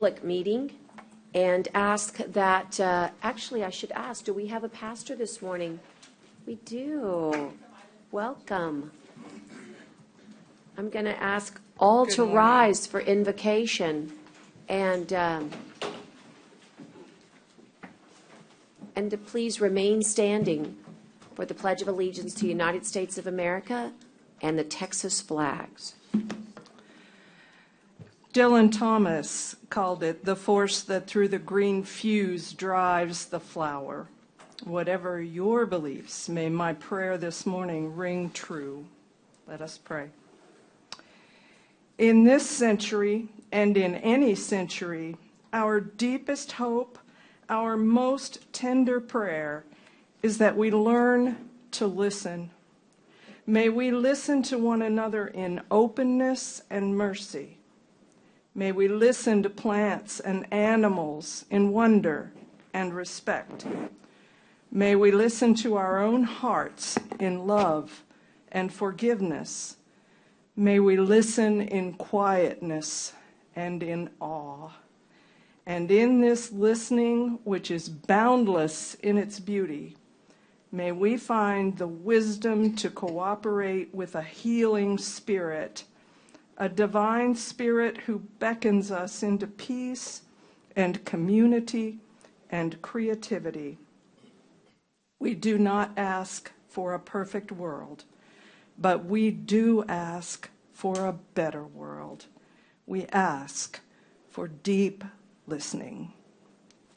public meeting and ask that, actually I should ask, do we have a pastor this morning? We do. Welcome. I'm going to ask all to rise for invocation and to please remain standing for the Pledge of Allegiance to the United States of America and the Texas flags. Dylan Thomas called it the force that through the green fuse drives the flower. Whatever your beliefs, may my prayer this morning ring true. Let us pray. In this century and in any century, our deepest hope, our most tender prayer is that we learn to listen. May we listen to one another in openness and mercy. May we listen to plants and animals in wonder and respect. May we listen to our own hearts in love and forgiveness. May we listen in quietness and in awe. And in this listening, which is boundless in its beauty, may we find the wisdom to cooperate with a healing spirit, a divine spirit who beckons us into peace and community and creativity. We do not ask for a perfect world, but we do ask for a better world. We ask for deep listening.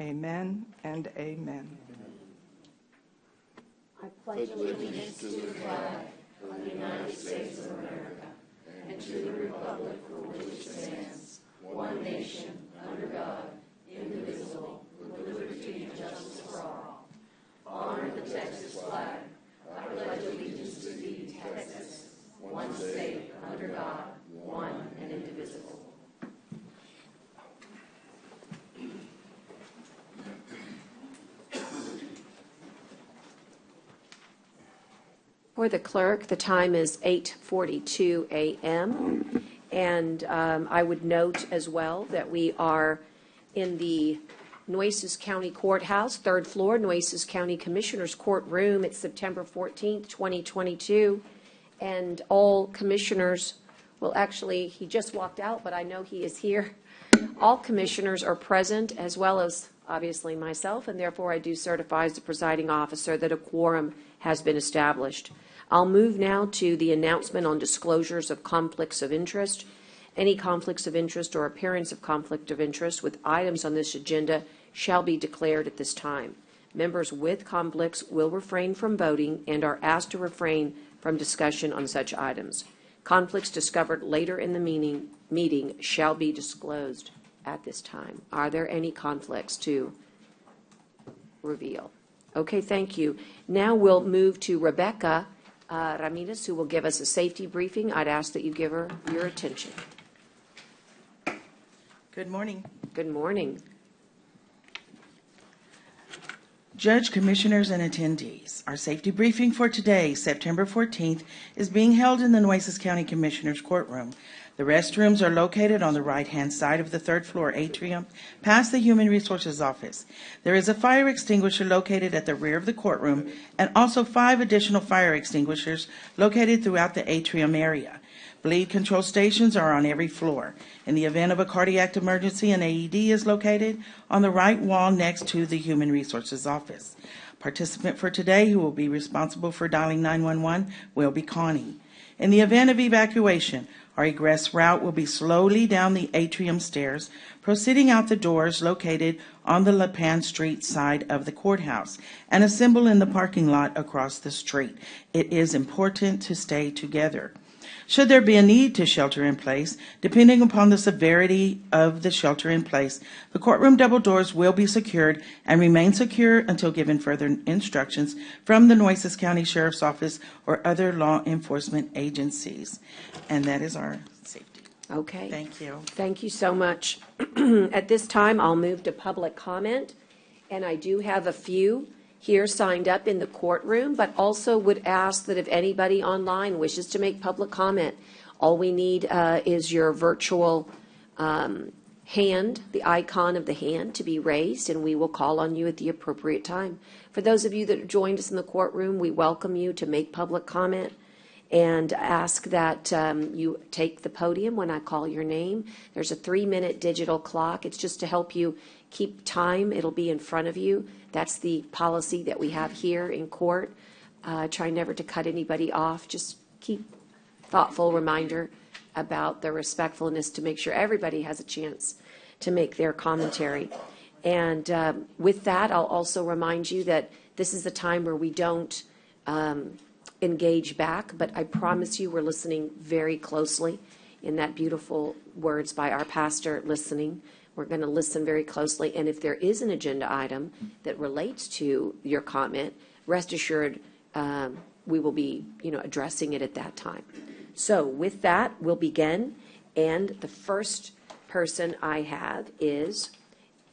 Amen and amen. I pledge allegiance to the flag of the United States of America and to the republic for which it stands, one nation, under God, indivisible, with liberty and justice for all. Honor the Texas flag. I pledge allegiance to thee, Texas, one state, under God, one and indivisible. For the clerk, the time is 8:42 a.m. And I would note as well that we are in the Nueces County Courthouse, third floor, Nueces County Commissioner's Courtroom. It's September 14th, 2022. And all commissioners, well, actually, he just walked out, but I know he is here. All commissioners are present, as well as, obviously, myself, and therefore I do certify as the presiding officer that a quorum has been established. I'll move now to the announcement on disclosures of conflicts of interest. Any conflicts of interest or appearance of conflict of interest with items on this agenda shall be declared at this time. Members with conflicts will refrain from voting and are asked to refrain from discussion on such items. Conflicts discovered later in the meeting shall be disclosed at this time. Are there any conflicts to reveal? Okay, thank you. Now we'll move to Rebecca Ramirez, who will give us a safety briefing. I'd ask that you give her your attention. Good morning. Good morning. Judge, commissioners, and attendees, our safety briefing for today, September 14th, is being held in the Nueces County Commissioner's Courtroom. The restrooms are located on the right-hand side of the third floor atrium, past the Human Resources Office. There is a fire extinguisher located at the rear of the courtroom, and also 5 additional fire extinguishers located throughout the atrium area. Bleed control stations are on every floor. In the event of a cardiac emergency, an AED is located on the right wall next to the Human Resources Office. Participant for today who will be responsible for dialing 911 will be Connie. In the event of evacuation, our egress route will be slowly down the atrium stairs, proceeding out the doors located on the La Pan Street side of the courthouse, and assemble in the parking lot across the street. It is important to stay together. Should there be a need to shelter in place, depending upon the severity of the shelter in place, the courtroom double doors will be secured and remain secure until given further instructions from the Nueces County Sheriff's Office or other law enforcement agencies. And that is our safety. Okay. Thank you. Thank you so much. At this time, I'll move to public comment, and I do have a few here signed up in the courtroom, but also would ask that if anybody online wishes to make public comment, all we need is your virtual the icon of the hand to be raised, and we will call on you at the appropriate time. For those of you that joined us in the courtroom, we welcome you to make public comment and ask that you take the podium when I call your name. There's a 3-minute digital clock. It's just to help you keep time. It'll be in front of you. That's the policy that we have here in court. Try never to cut anybody off. Just keep thoughtful reminder about the respectfulness to make sure everybody has a chance to make their commentary. And with that, I'll also remind you that this is a time where we don't engage back, but I promise you we're listening very closely. In that beautiful words by our pastor, listening. We're going to listen very closely. And if there is an agenda item that relates to your comment, rest assured we will be addressing it at that time. So with that, we'll begin. And the first person I have is,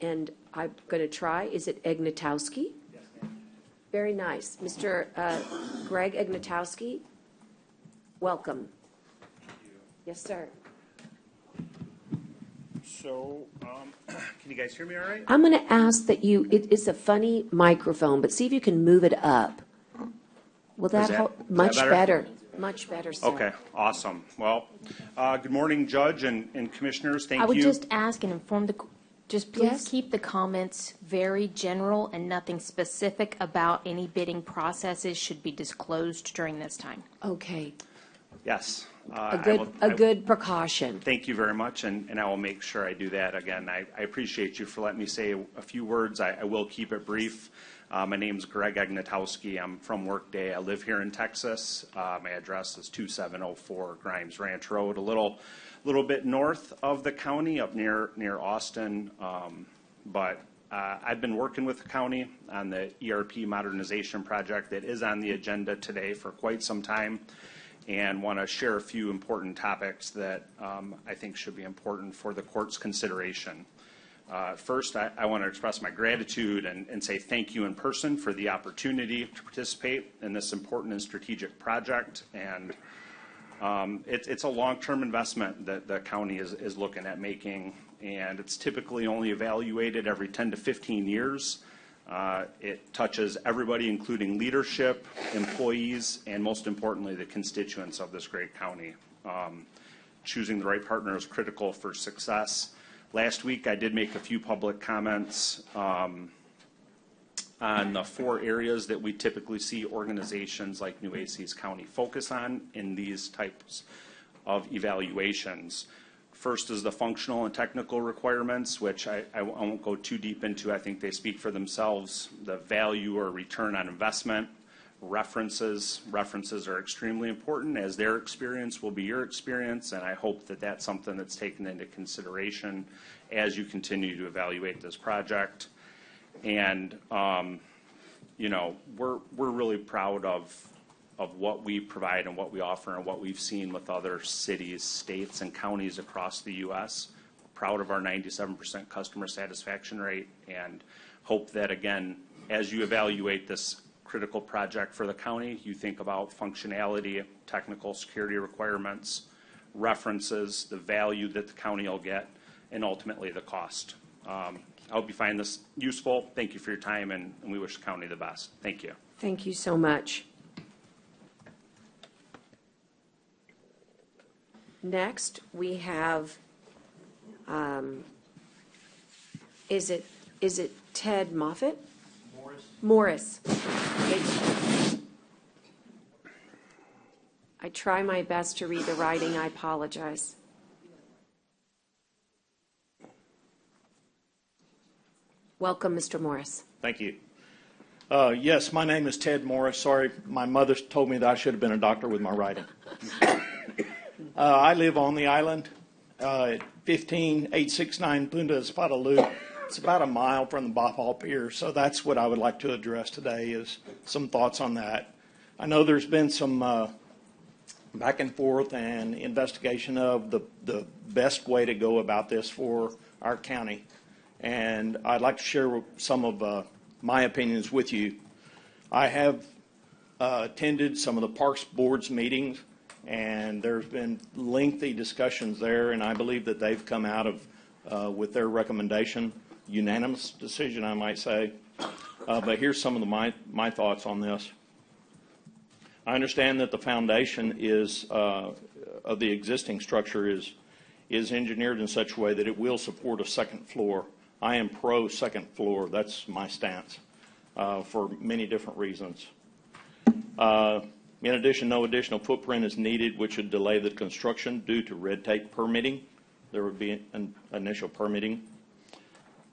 and I'm going to try, is it Ignatowski? Yes, ma'am. Very nice. Mr. Greg Ignatowski, welcome. Thank you. Yes, sir. So, can you guys hear me all right? I'm going to ask that it's a funny microphone, but see if you can move it up. Will that help? Much better? Much better, sir. Okay, awesome. Well, good morning, Judge and Commissioners. Thank you. I would just ask and inform just please Yes? keep the comments very general and nothing specific about any bidding processes should be disclosed during this time. Okay. Yes. A good precaution. Thank you very much, and I will make sure I do that. Again, I appreciate you for letting me say a few words. I will keep it brief. My name's Greg Ignatowski. I'm from Workday. I live here in Texas. My address is 2704 Grimes Ranch Road, a little bit north of the county, up near Austin. But I've been working with the county on the ERP modernization project that is on the agenda today for quite some time, and want to share a few important topics that I think should be important for the court's consideration. First, I want to express my gratitude and say thank you in person for the opportunity to participate in this important and strategic project. And it's a long-term investment that the county is looking at making, and it's typically only evaluated every 10 to 15 years. It touches everybody, including leadership, employees, and most importantly, the constituents of this great county. Choosing the right partner is critical for success. Last week, I did make a few public comments on the 4 areas that we typically see organizations like Nueces County focus on in these types of evaluations. First is the functional and technical requirements, which I won't go too deep into. I think they speak for themselves. The value or return on investment. References are extremely important, as their experience will be your experience, and I hope that that's something that's taken into consideration as you continue to evaluate this project. And we're really proud of what we provide and what we offer and what we've seen with other cities, states, and counties across the U.S. We're proud of our 97% customer satisfaction rate, and hope that, again, as you evaluate this critical project for the county, you think about functionality, technical security requirements, references, the value that the county will get, and ultimately the cost. I hope you find this useful. Thank you for your time, and we wish the county the best. Thank you. Thank you so much. Next, we have, is it Ted Moffitt? Morris. I try my best to read the writing. I apologize. Welcome, Mr. Morris. Thank you. Yes, my name is Ted Morris. Sorry, my mother told me that I should have been a doctor with my writing. I live on the island at 15869 Punta Espada Loop. It's about a mile from the Bothell Pier, so that's what I would like to address today, is some thoughts on that. I know there's been some back and forth and investigation of the best way to go about this for our county, and I'd like to share some of my opinions with you. I have attended some of the Parks Board's meetings, and there's been lengthy discussions there, and I believe that they've come out of with their recommendation, unanimous decision, I might say. But here's some of my thoughts on this. I understand that the foundation is of the existing structure is engineered in such a way that it will support a second floor. I am pro second floor. That's my stance for many different reasons. In addition, no additional footprint is needed, which would delay the construction due to red tape permitting. There would be an initial permitting.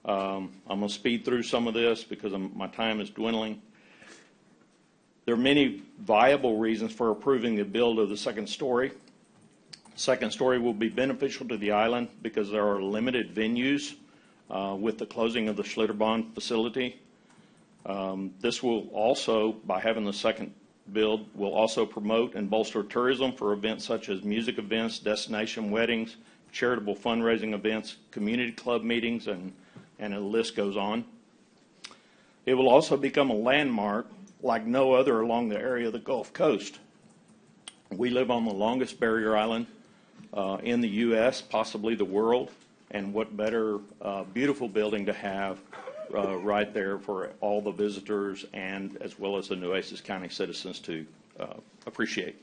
I'm going to speed through some of this because my time is dwindling. There are many viable reasons for approving the build of the second story. Second story will be beneficial to the island because there are limited venues with the closing of the Schlitterbahn facility. This will also, by having the second build, will also promote and bolster tourism for events such as music events, destination weddings, charitable fundraising events, community club meetings, and the list goes on. It will also become a landmark like no other along the area of the Gulf Coast. We live on the longest barrier island in the U.S., possibly the world, and what better beautiful building to have right there for all the visitors and as well as the Nueces County citizens to appreciate.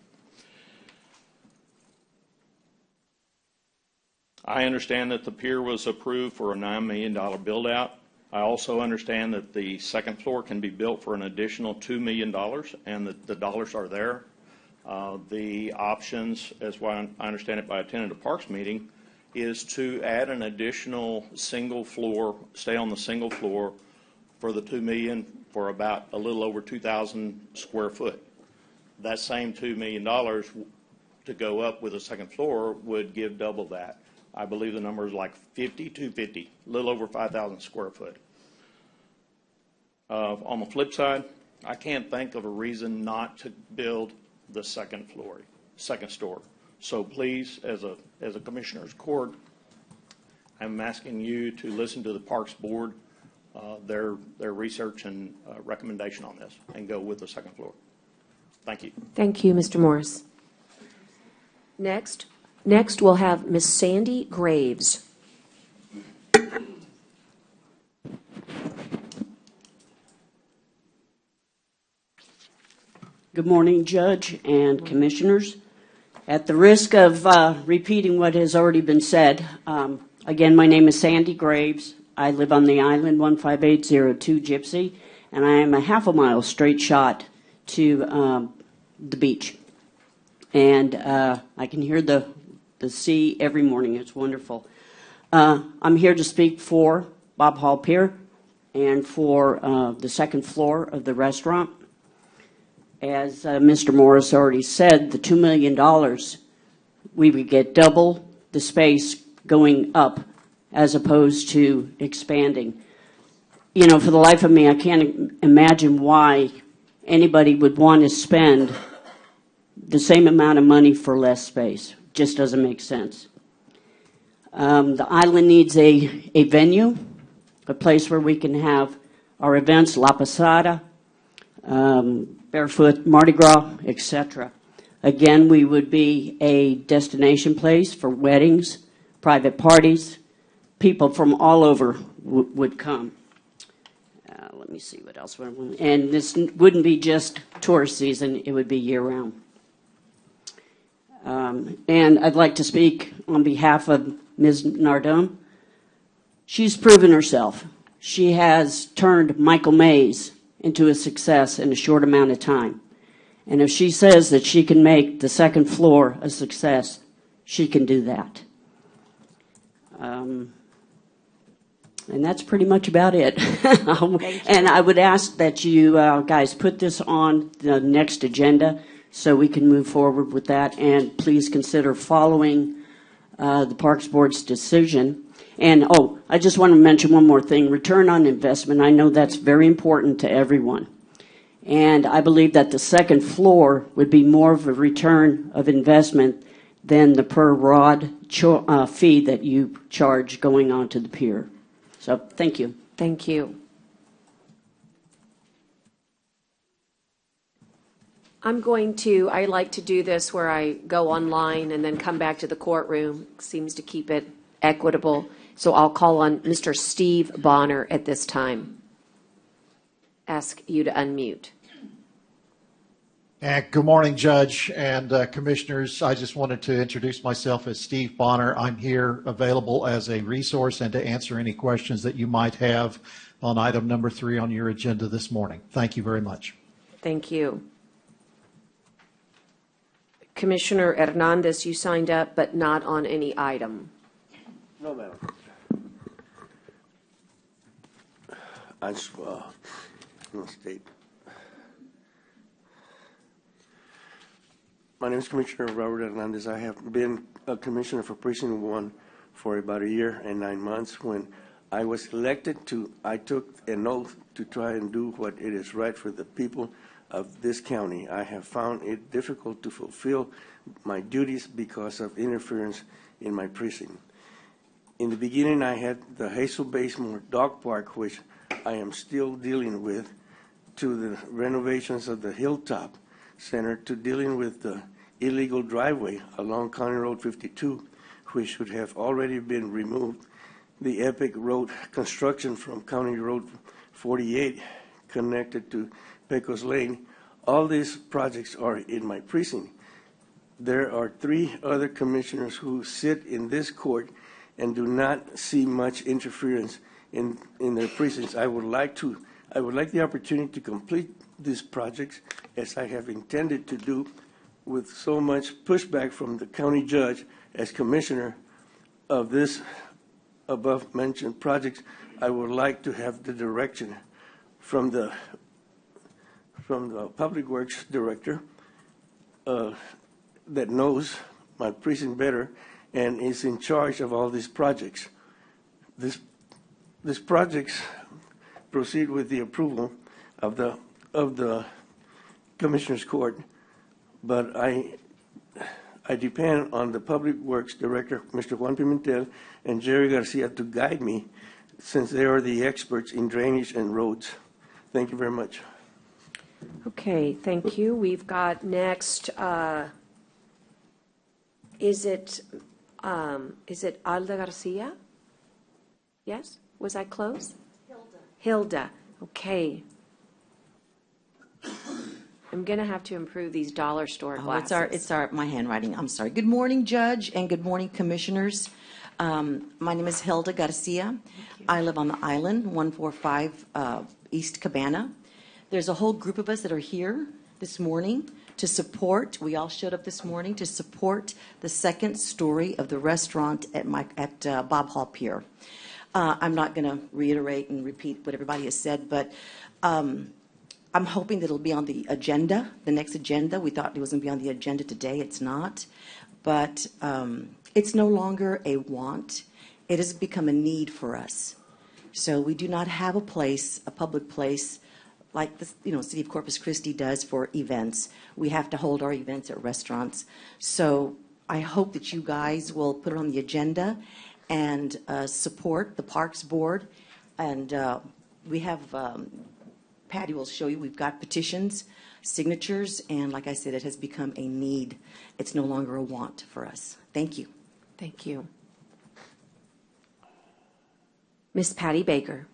I understand that the pier was approved for a $9 million build out. I also understand that the second floor can be built for an additional $2 million and that the dollars are there. The options, as I understand it by attending a Parks meeting, is to add an additional single floor, stay on the single floor for the $2 million for about a little over 2,000 square foot. That same $2 million to go up with a second floor would give double that. I believe the number is like 250, a little over 5,000 square foot. On the flip side, I can't think of a reason not to build the second store. So please, as a commissioner's court, I'm asking you to listen to the Parks Board, their research and recommendation on this, and go with the second floor. Thank you. Thank you, Mr. Morris. Next we'll have Miss Sandy Graves. Good morning, Judge and Commissioners. At the risk of repeating what has already been said, again, my name is Sandy Graves. I live on the island 15802 Gypsy, and I am a half a mile straight shot to the beach. And I can hear the sea every morning. It's wonderful. I'm here to speak for Bob Hall Pier and for the second floor of the restaurant. As Mr. Morris already said, the $2 million, we would get double the space going up as opposed to expanding. You know, for the life of me, I can't imagine why anybody would want to spend the same amount of money for less space. Just doesn't make sense. The island needs a venue, a place where we can have our events, La Posada, Barefoot, Mardi Gras, etc. Again, we would be a destination place for weddings, private parties. People from all over would come. Let me see what else. And this wouldn't be just tourist season, it would be year-round. And I'd like to speak on behalf of Ms. Nardone. She's proven herself. She has turned Michael Mays into a success in a short amount of time. And if she says that she can make the second floor a success, she can do that. And that's pretty much about it. And I would ask that you guys put this on the next agenda so we can move forward with that. And please consider following the Parks Board's decision. And, I just want to mention one more thing. Return on investment. I know that's very important to everyone. And I believe that the second floor would be more of a return of investment than the per rod fee that you charge going onto the pier. So, thank you. Thank you. I like to do this where I go online and then come back to the courtroom. Seems to keep it equitable. So I'll call on Mr. Steve Bonner at this time. Ask you to unmute. And good morning, Judge and Commissioners. I just wanted to introduce myself as Steve Bonner. I'm here available as a resource and to answer any questions that you might have on item number 3 on your agenda this morning. Thank you very much. Thank you. Commissioner Hernandez, you signed up, but not on any item. No, ma'am. I swear, no state. My name is Commissioner Robert Hernandez. I have been a commissioner for Precinct 1 for about 1 year and 9 months. When I was elected I took an oath to try and do what it is right for the people of this county. I have found it difficult to fulfill my duties because of interference in my precinct. In the beginning, I had the Hazel Basemore Dog Park, which I am still dealing with, to the renovations of the Hilltop Center, to dealing with the illegal driveway along County Road 52, which should have already been removed, the Epic Road construction from County Road 48 connected to Pecos Lane. All these projects are in my precinct. There are 3 other commissioners who sit in this court and do not see much interference in their precincts. I would like the opportunity to complete these projects as I have intended to do. With so much pushback from the county judge as commissioner of this above mentioned projects, I would like to have the direction from the Public Works Director that knows my precinct better and is in charge of all these projects. These projects proceed with the approval of the Commissioner's Court, but I depend on the Public Works Director, Mr. Juan Pimentel, and Jerry Garcia to guide me, since they are the experts in drainage and roads. Thank you very much. Okay, thank you. We've got next, is it Hilda Garcia? Yes? Was I close? Hilda. Okay. I'm going to have to improve these dollar store glasses. It's my handwriting. I'm sorry. Good morning, Judge, and good morning, Commissioners. My name is Hilda Garcia. I live on the island, 145 East Cabana. There's a whole group of us that are here this morning to support. We all showed up this morning to support the second story of the restaurant at Bob Hall Pier. I'm not going to reiterate and repeat what everybody has said, but I'm hoping that it'll be on the agenda, the next agenda. We thought it was going to be on the agenda today. It's not. But it's no longer a want. It has become a need for us. So we do not have a place, a public place, like the City of Corpus Christi does for events. We have to hold our events at restaurants. So I hope that you guys will put it on the agenda and support the Parks Board. And we have... Patty will show you, we've got petitions, signatures, and like I said, it has become a need. It's no longer a want for us. Thank you. Thank you. Miss Patty Baker.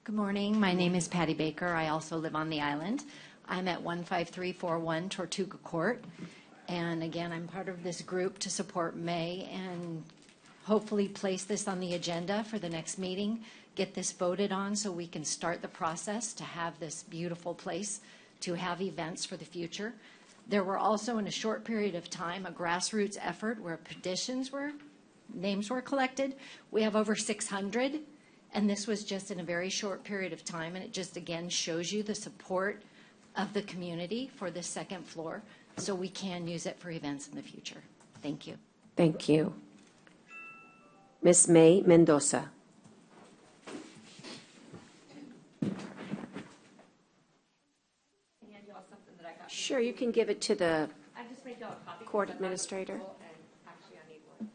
Good morning. My name is Patty Baker. I also live on the island. I'm at 15341 Tortuga Court. And again, I'm part of this group to support May and hopefully place this on the agenda for the next meeting, get this voted on so we can start the process to have this beautiful place to have events for the future. There were also, in a short period of time, a grassroots effort where names were collected. We have over 600, and this was just in a very short period of time, and it just, again, shows you the support of the community for this second floor, so we can use it for events in the future. Thank you. Thank you. Miss May Mendoza. Sure, you can give it to the court administrator. Actually, I need one.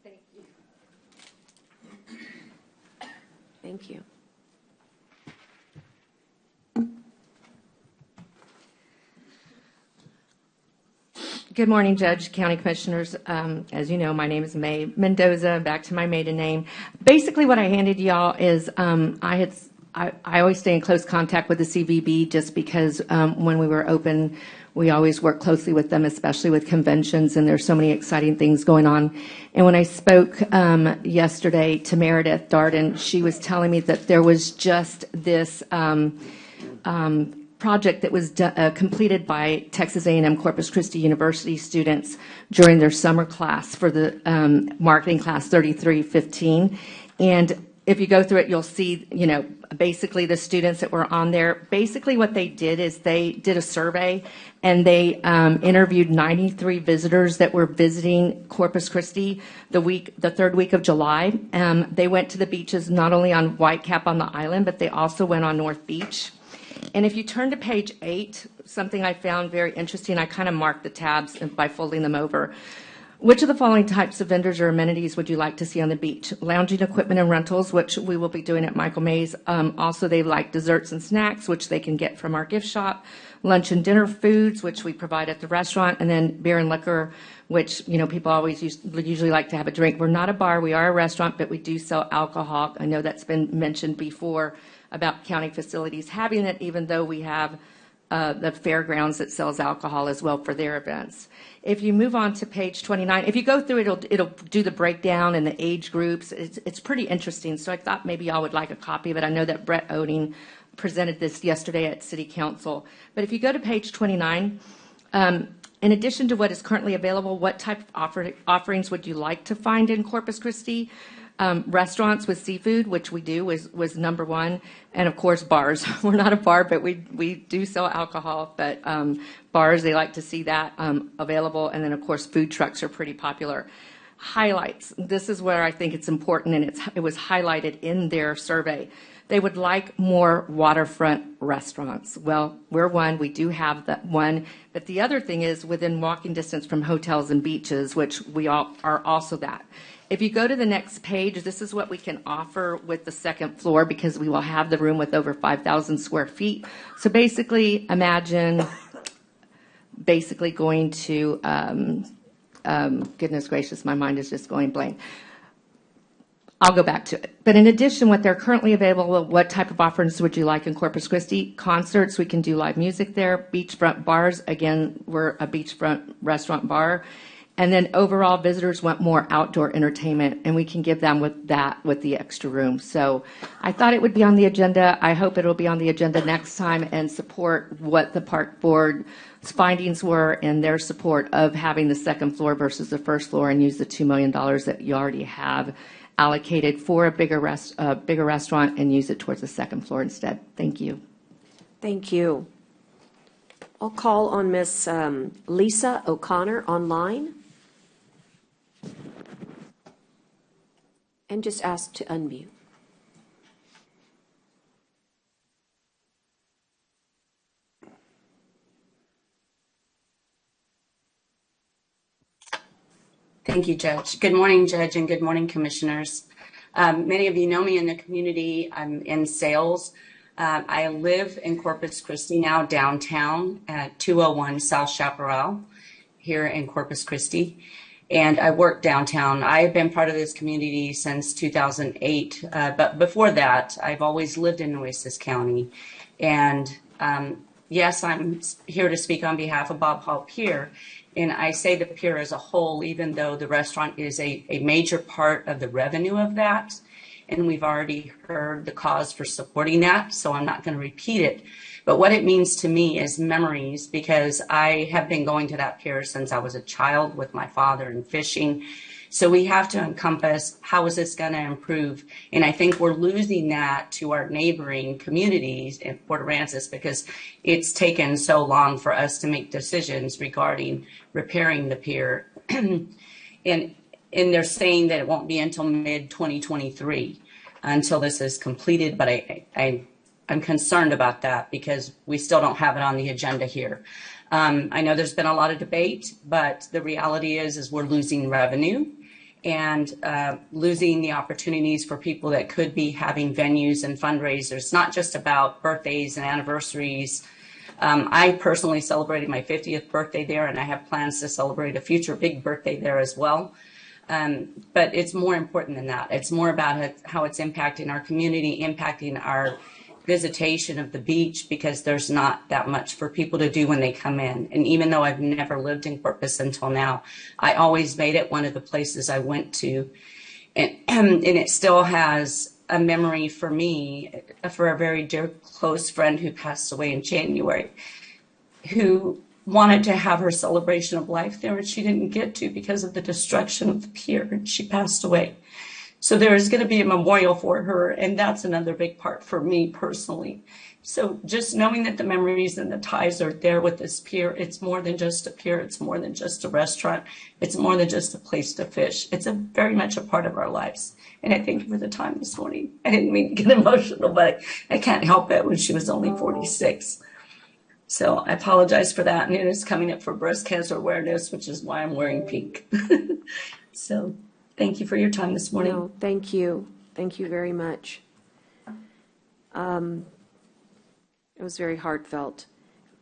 Thank you. Thank you. Good morning, Judge, County Commissioners. As you know, my name is May Mendoza, back to my maiden name. Basically, what I handed y'all is I always stay in close contact with the CVB just because when we were open, we always work closely with them, especially with conventions, and there's so many exciting things going on. And when I spoke yesterday to Meredith Darden, she was telling me that there was just this project that was completed by Texas A&M Corpus Christi University students during their summer class for the marketing class 3315. And if you go through it, you'll see, basically the students that were on there, basically what they did is they did a survey and they interviewed 93 visitors that were visiting Corpus Christi the third week of July. They went to the beaches not only on Whitecap on the island, but they also went on North Beach. And if you turn to page 8, something I found very interesting, I kind of marked the tabs by folding them over. Which of the following types of vendors or amenities would you like to see on the beach? Lounging equipment and rentals, which we will be doing at Michael Mays. Also, they like desserts and snacks, which they can get from our gift shop. Lunch and dinner foods, which we provide at the restaurant. And then beer and liquor, which, people always usually like to have a drink. We're not a bar. We are a restaurant, but we do sell alcohol. I know that's been mentioned before about county facilities having it, even though we have the fairgrounds that sells alcohol as well for their events. If you move on to page 29, if you go through it, it'll do the breakdown and the age groups. It's pretty interesting. So I thought maybe y'all would like a copy of it. I know that Brett Oding presented this yesterday at City Council. But if you go to page 29, in addition to what is currently available, what type of offerings would you like to find in Corpus Christi? Restaurants with seafood, which we do, was number one. And of course, bars. We're not a bar, but we do sell alcohol. But bars, they like to see that available. And then, of course, food trucks are pretty popular. Highlights. This is where I think it's important, and it was highlighted in their survey. They would like more waterfront restaurants. Well, we're one. We do have that one. But the other thing is within walking distance from hotels and beaches, which we all are also that. If you go to the next page, this is what we can offer with the second floor because we will have the room with over 5,000 square feet. So basically, imagine going to, goodness gracious, my mind is just going blank. I'll go back to it. But in addition, what they're currently available, what type of offerings would you like in Corpus Christi? Concerts, we can do live music there. Beachfront bars, again, we're a beachfront restaurant bar. And then overall, visitors want more outdoor entertainment, and we can give them with the extra room. So I thought it would be on the agenda. I hope it'll be on the agenda next time and support what the park board's findings were and their support of having the second floor versus the first floor and use the $2 million that you already have allocated for a bigger restaurant and use it towards the second floor instead. Thank you. Thank you. I'll call on Miss Lisa O'Connor online. And just ask to unmute. Thank you, Judge. Good morning, Judge, and good morning, Commissioners. Many of you know me in the community. I'm in sales. I live in Corpus Christi now, downtown at 201 South Chaparral here in Corpus Christi. And I work downtown. I've been part of this community since 2008. But before that, I've always lived in Nueces County. And yes, I'm here to speak on behalf of Bob Hall Pier. And I say the pier as a whole, even though the restaurant is a major part of the revenue of that. And we've already heard the cause for supporting that, so I'm not going to repeat it. But what it means to me is memories, because I have been going to that pier since I was a child with my father and fishing. So we have to encompass how is this going to improve? And I think we're losing that to our neighboring communities in Port Aransas because it's taken so long for us to make decisions regarding repairing the pier. And they're saying that it won't be until mid-2023 until this is completed, but I'm concerned about that because we still don't have it on the agenda here. I know there's been a lot of debate, but the reality is we're losing revenue and losing the opportunities for people that could be having venues and fundraisers, not just about birthdays and anniversaries, I personally celebrated my 50th birthday there, and I have plans to celebrate a future big birthday there as well. But it's more important than that. It's more about how it's impacting our community, impacting our visitation of the beach, because there's not that much for people to do when they come in. And even though I've never lived in Corpus until now, I always made it one of the places I went to. And it still has a memory for me, for a very dear close friend who passed away in January, who wanted to have her celebration of life there, and she didn't get to because of the destruction of the pier, and she passed away. So there is going to be a memorial for her, and that's another big part for me personally. So just knowing that the memories and the ties are there with this pier, it's more than just a pier, it's more than just a restaurant, it's more than just a place to fish. It's very much a part of our lives. And I thank you for the time this morning. I didn't mean to get emotional, but I can't help it when she was only 46. So I apologize for that. And it is coming up for breast cancer awareness, which is why I'm wearing pink. So thank you for your time this morning. No, thank you. Thank you very much. It was very heartfelt.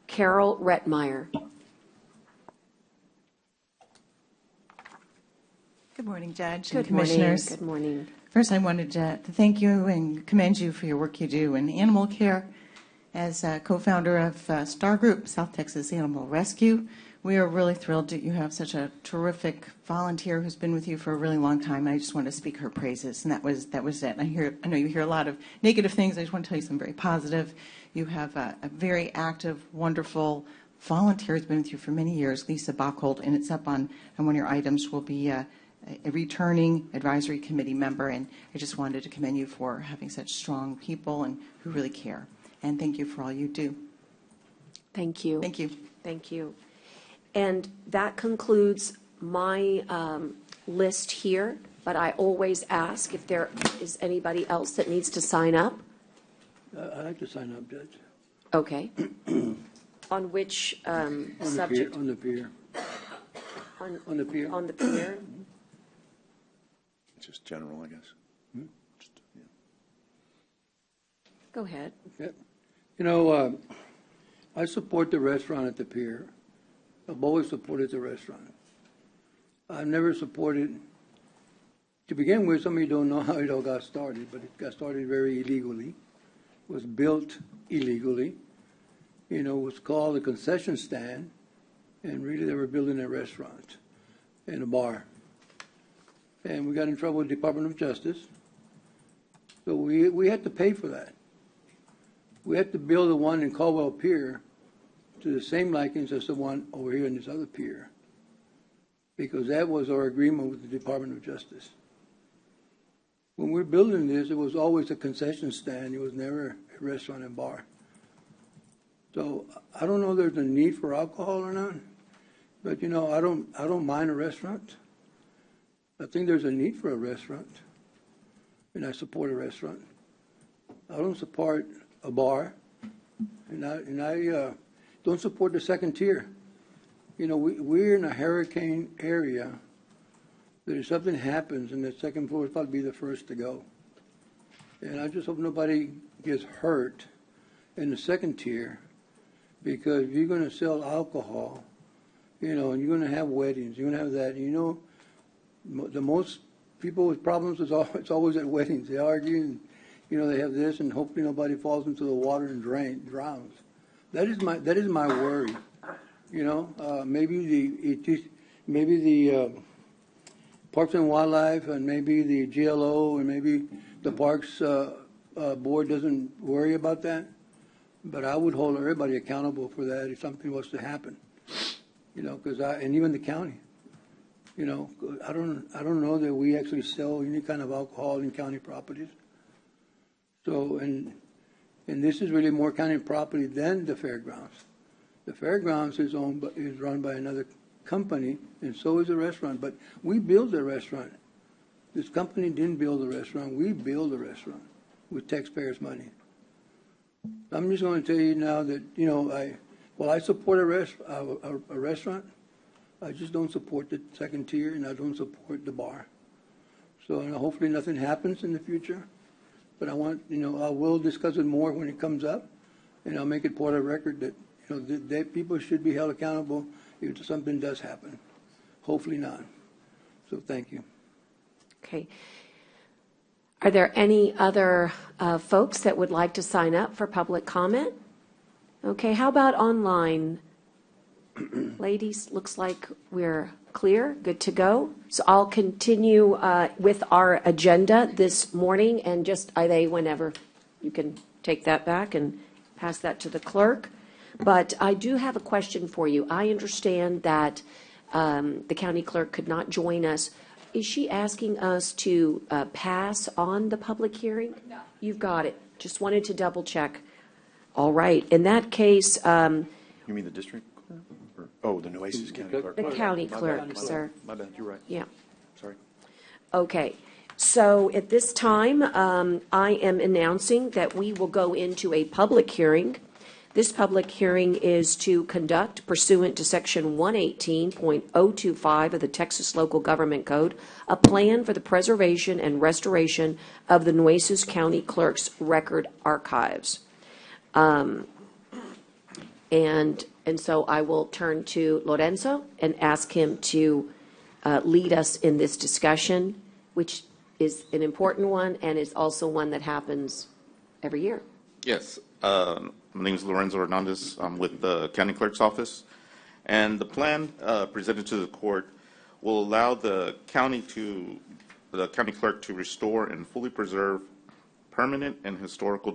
Carol Rettmeyer. Good morning, Judge Good and Commissioners. Good morning. First, I wanted to thank you and commend you for your work you do in animal care. As a co-founder of Star Group, South Texas Animal Rescue, we are really thrilled that you have such a terrific volunteer who's been with you for a really long time. I just want to speak her praises, and that was it. I know you hear a lot of negative things. I just want to tell you something very positive. You have a very active, wonderful volunteer who's been with you for many years, Lisa Bachhold, and it's up on one of your items will be a returning advisory committee member, and I just wanted to commend you for having such strong people and who really care. And thank you for all you do. Thank you. Thank you. Thank you. And that concludes my list here, but I always ask if there is anybody else that needs to sign up. I'd like to sign up, Judge. Okay. On which subject? On the pier. On the pier. On the pier? Just general, I guess. Go ahead. Yep. You know, I support the restaurant at the pier. I've always supported the restaurant. I've never supported, to begin with, some of you don't know how it all got started, but it got started very illegally. It was built illegally. You know, it was called a concession stand, and really they were building a restaurant and a bar. And we got in trouble with the Department of Justice. So we had to pay for that. We had to build the one in Caldwell Pier to the same likings as the one over here in this other pier, because that was our agreement with the Department of Justice. When we were building this, it was always a concession stand. It was never a restaurant and bar. So I don't know if there's a need for alcohol or not, but you know, I don't mind a restaurant. I think there's a need for a restaurant, and I support a restaurant. I don't support a bar, and I don't support the second tier. You know, we're in a hurricane area that if something happens, and the second floor is probably be the first to go. And I just hope nobody gets hurt in the second tier, because if you're going to sell alcohol, you know, and you're going to have weddings, you're going to have that, you know, the most people with problems it's always at weddings. They argue, and you know, they have this, and hopefully nobody falls into the water and drowns. That is my worry. You know, maybe the Parks and Wildlife, and maybe the GLO, and maybe the Parks Board doesn't worry about that. But I would hold everybody accountable for that if something was to happen. You know, and even the county. You know, I don't know that we actually sell any kind of alcohol in county properties. So, and this is really more county property than the fairgrounds. The fairgrounds is run by another company, and so is the restaurant. But we build the restaurant. This company didn't build the restaurant. We build the restaurant with taxpayers' money. I'm just going to tell you now that, you know, I support a restaurant, I just don't support the second tier, and I don't support the bar. So hopefully nothing happens in the future. But I will discuss it more when it comes up, and I'll make it part of the record that You know, people should be held accountable if something does happen. Hopefully not. So thank you. Okay. Are there any other folks that would like to sign up for public comment? Okay, how about online? Ladies, looks like we're clear, good to go. So I'll continue with our agenda this morning, and just, whenever you can take that back and pass that to the clerk. But I do have a question for you. I understand that the county clerk could not join us. Is she asking us to pass on the public hearing? No. You've got it. Just wanted to double check. All right. In that case. You mean the district clerk? Oh, the Nueces County Clerk. The county clerk, sir. My bad, you're right. Yeah. Sorry. Okay. So at this time, I am announcing that we will go into a public hearing. This public hearing is to conduct pursuant to Section 118.025 of the Texas Local Government Code, a plan for the preservation and restoration of the Nueces County Clerk's record archives. And so I will turn to Lorenzo and ask him to lead us in this discussion, which is an important one and is also one that happens every year. Yes. My name is Lorenzo Hernandez. I'm with the County Clerk's Office. And the plan presented to the court will allow the county clerk to restore and fully preserve permanent and historical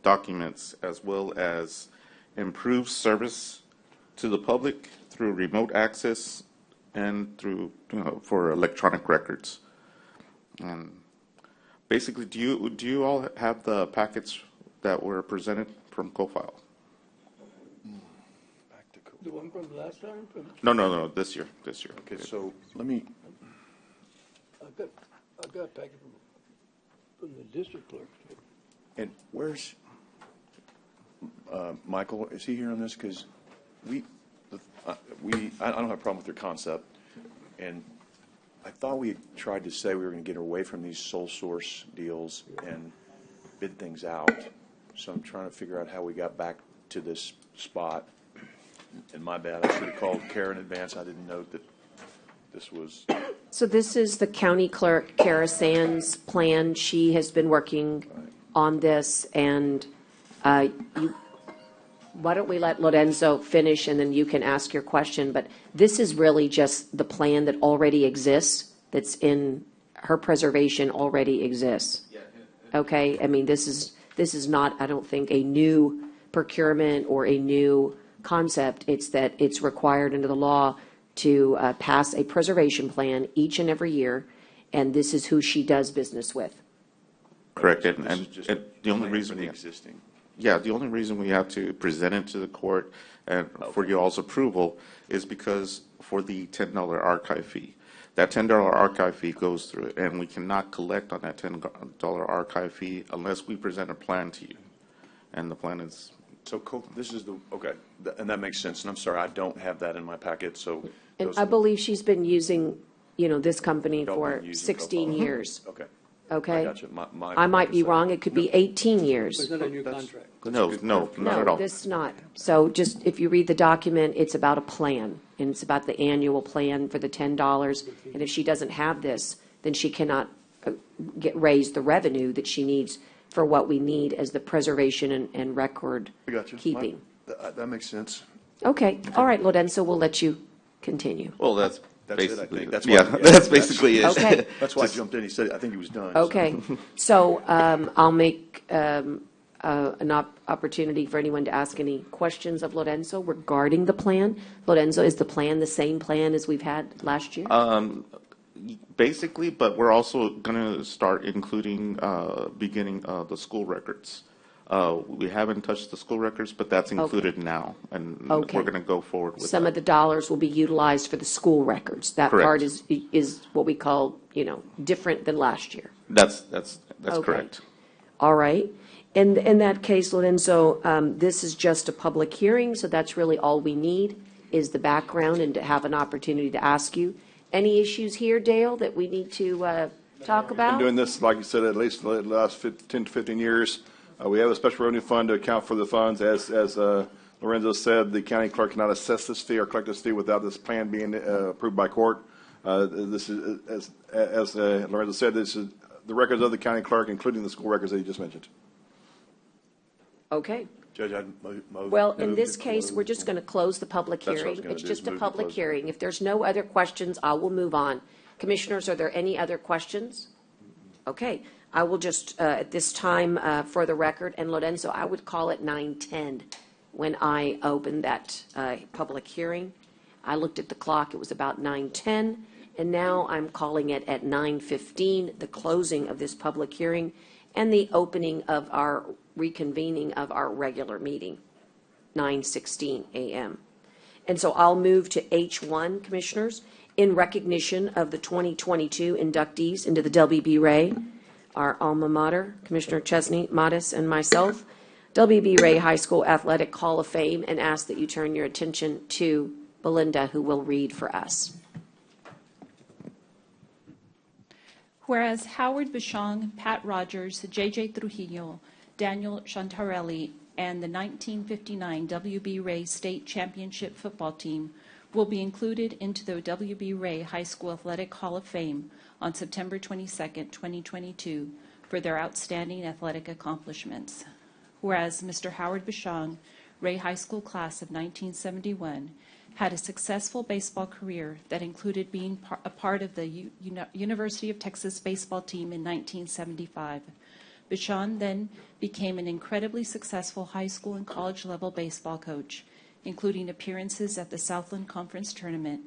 documents, as well as improve service to the public through remote access and through for electronic records. And basically, do you all have the packets that were presented from CoFile? The one from last time? No, this year. Okay, so let me. I've got a packet from the district clerk. And where's Michael? Is he here on this? Because I don't have a problem with your concept, and I thought we had tried to say we were going to get away from these sole source deals and bid things out. So I'm trying to figure out how we got back to this spot. And my bad, I should have called Kara in advance. I didn't know that this was. So this is the county clerk, Kara Sands' plan. She has been working on this, and why don't we let Lorenzo finish, and then you can ask your question. But this is really just the plan that already exists, that's in her preservation already exists. Okay? I mean, this is not, I don't think, a new procurement or a new concept. It's that it's required under the law to pass a preservation plan each and every year, and this is who she does business with. Correct. And the only reason existing. Yeah, the only reason we have to present it to the court and for you all's approval is because for the $10 archive fee. That $10 archive fee goes through it, and we cannot collect on that $10 archive fee unless we present a plan to you. And the plan is. So this is okay, and that makes sense. And I'm sorry, I don't have that in my packet. So. And I believe she's been using, this company for 16 years. Okay. Okay? I got you. I might be wrong. It could be 18 years. It's not a new contract. No, not at all. This is not. So just, if you read the document, it's about a plan, and it's about the annual plan for the $10. And if she doesn't have this, then she cannot raise the revenue that she needs for what we need as the preservation and record keeping. That makes sense. Okay. All right, Lorenzo, we'll let you continue. Well, that's basically it, I think. That's that's basically it. Okay. That's why I jumped in. He said, I think he was done. Okay. So I'll make an opportunity for anyone to ask any questions of Lorenzo regarding the plan. Lorenzo, is the plan the same plan as we've had last year? Basically, but we're also going to start including beginning the school records. We haven't touched the school records, but that's included now, and we're going to go forward with Some of the dollars will be utilized for the school records. That Correct. part is what we call, different than last year. That's Okay. correct. All right. And in that case, Lorenzo, this is just a public hearing, so that's really all we need is the background and to have an opportunity to ask you. Any issues here, Dale, that we need to talk about? Been doing this, like you said, at least the last 10 to 15 years. We have a special revenue fund to account for the funds as Lorenzo said the county clerk cannot assess this fee or collect this fee without this plan being approved by court. This is, as Lorenzo said, this is the records of the county clerk, including the school records that he just mentioned. Okay. Judge, I'd move. Well, in this case, we're just going to close the public That's what I was hearing. gonna It's do, just a move to public close. hearing. If there's no other questions, I will move on. Commissioners, are there any other questions? Okay, I will just, at this time, for the record, and Lorenzo, I would call it 9:10 when I opened that public hearing. I looked at the clock, it was about 9:10, and now I'm calling it at 9:15, the closing of this public hearing and the opening of our reconvening of our regular meeting, 9:16 a.m. And so I'll move to H1, Commissioners, in recognition of the 2022 inductees into the WB Ray, our alma mater, Commissioner Chesney, Modis, and myself, WB Ray High School Athletic Hall of Fame, and ask that you turn your attention to Belinda, who will read for us. Whereas Howard Bichong, Pat Rogers, J.J. Trujillo, Daniel Chantarelli, and the 1959 WB Ray State Championship football team will be included into the WB Ray High School Athletic Hall of Fame on September 22, 2022, for their outstanding athletic accomplishments. Whereas Mr. Howard Bichong, Ray High School class of 1971, had a successful baseball career that included being a part of the University of Texas baseball team in 1975. Bichon then became an incredibly successful high school and college level baseball coach, including appearances at the Southland Conference Tournament,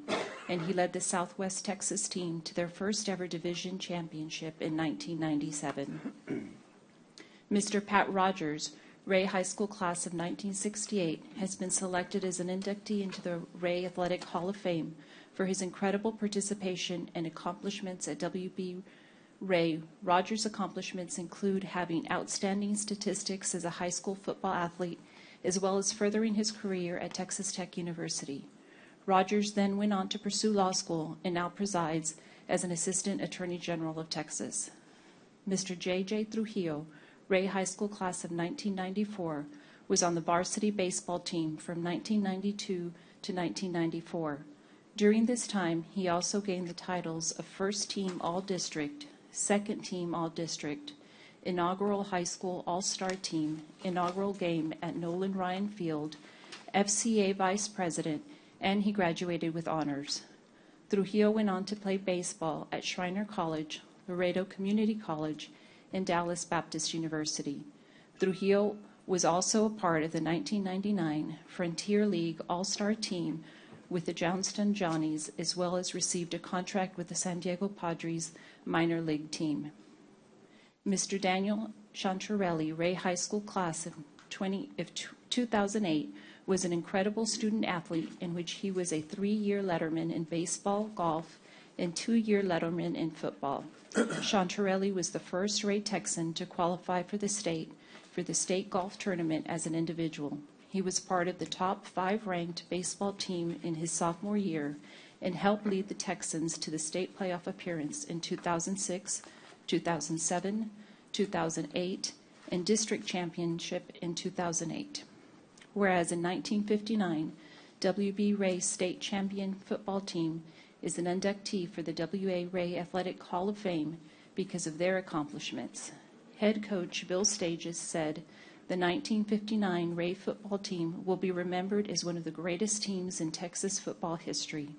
and he led the Southwest Texas team to their first ever division championship in 1997. Mr. Pat Rogers, Ray High School class of 1968, has been selected as an inductee into the Ray Athletic Hall of Fame for his incredible participation and accomplishments at WB Ray. Rogers' accomplishments include having outstanding statistics as a high school football athlete, as well as furthering his career at Texas Tech University. Rogers then went on to pursue law school and now presides as an Assistant Attorney General of Texas. Mr. J.J. Trujillo, Ray High School class of 1994, was on the varsity baseball team from 1992 to 1994. During this time, he also gained the titles of First Team All-District, Second Team All-District, Inaugural High School All-Star Team, Inaugural Game at Nolan Ryan Field, FCA Vice President, and he graduated with honors. Trujillo went on to play baseball at Schreiner College, Laredo Community College, and Dallas Baptist University. Trujillo was also a part of the 1999 Frontier League All-Star Team with the Johnston Johnnies, as well as received a contract with the San Diego Padres minor league team. Mr. Daniel Chantarelli, Ray High School class of 2008, was an incredible student athlete in which he was a 3-year letterman in baseball, golf, and 2-year letterman in football. Chantarelli was the first Ray Texan to qualify for the state golf tournament as an individual. He was part of the top 5 ranked baseball team in his sophomore year and helped lead the Texans to the state playoff appearance in 2006, 2007, 2008, and district championship in 2008. Whereas in 1959, WB Ray State Champion football team is an inductee for the W.A. Ray Athletic Hall of Fame because of their accomplishments. Head coach Bill Stages said, "The 1959 Ray football team will be remembered as one of the greatest teams in Texas football history."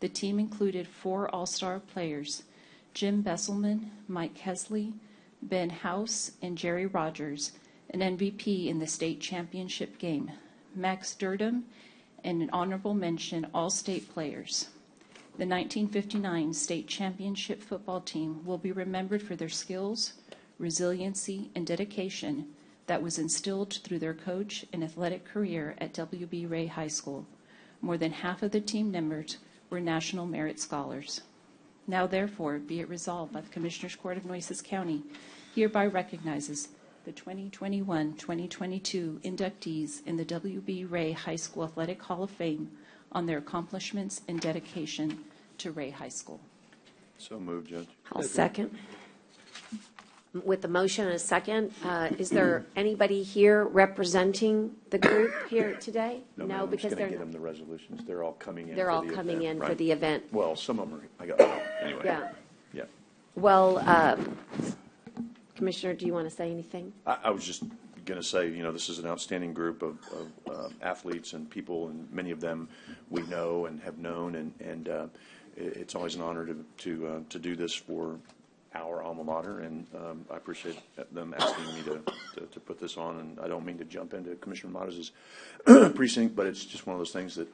The team included 4 all-star players, Jim Besselman, Mike Kesley, Ben House, and Jerry Rogers, an MVP in the state championship game, Max Durdam, and an honorable mention all-state players. The 1959 state championship football team will be remembered for their skills, resiliency, and dedication that was instilled through their coach and athletic career at WB Ray High School. More than half of the team members were National Merit Scholars. Now therefore be it resolved by the Commissioners Court of Nueces County hereby recognizes the 2021-2022 inductees in the WB Ray High School Athletic Hall of Fame on their accomplishments and dedication to Ray High School. So moved, Judge. I'll second. With the motion and a second, is there anybody here representing the group here today? No, ma'am, I'm just going to get them the resolutions. They're all coming in. They're for all the coming event, in for right? the event. Well, some of them are, anyway. Yeah. Yeah. Well, Commissioner, do you want to say anything? I was just going to say, this is an outstanding group of athletes and people, and many of them we know and have known, and it's always an honor to do this for our alma mater, and I appreciate them asking me to put this on. And I don't mean to jump into Commissioner Motaz's precinct, but it's just one of those things that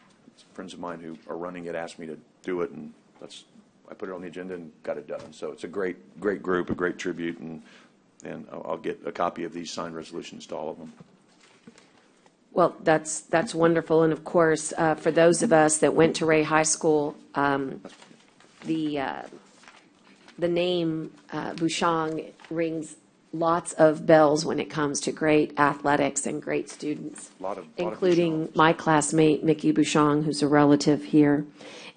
friends of mine who are running it asked me to do it, and I put it on the agenda and got it done. So it's a great group, a great tribute, and I'll get a copy of these signed resolutions to all of them. Well, that's wonderful. And of course, for those of us that went to Ray High School, the name Bouchong rings lots of bells when it comes to great athletics and great students, including my classmate, Mickey Bouchong, who's a relative here,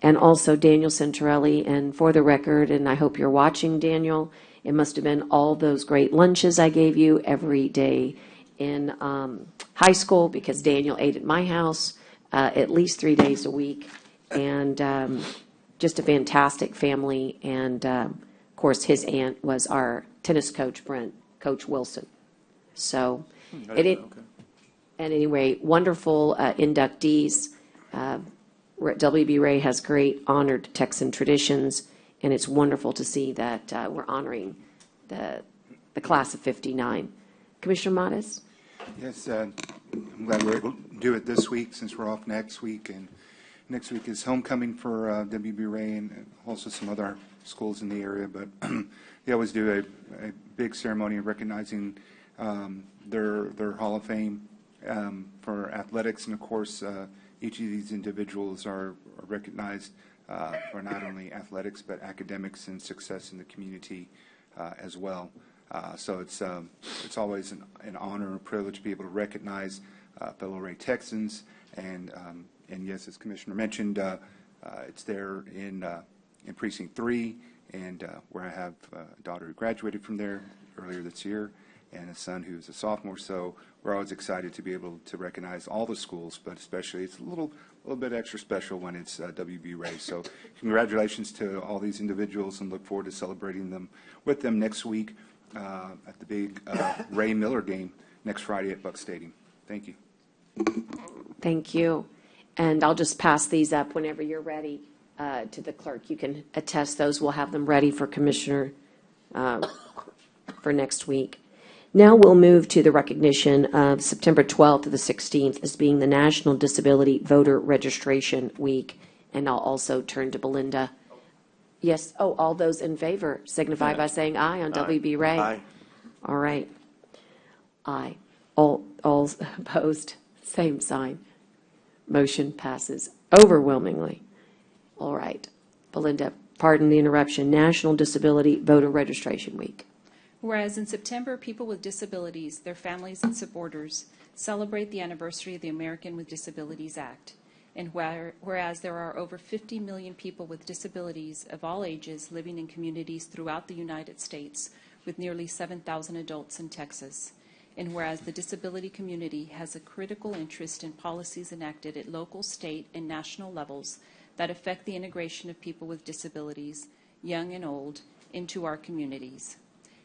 and also Daniel Centarelli. And for the record, and I hope you're watching, Daniel, it must have been all those great lunches I gave you every day in high school, because Daniel ate at my house at least 3 days a week, and just a fantastic family. And of course, his aunt was our tennis coach, Coach Wilson. So, anyway, wonderful inductees. WB Ray has great honored Texan traditions, and it's wonderful to see that we're honoring the class of '59. Commissioner Motaz? Yes, I'm glad we're able to do it this week since we're off next week. And next week is homecoming for WB Ray and also some other schools in the area. But they always do a big ceremony of recognizing their Hall of Fame for athletics. And of course, each of these individuals are recognized for not only athletics but academics and success in the community as well. So it's always an honor and a privilege to be able to recognize fellow Ray Texans. And yes, as Commissioner mentioned, it's there in Precinct 3, and where I have a daughter who graduated from there earlier this year, and a son who's a sophomore. So we're always excited to be able to recognize all the schools, but especially it's a little bit extra special when it's WB Ray. So congratulations to all these individuals, and look forward to celebrating them with them next week at the big Ray Miller game next Friday at Buck Stadium. Thank you. Thank you. And I'll just pass these up whenever you're ready to the clerk. You can attest those. We'll have them ready for Commissioner for next week. Now we'll move to the recognition of September 12th to the 16th as being the National Disability Voter Registration Week. And I'll also turn to Belinda. Yes. Oh, all those in favor signify by saying aye on WB Ray. Aye. All right. Aye. All opposed, same sign. Motion passes overwhelmingly. All right. Belinda, pardon the interruption. National Disability Voter Registration Week. Whereas in September, people with disabilities, their families, and supporters celebrate the anniversary of the American with Disabilities Act. And whereas there are over 50 million people with disabilities of all ages living in communities throughout the United States, with nearly 7,000 adults in Texas. And whereas the disability community has a critical interest in policies enacted at local, state, and national levels that affect the integration of people with disabilities, young and old, into our communities.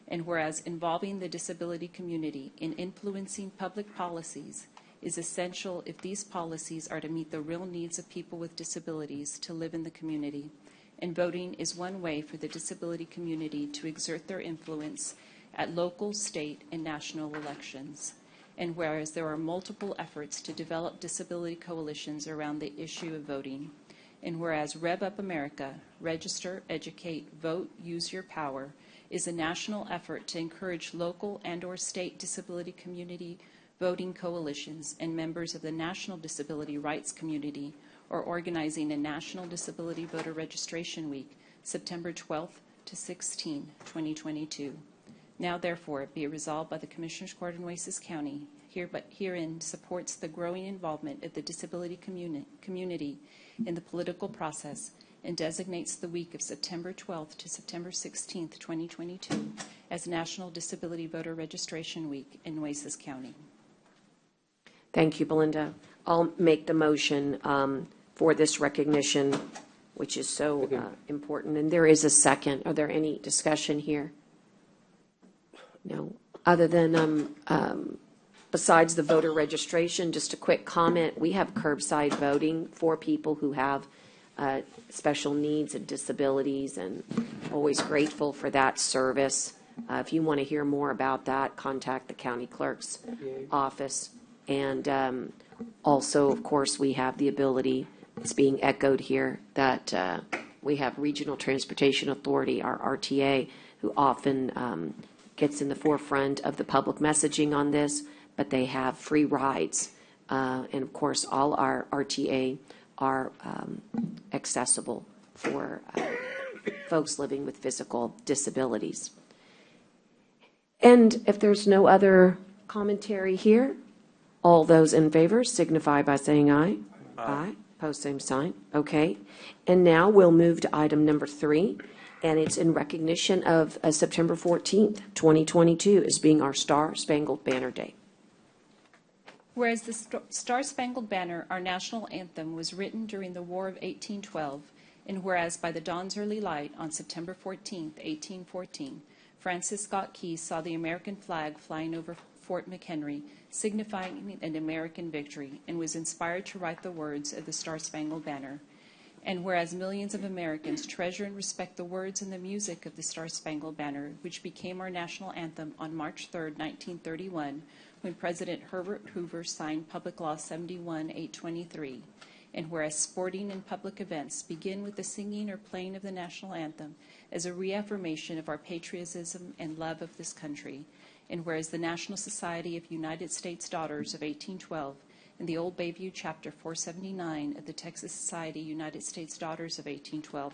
And whereas involving the disability community in influencing public policies is essential if these policies are to meet the real needs of people with disabilities to live in the community. And voting is one way for the disability community to exert their influence at local, state, and national elections. And whereas there are multiple efforts to develop disability coalitions around the issue of voting. And whereas Rev Up America, Register, Educate, Vote, Use Your Power, is a national effort to encourage local and/or state disability community voting coalitions and members of the national disability rights community are organizing a National Disability Voter Registration Week, September 12th to 16, 2022. Now, therefore, be it resolved by the Commissioners Court of Nueces County, herein supports the growing involvement of the disability community in the political process and designates the week of September 12th to September 16th, 2022 as National Disability Voter Registration Week in Nueces County. Thank you, Belinda. I'll make the motion for this recognition, which is so important. And there is a second. Are there any discussion here? No. Other than besides the voter registration, just a quick comment. We have curbside voting for people who have special needs and disabilities, and always grateful for that service. If you want to hear more about that, contact the county clerk's office. And also, of course, we have the ability, it's being echoed here, that we have Regional Transportation Authority, our RTA, who often gets in the forefront of the public messaging on this, but they have free rides. And of course, all our RTA are accessible for folks living with physical disabilities. And if there's no other commentary here, all those in favor signify by saying aye. Aye. Post same sign. Okay. And now we'll move to item number 3, and it's in recognition of September 14th, 2022 as being our Star-Spangled Banner Day. Whereas the Star-Spangled Banner, our national anthem, was written during the War of 1812, and whereas by the dawn's early light on September 14th, 1814, Francis Scott Key saw the American flag flying over Fort McHenry, signifying an American victory, and was inspired to write the words of the Star-Spangled Banner. And whereas millions of Americans treasure and respect the words and the music of the Star-Spangled Banner, which became our national anthem on March 3, 1931, when President Herbert Hoover signed Public Law 71-823. And whereas sporting and public events begin with the singing or playing of the national anthem as a reaffirmation of our patriotism and love of this country. And whereas the National Society of United States Daughters of 1812 and the Old Bayview Chapter 479 of the Texas Society United States Daughters of 1812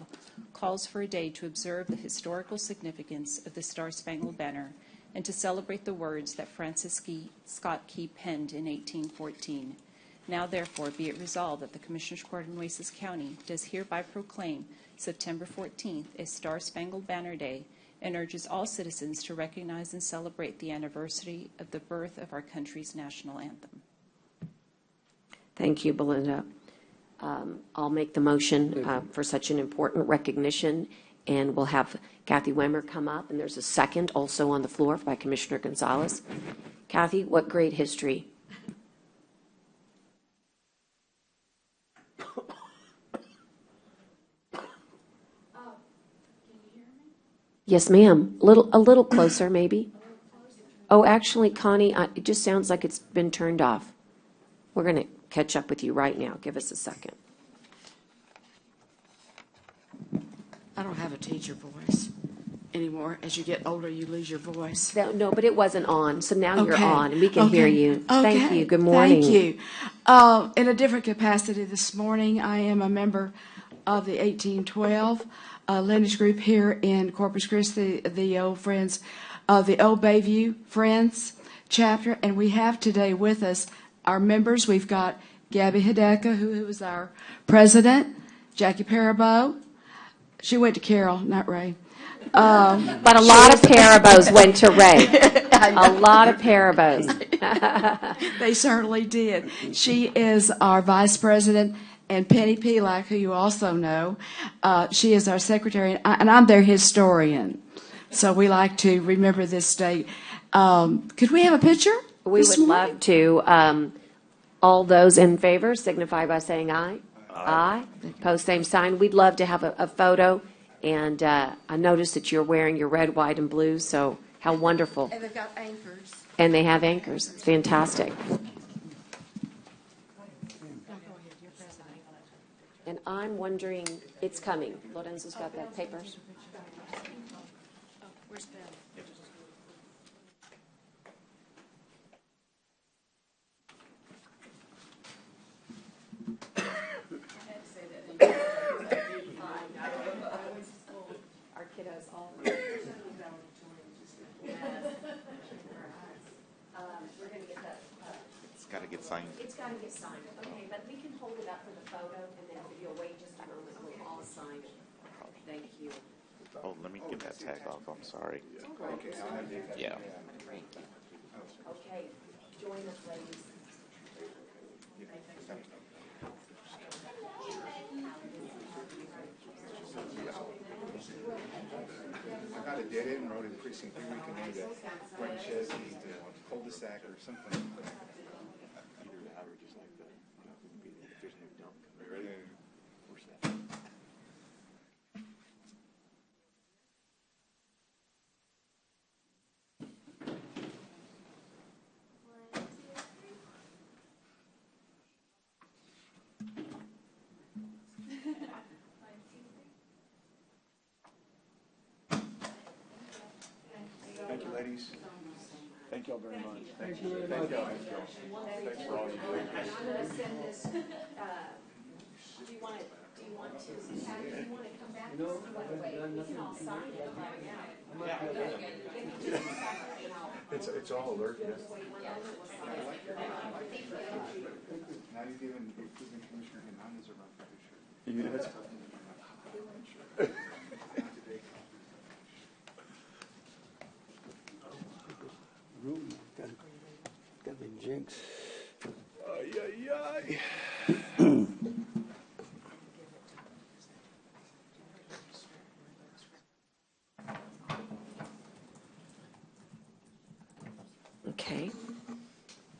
calls for a day to observe the historical significance of the Star-Spangled Banner and to celebrate the words that Francis Scott Key penned in 1814. Now, therefore, be it resolved that the Commissioners Court of Nueces County does hereby proclaim September 14th as Star-Spangled Banner Day and urges all citizens to recognize and celebrate the anniversary of the birth of our country's national anthem. Thank you, Belinda. I'll make the motion for such an important recognition, and we'll have Kathy Wemmer come up, and there's a second also on the floor by Commissioner Gonzalez. Kathy, what great history. Yes, ma'am. A little closer, maybe. Oh, actually, Connie, it just sounds like it's been turned off. We're going to catch up with you right now. Give us a second. I don't have a teacher voice anymore. As you get older, you lose your voice. No, but it wasn't on, so now you're Okay. on, and we can hear you. Thank Okay. you. Good morning. Thank you. In a different capacity this morning, I am a member of the 1812 lineage group here in Corpus Christi, the old friends of the Old Bayview Friends chapter, and we have today with us our members. We've got Gabby Hideka, who is our president, Jackie Parabow. She went to Carroll, not Ray. But a lot of Parabos went to Ray. A lot of Parabos. They certainly did. She is our vice president, and Penny Pelak, who you also know, she is our secretary, and I'm their historian. So we like to remember this date. Could we have a picture? We would love to. All those in favor signify by saying aye. Aye. Post same sign. We'd love to have a photo. And I noticed that you're wearing your red, white, and blue, so how wonderful. And they've got anchors. And they have anchors. It's fantastic. And I'm wondering, it's coming. Lorenzo's got the papers. Where's Ben? Our kiddos all. We're going to get that. It's got to get signed. It's got to get signed. Okay, but we can hold it up for the photo, and then if you'll wait just a moment, we'll all I'll sign it. Thank you. Oh, let me get that tag off. I'm sorry. Yeah. Okay, join us, ladies. I got a dead end road in precinct 3. We can name it Frances cul-de-sac or something. Either that or just like the, if there's no dump. Are you ready? We're set. Thank you, ladies. Thank you all very much. Thank you very much. Thanks for all you do. I'm going to send this, do you want to, Patty, do you want to come back and see what way? We can all sign it right now. It's all alert. Now you've given Commissioner Hernandez a run for this shirt. Yes. Got the jinx. Ay, ay, ay. Okay.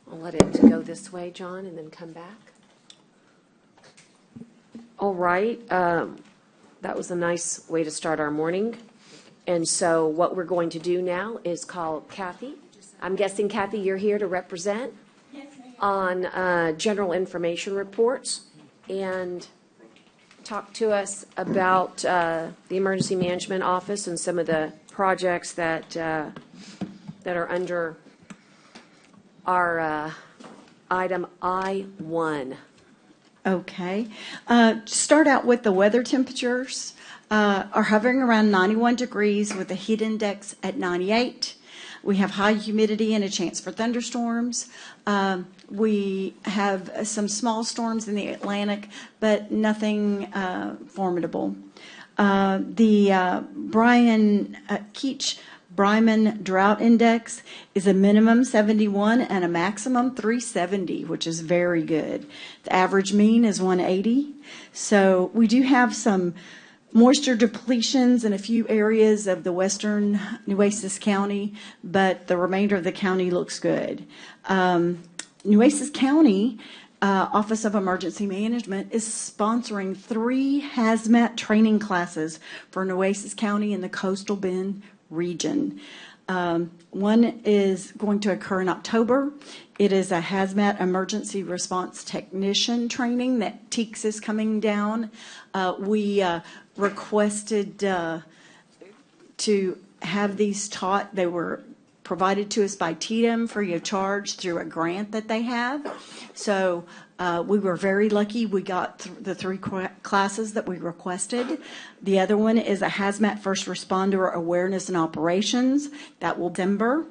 I'll let it go this way, John, and then come back. All right. That was a nice way to start our morning. And so what we're going to do now is call Kathy. I'm guessing, Kathy, you're here to represent on general information reports and talk to us about the Emergency Management Office and some of the projects that are under our item I-1. Okay. Start out with the weather temperatures are hovering around 91 degrees with a heat index at 98. We have high humidity and a chance for thunderstorms. We have some small storms in the Atlantic, but nothing formidable. The Brian Keach Bryman Drought Index is a minimum 71 and a maximum 370, which is very good. The average mean is 180. So we do have some moisture depletions in a few areas of the western Nueces County, but the remainder of the county looks good. Nueces County Office of Emergency Management is sponsoring 3 hazmat training classes for Nueces County and the Coastal Bend region. One is going to occur in October. It is a hazmat emergency response technician training that TEEX is coming down. We requested to have these taught. They were provided to us by TDM free of charge through a grant that they have. So we were very lucky. We got the 3 classes that we requested. The other one is a hazmat first responder awareness and operations. That will December.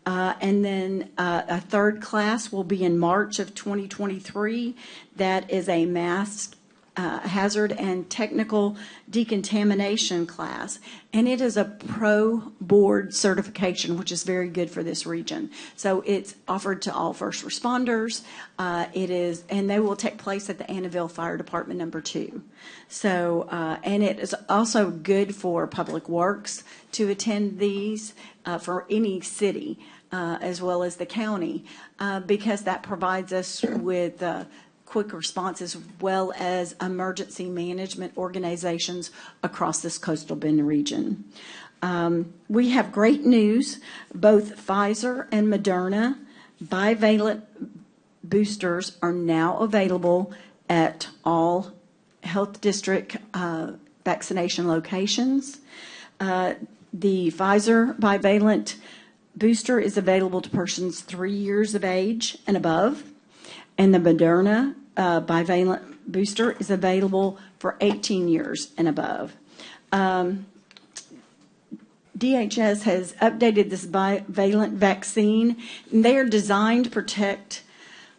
And then a 3rd class will be in March of 2023. That is a mass hazard and technical decontamination class, and it is a pro board certification, which is very good for this region. So it's offered to all first responders. It is, and they will take place at the Annaville Fire Department number 2. So, and it is also good for Public Works to attend these for any city as well as the county, because that provides us with quick response as well as emergency management organizations across this Coastal Bend region. We have great news. Both Pfizer and Moderna bivalent boosters are now available at all health district vaccination locations. The Pfizer bivalent booster is available to persons 3 years of age and above. And the Moderna bivalent booster is available for 18 years and above. DHS has updated this bivalent vaccine, and they are designed to protect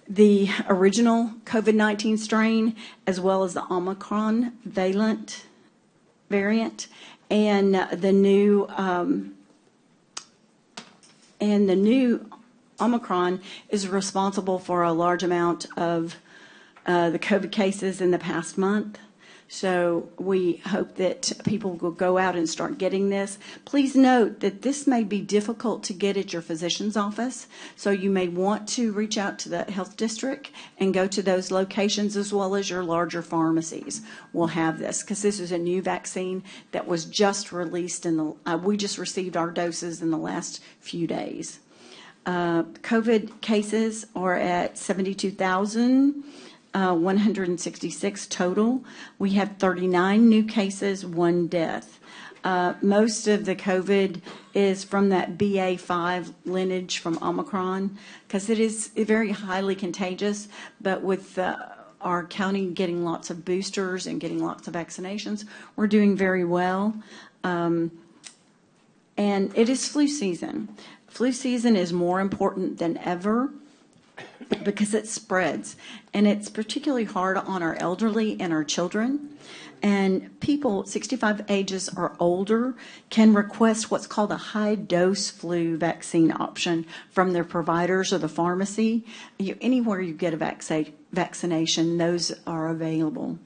the original COVID-19 strain as well as the Omicron valent variant, and the new Omicron is responsible for a large amount of the COVID cases in the past month. So we hope that people will go out and start getting this. Please note that this may be difficult to get at your physician's office, so you may want to reach out to the health district and go to those locations, as well as your larger pharmacies will have this, because this is a new vaccine that was just released we just received our doses in the last few days. COVID cases are at 72,166 total. We have 39 new cases, 1 death. Most of the COVID is from that BA.5 lineage from Omicron, because it is very highly contagious, but with our county getting lots of boosters and getting lots of vaccinations, we're doing very well. And it is flu season. Flu season is more important than ever because it spreads, and it's particularly hard on our elderly and our children. And people 65 ages or older can request what's called a high-dose flu vaccine option from their providers or the pharmacy. Anywhere you get a vaccination, those are available.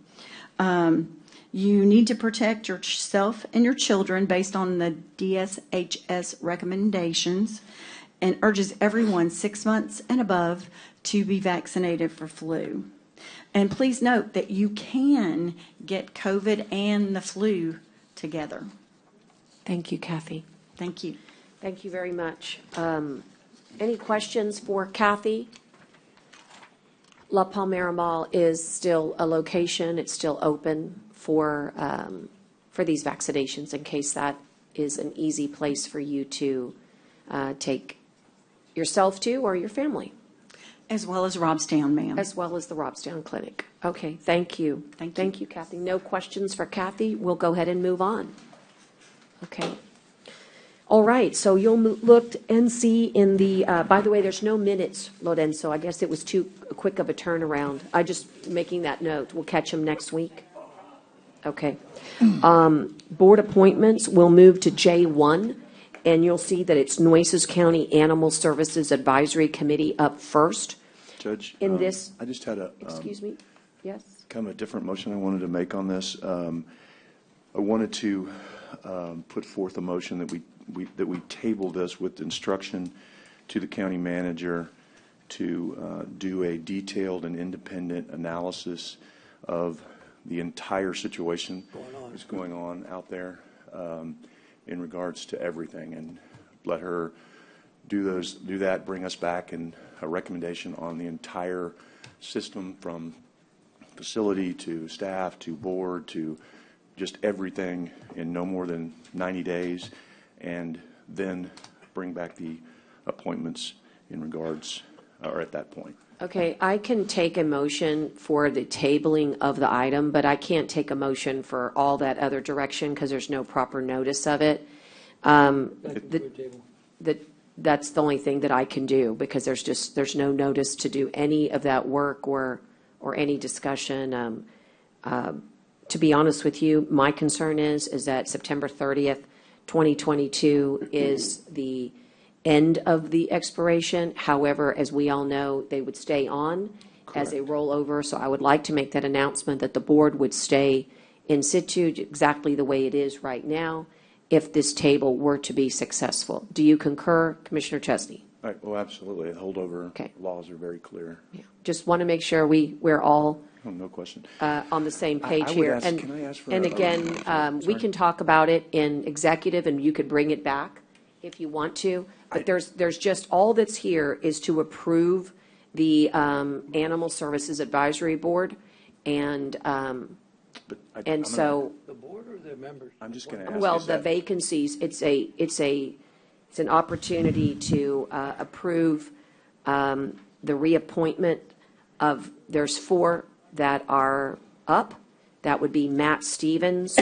You need to protect yourself and your children based on the DSHS recommendations, and urges everyone 6 months and above to be vaccinated for flu. And please note that you can get COVID and the flu together. Thank you, Kathy. Thank you. Thank you very much. Any questions for Kathy? La Palmera Mall is still a location. It's still open for these vaccinations, in case that is an easy place for you to take yourself to or your family. As well as Robstown, ma'am. As well as the Robstown Clinic. Okay, thank you. Thank you, Kathy. No questions for Kathy. We'll go ahead and move on. Okay. All right, so you'll look and see in the, by the way, there's no minutes, Lorenzo. I guess it was too quick of a turnaround. I just making that note. We'll catch them next week. Okay. Board appointments, we'll move to J1, and you'll see that it's Nueces County Animal Services Advisory Committee up first. Judge, In this, I just had excuse me, yes? kind of a different motion I wanted to make on this. I wanted to put forth a motion that we table this with instruction to the county manager to do a detailed and independent analysis of the entire situation that's going on out there in regards to everything, and let her do that, bring us back and a recommendation on the entire system, from facility to staff to board to just everything, in no more than 90 days, and then bring back the appointments in regards, or at that point. Okay, I can take a motion for the tabling of the item, but I can't take a motion for all that other direction because there's no proper notice of it. That's the only thing that I can do, because there's no notice to do any of that work or any discussion. To be honest with you, my concern is that September 30th, 2022 is the end of the expiration. However, as we all know, they would stay on as a rollover. So I would like to make that announcement that the board would stay in situ exactly the way it is right now if this table were to be successful. Do you concur, Commissioner Chesney? Right, well, absolutely. The holdover laws are very clear. Yeah. Just want to make sure we're all no question. On the same page I here. would ask, can I ask for and a again, we can talk about it in executive, and you could bring it back if you want to. But there's just, all that's here is to approve the Animal Services Advisory Board, and so. The board or the members? I'm just going to ask. Well, the vacancies, it's an opportunity to approve the reappointment of, there's 4 that are up. That would be Matt Stevens,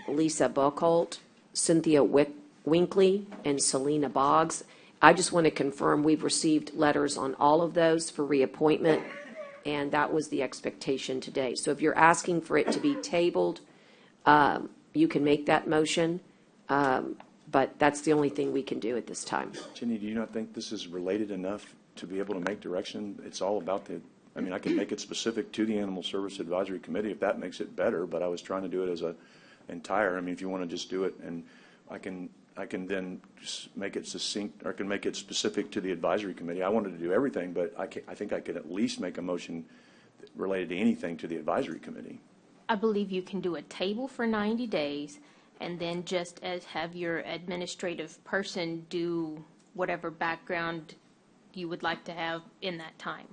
Lisa Buchholz, Cynthia Winkley, and Selena Boggs. I just want to confirm we've received letters on all of those for reappointment, and that was the expectation today. So if you're asking for it to be tabled, you can make that motion, but that's the only thing we can do at this time. Jenny, do you not think this is related enough to be able to make direction? It's all about I mean, I can make it specific to the Animal Service Advisory Committee if that makes it better, but I was trying to do it as a entire. I mean, if you want to just do it, and I can then just make it succinct, or I can make it specific to the advisory committee. I wanted to do everything, but I think I could at least make a motion related to anything to the advisory committee. I believe you can do a table for 90 days and then just as have your administrative person do whatever background you would like to have in that time.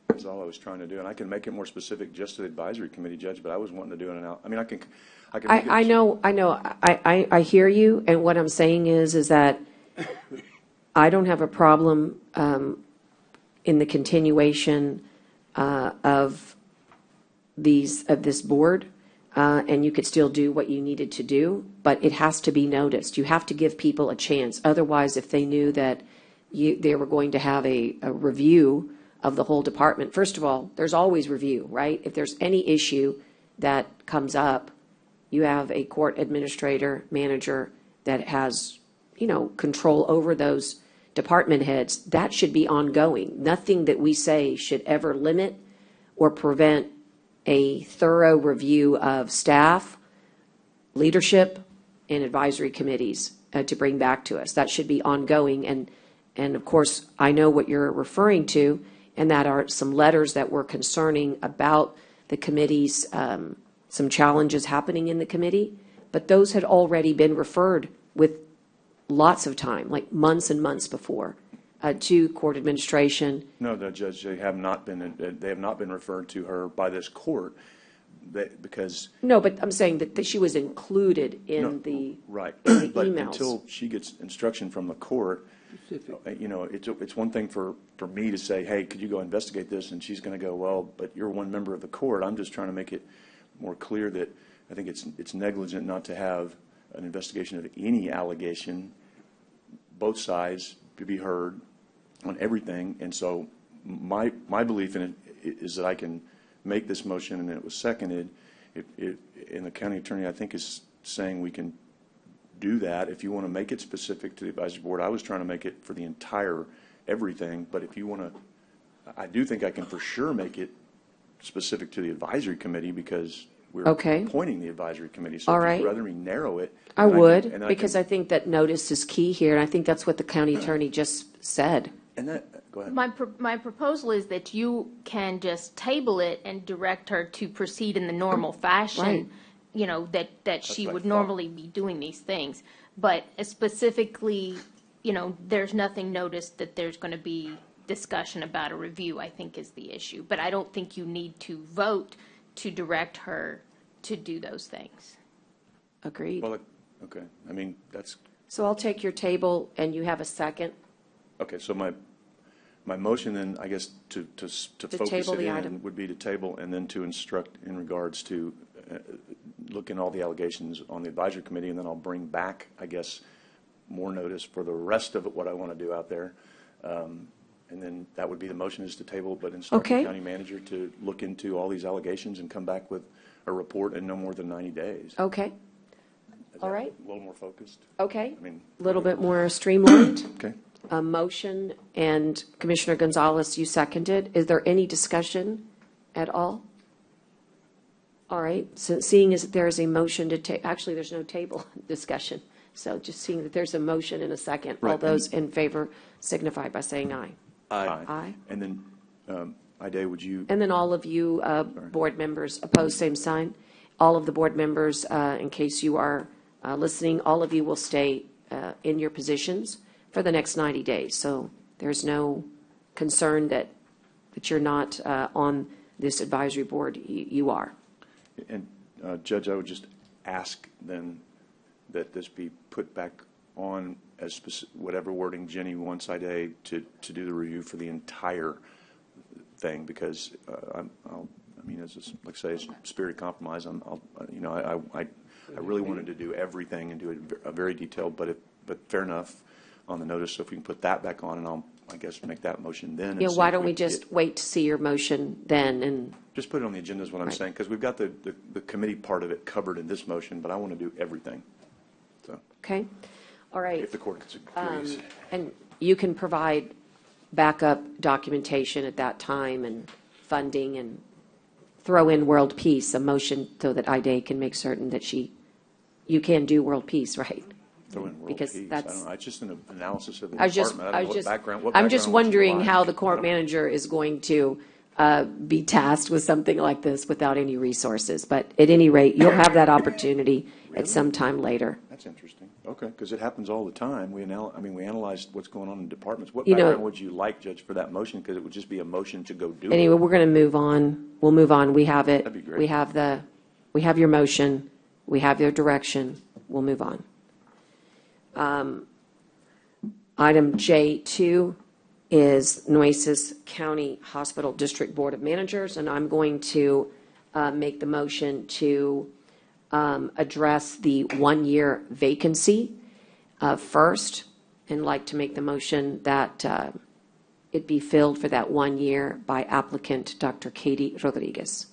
That's all I was trying to do, and I can make it more specific just to the advisory committee, Judge, but I was wanting to do it out. I mean, I can make it. I know, I hear you, and what I'm saying is that I don't have a problem in the continuation of this board, and you could still do what you needed to do, but it has to be noticed. You have to give people a chance. Otherwise, if they knew that they were going to have a review of the whole department, first of all, there's always review, right? If there's any issue that comes up, you have a court administrator, manager that has, control over those department heads. That should be ongoing. Nothing that we say should ever limit or prevent a thorough review of staff, leadership, and advisory committees to bring back to us. That should be ongoing. And of course, I know what you're referring to, and that are some letters that were concerning about the committee's, some challenges happening in the committee, but those had already been referred with lots of time, like months and months before, to court administration. No, Judge, they have not been referred to her by this court because. No, but I'm saying that she was included in the right. In the but emails. Until she gets instruction from the court, it's one thing for me to say, hey, could you go investigate this? And she's going to go, well, but you're one member of the court. I'm just trying to make it more clear that I think it's negligent not to have an investigation of any allegation, both sides to be heard on everything. And so my belief in it is that I can make this motion, and it was seconded. And the county attorney, I think, is saying we can do that. If you want to make it specific to the advisory board, I was trying to make it for the entire everything. But if you want to, I do think I can for sure make it specific to the advisory committee because we're appointing the advisory committee. So if you'd rather me narrow it, I would, because I think that notice is key here, and I think that's what the county attorney just said. And that, go ahead. My proposal is that you can just table it and direct her to proceed in the normal fashion, Right. that she would normally be doing these things. But specifically, there's nothing noticed that there's going to be discussion about a review, I think is the issue. But I don't think you need to vote to direct her to do those things. Agreed. Well, okay. I mean, that's. So I'll take your table, and you have a second. Okay, so my motion then, I guess, to focus table it the in item. would be to table and then to instruct in regards to look in all the allegations on the advisory committee, and then I'll bring back, I guess, more notice for the rest of what I want to do out there. And then that would be the motion is to table, but instruct the county manager to look into all these allegations and come back with a report in no more than 90 days. Okay. All right. A little more focused. Okay. I mean, a little bit more streamlined. Okay. A motion, and Commissioner Gonzalez, you seconded. Is there any discussion at all? All right. So seeing as there is a motion to actually, there's no table discussion. So just seeing that there's a motion and a second, all those in favor signify by saying aye. Aye. Aye. And then, Ida, would you? And then all of you board members opposed, same sign. All of the board members, in case you are listening, all of you will stay in your positions for the next 90 days. So there's no concern that you're not on this advisory board. You are. And Judge, I would just ask then that this be put back on as whatever wording Jenny wants Ida to do the review for the entire thing, because like I say, it's spirit compromise. I really wanted to do everything and do it very detailed, but fair enough on the notice. So if we can put that back on, and I'll I guess, make that motion then. and Yeah, see why if don't we can just get- wait to see your motion then, and, Just put it on the agenda is what I'm Right. saying, because we've got the committee part of it covered in this motion, but I want to do everything. So, okay? All right. if the court agrees. And you can provide backup documentation at that time and funding and throw in world peace, a motion so that IDA can make certain that you can do world peace, right? Throw in world because peace. I that's- don't know. It's just an analysis of the I was just, department. I I don't was know just, what I'm just background would you wondering like. how the court manager is going to be tasked with something like this without any resources. But at any rate, you'll have that opportunity at some time later. That's interesting. Okay, because it happens all the time. We analyze what's going on in departments. What You know- background would you like, Judge, for that motion? Because it would just be a motion to go do it. Anyway, we're going to move on. We'll move on. We have it. That'd be great. We have your motion. We have your direction. We'll move on. Item J2 is Nueces County Hospital District Board of Managers, and I'm going to make the motion to address the one-year vacancy first, and like to make the motion that it be filled for that 1 year by applicant Dr. Katie Rodriguez.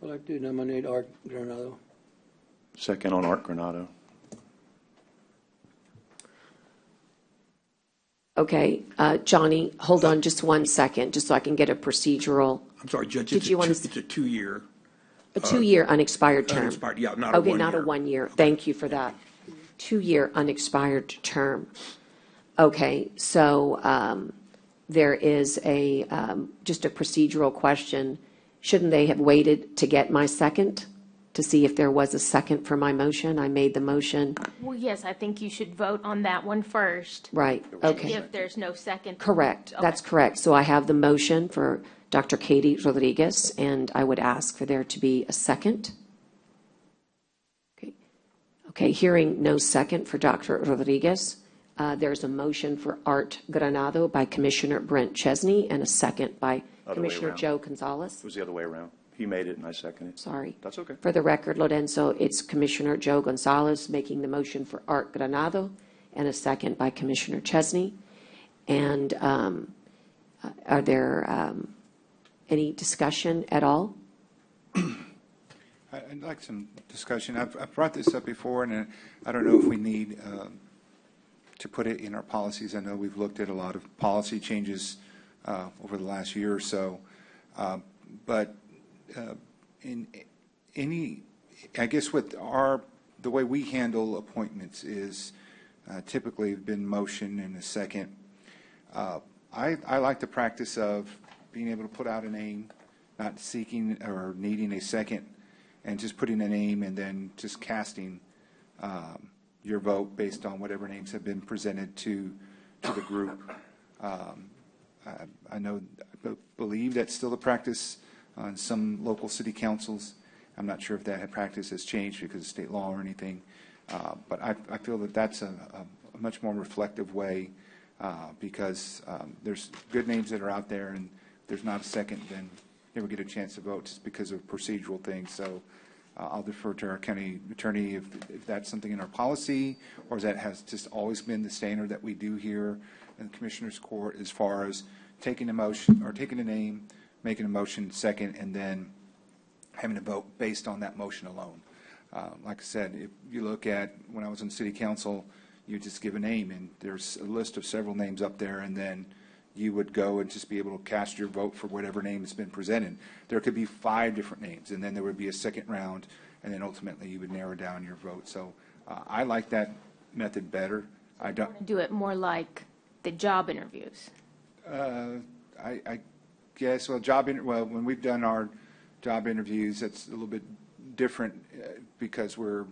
I'd like to nominate Art Granado. Second on Art Granado. Okay, Johnny, hold on just 1 second, just so I can get a procedural. I'm sorry, Judge, Did you want it's to? a 2-year. A 2-year unexpired term. Unexpired, yeah, not a 1 Okay, year. not a 1 year. Thank you for that. 2-year unexpired term. Okay, so there is just a procedural question. Shouldn't they have waited to get my second, to see if there was a second for my motion? I made the motion. Well, yes, I think you should vote on that one first. Right, And okay. if there's no second. Correct, that's correct. So I have the motion for Dr. Katie Rodriguez, and I would ask for there to be a second. Okay, hearing no second for Dr. Rodriguez, there's a motion for Art Granado by Commissioner Brent Chesney and a second by Other way Commissioner around. Joe Gonzalez. It was the other way around. He made it and I seconded it. Sorry. That's okay. For the record, Lorenzo, it's Commissioner Joe Gonzalez making the motion for Art Granado and a second by Commissioner Chesney. And are there any discussion at all? I'd like some discussion. I've brought this up before, and I don't know if we need to put it in our policies. I know we've looked at a lot of policy changes over the last year or so, but in any, I guess with the way we handle appointments is typically been motion and a second. I like the practice of being able to put out a name, not seeking or needing a second, and just putting a name and then just casting your vote based on whatever names have been presented to the group. I believe that's still the practice on some local city councils. I'm not sure if that practice has changed because of state law or anything, but I feel that that's a much more reflective way because there's good names that are out there, and there's not a second, then they would get a chance to vote just because of procedural things. So I'll defer to our county attorney if that's something in our policy, or that has just always been the standard that we do here in the Commissioner's Court as far as taking a motion or taking a name, making a motion second, and then having a vote based on that motion alone. Like I said, if you look at when I was on city council, you just give a name, and there's a list of several names up there, and then you would go and just be able to cast your vote for whatever name has been presented. There could be 5 different names, and then there would be a second round, and then ultimately you would narrow down your vote. So I like that method better. I don't Do it more like the job interviews. I guess, well, when we've done our job interviews, that's a little bit different because we're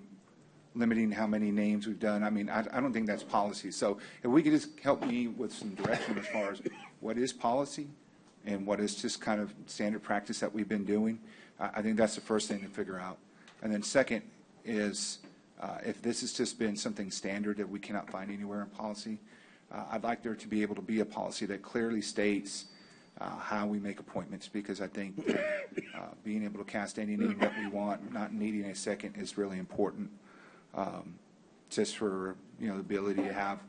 limiting how many names we've done. I mean, I don't think that's policy. So if we could just help me with some direction as far as what is policy and what is just kind of standard practice that we've been doing, I think that's the first thing to figure out. And then second is if this has just been something standard that we cannot find anywhere in policy, I'd like there to be able to be a policy that clearly states how we make appointments, because I think being able to cast any name that we want, not needing a second, is really important. Just for the ability to have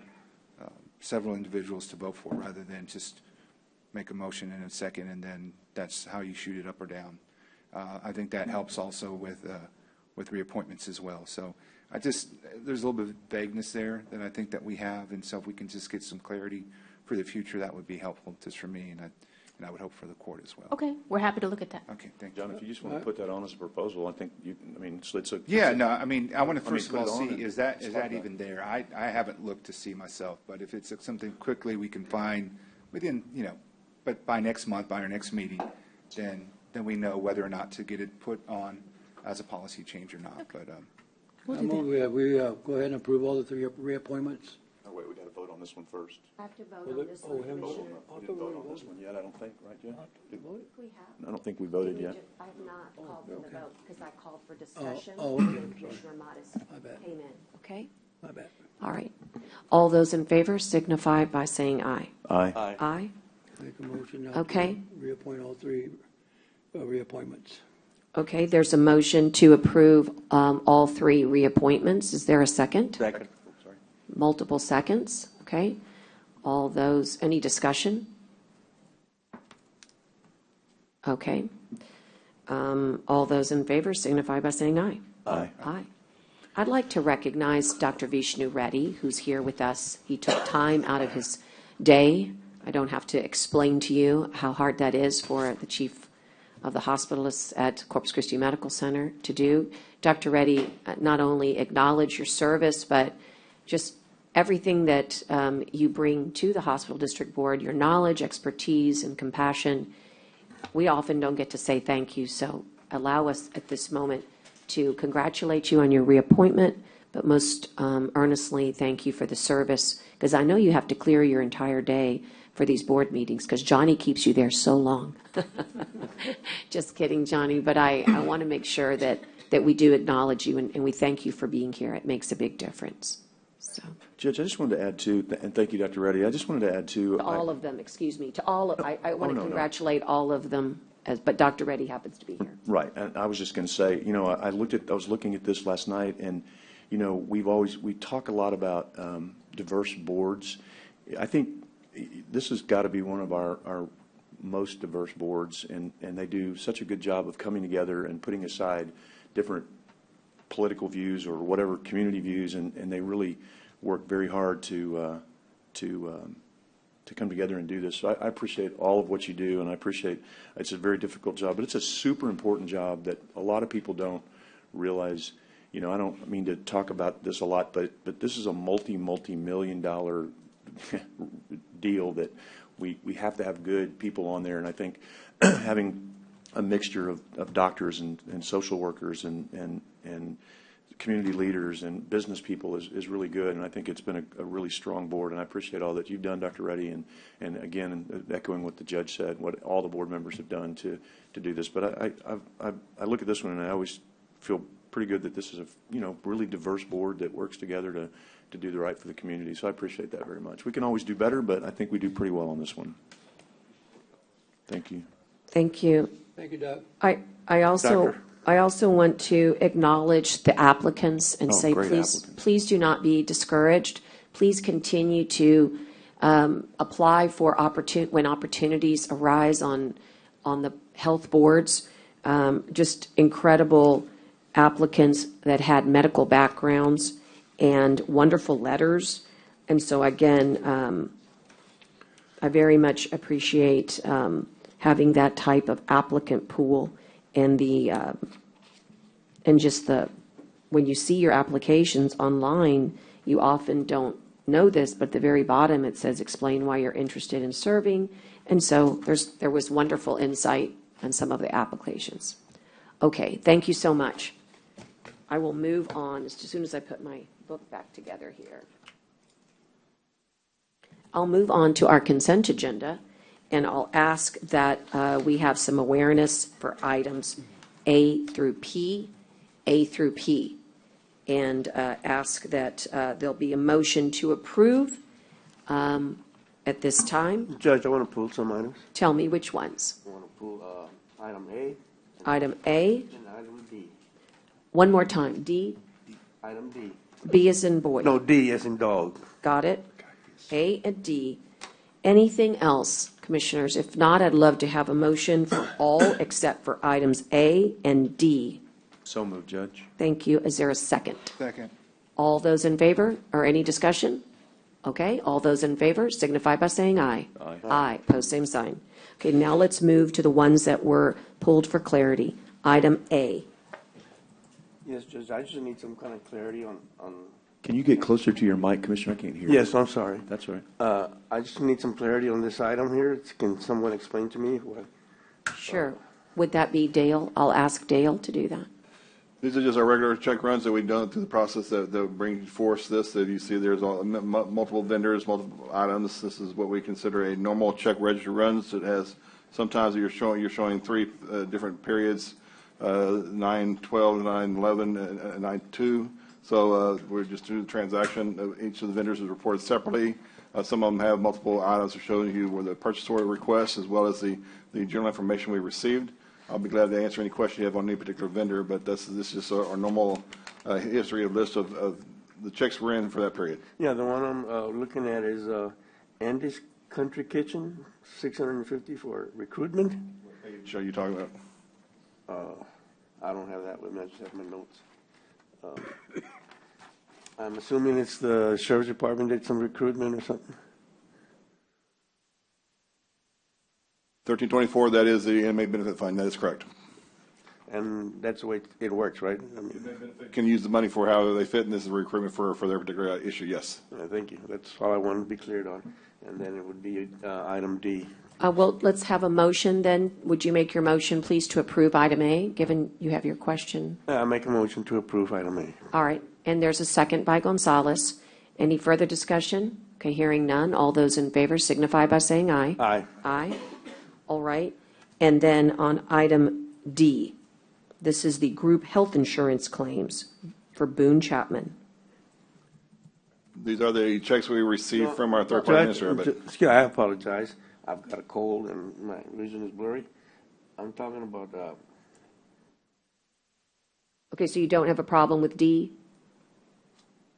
several individuals to vote for rather than just make a motion in a second and then that's how you shoot it up or down. I think that helps also with reappointments as well. So there's a little bit of vagueness there that I think that we have, and so if we can just get some clarity for the future, that would be helpful just for me, and I would hope for the court as well. Okay, we're happy to look at that. Okay, thank you. John, if you just want to put that on as a proposal, I think it's a. Yeah, no, I mean, I want to first of all put it on see, and is that let's talk about even there? I haven't looked to see myself, but if it's something quickly we can find within, but by next month, by our next meeting, then we know whether or not to get it put on as a policy change or not, but. I move we go ahead and approve all the three reappointments. Oh, wait, we got to vote on this one first. I have to vote on this one, We didn't Commissioner. vote on this one yet, I don't think, right, Jen? We have. I don't think we voted yet. I have not called for the vote because I called for discussion. oh, okay, And Commissioner Modis came in, okay? My bad. All right. All those in favor signify by saying aye. Aye. Aye. Make a motion now Okay. to reappoint all three reappointments. Okay, there's a motion to approve all three reappointments. Is there a second? Second. Sorry. Multiple seconds, okay? All those, any discussion? Okay. All those in favor signify by saying aye. Aye. Aye. I'd like to recognize Dr. Vishnu Reddy, who's here with us. He took time out of his day. I don't have to explain to you how hard that is for the chief of the hospitalists at Corpus Christi Medical Center to do. Dr. Reddy, not only acknowledge your service, but just everything that you bring to the hospital district board, your knowledge, expertise, and compassion. We often don't get to say thank you, so allow us at this moment to congratulate you on your reappointment, but most earnestly thank you for the service, because I know you have to clear your entire day for these board meetings, because Johnny keeps you there so long. Just kidding, Johnny, but I want to make sure that we do acknowledge you, and we thank you for being here. It makes a big difference. So. Judge, I just wanted to add to, and thank you, Dr. Reddy, I just wanted to add to. To all of them, excuse me, to all of, I want to no. congratulate all of them, but Dr. Reddy happens to be here. Right, and I was just going to say, I was looking at this last night, and, we talk a lot about diverse boards. I think this has got to be one of our most diverse boards, and they do such a good job of coming together and putting aside different political views or whatever community views, and they really work very hard to come together and do this. So I appreciate all of what you do, and I appreciate it's a very difficult job, but it's a super important job that a lot of people don't realize. I don't mean to talk about this a lot, but this is a multi-million-dollar deal that we have to have good people on there, and I think having a mixture of doctors and social workers and community leaders and business people is really good, and I think it's been a really strong board, and I appreciate all that you've done, Dr. Reddy, and again, echoing what the judge said, what all the board members have done to do this. But I look at this one and I always feel pretty good that this is a really diverse board that works together to do the right for the community. So I appreciate that very much. We can always do better, but I think we do pretty well on this one. Thank you. Thank you. Thank you, Doug. I also want to acknowledge the applicants and say, great please do not be discouraged. Please continue to apply for when opportunities arise on the health boards. Just incredible applicants that had medical backgrounds and wonderful letters. And so again, I very much appreciate having that type of applicant pool, and when you see your applications online, you often don't know this, but at the very bottom it says explain why you're interested in serving. And so there was wonderful insight on some of the applications. Okay, thank you so much. I will move on as soon as I put my book back together here. I'll move on to our consent agenda, and I'll ask that we have some awareness for items A through P, and ask that there'll be a motion to approve at this time. Judge, I want to pull some items. Tell me which ones. I want to pull item A. Item A. And item D. One more time. D. Item D. B as in boy. No, D as in dog. Got it. A and D. Anything else, Commissioners? If not, I'd love to have a motion for all except for items A and D. So moved, Judge. Thank you. Is there a second? Second. All those in favor, or any discussion? Okay, all those in favor signify by saying aye. Aye. Aye, pose same sign. Okay, now let's move to the ones that were pulled for clarity. Item A. Yes, Judge, I just need some kind of clarity on. Can you get closer to your mic, Commissioner? I can't hear you. Yes, I'm sorry. That's all right. I just need some clarity on this item here. Can someone explain to me what? Sure. Would that be Dale? I'll ask Dale to do that. These are just our regular check runs that we've done through the process that bring forth this, that you see there's multiple vendors, multiple items. This is what we consider a normal check register runs. It has, sometimes you're showing three different periods, 9/12, 9/11, and 9/2. So we're just doing the transaction. Each of the vendors is reported separately. Some of them have multiple items showing you where the purchase order request as well as the general information we received. I'll be glad to answer any question you have on any particular vendor, but this is just our normal history of list of the checks we're in for that period. Yeah, the one I'm looking at is Andy's Country Kitchen, $650 for recruitment. What page are you talking about? I don't have that with me. I just have my notes. I'm assuming it's the Sheriff's Department did some recruitment or something. 1324, that is the inmate benefit fund. That is correct. And that's the way it works, right? I mean, Can use the money for however they fit, and this is recruitment for their particular issue, yes. thank you. That's all I wanted to be cleared on. And then it would be item D. Well, let's have a motion then. Would you make your motion, please, to approve item A, given you have your question? I make a motion to approve item A. All right, and there's a second by Gonzalez. Any further discussion? Okay, hearing none. All those in favor signify by saying aye. Aye. Aye. All right. And then on item D, this is the group health insurance claims for Boone Chapman. These are the checks we received from our third-party administrator. Excuse me, I apologize. I've got a cold and my vision is blurry. I'm talking about. Okay, so you don't have a problem with D?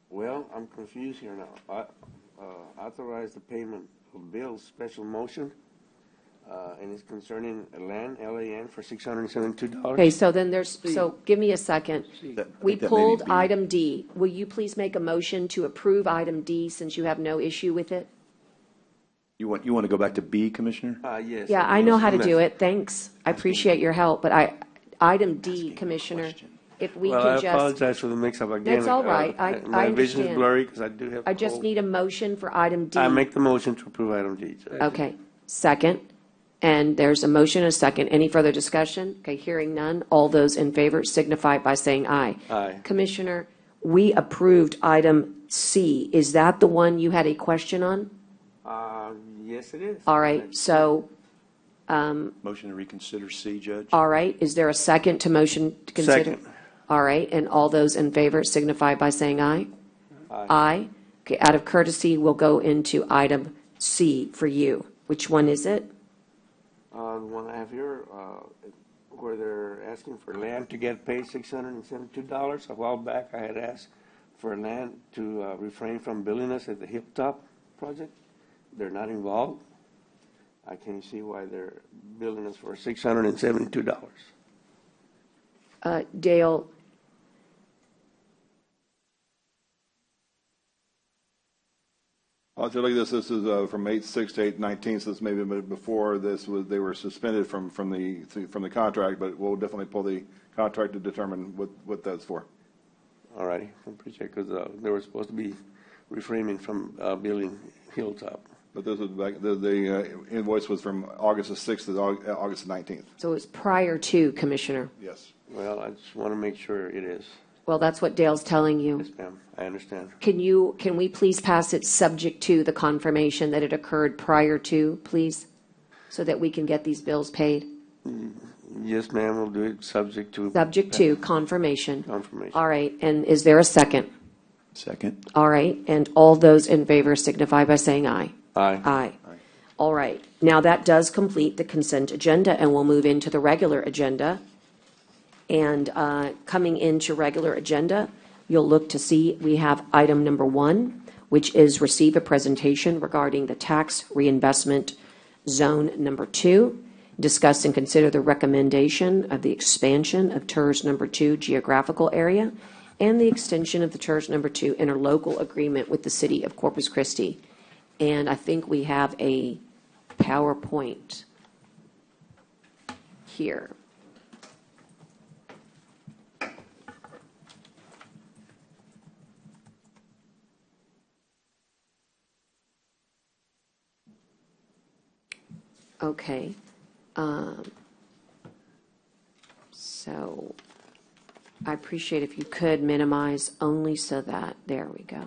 Well, I'm confused here now. Authorize the payment of bills, special motion, and it's concerning LAN, LAN for $672. Okay, so then so give me a second. We pulled item D. Will you please make a motion to approve item D since you have no issue with it? You want to go back to B, Commissioner? Yes. Yeah, I know how to do it. Thanks. I appreciate your help, but item D, Commissioner, if we can just. I apologize for the mix-up again. That's all right. I My vision is understand. blurry because I do have a I just cold. need a motion for item D. I make the motion to approve item D. Judge. Okay, second. And there's a motion and a second. Any further discussion? Okay, hearing none. All those in favor signify by saying aye. Aye. Commissioner, we approved item C. Is that the one you had a question on? Yes, it is. All right, so, Motion to reconsider C, Judge? all right, is there a second to motion to consider? Second. All right, and all those in favor signify by saying aye. Aye. Aye. Okay, out of courtesy, we'll go into item C for you. Which one is it? The one I have here, where they're asking for land to get paid $672. A while back, I had asked for land to refrain from billing us at the Hilltop project. They're not involved. I can't see why they're billing us for $672. Dale, I'll tell you this is from 8/6 to 8/19, so this may be a bit before this was, they were suspended from the contract, but we'll definitely pull the contract to determine what that's for. All righty, I appreciate it, because they were supposed to be refraining from billing Hilltop. But this was back, the invoice was from August the 6th to August the 19th. so it's prior to, Commissioner. Yes. Well, I just want to make sure it is. Well, that's what Dale's telling you. Yes, ma'am, I understand. Can we please pass it subject to the confirmation that it occurred prior to, please? So that we can get these bills paid? Yes, ma'am, we'll do it subject to. Subject to confirmation. Confirmation. All right, and is there a second? Second. All right, and all those in favor signify by saying aye. Aye. Aye. All right, now that does complete the consent agenda, and we'll move into the regular agenda. And coming into regular agenda, you'll look to see we have item number 1, which is receive a presentation regarding the tax reinvestment zone number 2, discuss and consider the recommendation of the expansion of TERS number 2 geographical area and the extension of the TERS number 2 interlocal agreement with the city of Corpus Christi. And I think we have a PowerPoint here. Okay. So I appreciate if you could minimize only so that, there we go.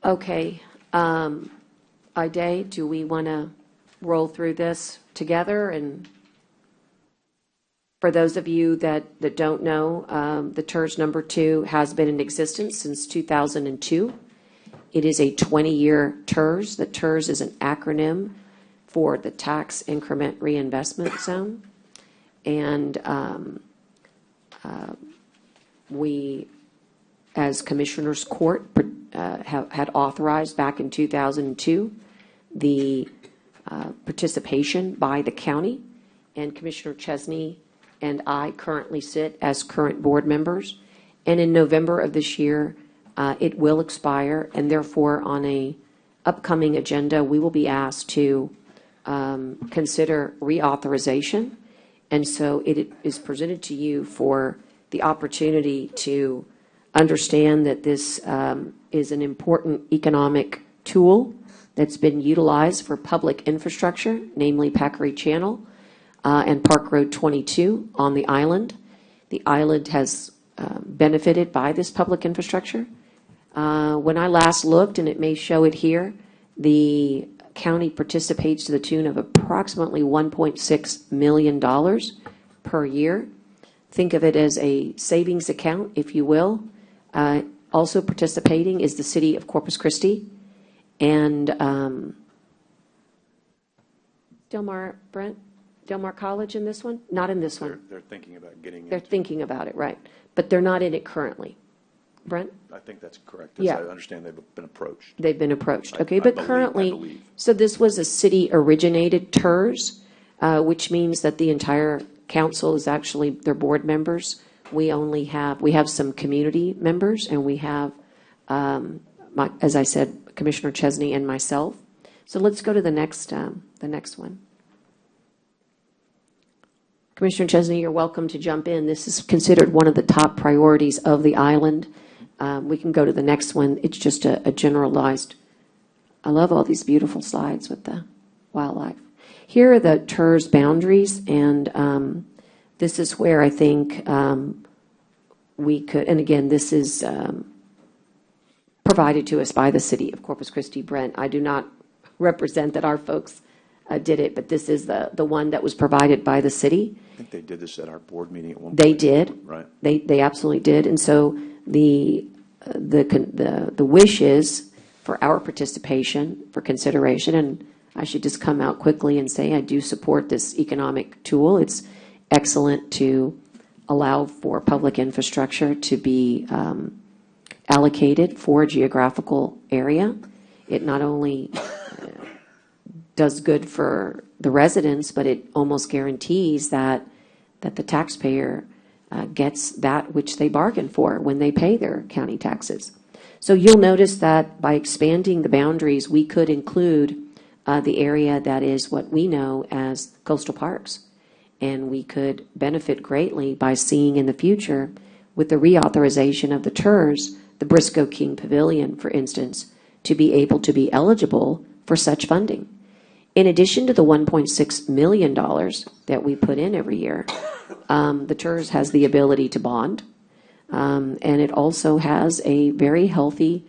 Okay. Ide, do we want to roll through this together? And for those of you that don't know, the TERS number 2 has been in existence since 2002. It is a 20-year TERS. The TERS is an acronym for the Tax Increment Reinvestment Zone. And we, as Commissioners Court, had authorized back in 2002 the participation by the county. And Commissioner Chesney and I currently sit as current board members. And in November of this year, it will expire, and therefore on a upcoming agenda, we will be asked to consider reauthorization. And so it is presented to you for the opportunity to understand that this is an important economic tool that's been utilized for public infrastructure, namely Packery Channel and Park Road 22 on the island. The island has benefited by this public infrastructure. When I last looked, and it may show it here, the county participates to the tune of approximately $1.6 million per year. Think of it as a savings account, if you will. Also participating is the city of Corpus Christi. And Del Mar College in this one? Not in this one. They're thinking about getting They're into. thinking about it, right. But they're not in it currently. Brent? I think that's correct. Yeah. I understand they've been approached. They've been approached. I Okay, but believe- I currently, believe. so this was a city-originated TERS, which means that the entire council is actually their board members. We have some community members, and we have, as I said, Commissioner Chesney and myself. So let's go to the next one. Commissioner Chesney, you're welcome to jump in. This is considered one of the top priorities of the island. We can go to the next one. It's just a generalized. I love all these beautiful slides with the wildlife. Here are the TERS boundaries, and this is where I think we could, and again, this is provided to us by the city of Corpus Christi. Brent, I do not represent that our folks did it, but this is the one that was provided by the city. I think they did this at our board meeting at one point. They did. Right. They absolutely did. And so the wish is for our participation, for consideration, and I should just come out quickly and say I do support this economic tool. It's excellent to allow for public infrastructure to be allocated for a geographical area. It not only does good for the residents, but it almost guarantees that the taxpayer gets that which they bargain for when they pay their county taxes. So you'll notice that by expanding the boundaries, we could include the area that is what we know as coastal parks. And we could benefit greatly by seeing in the future, with the reauthorization of the TERS, the Briscoe King Pavilion, for instance, to be able to be eligible for such funding. In addition to the $1.6 million that we put in every year, the TERS has the ability to bond, and it also has a very healthy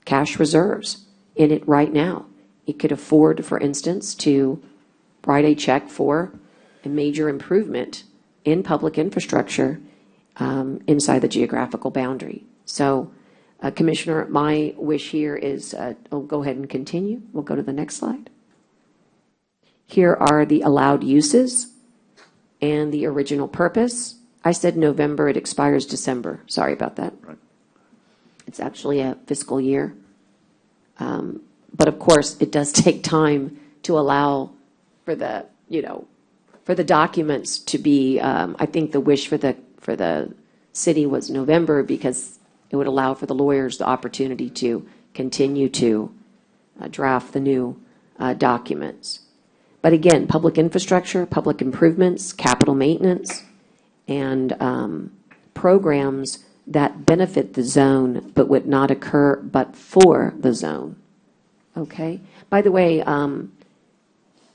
cash reserves in it right now. It could afford, for instance, to write a check for a major improvement in public infrastructure inside the geographical boundary. So, Commissioner, my wish here is, I'll go ahead and continue. We'll go to the next slide. Here are the allowed uses and the original purpose. I said November, it expires December. Sorry about that. Right. It's actually a fiscal year. But of course, it does take time to allow for the, for the documents to be, I think the wish for the city was November, because it would allow for the lawyers the opportunity to continue to draft the new documents. But again, public infrastructure, public improvements, capital maintenance, and programs that benefit the zone but would not occur but for the zone. Okay? By the way,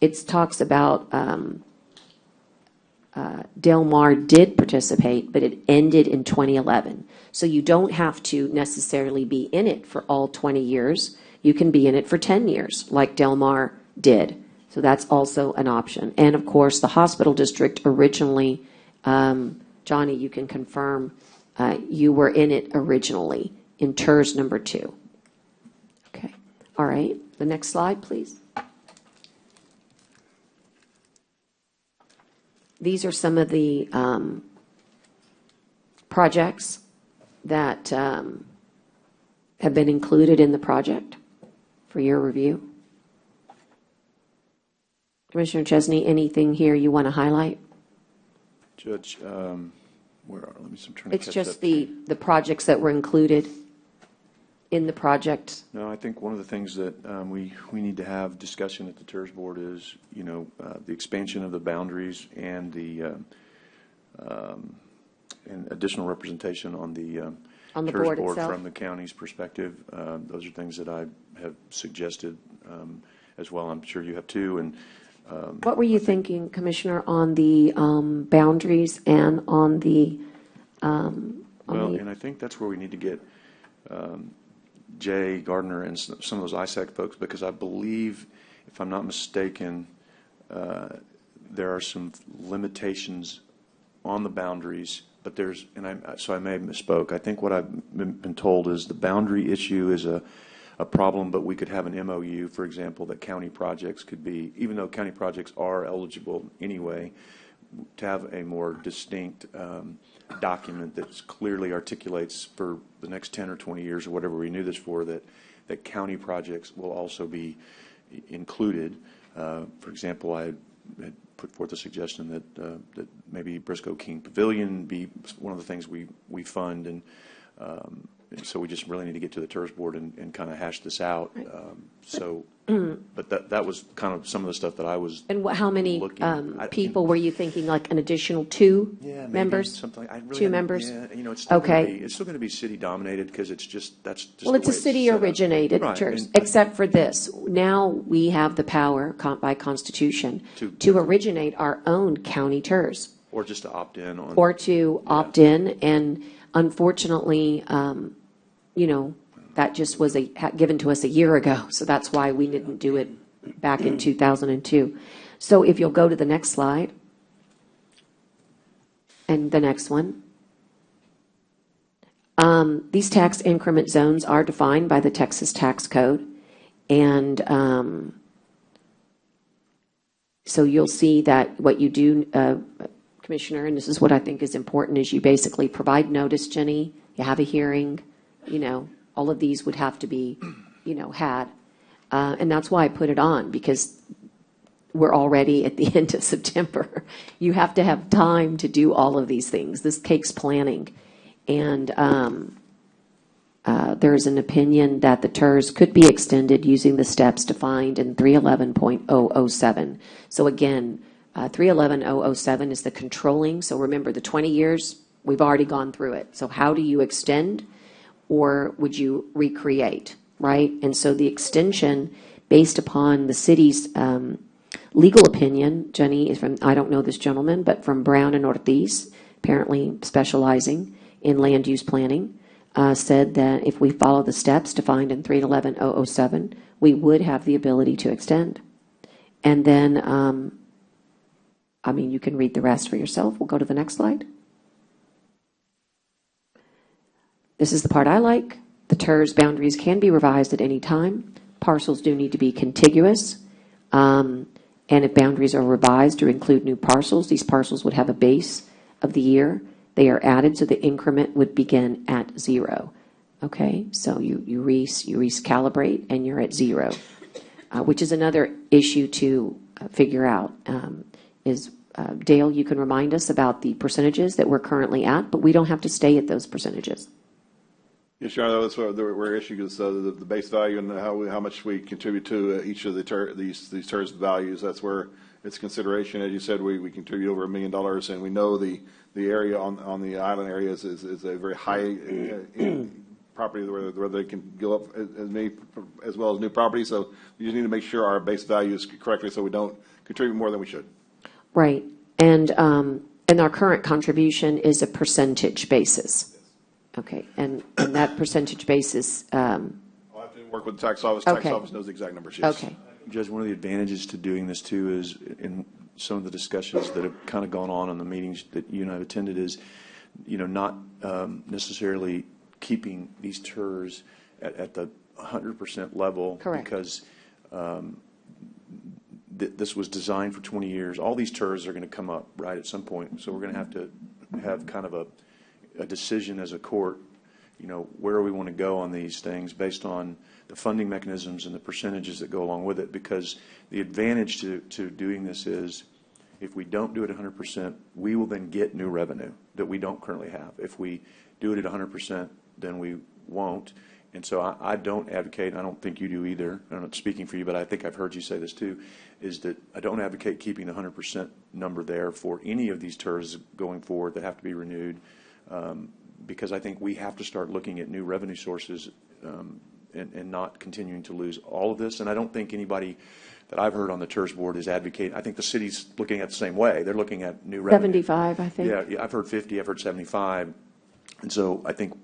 it talks about Del Mar did participate, but it ended in 2011. So you don't have to necessarily be in it for all 20 years. You can be in it for 10 years, like Del Mar did. So that's also an option. And of course, the hospital district originally, Johnny, you can confirm, you were in it originally in TERS number 2. Okay. All right. The next slide, please. These are some of the projects that have been included in the project for your review. Commissioner Chesney, anything here you want to highlight? Judge, where are, let me, I'm trying to It's catch just up. the projects that were included in the project. No, I think one of the things that we need to have discussion at the TERS board is, the expansion of the boundaries and the and additional representation on the TERS board board itself. from the county's perspective. Those are things that I have suggested as well. I'm sure you have too. And What were you thinking, Commissioner, on the boundaries and on the? And I think that's where we need to get Jay Gardner and some of those ISAC folks, because I believe, if I'm not mistaken, there are some limitations on the boundaries, but there's, so I may have misspoke. I think what I've been told is the boundary issue is a problem, but we could have an MOU, for example, that county projects could be, even though county projects are eligible anyway, to have a more distinct document that clearly articulates for the next 10 or 20 years or whatever we renew this for, that county projects will also be included. For example, I had put forth a suggestion that maybe Briscoe King Pavilion be one of the things we fund, and so we just really need to get to the TERS board and kind of hash this out. But that was kind of some of the stuff that I was. And how many looking, people were you thinking, like an additional 2 members? Something like, I really 2 haven't- members? Yeah, it's still Okay. it's still going to be city dominated, because it's just, that's just Well, the it's a way city set up. originated Right, TERS, and- except for this. Now we have the power by Constitution to originate our own county TERS, Or just to opt in on. or to opt in. And unfortunately, that just was given to us a year ago. So that's why we didn't do it back in 2002. So if you'll go to the next slide, and the next one. These tax increment zones are defined by the Texas Tax Code. And so you'll see that what you do, Commissioner, and this is what I think is important, is you basically provide notice, Jenny, you have a hearing, all of these would have to be, had. And that's why I put it on, because we're already at the end of September. You have to have time to do all of these things. This takes planning. And there's an opinion that the TERS could be extended using the steps defined in 311.007. So again, 311.007 is the controlling. So remember, the 20 years, we've already gone through it. So how do you extend, or would you recreate, right? And so the extension, based upon the city's legal opinion, Jenny, is from, I don't know this gentleman, but from Brown and Ortiz, apparently specializing in land use planning, said that if we follow the steps defined in 311.007, we would have the ability to extend. And then, you can read the rest for yourself. We'll go to the next slide. This is the part I like. The TERS boundaries can be revised at any time. Parcels do need to be contiguous. And if boundaries are revised to include new parcels, these parcels would have a base of the year they are added, so the increment would begin at 0. Okay, so you recalibrate and you're at 0, which is another issue to figure out. Dale, you can remind us about the percentages that we're currently at, but we don't have to stay at those percentages. Yes, Your Honor, that's where issue is the base value and how much we contribute to each of these TERS values. That's where it's consideration. As you said, we contribute over $1 million, and we know the area on the island area is a very high property where they can go up as well as new property. So we just need to make sure our base value is correctly so we don't contribute more than we should. Right, and our current contribution is a percentage basis. Okay, and that percentage basis. I'll have to work with the tax office. Okay. Tax office knows the exact numbers. Yes. Okay. Judge, one of the advantages to doing this too is in some of the discussions that have kind of gone on in the meetings that you and I have attended is, not necessarily keeping these TERS at the 100% level. Correct. Because this was designed for 20 years. All these TERS are going to come up, right, at some point. So we're going to have kind of a decision as a court, where we want to go on these things based on the funding mechanisms and the percentages that go along with it. Because the advantage to doing this is if we don't do it 100%, we will then get new revenue that we don't currently have. If we do it at 100%, then we won't. And so I don't advocate, and I don't think you do either, I'm not speaking for you, but I think I've heard you say this too, is that I don't advocate keeping the 100% number there for any of these TERS going forward that have to be renewed, because I think we have to start looking at new revenue sources and not continuing to lose all of this. And I don't think anybody that I've heard on the TERS board is advocating. I think the city's looking at the same way. They're looking at new revenue. 75, I think. Yeah, I've heard 50, I've heard 75. And so I think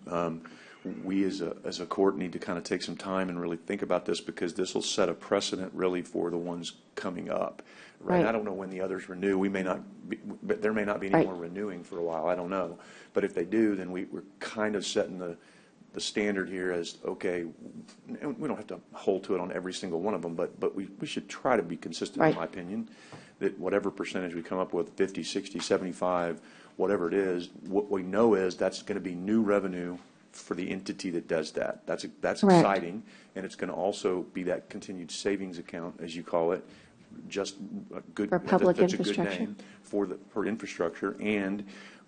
we as a court need to kind of take some time and really think about this, because this will set a precedent really for the ones coming up. Right. I don't know when the others renew. We may not be, but there may not be any more renewing for a while. I don't know. But if they do, then we're kind of setting the standard here as, okay, we don't have to hold to it on every single one of them, but we should try to be consistent, in my opinion, that whatever percentage we come up with, 50, 60, 75, whatever it is, what we know is that's going to be new revenue for the entity that does that. That's exciting, and it's going to also be that continued savings account, as you call it, just a good, for public that's infrastructure. A good name for infrastructure, and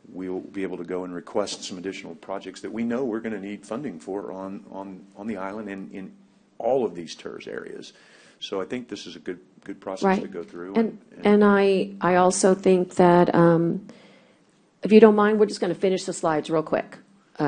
we'll be able to go and request some additional projects that we know we're going to need funding for on the island and in all of these TERS areas. So I think this is a good process to go through. And I also think that, if you don't mind, we're just going to finish the slides real quick.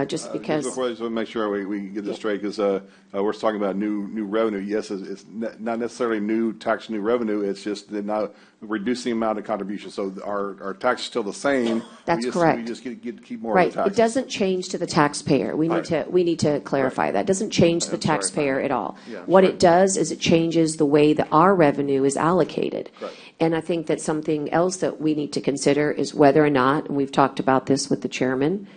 Just because. Before I just want to make sure we get this straight, because we're talking about new revenue. Yes, it's not necessarily new revenue. It's just now reducing the amount of contribution. So our tax is still the same. That's correct. We just keep more of the taxes. It doesn't change to the taxpayer. We need to clarify that. It doesn't change the taxpayer at all. Yeah, what it does is it changes the way that our revenue is allocated. Correct. And I think that something else that we need to consider is whether or not, and we've talked about this with the chairman,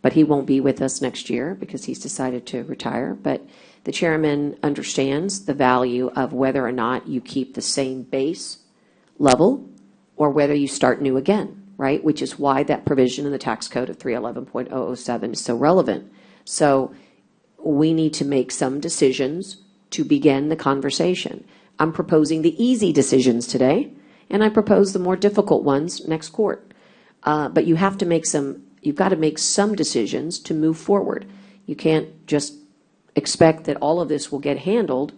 but he won't be with us next year because he's decided to retire. But the chairman understands the value of whether or not you keep the same base level or whether you start new again, right? Which is why that provision in the tax code of 311.007 is so relevant. So we need to make some decisions to begin the conversation. I'm proposing the easy decisions today, and I propose the more difficult ones next court. But you have to make you've got to make some decisions to move forward. You can't just expect that all of this will get handled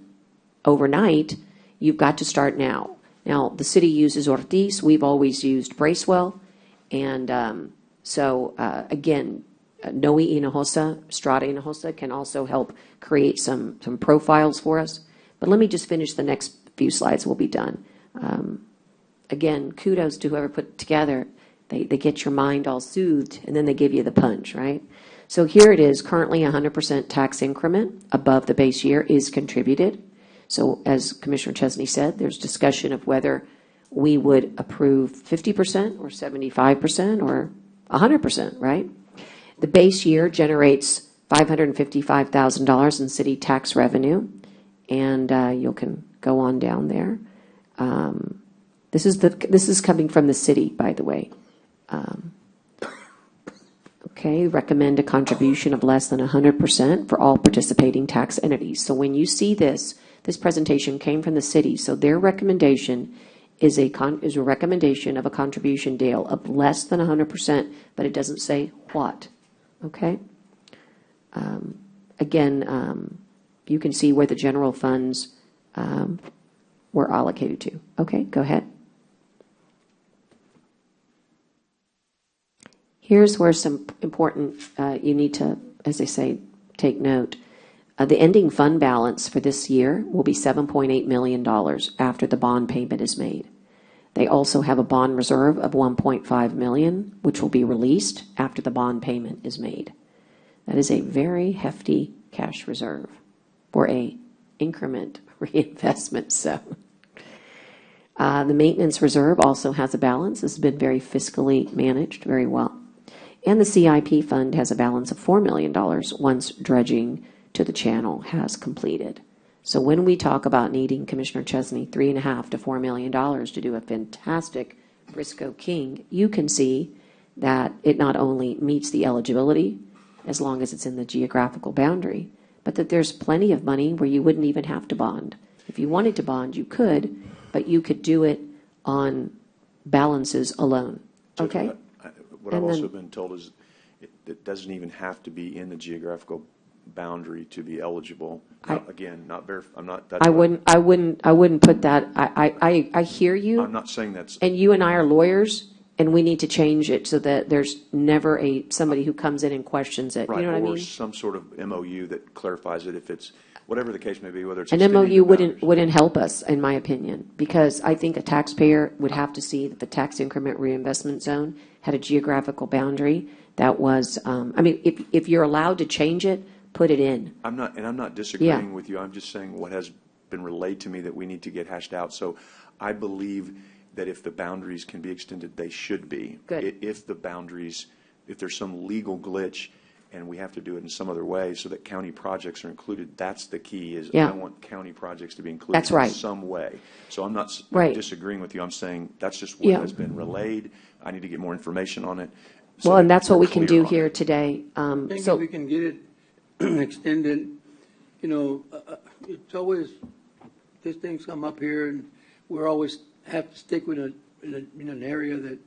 overnight. You've got to start now. Now, the city uses Ortiz. We've always used Bracewell. And so, again, Noe Hinojosa, Strada Hinojosa can also help create some profiles for us. But let me just finish the next few slides. We'll be done. Again, kudos to whoever put it together. They get your mind all soothed, and then they give you the punch, right? So here it is, currently 100% tax increment above the base year is contributed. So as Commissioner Chesney said, there's discussion of whether we would approve 50% or 75% or 100%, right? The base year generates $555,000 in city tax revenue, and you can go on down there. This is coming from the city, by the way. Okay, recommend a contribution of less than 100% for all participating tax entities. So when you see this presentation came from the city, so their recommendation is a recommendation of a contribution, Dale, of less than 100%, but it doesn't say what, okay? Again, you can see where the general funds were allocated to. Okay, go ahead. Here's where some important, you need to, as they say, take note. The ending fund balance for this year will be $7.8 million after the bond payment is made. They also have a bond reserve of $1.5 million, which will be released after the bond payment is made. That is a very hefty cash reserve for a increment reinvestment. So the maintenance reserve also has a balance. This has been very fiscally managed very well. And the CIP fund has a balance of $4 million once dredging to the channel has completed. So when we talk about needing, Commissioner Chesney, $3.5 to $4 million to do a fantastic Briscoe King, you can see that it not only meets the eligibility, as long as it's in the geographical boundary, but that there's plenty of money where you wouldn't even have to bond. If you wanted to bond, you could, but you could do it on balances alone. Okay? What I've also been told is it doesn't even have to be in the geographical boundary to be eligible. Again, not I'm not. That's I wouldn't put that. I hear you. I'm not saying that's. And you and I are lawyers, and we need to change it so that there's never somebody who comes in and questions it. Right, You know what I mean? Or some sort of MOU that clarifies it if it's, whatever the case may be, whether it's. An MOU wouldn't help us, in my opinion, because I think a taxpayer would have to see that the tax increment reinvestment zone had a geographical boundary that was, if you're allowed to change it, put it in. I'm not disagreeing with you. I'm just saying what has been relayed to me that we need to get hashed out. So I believe that if the boundaries can be extended, they should be. Good. If the boundaries, if there's some legal glitch and we have to do it in some other way so that county projects are included, that's the key is I want county projects to be included That's right. in some way. So I'm not disagreeing with you. I'm saying that's just what has been relayed. I need to get more information on it. Well, and that's what we can do here today. I think if we can get it extended, it's always, these things come up here and we're always have to stick with in an area that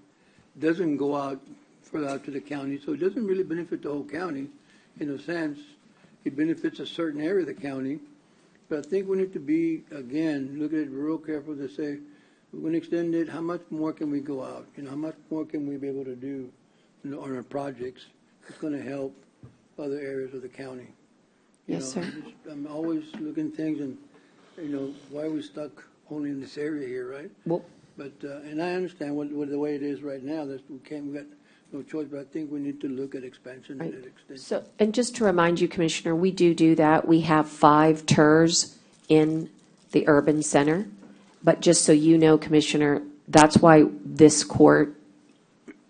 doesn't go out further out to the county. So it doesn't really benefit the whole county in a sense. It benefits a certain area of the county. But I think we need to be, again, look at it real careful to say, we're going to extend it, how much more can we go out? How much more can we be able to do on our projects? It's going to help other areas of the county. Yes, sir. I'm always looking at things and, why are we stuck only in this area here, right? Well, but and I understand what the way it is right now. That we got no choice. But I think we need to look at expansion and extension. So, and just to remind you, Commissioner, we do that. We have 5 TERS in the urban center. But just so you know, Commissioner, that's why this court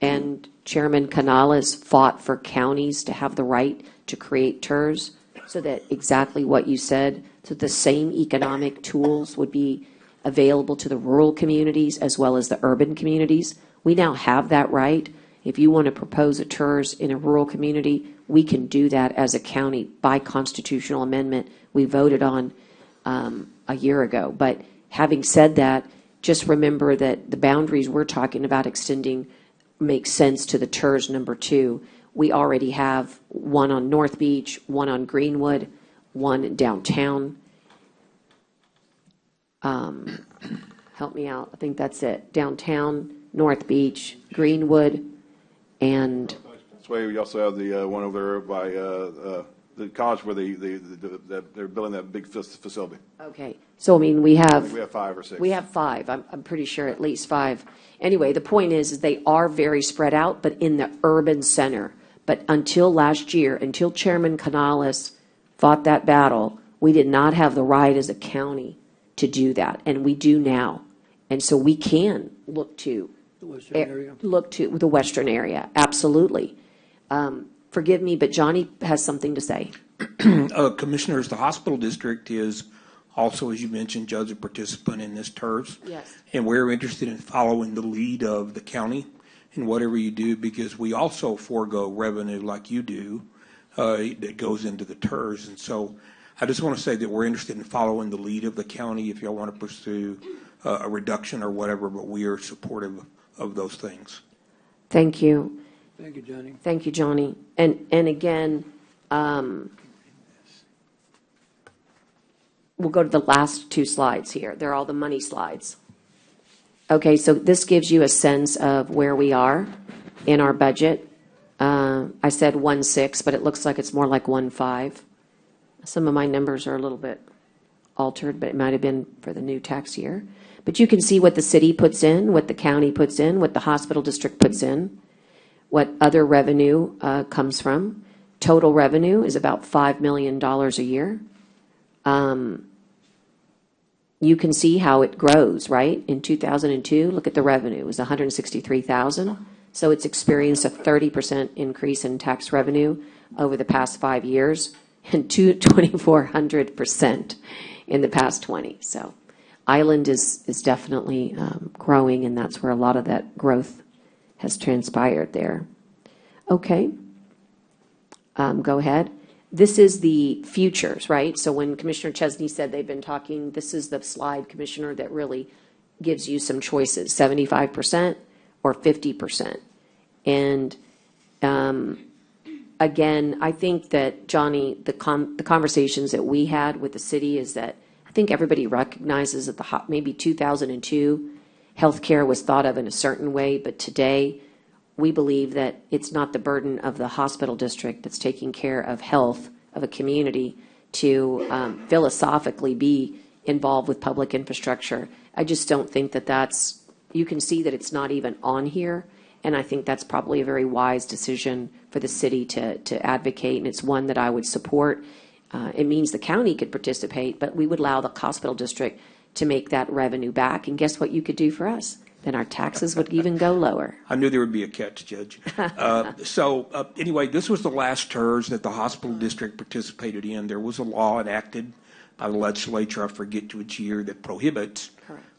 and Chairman Canales fought for counties to have the right to create TERS, so that exactly what you said, so the same economic tools would be available to the rural communities as well as the urban communities. We now have that right. If you want to propose a TERS in a rural community, we can do that as a county by constitutional amendment we voted on a year ago. But having said that, just remember that the boundaries we're talking about extending makes sense to the TERS number 2. We already have one on North Beach, one on Greenwood, one downtown. Help me out. I think that's it. Downtown, North Beach, Greenwood, and That's why we also have the one over there by the college where they're building that big facility. okay. So I mean, we have 5 or 6. We have 5. I'm pretty sure at least 5. Anyway, the point is they are very spread out, but in the urban center. But until last year, until Chairman Canales fought that battle, we did not have the right as a county to do that, and we do now. And so we can look to The Western area. Look to the Western area, absolutely. Forgive me, but Johnny has something to say. Commissioners, the hospital district is also, as you mentioned, Judge, a participant in this TERS. Yes. And we're interested in following the lead of the county in whatever you do, because we also forego revenue like you do that goes into the TERS. And so I just want to say that we're interested in following the lead of the county if y'all want to pursue a reduction or whatever, but we are supportive of those things. Thank you. Thank you, Johnny. Thank you, Johnny. And again, we'll go to the last two slides here. They're all the money slides. Okay, so this gives you a sense of where we are in our budget. I said 1.6, but it looks like it's more like 1.5. Some of my numbers are a little bit altered, but it might have been for the new tax year. But you can see what the city puts in, what the county puts in, what the hospital district puts in, what other revenue comes from. Total revenue is about $5 million a year. You can see how it grows, right? In 2002, look at the revenue. It was $163,000. So it's experienced a 30% increase in tax revenue over the past 5 years and 2,400% in the past 20. So Island is definitely growing, and that's where a lot of that growth has transpired there. Okay. Go ahead. This is the futures, right? So when Commissioner Chesney said they've been talking, this is the slide, Commissioner, that really gives you some choices, 75% or 50%. And again, I think that, Johnny, the conversations that we had with the city is that I think everybody recognizes that maybe 2002, healthcare was thought of in a certain way, but today we believe that it's not the burden of the hospital district that's taking care of health of a community to philosophically be involved with public infrastructure. I just don't think that that's, you can see that it's not even on here, and I think that's probably a very wise decision for the city to advocate, and it's one that I would support. It means the county could participate, but we would allow the hospital district to make that revenue back, and guess what you could do for us? Then our taxes would even go lower. I knew there would be a catch, Judge. Anyway, this was the last TERS that the hospital district participated in. There was a law enacted by the legislature, I forget which year, that prohibits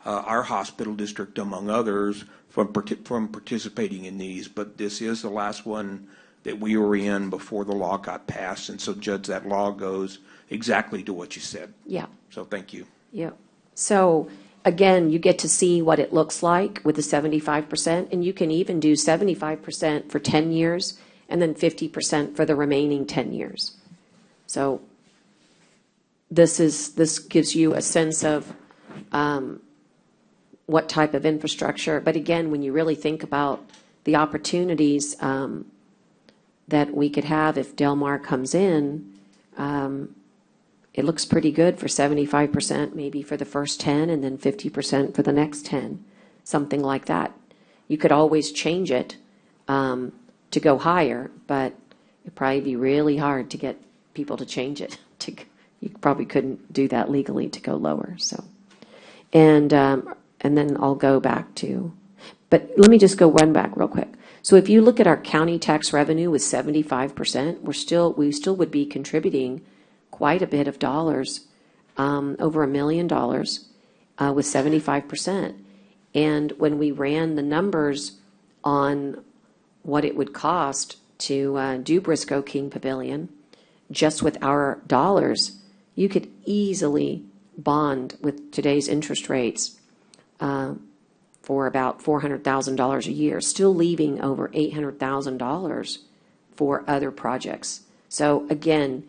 our hospital district, among others, from participating in these. But this is the last one that we were in before the law got passed. And so, Judge, that law goes exactly to what you said. Yeah. So thank you. Yeah. So again, you get to see what it looks like with the 75%, and you can even do 75% for 10 years and then 50% for the remaining 10 years. So this gives you a sense of what type of infrastructure. But again, when you really think about the opportunities that we could have if Del Mar comes in, it looks pretty good for 75%, maybe for the first 10, and then 50% for the next 10, something like that. You could always change it to go higher, but it'd probably be really hard to get people to change it. You probably couldn't do that legally to go lower. So, and then I'll go back to, but let me just run back real quick. So if you look at our county tax revenue with 75%, we still would be contributing quite a bit of dollars, over $1 million with 75%. And when we ran the numbers on what it would cost to do Briscoe King Pavilion, just with our dollars, you could easily bond with today's interest rates for about $400,000 a year, still leaving over $800,000 for other projects. So again,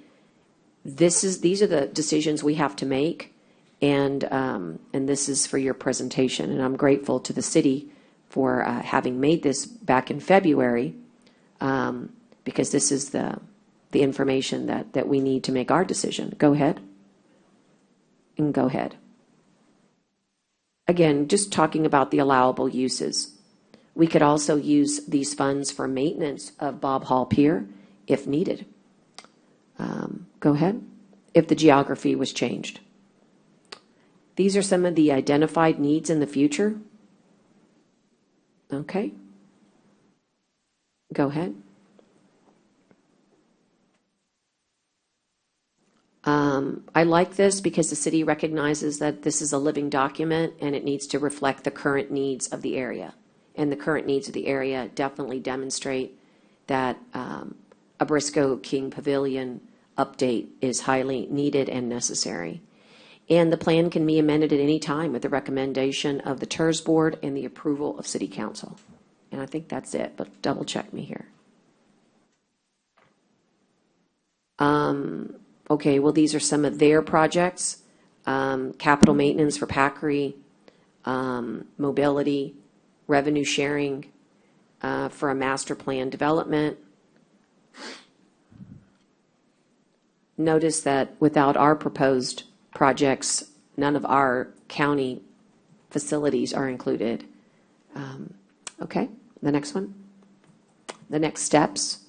these are the decisions we have to make, and this is for your presentation. And I'm grateful to the city for having made this back in February, because this is the information that we need to make our decision. Go ahead. And go ahead. Again, just talking about the allowable uses. We could also use these funds for maintenance of Bob Hall Pier if needed. Go ahead. If the geography was changed. These are some of the identified needs in the future. Okay. Go ahead. I like this because the city recognizes that this is a living document and it needs to reflect the current needs of the area. and the current needs of the area definitely demonstrate that a Briscoe King Pavilion update is highly needed and necessary. And the plan can be amended at any time with the recommendation of the TERS Board and the approval of City Council. And I think that's it, but double check me here. Okay, well, these are some of their projects. Capital maintenance for Packery, mobility, revenue sharing for a master plan development. Notice that without our proposed projects, none of our county facilities are included. Okay, the next one. The next steps.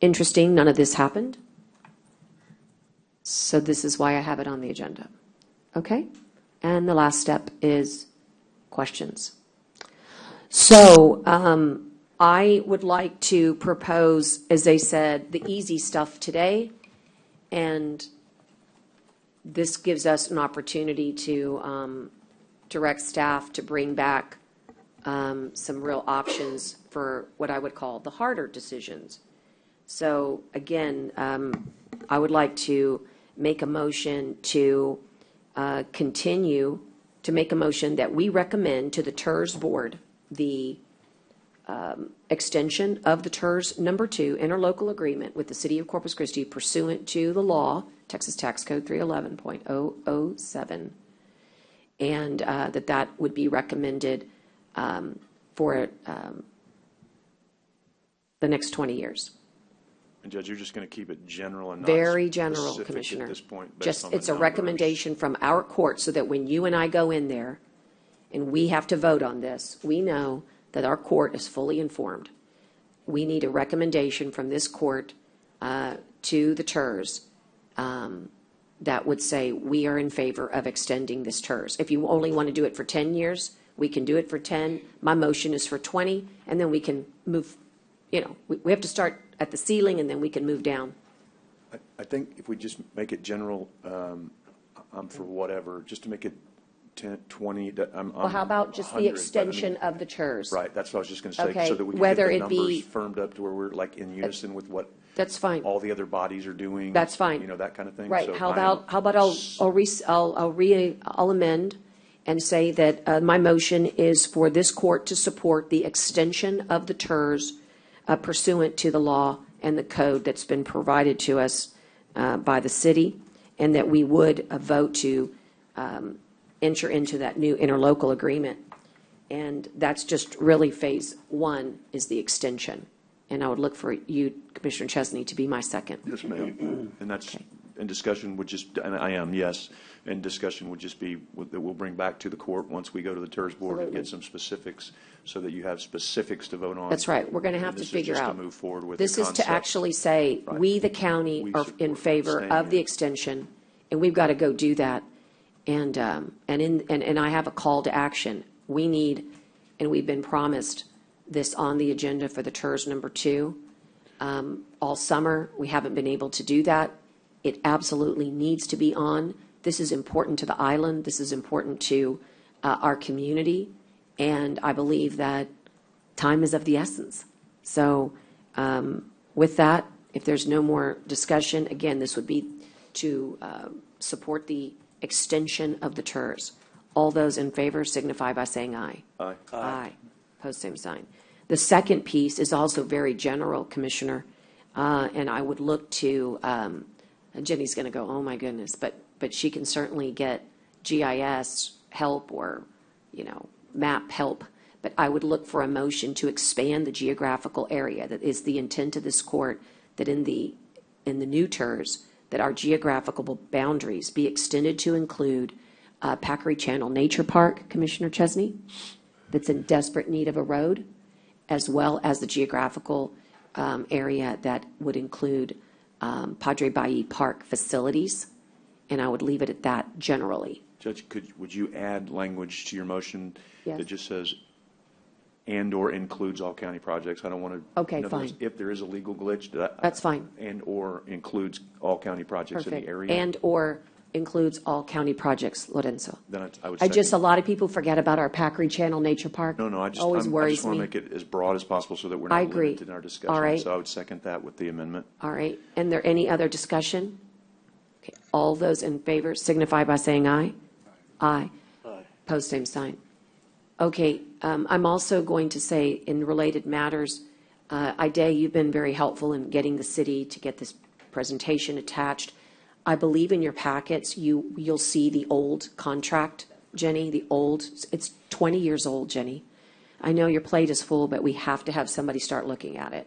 Interesting, none of this happened. So this is why I have it on the agenda. Okay, and the last step is questions. So I would like to propose, as they said, the easy stuff today, and this gives us an opportunity to direct staff to bring back some real options for what I would call the harder decisions. So again, I would like to make a motion to continue to make a motion that we recommend to the TERS Board the extension of the TERS number 2 interlocal agreement with the City of Corpus Christi pursuant to the law, Texas Tax Code 311.007, and that would be recommended for the next 20 years. And Judge, you're just going to keep it general and not Very general, specific Commissioner. at this point? Just, it's a recommendation from our court so that when you and I go in there and we have to vote on this, we know that our court is fully informed. We need a recommendation from this court to the TERS that would say we are in favor of extending this TERS. If you only want to do it for 10 years, we can do it for 10. My motion is for 20, and then we can move, we have to start at the ceiling and then we can move down. I think if we just make it general, I'm for whatever, just to make it 10, 20. Well, how about just the extension of the TERS? Right, that's what I was just going to say, Okay, so that we can whether get the it be- numbers firmed up to where we're like in unison with what That's fine. all the other bodies are doing. That's fine. That kind of thing. Right, So how I am- about I'll amend and say that my motion is for this court to support the extension of the TERS pursuant to the law and the code that's been provided to us by the city, and that we would vote to enter into that new interlocal agreement. And that's just really phase 1 is the extension. And I would look for you, Commissioner Chesney, to be my second. Yes, ma'am. And that's, and discussion would just, and I am, yes, and discussion would just be, that we'll bring back to the court once we go to the TERS Board and get some specifics so that you have specifics to vote on. That's right. We're going to have And to this is figure just to out. move forward with This the is to concept. actually say, Right. we, the county, We are support in favor staying of the in. extension, and we've got to go do that. And I have a call to action. We need, and we've been promised this on the agenda for the TERS number 2 all summer. We haven't been able to do that. It absolutely needs to be on. This is important to the island. This is important to our community. And I believe that time is of the essence. So with that, if there's no more discussion, again, this would be to support the extension of the TERS. All those in favor signify by saying aye. Aye. Aye. Opposed, same sign. The second piece is also very general, Commissioner, and I would look to, Jenny's going to go, oh my goodness, but she can certainly get GIS help or, map help. But I would look for a motion to expand the geographical area. That is the intent of this court, that in the new TERS, that our geographical boundaries be extended to include Packery Channel Nature Park, Commissioner Chesney, that's in desperate need of a road, as well as the geographical area that would include Padre Bailly Park facilities, and I would leave it at that generally. Judge, would you add language to your motion Yes. that just says and/or includes all county projects? I don't want to. Okay, in other words, fine. If there is a legal glitch, That's fine. And/or includes all county projects in Perfect. the area. And/or includes all county projects, Lorenzo. Then I would I just, a second. lot of people forget about our Packery Channel Nature Park. No, I just Always I worries just want to me. make it as broad as possible so that we're I not agree. limited in our discussion. All right. So I would second that with the amendment. All right. And there any other discussion? Okay. All those in favor signify by saying aye. Aye. Pose same sign. Okay. I'm also going to say in related matters, Ida, you've been very helpful in getting the city to get this presentation attached. I believe in your packets, you'll see the old contract, Jenny, it's 20 years old, Jenny. I know your plate is full, but we have to have somebody start looking at it.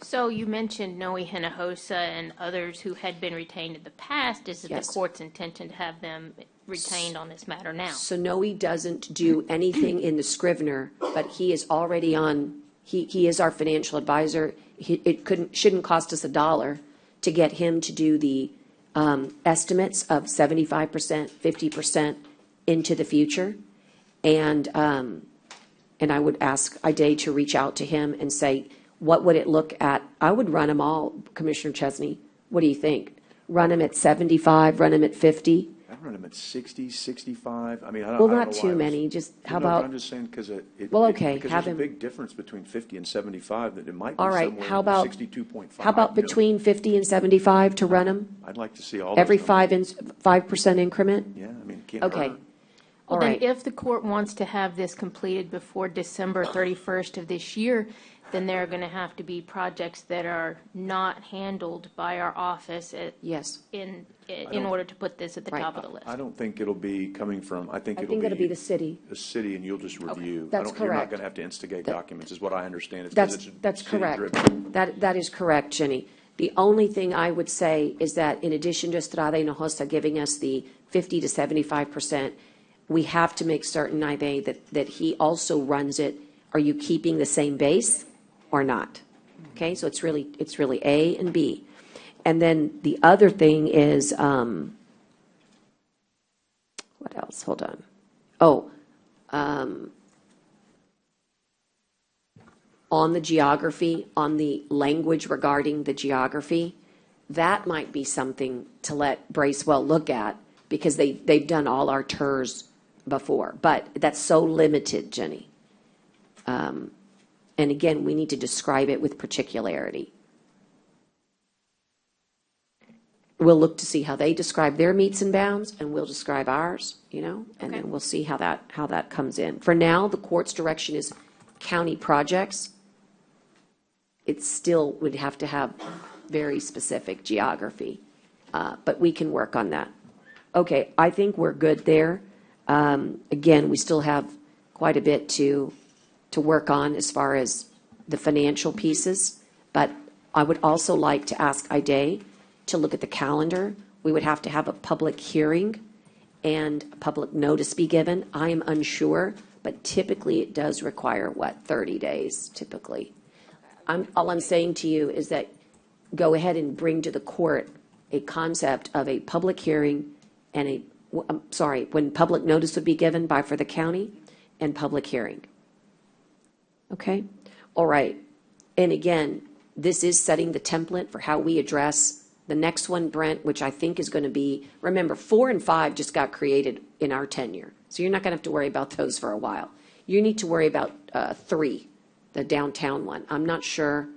So you mentioned Noe Hinojosa and others who had been retained in the past. Is it Yes. the court's intention to have them retained on this matter now? So Noe doesn't do anything in the Scrivener, but he is already on, he is our financial advisor. Shouldn't cost us $1 to get him to do the estimates of 75%, 50% into the future. And I would ask Ida to reach out to him and say, what would it look at? I would run them all, Commissioner Chesney. What do you think? Run them at 75, run them at 50? I'd run them at 60, 65. I mean, I don't Well, know not why too I was- many, just how No, but about? I'm just saying because Well, okay, because have there's him- a big difference between 50 and 75 that it might be All right, somewhere how in about? 62.5. How about you know. between 50 and 75 to run them? I'd like to see all Every those numbers. 5% increment? Yeah, I mean, it can't Okay. hurt. All Well, then, right. if the court wants to have this completed before December 31st of this year, then there are going to have to be projects that are not handled by our office Yes. in don't- order to put this at the top of the list. I don't think it'll be coming from, I think it'll it'll be the city. The city, and you'll just review. That's You're not correct. going to have to instigate documents, is what I understand. It's 'cause That's it's correct. city-driven. That is correct, Jenny. The only thing I would say is that in addition to Estrada Hinojosa giving us the 50 to 75%, we have to make certain, Ida, that he also runs it. Are you keeping the same base or not? Okay, so it's really A and B. And then the other thing is, what else? Hold on. On the geography, on the language regarding the geography, that might be something to let Bracewell look at because they've done all our TERS before. But that's so limited, Jenny. And again, we need to describe it with particularity. We'll look to see how they describe their meets and bounds, and we'll describe ours, and then we'll see how that comes in. For now, the court's direction is county projects. It still would have to have very specific geography, but we can work on that. Okay, I think we're good there. Again, we still have quite a bit to work on as far as the financial pieces, but I would also like to ask Ida to look at the calendar. We would have to have a public hearing and a public notice be given. I am unsure, but typically it does require, 30 days typically. All I'm saying to you is that go ahead and bring to the court a concept of a public hearing and when public notice would be given for the county and public hearing. Okay? All right. And again, this is setting the template for how we address the next one, Brent, which I think is going to be, remember, 4 and 5 just got created in our tenure. So you're not going to have to worry about those for a while. You need to worry about 3, the downtown one. I'm not sure,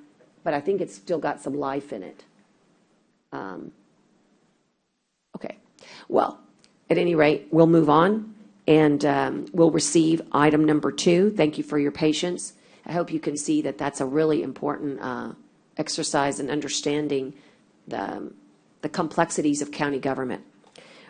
but I think it's still got some life in it. Okay. Well, at any rate, we'll move on and we'll receive item number 2. Thank you for your patience. I hope you can see that that's a really important exercise in understanding the complexities of county government.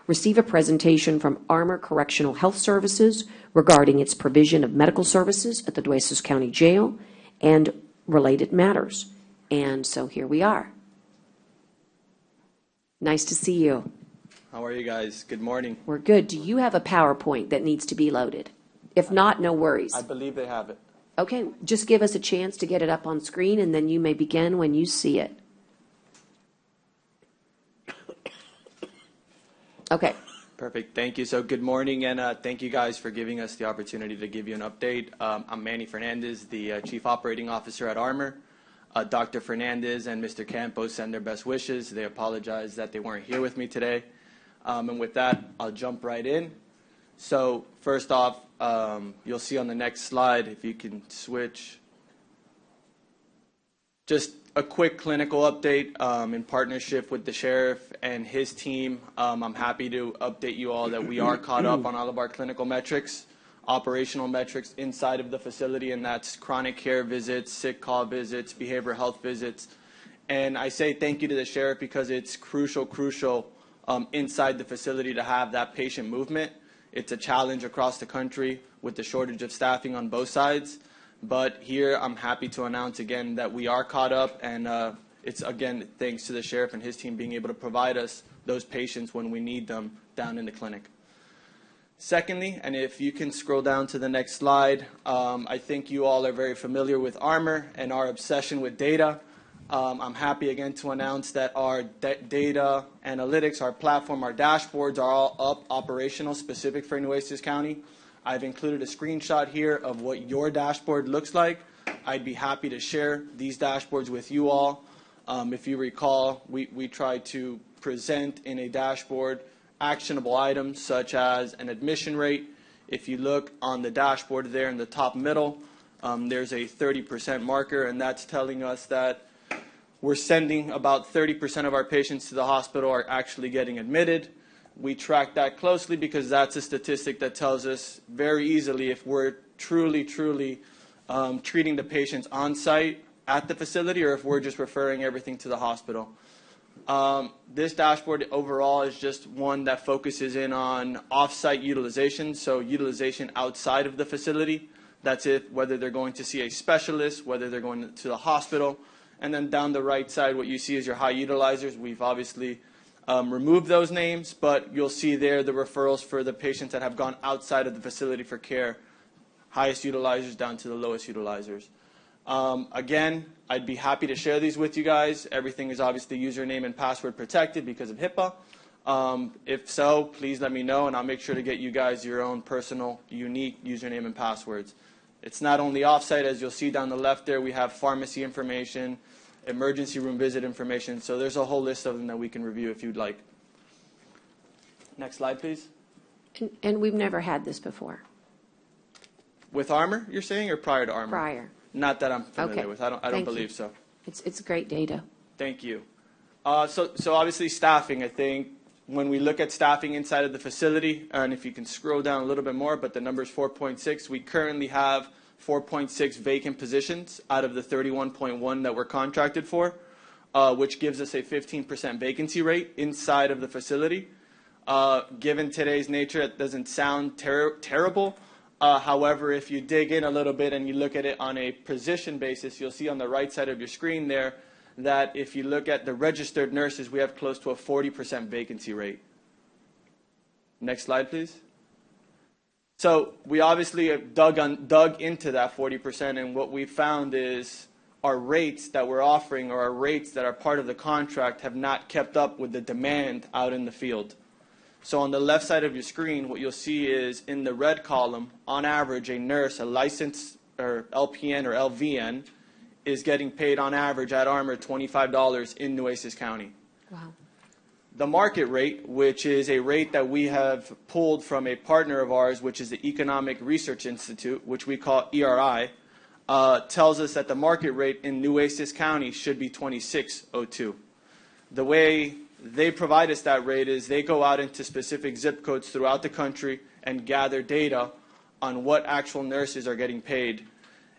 Receive a presentation from Armor Correctional Health Services regarding its provision of medical services at the Nueces County Jail and related matters. And so here we are. Nice to see you. How are you guys? Good morning. We're good. Do you have a PowerPoint that needs to be loaded? If not, no worries. I believe they have it. Okay, just give us a chance to get it up on screen, and then you may begin when you see it. Okay. Perfect. Thank you. So good morning, and thank you guys for giving us the opportunity to give you an update. I'm Manny Fernandez, the Chief Operating Officer at Armor. Dr. Fernandez and Mr. Campos send their best wishes. They apologize that they weren't here with me today. And with that, I'll jump right in. So first off, you'll see on the next slide, if you can switch, just a quick clinical update in partnership with the sheriff and his team. I'm happy to update you all that we are caught up on all of our clinical metrics, operational metrics inside of the facility, and that's chronic care visits, sick call visits, behavioral health visits. And I say thank you to the sheriff because it's crucial inside the facility to have that patient movement. It's a challenge across the country with the shortage of staffing on both sides. But here I'm happy to announce again that we are caught up, and it's again thanks to the sheriff and his team being able to provide us those patients when we need them down in the clinic. Secondly, and if you can scroll down to the next slide, I think you all are very familiar with Armor and our obsession with data. I'm happy again to announce that our data analytics, our platform, our dashboards are all up, operational, specific for Nueces County. I've included a screenshot here of what your dashboard looks like. I'd be happy to share these dashboards with you all. If you recall, we try to present in a dashboard actionable items such as an admission rate. If you look on the dashboard there in the top middle, there's a 30% marker, and that's telling us that we're sending about 30% of our patients to the hospital are actually getting admitted. We track that closely because that's a statistic that tells us very easily if we're truly treating the patients on site at the facility or if we're just referring everything to the hospital. This dashboard overall is just one that focuses in on off-site utilization, so utilization outside of the facility. That's it, whether they're going to see a specialist, whether they're going to the hospital. And then down the right side, what you see is your high utilizers. We've obviously removed those names, but you'll see there the referrals for the patients that have gone outside of the facility for care, highest utilizers down to the lowest utilizers. Again, I'd be happy to share these with you guys. Everything is obviously username and password protected because of HIPAA. If so, please let me know, and I'll make sure to get you guys your own personal, unique username and passwords. It's not only offsite, as you'll see down the left there, we have pharmacy information, emergency room visit information, so there's a whole list of them that we can review if you'd like. Next slide, please. And we've never had this before. With Armor, you're saying, or prior to Armor? Prior. Not that I'm familiar Okay. with. I don't believe so. It's great data. Thank you. So obviously staffing, I think, when we look at staffing inside of the facility, and if you can scroll down a little bit more, but the number is 4.6. We currently have 4.6 vacant positions out of the 31.1 that we're contracted for, which gives us a 15% vacancy rate inside of the facility. Given today's nature, it doesn't sound terrible. However, if you dig in a little bit and you look at it on a position basis, you'll see on the right side of your screen there that if you look at the registered nurses, we have close to a 40% vacancy rate. Next slide, please. So we obviously have dug into that 40%, and what we found is our rates that we're offering or our rates that are part of the contract have not kept up with the demand out in the field. So on the left side of your screen, what you'll see is in the red column, on average, a nurse, a licensed or LPN or LVN, is getting paid on average at Armor $25 in Nueces County. Wow. The market rate, which is a rate that we have pulled from a partner of ours, which is the Economic Research Institute, which we call ERI, tells us that the market rate in Nueces County should be $26.02. The way they provide us that rate is they go out into specific zip codes throughout the country and gather data on what actual nurses are getting paid.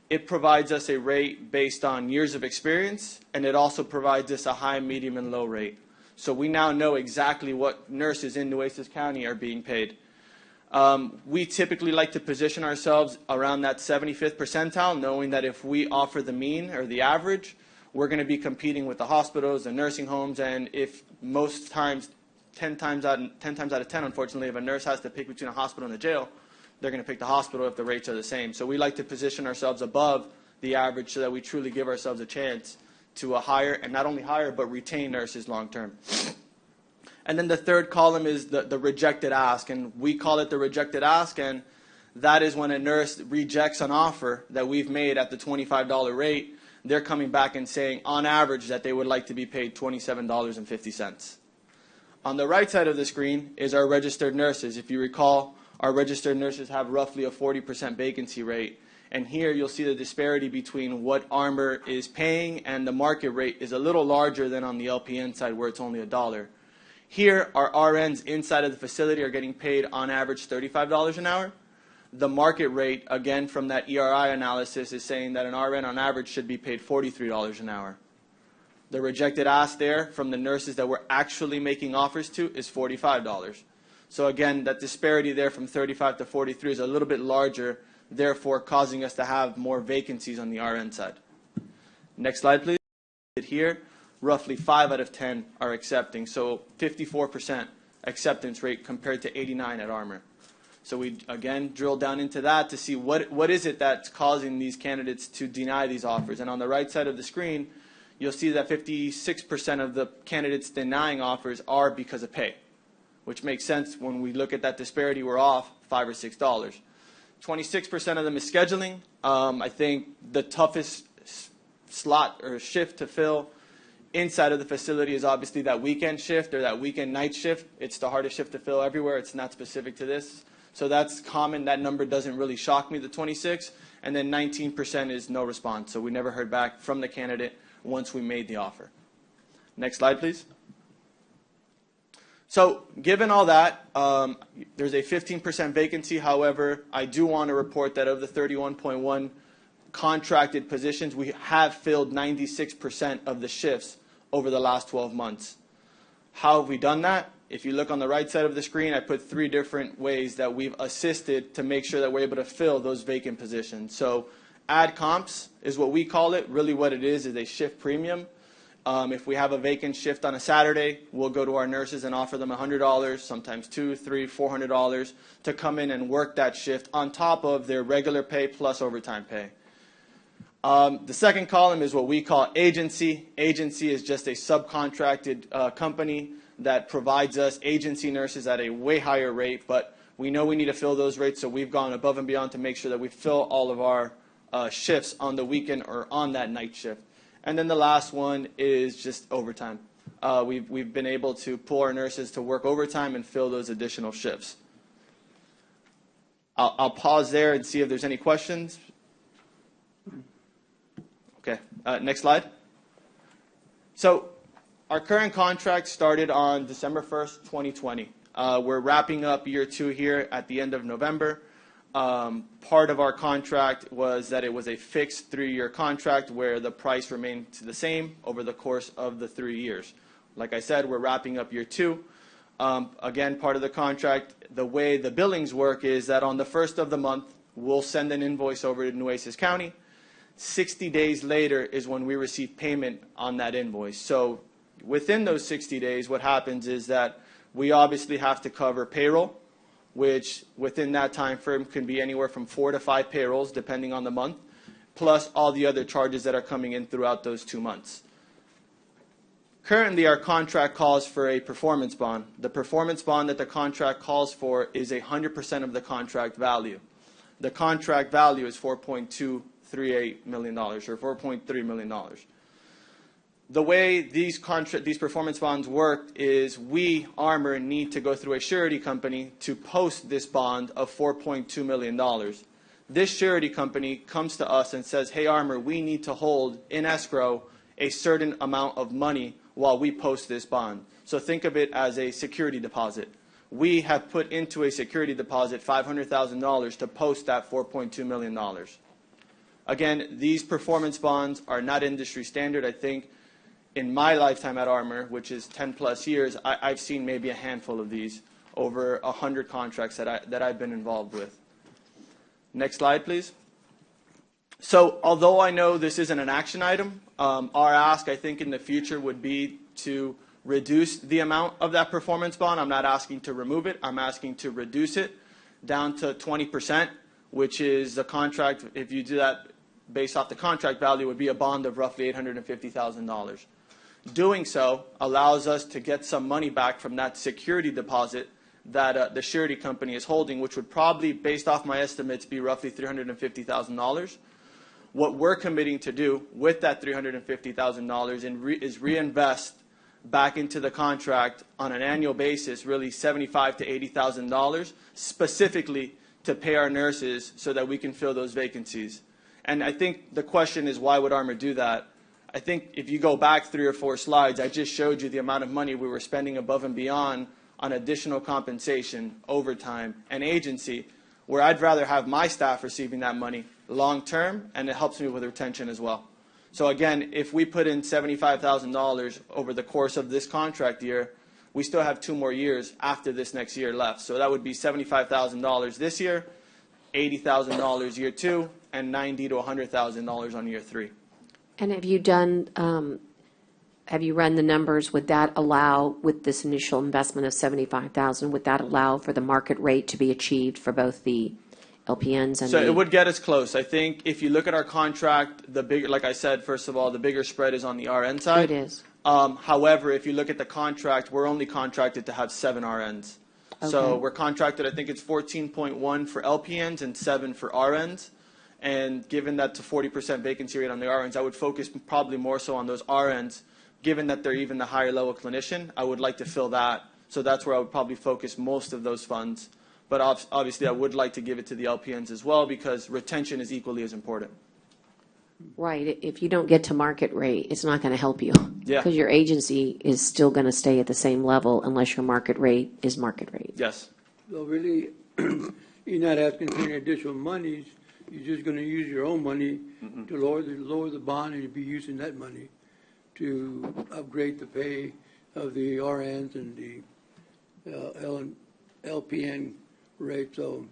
It provides us a rate based on years of experience, and it also provides us a high, medium, and low rate. So we now know exactly what nurses in Nueces County are being paid. We typically like to position ourselves around that 75th percentile, knowing that if we offer the mean or the average, we're going to be competing with the hospitals, the nursing homes, and if most times, 10 times out of 10, unfortunately, if a nurse has to pick between a hospital and a jail, they're going to pick the hospital if the rates are the same. So we like to position ourselves above the average so that we truly give ourselves a chance to hire, and not only hire, but retain nurses long term. And then the third column is the rejected ask, and we call it the rejected ask, and that is when a nurse rejects an offer that we've made at the $25 rate. They're coming back and saying, on average, that they would like to be paid $27.50. On the right side of the screen is our registered nurses. If you recall, our registered nurses have roughly a 40% vacancy rate. And here you'll see the disparity between what Armor is paying and the market rate is a little larger than on the LPN side where it's only $1. Here, our RNs inside of the facility are getting paid on average $35 an hour. The market rate, again, from that ERI analysis is saying that an RN on average should be paid $43 an hour. The rejected ask there from the nurses that we're actually making offers to is $45. So again, that disparity there from 35 to 43 is a little bit larger, therefore causing us to have more vacancies on the RN side. Next slide, please. Here, roughly 5 out of 10 are accepting, so 54% acceptance rate compared to 89 at Armor. So we, again, drill down into that to see what is it that's causing these candidates to deny these offers. And on the right side of the screen, you'll see that 56% of the candidates denying offers are because of pay, which makes sense when we look at that disparity. We're off $5 or $6. 26% of them is scheduling. I think the toughest slot or shift to fill inside of the facility is obviously that weekend shift or that weekend night shift. It's the hardest shift to fill everywhere. It's not specific to this. So that's common. That number doesn't really shock me, the 26. And then 19% is no response. So we never heard back from the candidate once we made the offer. Next slide, please. So given all that, there's a 15% vacancy. However, I do want to report that of the 31.1 contracted positions, we have filled 96% of the shifts over the last 12 months. How have we done that? If you look on the right side of the screen, I put 3 different ways that we've assisted to make sure that we're able to fill those vacant positions. So ad comps is what we call it. Really what it is a shift premium. If we have a vacant shift on a Saturday, we'll go to our nurses and offer them $100, sometimes $200, $300, $400 to come in and work that shift on top of their regular pay plus overtime pay. The second column is what we call agency. Agency is just a subcontracted company that provides us agency nurses at a way higher rate, but we know we need to fill those rates, so we've gone above and beyond to make sure that we fill all of our shifts on the weekend or on that night shift. And then the last one is just overtime. We've been able to pull our nurses to work overtime and fill those additional shifts. I'll pause there and see if there's any questions. Okay, next slide. So our current contract started on December 1st, 2020. We're wrapping up year 2 here at the end of November. Part of our contract was that it was a fixed 3-year contract where the price remained the same over the course of the 3 years. Like I said, we're wrapping up year 2. Again, part of the contract, the way the billings work is that on the 1st of the month, we'll send an invoice over to Nueces County. 60 days later is when we receive payment on that invoice. So within those 60 days, what happens is that we obviously have to cover payroll, which within that time frame can be anywhere from 4 to 5 payrolls, depending on the month, plus all the other charges that are coming in throughout those 2 months. Currently, our contract calls for a performance bond. The performance bond that the contract calls for is 100% of the contract value. The contract value is $4.238 million, or $4.3 million. The way these performance bonds work is we, Armor, need to go through a surety company to post this bond of $4.2 million. This surety company comes to us and says, hey, Armor, we need to hold in escrow a certain amount of money while we post this bond. So think of it as a security deposit. We have put into a security deposit $500,000 to post that $4.2 million. Again, these performance bonds are not industry standard. I think in my lifetime at Armor, which is 10 plus years, I've seen maybe a handful of these over 100 contracts that I've been involved with. Next slide, please. So although I know this isn't an action item, our ask, I think, in the future would be to reduce the amount of that performance bond. I'm not asking to remove it. I'm asking to reduce it down to 20%, which is the contract. If you do that based off the contract value, would be a bond of roughly $850,000. Doing so allows us to get some money back from that security deposit that the surety company is holding, which would probably, based off my estimates, be roughly $350,000. What we're committing to do with that $350,000 is reinvest back into the contract on an annual basis, really $75,000 to $80,000 specifically to pay our nurses so that we can fill those vacancies. And I think the question is, why would Armor do that? I think if you go back 3 or 4 slides, I just showed you the amount of money we were spending above and beyond on additional compensation, overtime, and agency, where I'd rather have my staff receiving that money long term, and it helps me with retention as well. So again, if we put in $75,000 over the course of this contract year, we still have 2 more years after this next year left. So that would be $75,000 this year, $80,000 year 2, and $90,000 to $100,000 on year 3. And have you done, have you run the numbers? Would that allow, with this initial investment of $75,000, would that allow for the market rate to be achieved for both the LPNs and so it would get us close. I think if you look at our contract, the bigger, like I said, first of all, the bigger spread is on the RN side. It is. However, if you look at the contract, we're only contracted to have 7 RNs. So Okay. we're contracted, I think it's 14.1 for LPNs and 7 for RNs. And given that to 40% vacancy rate on the RNs, I would focus probably more so on those RNs. Given that they're even the higher level clinician, I would like to fill that. So that's where I would probably focus most of those funds. But obviously, I would like to give it to the LPNs as well, because retention is equally as important. Right. If you don't get to market rate, it's not going to help you. Yeah. Because your agency is still going to stay at the same level unless your market rate is market rate. Yes. So really, you're not asking for any additional monies. You're just going to use your own money to lower the bond, and you'll be using that money to upgrade the pay of the RNs and the LPN rate. So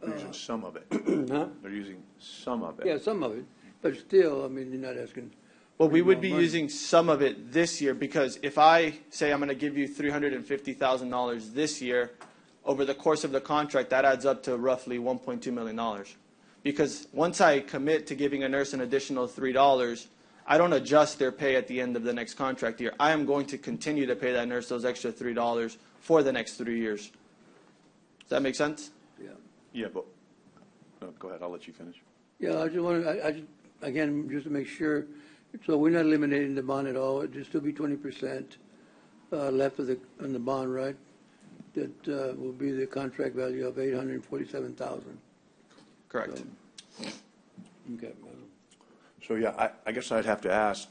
They're using some of it. Huh? They're using some of it. Yeah, some of it, but still, I mean, you're not asking. Well, we would more be money. using some of it this year, because if I say I'm going to give you $350,000 this year, over the course of the contract, that adds up to roughly $1.2 million. Because once I commit to giving a nurse an additional $3, I don't adjust their pay at the end of the next contract year. I am going to continue to pay that nurse those extra $3 for the next 3 years. Does that make sense? Yeah. Yeah, but go ahead. I'll let you finish. Yeah, I just want to, again, just to make sure, so we're not eliminating the bond at all. It'll still be 20% left of on the bond, right? That will be the contract value of $847,000. Correct. Okay. So, yeah, I guess I'd have to ask,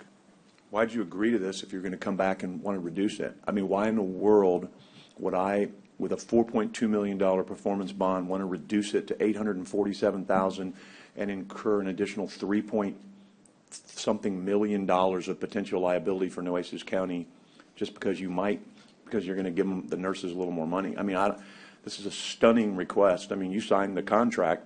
why'd you agree to this if you're going to come back and want to reduce it? I mean, why in the world would I, with a $4.2 million performance bond, want to reduce it to $847,000 and incur an additional $3-point-something million of potential liability for Nueces County just because you're going to give them, the nurses, a little more money? I mean, this is a stunning request. I mean, you signed the contract.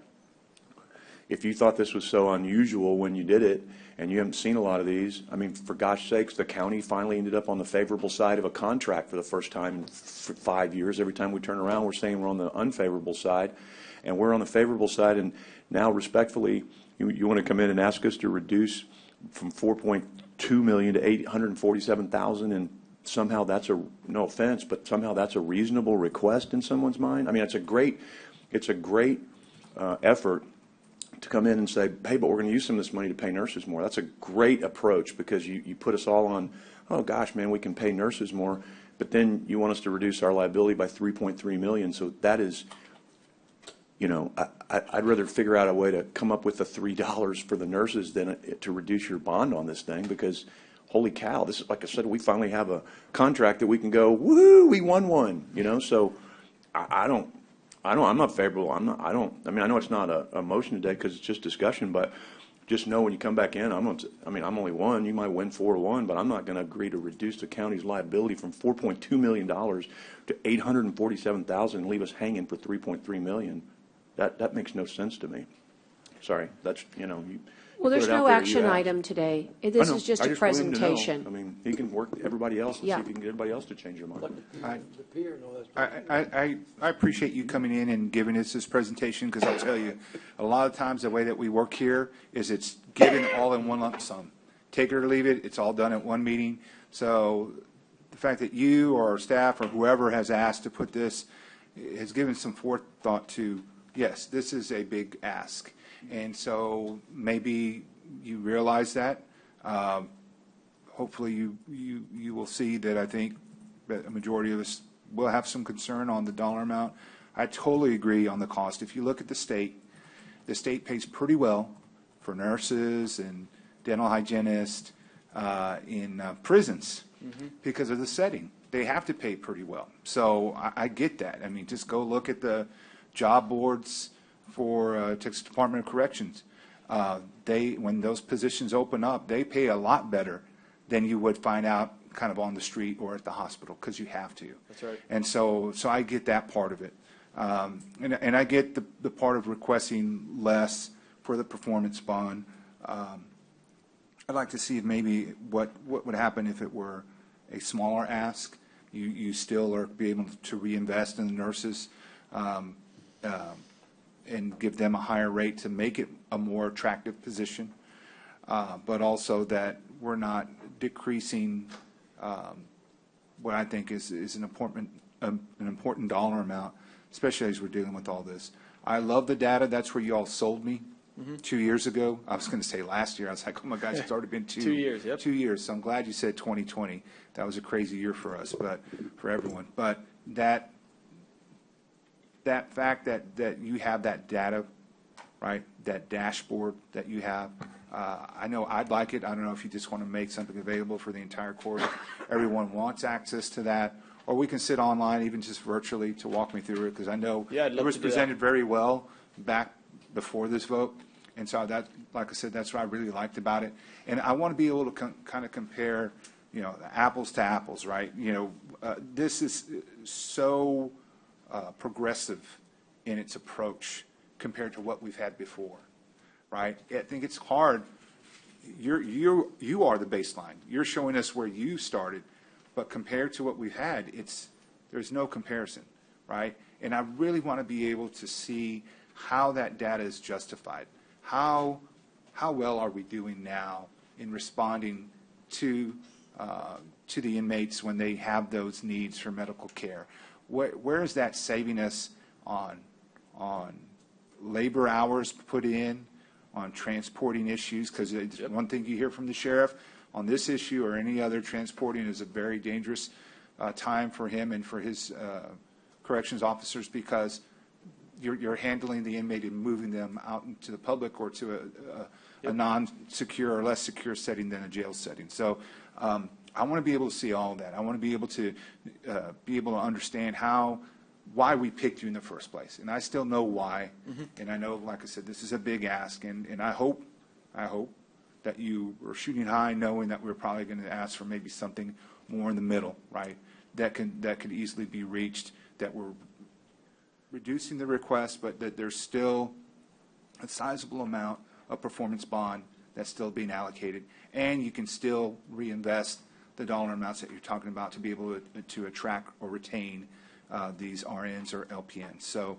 If you thought this was so unusual when you did it, and you haven't seen a lot of these, I mean, for gosh sakes, the county finally ended up on the favorable side of a contract for the first time in 5 years. Every time we turn around, we're saying we're on the unfavorable side, and we're on the favorable side. And now, respectfully, you want to come in and ask us to reduce from $4.2 million to $847,000, and somehow that's no offense, but somehow that's a reasonable request in someone's mind. I mean, it's a great effort to come in and say, hey, but we're going to use some of this money to pay nurses more. That's a great approach, because you put us all on, oh gosh, man, we can pay nurses more, but then you want us to reduce our liability by $3.3 million. So that is, I'd rather figure out a way to come up with the $3 for the nurses than to reduce your bond on this thing, because holy cow, this is, like I said, we finally have a contract that we can go, woo, we won one, So I'm not favorable. I know it's not a motion today because it's just discussion, but just know when you come back in, I'm only one. You might win 4-1, but I'm not going to agree to reduce the county's liability from $4.2 million to $847,000 and leave us hanging for $3.3 million. That makes no sense to me. Sorry, that's, Well, there's put it out no there, action you asked. item today. I This know. is just I a want him to know. presentation. I mean, he can work with everybody else and Yeah. see if he can get everybody else to change their mind. I appreciate you coming in and giving us this presentation, because I'll tell you, a lot of times the way that we work here is it's given all in one lump sum. Take it or leave it, it's all done at one meeting. So the fact that you or staff or whoever has asked to put this has given some forethought to, yes, this is a big ask. And so maybe you realize that. hopefully you will see that I think that a majority of us will have some concern on the dollar amount. I totally agree on the cost. If you look at the state pays pretty well for nurses and dental hygienists in prisons because of the setting. They have to pay pretty well. So I get that. I mean, just go look at the job boards for Texas Department of Corrections. When those positions open up, they pay a lot better than you would find out kind of on the street or at the hospital, because you have to. That's right. And so I get that part of it. And I get the part of requesting less for the performance bond. I'd like to see if maybe what would happen if it were a smaller ask. You still are be able to reinvest in the nurses and give them a higher rate to make it a more attractive position, but also that we're not decreasing what I think is an important dollar amount, especially as we're dealing with all this. I love the data. That's where you all sold me 2 years ago. I was going to say last year. I was like, oh my gosh, it's already been 2 years. Yep. 2 years. So I'm glad you said 2020. That was a crazy year for us, but for everyone. But that fact that you have that data, right, that dashboard that you have, I know I'd like it. I don't know if you just want to make something available for the entire quarter. Everyone wants access to that. Or we can sit online, even just virtually, to walk me through it, because I know it was presented very well back before this vote. And so that, like I said, that's what I really liked about it. And I want to be able to kind of compare, apples to apples, right? This is so progressive in its approach compared to what we've had before, right? I think it's hard. You are the baseline. You're showing us where you started, but compared to what we've had, there's no comparison, right? And I really want to be able to see how that data is justified. How well are we doing now in responding to the inmates when they have those needs for medical care? Where is that saving us on labor hours put in, on transporting issues? Because one thing you hear from the sheriff on this issue or any other, transporting is a very dangerous time for him and for his corrections officers, because you're handling the inmate and moving them out into the public or to a non-secure or less secure setting than a jail setting. So I want to be able to see all of that. I want to be able to understand why we picked you in the first place. And I still know why. And I know, like I said, this is a big ask. And I hope that you are shooting high, knowing that we're probably going to ask for maybe something more in the middle, right? That could easily be reached, that we're reducing the request, but that there's still a sizable amount of performance bond that's still being allocated, and you can still reinvest the dollar amounts that you're talking about to be able to attract or retain these RNs or LPNs. So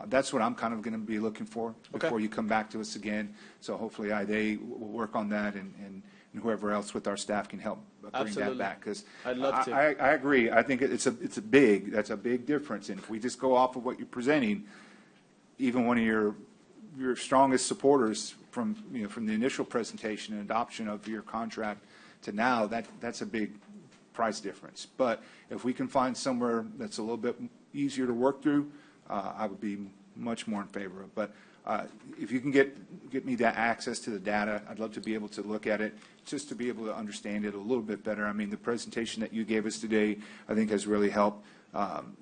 that's what I'm kind of going to be looking for before you come back to us again. So hopefully they will work on that, and whoever else with our staff can help bring that back. Because I'd love to. I agree. I think that's a big difference. And if we just go off of what you're presenting, even one of your strongest supporters from the initial presentation and adoption of your contract to now, that's a big price difference. But if we can find somewhere that's a little bit easier to work through, I would be much more in favor of. But if you can get me that access to the data, I'd love to be able to look at it, just to be able to understand it a little bit better. I mean, the presentation that you gave us today, I think, has really helped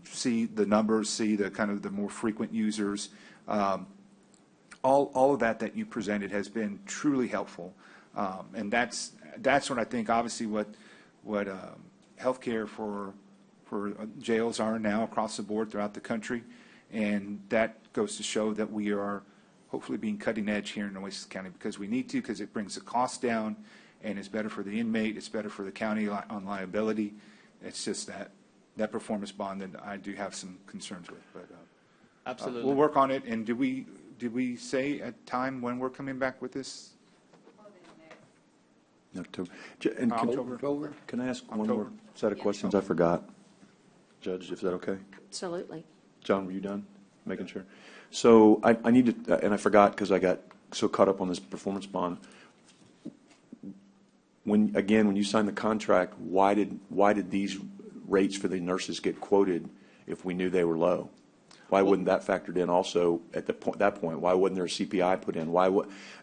see the numbers, see the kind of the more frequent users. All of that you presented has been truly helpful, and that's what I think. Obviously, what healthcare for jails are now across the board throughout the country, and that goes to show that we are hopefully being cutting edge here in Nueces County, because we need to, because it brings the cost down, and it's better for the inmate, it's better for the county on liability. It's just that performance bond that I do have some concerns with. But absolutely, we'll work on it. And did we say at time when we're coming back with this? October. October. Can I ask one more set of questions? I forgot. Judge, is that okay? Absolutely. John, were you done? Making sure. So I need to, and I forgot because I got so caught up on this performance bond. when you signed the contract, why did these rates for the nurses get quoted if we knew they were low? Why wouldn't that factored in also at that point? Why wasn't there a CPI put in? I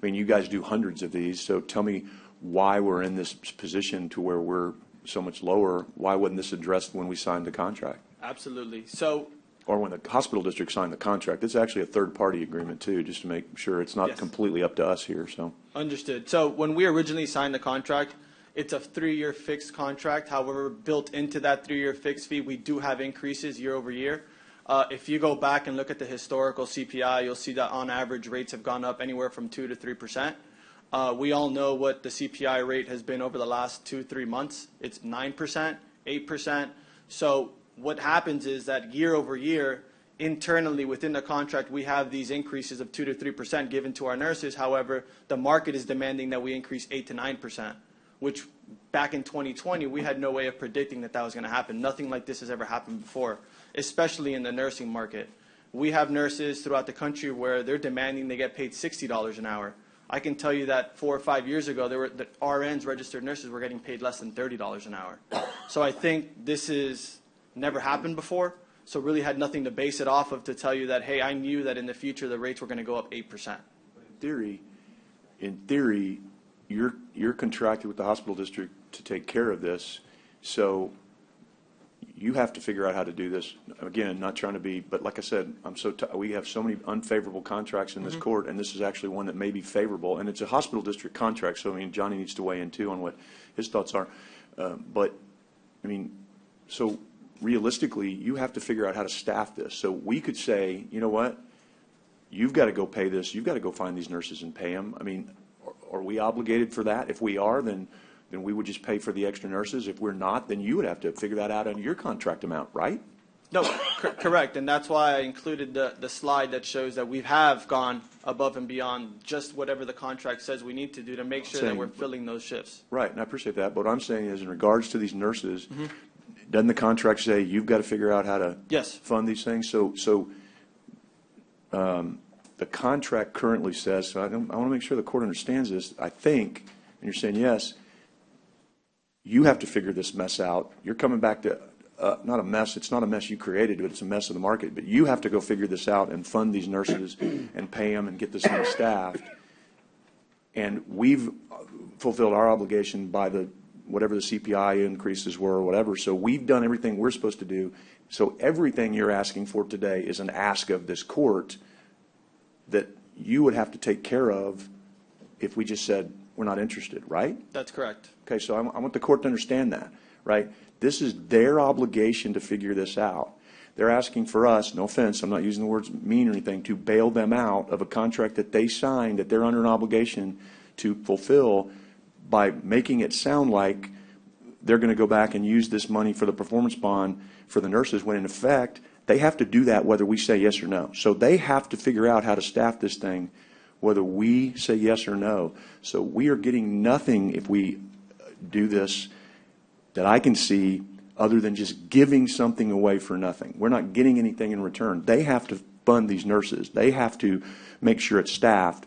mean, you guys do hundreds of these, so tell me why we're in this position to where we're so much lower. Why wasn't this addressed when we signed the contract? Absolutely. So, or when the hospital district signed the contract? It's actually a third-party agreement too, just to make sure it's not completely up to us here. So understood. So when we originally signed the contract, it's a 3-year fixed contract. However, built into that 3-year fixed fee, we do have increases year over year. If you go back and look at the historical CPI, you'll see that on average rates have gone up anywhere from 2 to 3%. We all know what the CPI rate has been over the last 2-3 months. It's 9%, 8%. So what happens is that year over year, internally within the contract, we have these increases of 2 to 3% given to our nurses. However, the market is demanding that we increase 8 to 9%, which back in 2020, we had no way of predicting that was going to happen. Nothing like this has ever happened before, especially in the nursing market. We have nurses throughout the country where they're demanding they get paid $60 an hour. I can tell you that 4 or 5 years ago, the RNs, registered nurses, were getting paid less than $30 an hour. So I think this is never happened before, so really had nothing to base it off of to tell you that, hey, I knew that in the future the rates were going to go up 8%. In theory, you're contracted with the hospital district to take care of this, so you have to figure out how to do this. Again, not trying to be, but like I said, we have so many unfavorable contracts in this court, and this is actually one that may be favorable, and it's a hospital district contract, so I mean, Johnny needs to weigh in too on what his thoughts are. But I mean, so realistically, you have to figure out how to staff this. So we could say, you know what, you've got to go pay this, you've got to go find these nurses and pay them. I mean, are we obligated for that? If we are, then we would just pay for the extra nurses. If we're not, then you would have to figure that out on your contract amount, right? No, correct, and that's why I included the slide that shows that we have gone above and beyond just whatever the contract says we need to do to make sure that we're filling those shifts. Right, and I appreciate that. But what I'm saying is in regards to these nurses, doesn't the contract say you've got to figure out how to fund these things? So the contract currently says, so I want to make sure the court understands this, I think, and you're saying yes, you have to figure this mess out. You're coming back to not a mess, it's not a mess you created, but it's a mess of the market. But you have to go figure this out and fund these nurses and pay them and get this thing staffed. And we've fulfilled our obligation by whatever the CPI increases were or whatever. So we've done everything we're supposed to do. So everything you're asking for today is an ask of this court that you would have to take care of if we just said we're not interested, right? That's correct. Okay, so I want the court to understand that, right? This is their obligation to figure this out. They're asking for us, no offense, I'm not using the words mean or anything, to bail them out of a contract that they signed, that they're under an obligation to fulfill, by making it sound like they're going to go back and use this money for the performance bond for the nurses, when in effect, they have to do that whether we say yes or no. So they have to figure out how to staff this thing whether we say yes or no. So we are getting nothing if we do this that I can see other than just giving something away for nothing. We're not getting anything in return. They have to fund these nurses. They have to make sure it's staffed.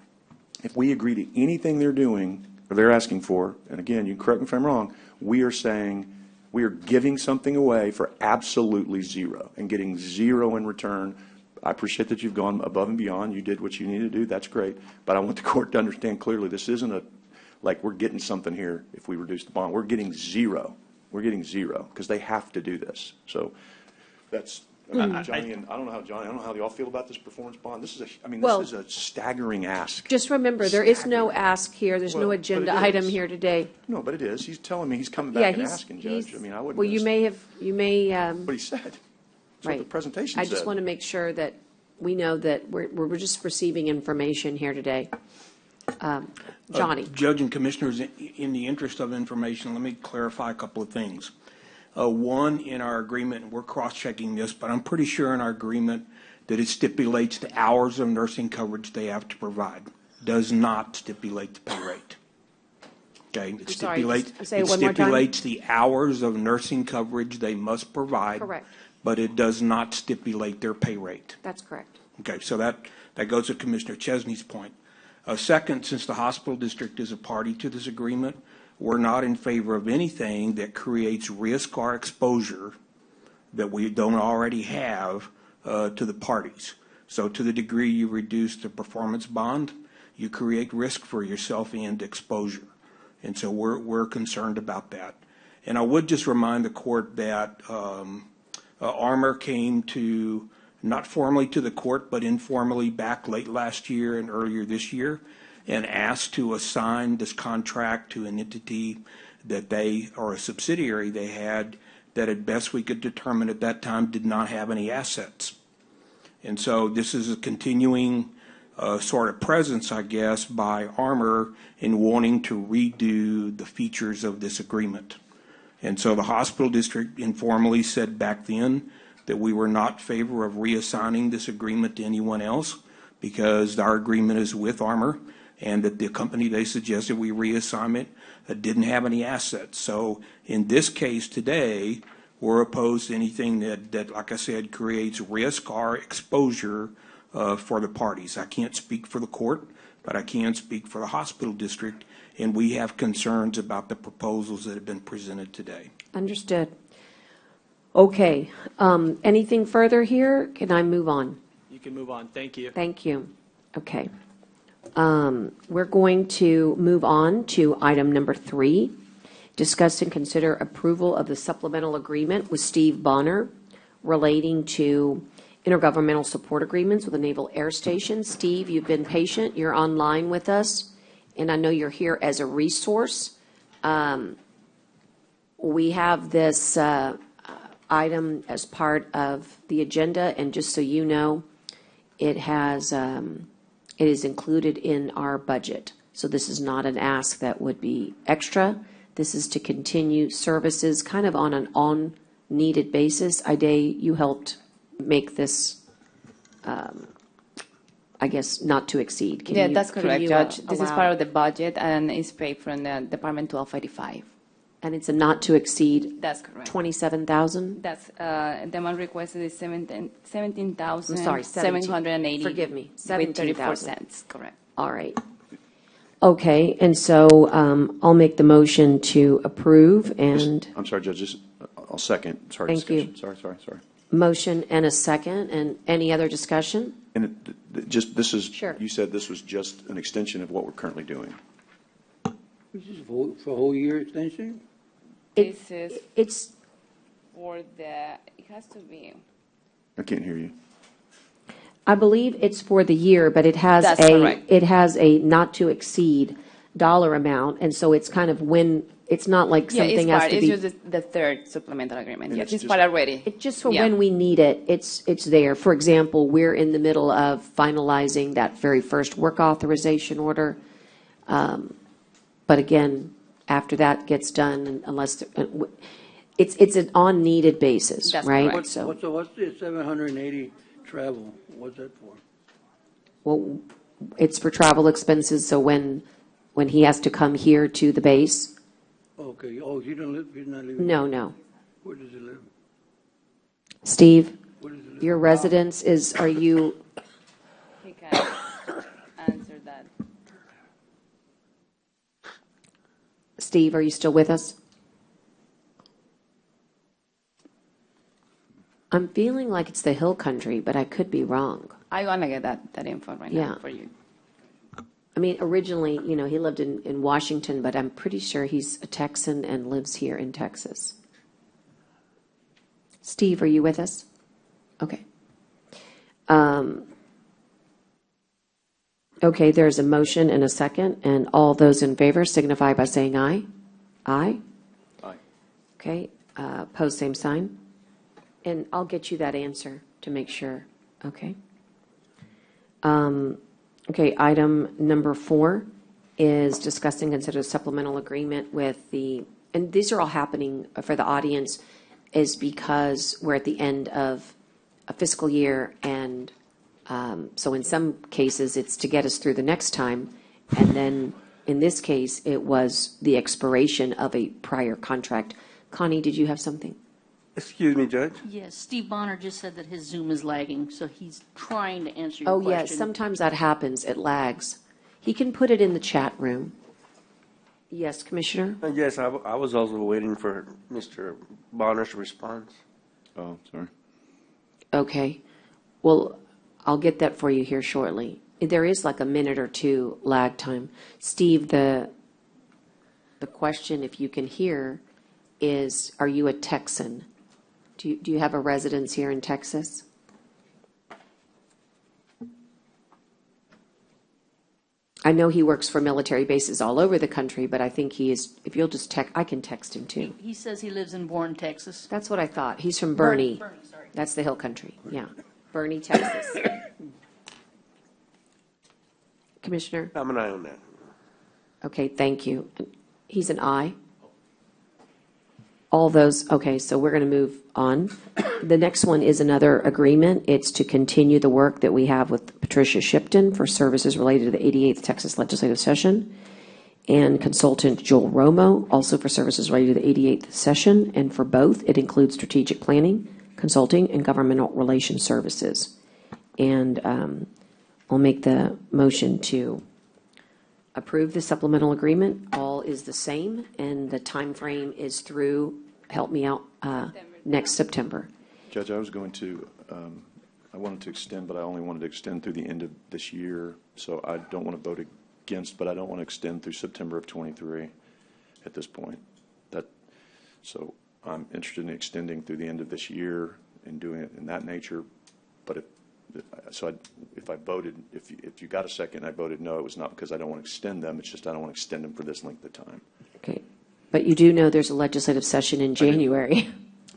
If we agree to anything they're doing or they're asking for, and again, you can correct me if I'm wrong, we are saying we are giving something away for absolutely zero and getting zero in return. I appreciate that you've gone above and beyond. You did what you needed to do. That's great. But I want the court to understand clearly this isn't like we're getting something here if we reduce the bond. We're getting zero. We're getting zero because they have to do this. So that's Johnny, and I don't know how Johnny. I don't know how y'all feel about this performance bond. This is this is a staggering ask. Just remember, there is no ask here. There's no agenda item here today. No, but it is. He's telling me he's coming back and asking, Judge. I mean, I wouldn't. Well, you may. What he said. That's right. What the presentation I said. just want to make sure that we know that we're just receiving information here today. Johnny. Judge and Commissioners, in the interest of information, let me clarify a couple of things. One, in our agreement, and we're cross-checking this, but I'm pretty sure in our agreement that it stipulates the hours of nursing coverage they have to provide. Does not stipulate the pay rate. Okay, it stipulates the hours of nursing coverage they must provide. Correct. But it does not stipulate their pay rate. That's correct. Okay, so that goes to Commissioner Chesney's point. Second, since the hospital district is a party to this agreement, we're not in favor of anything that creates risk or exposure that we don't already have to the parties. So to the degree you reduce the performance bond, you create risk for yourself and exposure. And so we're concerned about that. And I would just remind the court that Armor came to, not formally to the court, but informally back late last year and earlier this year, and asked to assign this contract to an entity that they, or a subsidiary they had, that at best we could determine at that time did not have any assets. And so this is a continuing sort of presence, I guess, by Armor in wanting to redo the features of this agreement. And so the hospital district informally said back then that we were not in favor of reassigning this agreement to anyone else because our agreement is with Armor, and that the company they suggested we reassign it didn't have any assets. So in this case today, we're opposed to anything that, like I said, creates risk or exposure for the parties. I can't speak for the court, but I can speak for the hospital district, and we have concerns about the proposals that have been presented today. Understood. Okay. Anything further here? Can I move on? You can move on. Thank you. Thank you. Okay. We're going to move on to item number 3, discuss and consider approval of the supplemental agreement with Steve Bonner relating to intergovernmental support agreements with the Naval Air Station. Steve, you've been patient. You're online with us, and I know you're here as a resource. We have this item as part of the agenda, and just so you know, it is included in our budget. So this is not an ask that would be extra. This is to continue services kind of on an on-needed basis. Ide, you helped make this, I guess, not to exceed. Yeah, that's correct, Judge. This is part of the budget and is paid from the Department 1285. And it's a not to exceed. That's correct. 27,000. That's the amount requested is 17,000. I'm sorry, 780. Forgive me, with 34 17,000. cents. Correct. All right. Okay, and so I'll make the motion to approve and. I'm sorry, Judge, I'll second. Sorry, Thank you. discussion. Sorry. Motion and a second, and any other discussion? And this is, Sure. you said this was just an extension of what we're currently doing. This is for a whole year extension? This is It's, for the, it has to be. I can't hear you. I believe it's for the year, but it has That's correct. it has a not to exceed dollar amount, and so it's kind of when, it's not like Yeah, something it's has part, to it's be. just the third supplemental agreement. And Yes, it's it's part already. It's just for Yeah. when we need it, it's there. For example, we're in the middle of finalizing that very first work authorization order. But again, after that gets done, unless, it's an on-needed basis, That's right? correct. So, What's the 780 travel? What's that for? well, it's for travel expenses, so when he has to come here to the base, Okay, oh, he's not living? no. Where does he live? Steve, Where does he live? your residence is, are you, He can answer that. Steve, are you still with us? I'm feeling like it's the hill country, but I could be wrong. I'm gonna get that info right Yeah. now for you. I mean, originally, he lived in Washington, but I'm pretty sure he's a Texan and lives here in Texas. Steve, are you with us? Okay. Okay, there's a motion and a second, and all those in favor signify by saying aye. Aye? Aye. Okay, pose same sign. And I'll get you that answer to make sure, okay? Okay, item number 4 is discuss and consider supplemental agreement with the, and these are all happening for the audience, is because we're at the end of a fiscal year, and so in some cases, it's to get us through the next time, and then in this case, it was the expiration of a prior contract. Connie, did you have something? Excuse me, Judge? Yes, Steve Bonner just said that his Zoom is lagging, so he's trying to answer your Oh, question. yes, sometimes that happens, it lags. He can put it in the chat room. Yes, Commissioner? Yes, I was also waiting for Mr. Bonner's response. Oh, sorry. Okay. Well, I'll get that for you here shortly. There is like a minute or two lag time. Steve, the question, if you can hear, is, are you a Texan? Do you have a residence here in Texas? I know he works for military bases all over the country, but I think he is, if you'll just text, I can text him too. He says he lives in Bourne, Texas. That's what I thought. He's from Bernie. Bernie, sorry. That's the hill country. Yeah. Bernie, Texas. Commissioner? I'm an eye on that. Okay, thank you. He's an aye. All those, okay, so we're going to move on. The next one is another agreement. It's to continue the work that we have with Patricia Shipton for services related to the 88th Texas Legislative Session, and consultant Joel Romo, also for services related to the 88th session. And for both, it includes strategic planning, consulting, and governmental relations services. And I'll make the motion to approve the supplemental agreement. All is the same, and the time frame is through, help me out, next September. Judge, I was going to, I wanted to extend, but I only wanted to extend through the end of this year. So I don't want to vote against, but I don't want to extend through September of 23 at this point. So I'm interested in extending through the end of this year and doing it in that nature. But if I voted, if you got a second, I voted no, it was not because I don't want to extend them. It's just I don't want to extend them for this length of time. Okay. But you do know there's a legislative session in January.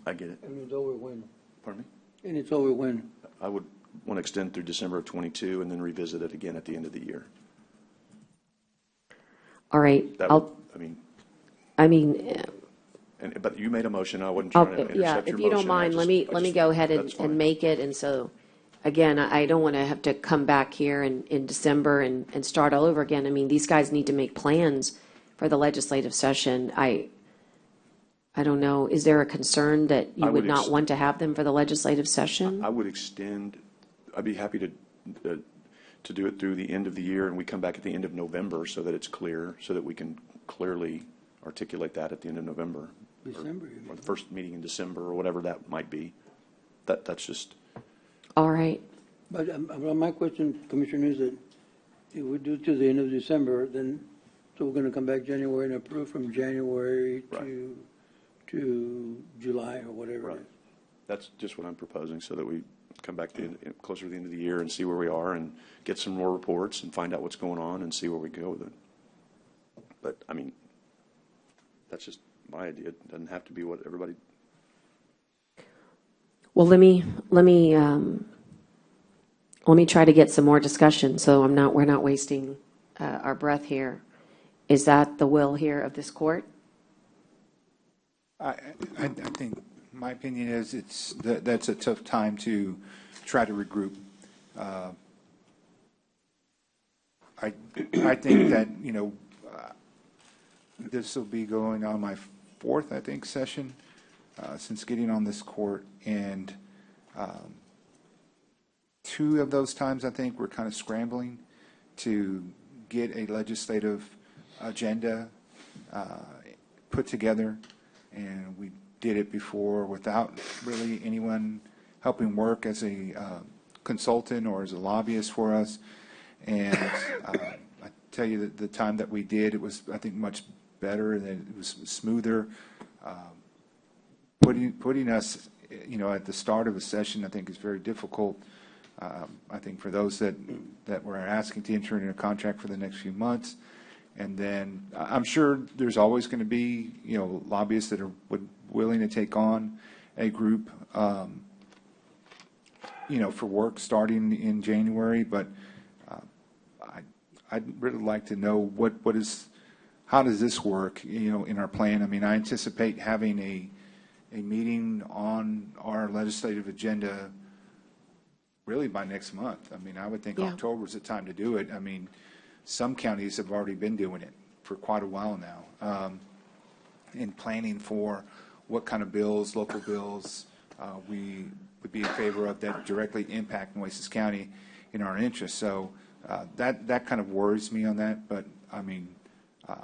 I get it. And it's over when? Pardon me? And it's over when? I would want to extend through December of 22 and then revisit it again at the end of the year. All right. But you made a motion. I wasn't trying to intercept your motion. Yeah, if you don't mind, let me go ahead and make it. And so, again, I don't want to have to come back here in December and start all over again. I mean, these guys need to make plans for the legislative session. I don't know. Is there a concern that you would not want to have them for the legislative session? I would extend. I'd be happy to do it through the end of the year, and we come back at the end of November so that it's clear, so that we can clearly articulate that at the end of November. December. Or the first meeting in December, or whatever that might be. That's just. All right. But my question, Commissioner, is that if we do to the end of December, then so we're going to come back January and approve from January to July or whatever. Right. That's just what I'm proposing, so that we come back closer to the end of the year and see where we are and get some more reports and find out what's going on and see where we go with it. But I mean, that's just my idea. It doesn't have to be what everybody. Well, let me try to get some more discussion, so we're not wasting our breath here. Is that the will here of this court? I think my opinion is that's a tough time to try to regroup. I think that this will be going on my fourth, I think, session since getting on this court, and two of those times I think we're kind of scrambling to get a legislative agenda put together, and we did it before without really anyone helping work as a consultant or as a lobbyist for us. And I tell you that the time that we did, it was, I think, much better, and it was smoother. Putting us, at the start of a session, I think is very difficult. I think for those that were asking to enter into a contract for the next few months. And then I'm sure there's always going to be, lobbyists that are willing to take on a group, for work starting in January. But I'd really like to know how does this work, in our plan? I mean, I anticipate having a meeting on our legislative agenda really by next month. I mean, I would think October is the time to do it. I mean, some counties have already been doing it for quite a while now, in planning for what kind of bills, local bills, we would be in favor of that directly impact Nueces County in our interest. So that kind of worries me on that. But I mean,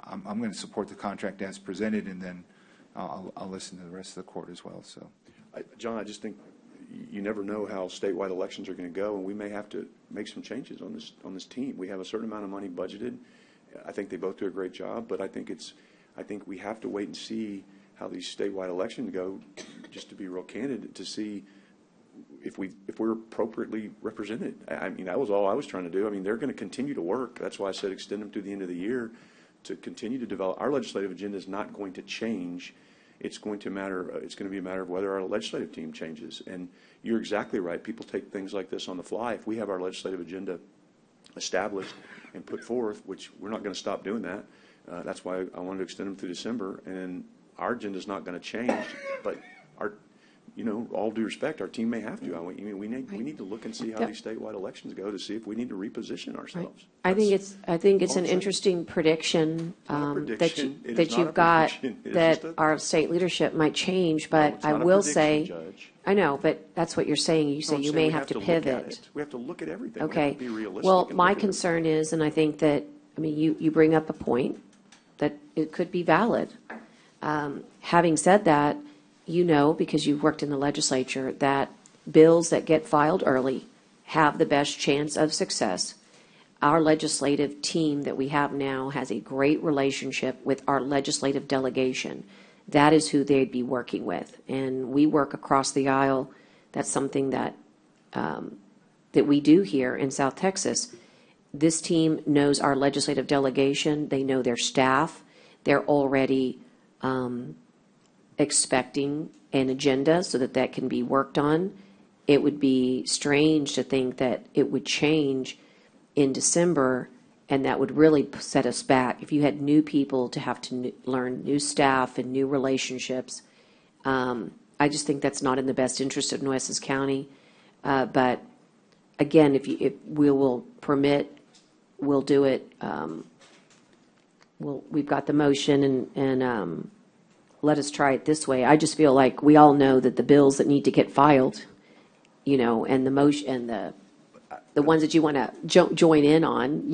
I'm going to support the contract as presented, and then I'll listen to the rest of the court as well. So, John, I just think you never know how statewide elections are going to go, and we may have to make some changes on this team. We have a certain amount of money budgeted. I think they both do a great job, but I think we have to wait and see how these statewide elections go, just to be real candid, to see if we're appropriately represented. I mean, that was all I was trying to do. I mean, they're going to continue to work. That's why I said extend them to the end of the year to continue to develop. Our legislative agenda is not going to change. It's going to be a matter of whether our legislative team changes. And you're exactly right. People take things like this on the fly. If we have our legislative agenda established and put forth, which we're not going to stop doing that, that's why I wanted to extend them through December. And our agenda is not going to change, but all due respect, our team may have to. I mean, we need to look and see how these statewide elections go to see if we need to reposition ourselves. I think it's an interesting prediction that you've got that our state leadership might change. But I will say, I know, but that's what you're saying. You say you may have to pivot. We have to look at everything. Okay. We have to be realistic. Well, my concern is, and I think that, I mean, you bring up a point that it could be valid. Having said that, because you've worked in the legislature, that bills that get filed early have the best chance of success. Our legislative team that we have now has a great relationship with our legislative delegation. That is who they'd be working with. And we work across the aisle. That's something that we do here in South Texas. This team knows our legislative delegation. They know their staff. They're already expecting an agenda so that can be worked on. It would be strange to think that it would change in December, and that would really set us back. If you had new people to have to learn new staff and new relationships, I just think that's not in the best interest of Nueces County. But again, if we will permit, we'll do it. We've got the motion, and let us try it this way. I just feel like we all know that the bills that need to get filed, and the motion and the ones that you want to join in on,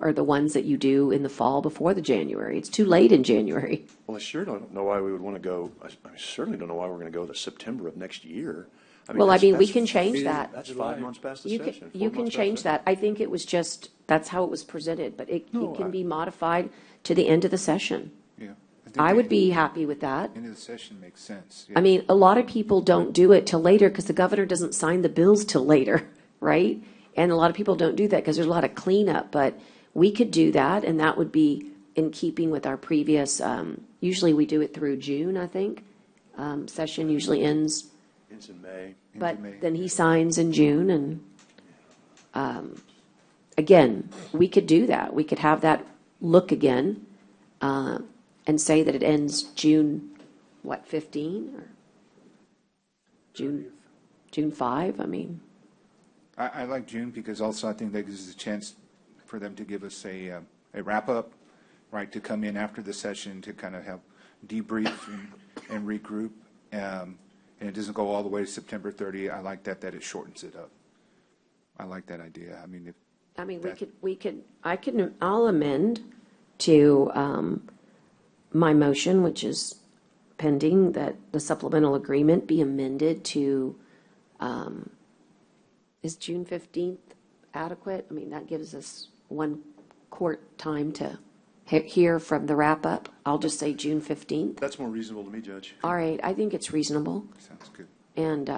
are the ones that you do in the fall before the January. It's too late in January. Well, I sure don't know why we would want to go. I certainly don't know why we're going to go to September of next year. We can change that. That's 5 months past the session. You can change that. I think it was just, that's how it was presented, but it can be modified to the end of the session. Yeah. I would be happy with that. End of the session makes sense. I mean, a lot of people don't do it till later because the governor doesn't sign the bills till later, right? And a lot of people don't do that because there's a lot of cleanup, but we could do that, and that would be in keeping with our previous, usually we do it through June, I think. Session usually ends in May. But then he signs in June, and again, we could do that. We could have that look again and say that it ends June, 15? Or June 5? I mean. I like June because also I think that gives us a chance for them to give us a wrap-up, right, to come in after the session to kind of help debrief and regroup. And it doesn't go all the way to September 30. I like that it shortens it up. I like that idea. I'll amend to my motion, which is pending, that the supplemental agreement be amended to, is June 15th adequate? I mean, that gives us one court time to hear from the wrap-up. I'll just say June 15th. That's more reasonable to me, Judge. All right, I think it's reasonable. Sounds good. And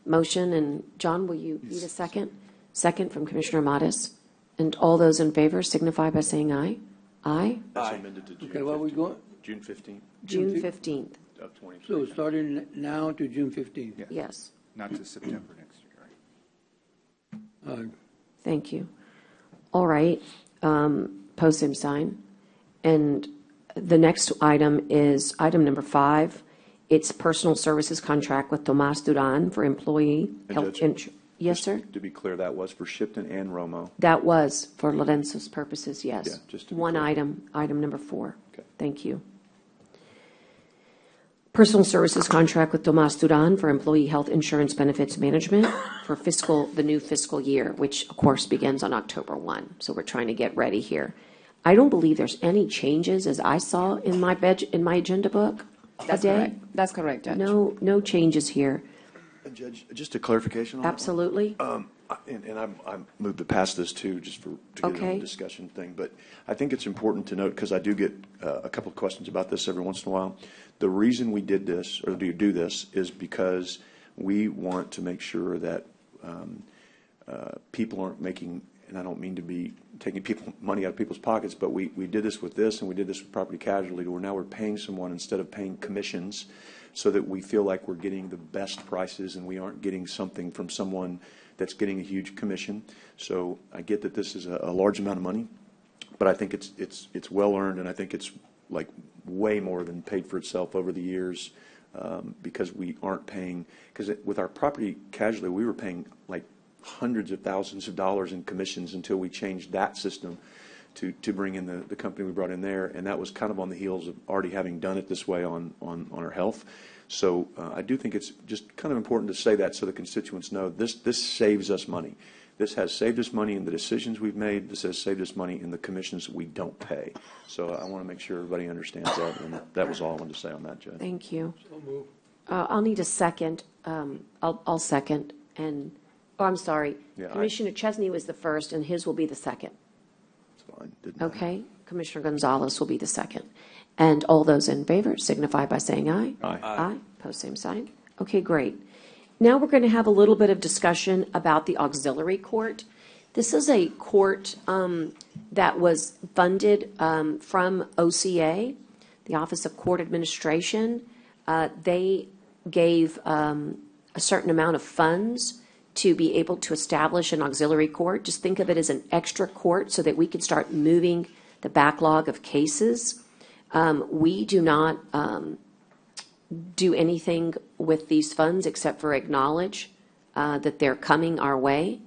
motion, and John, will you need a second? Second from Commissioner Modis. And all those in favor signify by saying aye. Aye? That's amended to June 15th. Okay, what are we going? June 15th. June 15th. Of 2023. So starting now to June 15th? Yeah. Yes. Not to September next year, right? Thank you. All right, post same sign. And the next item is item number 5. It's personal services contract with Tomas Duran for employee health insurance. Yes, sir? To be clear, that was for Shipton and Romo. That was for Lorenzo's purposes, yes. Yeah, just to be one clear. item number 4. Okay. Thank you. Personal services contract with Tomas Duran for employee health insurance benefits management for the new fiscal year, which of course begins on October 1. So we're trying to get ready here. I don't believe there's any changes as I saw in my agenda book That's today. correct. That's correct, Judge. No changes here. Judge, just a clarification on that one. Absolutely. And I moved to pass this too, just to get it on Okay. the discussion thing. But I think it's important to note, because I do get a couple of questions about this every once in a while. The reason we did this, or do this, is because we want to make sure that people aren't making, and I don't mean to be taking money out of people's pockets, but we did this with this, and we did this with property casualty, where now we're paying someone instead of paying commissions, so that we feel like we're getting the best prices and we aren't getting something from someone that's getting a huge commission. So I get that this is a large amount of money, but I think it's well earned, and I think it's like way more than paid for itself over the years, because we aren't paying, because with our property casualty, we were paying like hundreds of thousands of dollars in commissions until we changed that system to bring in the company we brought in there, and that was kind of on the heels of already having done it this way on our health. So I do think it's just kind of important to say that so the constituents know this saves us money. This has saved us money in the decisions we've made. This has saved us money in the commissions that we don't pay. So I want to make sure everybody understands that, and that was all I wanted to say on that, Judge. Thank you. So move. I'll need a second. I'll second. And, I'm sorry. Yeah, Commissioner Chesney was the first, and his will be the second. It's fine. Didn't matter. Okay? Commissioner Gonzalez will be the second. And all those in favor signify by saying aye. Aye. Aye. Post same sign. Okay, great. Now we're going to have a little bit of discussion about the auxiliary court. This is a court that was funded from OCA, the Office of Court Administration. They gave a certain amount of funds to be able to establish an auxiliary court. Just think of it as an extra court so that we can start moving the backlog of cases. We do not do anything with these funds except for acknowledge that they're coming our way,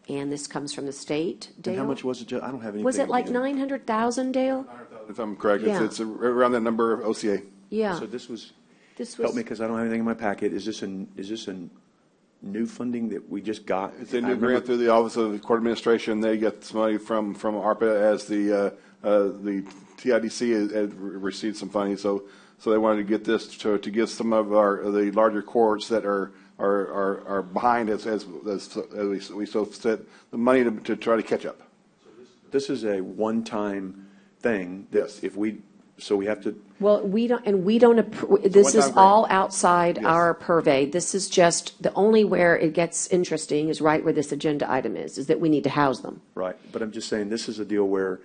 and this comes from the state. Dale? And how much was it, Judge? I don't have anything. Was it like again. 900,000, Dale? If I'm correct, Yeah. it's around that number of OCA. Yeah. So this was, This help was, me because I don't have anything in my packet. Is this a new funding that we just got? It's a I new remember- grant through the Office of Court Administration. They get some money from ARPA as the TIDC had received some funding. So they wanted to get this to give some of the larger courts that are behind as we so said, the money to try to catch up. This is a one-time thing that Yes. so we have to, well, we don't approve, this is one-time grant. all outside Yes. our purvey. This is just, the only where it gets interesting is right where this agenda item is that we need to house them. right, but I'm just saying, this is a deal where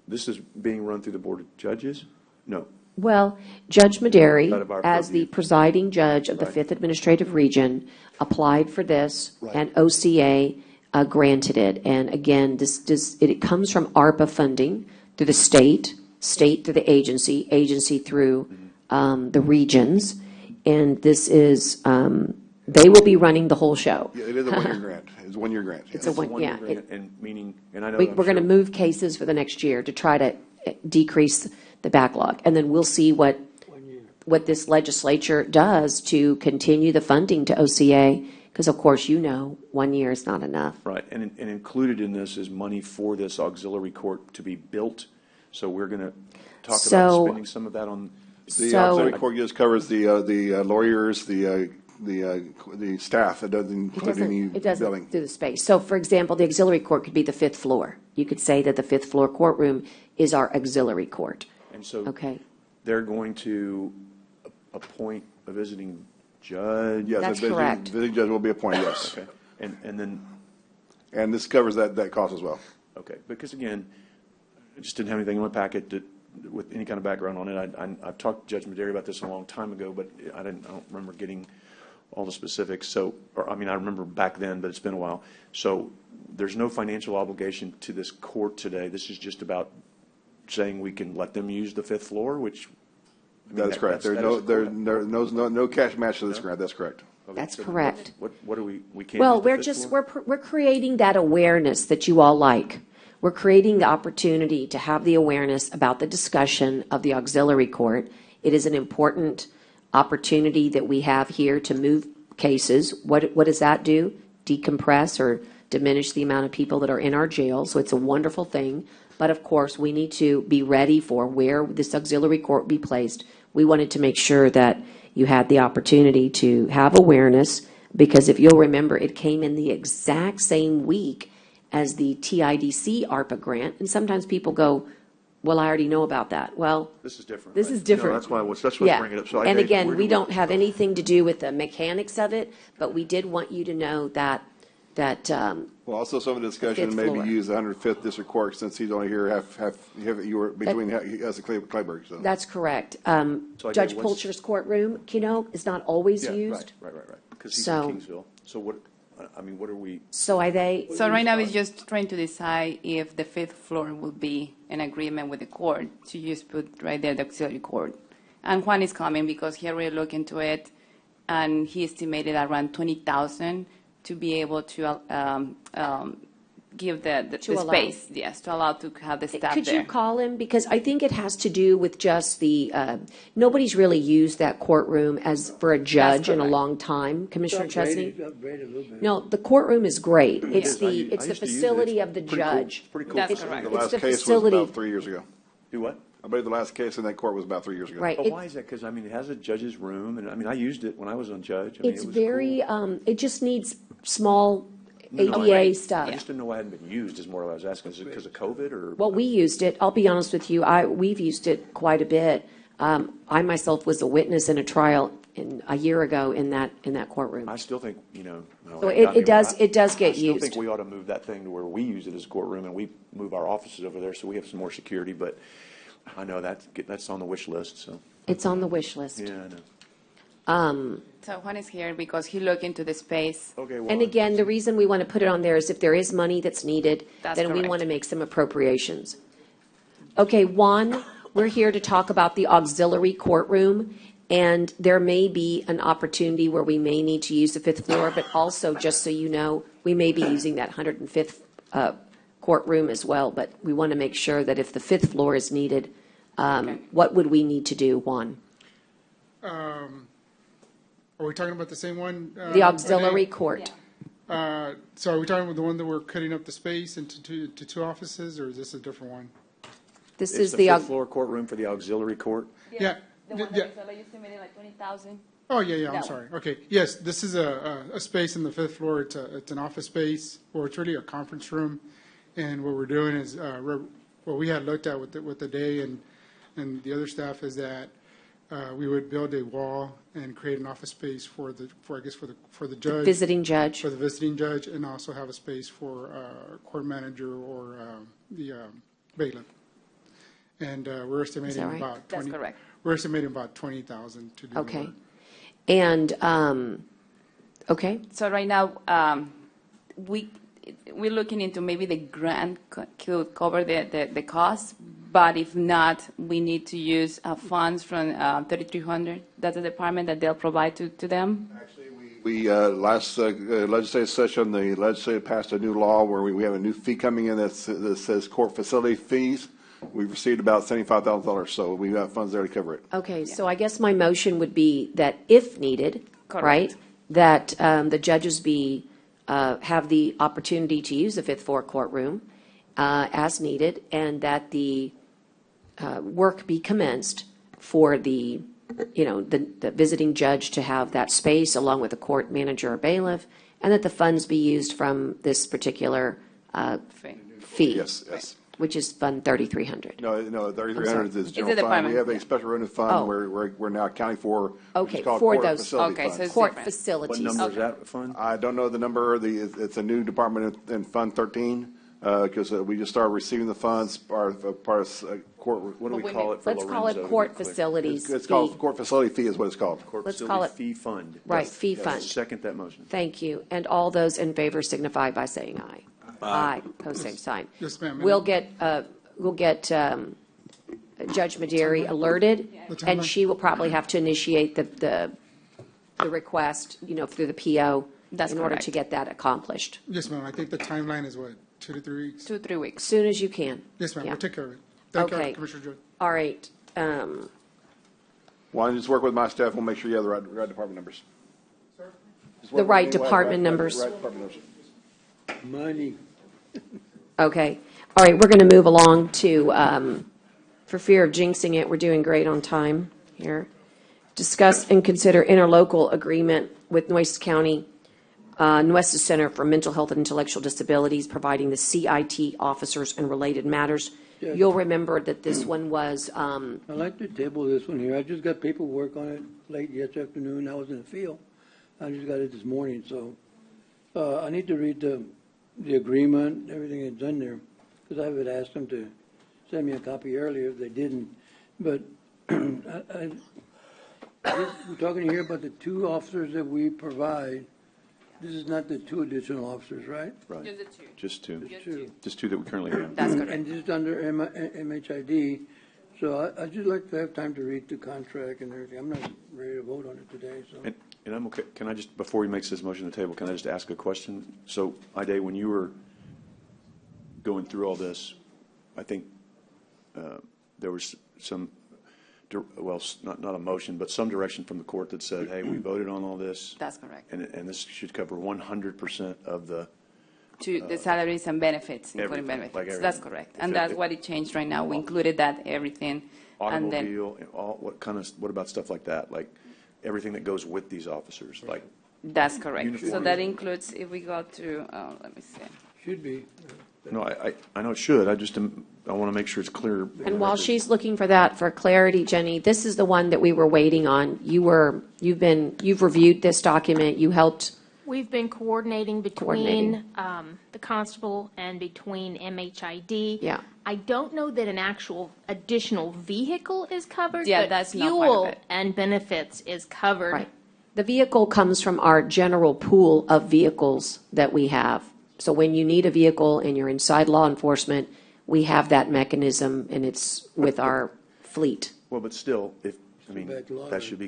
this is being run through the Board of Judges? No. Well, Judge Maderi, Out of our as the purview. presiding judge of the Right. 5th Administrative Region, applied for this, Right. and OCA granted it. And again, it comes from ARPA funding through the state through the agency through the regions. And this is, they will be running the whole show. Yeah, it is a one-year grant. It's a one-year grant. It's a one, yeah. grant, and meaning, and I know. We're going to move cases for the next year to try to decrease the backlog. And then we'll see what this legislature does to continue the funding to OCA, because of course, 1 year is not enough. Right, and included in this is money for this auxiliary court to be built. So we're going to talk So- about spending some of that on. The So- auxiliary court just covers the lawyers, the staff. It doesn't include any It doesn't billing. do the space. So for example, the auxiliary court could be the 5th floor. You could say that the 5th floor courtroom is our auxiliary court. And so Okay. they're going to appoint a visiting judge? Yes, That's a visiting- correct. Visiting judge will be appointed, yes. Okay, and then, And this covers that cost as well. okay, because again, I just didn't have anything in my packet with any kind of background on it. I've talked to Judge Maderi about this a long time ago, but I don't remember getting all the specifics. So, I remember back then, but it's been a while. So there's no financial obligation to this court today. This is just about saying we can let them use the 5th floor, which. That is correct. There's no cash match to this grant. That's correct. That's correct. What are we can't. Well, use the 5th floor? we're creating that awareness that you all like. We're creating the opportunity to have the awareness about the discussion of the auxiliary court. It is an important opportunity that we have here to move cases. What does that do? Decompress or diminish the amount of people that are in our jail. So it's a wonderful thing. But of course, we need to be ready for where this auxiliary court be placed. We wanted to make sure that you had the opportunity to have awareness, because if you'll remember, it came in the exact same week as the TIDC ARPA grant. And sometimes people go, well, I already know about that. Well, This is different. this right? is different. No, that's why I was Yeah. bringing it up. So And where again, do we don't have anything to do with the mechanics of it, but we did want you to know that, Well, also some of the discussion, fifth maybe floor. use the 105th District Court, since he's only here you were between us and Clayburgh, so. that's correct. So I Judge did what's- Pulcher's courtroom, is not always Yeah, used. right. Because he's So- in Kingsville. So what, I mean, what are we? So are they? So right now, it's just trying to decide if the fifth floor will be an agreement with the court to just put right there the auxiliary court. And Juan is coming because he already looked into it, and he estimated around 20,000 to be able to give the To allow. space, yes, to allow to have the staff Could there. you call him? Because I think it has to do with just the, nobody's really used that courtroom as, for a judge in a correct. long time, Commissioner Chesney. Upgraded a little bit. No, the courtroom is great. It's I the, used- it's I the used to use it. facility It's of the pretty cool. judge. It's pretty cool. That's It's- correct. The It's last the case was facility. about 3 years ago. Do what? I believe the last case in that court was about 3 years ago. Right. But It- why is that? Because, I mean, it has a judge's room, and I mean, I used it when I was on judge. I mean, It's it was very, it just needs small No, no, ADA I stuff. just didn't know why it hadn't been used, is more what I was asking. Is it because of COVID, or? Well, we used it. I'll be honest with you. We've used it quite a bit. I myself was a witness in a trial a year ago in that courtroom. I still think, no, So not it anymore. does get I still used. think we ought to move that thing to where we use it as a courtroom, and we move our offices over there, so we have some more security, but I know that's on the wish list, so, It's on the wish list. yeah, I know. So Juan is here because he looked into the space. Okay, well. And again, the reason we want to put it on there is if there is money that's needed, That's then we correct. want to make some appropriations. Okay, Juan, we're here to talk about the auxiliary courtroom, and there may be an opportunity where we may need to use the fifth floor, but also, just so you know, we may be using that 105th courtroom as well, but we want to make sure that if the fifth floor is needed, what would we need to do, Juan? Are we talking about the same one? The auxiliary court. So are we talking about the one that we're cutting up the space into two offices, or is this a different one? This It's is the the, fifth floor courtroom for the auxiliary court. Yeah. The one Yeah. that Isabel estimated like 20,000. Oh, yeah, I'm That sorry. Okay, yes, this is a space in the fifth floor. It's an office space, or it's really a conference room. And what we're doing is, what we had looked at with the day and the other staff is that we would build a wall and create an office space for the judge. visiting judge. For the visiting judge, and also have a space for court manager or the bailiff. And we're estimating right? about That's 20. correct. We're estimating about 20,000 to do the Okay. work. And, okay, So right now, we're looking into maybe the grant could cover the cost, but if not, we need to use funds from 3,300. That's a department that they'll provide to them. We, last legislative session, the legislature passed a new law where we have a new fee coming in that says court facility fees. We've received about $75,000, so we have funds there to cover it. okay, so I guess my motion would be that if needed, Correct. right? That the judges have the opportunity to use the fifth floor courtroom as needed, and that the work be commenced for the visiting judge to have that space along with the court manager or bailiff, and that the funds be used from this particular fee. Yes. Which is Fund 3,300. No, 3,300 is general fund. department. We have a special revenue Oh. fund where we're now accounting for, which Okay, is called for court those- facility Okay, funds. so it's Court different. What facilities. number is that fund? I don't know the number. It's a new department in Fund 13 because we just started receiving the funds part of court. What do we we call need- it for Let's call Lorenzo it to court be clear? facilities. It's called fee. court facility fee is what it's called. Court Let's facility call it- fee fund. Right, Yes. fee Yes. fund. Second that motion. Thank you. And all those in favor signify by saying aye. Aye. Pose same sign. Yes, ma'am. We'll get Judge Maderi alerted, The timeline? and she will probably have to initiate the request, through the PO That's in order correct. to get that accomplished. Yes, ma'am. I think the timeline is what, 2 to 3 weeks? 2-3 weeks. Soon as you can. Yes, ma'am. Yeah. We'll take care of it. Thank Okay. you, Commissioner Joy. All right. Why don't you just work with my staff? We'll make sure you have the right department numbers. Just work The with right me, department numbers. Right department numbers. Money. Okay. All right, we're going to move along to, for fear of jinxing it, we're doing great on time here. Discuss and consider interlocal agreement with Nueces County, Nueces Center for Mental Health and Intellectual Disabilities, providing the CIT officers and related matters. Yes. You'll remember that this one was, I'd like to table this one here. I just got paperwork on it late yesterday afternoon. I was in the field. I just got it this morning, so I need to read the agreement, everything that's done there, because I would ask them to send me a copy earlier if they didn't. But we're talking here about the 2 officers that we provide. This is not the 2 additional officers, right? Right. Just two. Just two. Just two that we currently have. That's correct. And this is under MHID. So I'd just like to have time to read the contract and everything. I'm not ready to vote on it today, so. And I'm okay. Can I just, before he makes this motion to the table, can I just ask a question? So, Ide, when you were going through all this, I think there was some, well, not a motion, but some direction from the court that said, hey, we voted on all this. That's correct. And this should cover 100% of the. To the salaries and benefits, including everything, benefits. like That's everything. correct. And that's what it changed right now. We included that, everything. And then, Automobile, what about stuff like that? Like everything that goes with these officers, like. that's correct. So Uniforms. that includes, if we go to, let me see. Should be. No, I know it should. I want to make sure it's clear. and while she's looking for that for clarity, Jenny, this is the one that we were waiting on. You've reviewed this document, you helped. We've been coordinating between the constable and between MHID. Yeah. I don't know that an actual additional vehicle is covered. Yeah, but that's not part of fuel it. and benefits is covered. Right. The vehicle comes from our general pool of vehicles that we have. So when you need a vehicle and you're inside law enforcement, we have that mechanism, and it's with our fleet. Well, but still, that should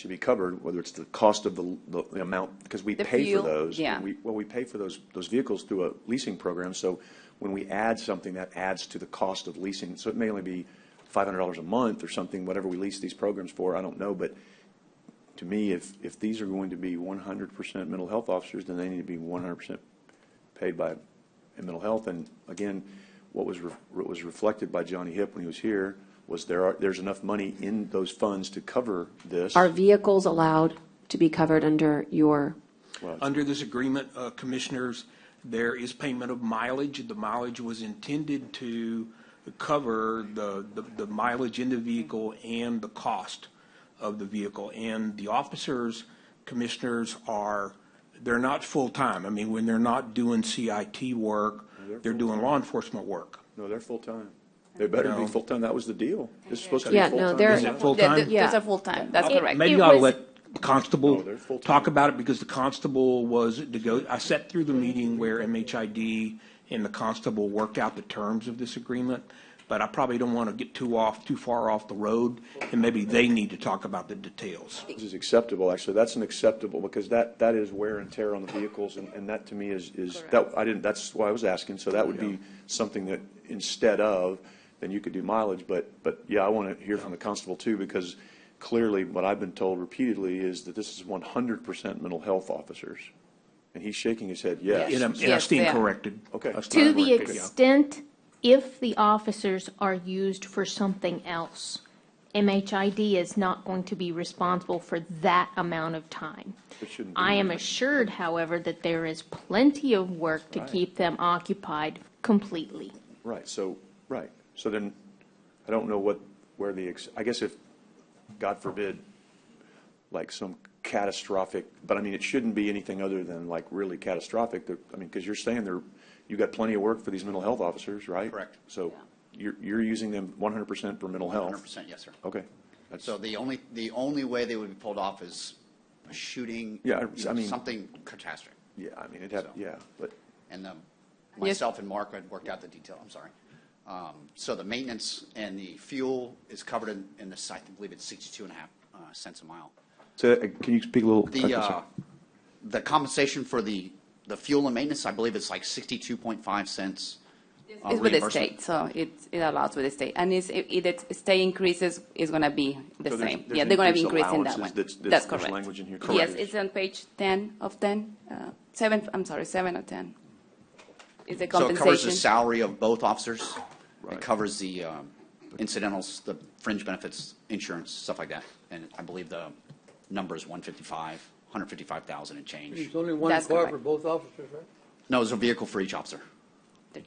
be covered, whether it's the cost of the amount, because we The pay fuel, for those. yeah. We pay for those vehicles through a leasing program, so when we add something, that adds to the cost of leasing. So it may only be $500 a month or something, whatever we lease these programs for, I don't know, but to me, if these are going to be 100% mental health officers, then they need to be 100% paid by mental health. And again, what was reflected by Johnny Hipp when he was here was there's enough money in those funds to cover this. Are vehicles allowed to be covered under your? Under this agreement, commissioners, there is payment of mileage. The mileage was intended to cover the mileage in the vehicle and the cost of the vehicle. And the officers, commissioners, they're not full-time. I mean, when they're not doing CIT work, they're doing law enforcement work. No, they're full-time. They better be full-time. That was the deal. This is supposed to be Yeah, full-time. no, they're. Is it full-time? There's a full-time, that's correct. Maybe It I ought to was- let the constable they're full-time. talk about it, because the constable was to go, I sat through the meeting where MHID and the constable worked out the terms of this agreement, but I probably don't want to get too far off the road, and maybe they need to talk about the details. This is acceptable, actually. That's an acceptable, because that is wear and tear on the vehicles, and that to me is that's why I was asking. So that would be something that instead of, then you could do mileage. But yeah, I want to hear from the constable too, because clearly what I've been told repeatedly is that this is 100% mental health officers. And he's shaking his head, yes. And I Yes, stand they are. corrected. Okay. To the extent, if the officers are used for something else, MHID is not going to be responsible for that amount of time. It shouldn't be. I am assured, however, that there is plenty of work to keep them occupied completely. Right. So then, I don't know I guess if, God forbid, like some catastrophic, but I mean, it shouldn't be anything other than like really catastrophic. I mean, because you're saying you got plenty of work for these mental health officers, right? Correct. So you're using them 100% for mental health? 100%, yes, sir. Okay. So the only way they would be pulled off is a shooting, Yeah, I mean, something catastrophic. Yeah, I mean, but. And myself and Mark had worked out the detail, I'm sorry. So the maintenance and the fuel is covered in the site. I believe it's 62.5 cents a mile. So can you speak a little? The compensation for the fuel and maintenance, I believe it's like 62.5 cents. It's with the state, so it allows with the state. And if the state increases, it's going to be the same. There's Yeah, they're going to be increased increasing that one. allowances That's there's correct. language in here. Yes, Correct. it's on page 10 of 10, 7 of 10. Is the So it covers the compensation? salary of both officers. It covers the incidentals, the fringe benefits, insurance, stuff like that. And I believe the number is 155,000 and change. It's only one That's car correct. for both officers, right? No, there's a vehicle for each officer.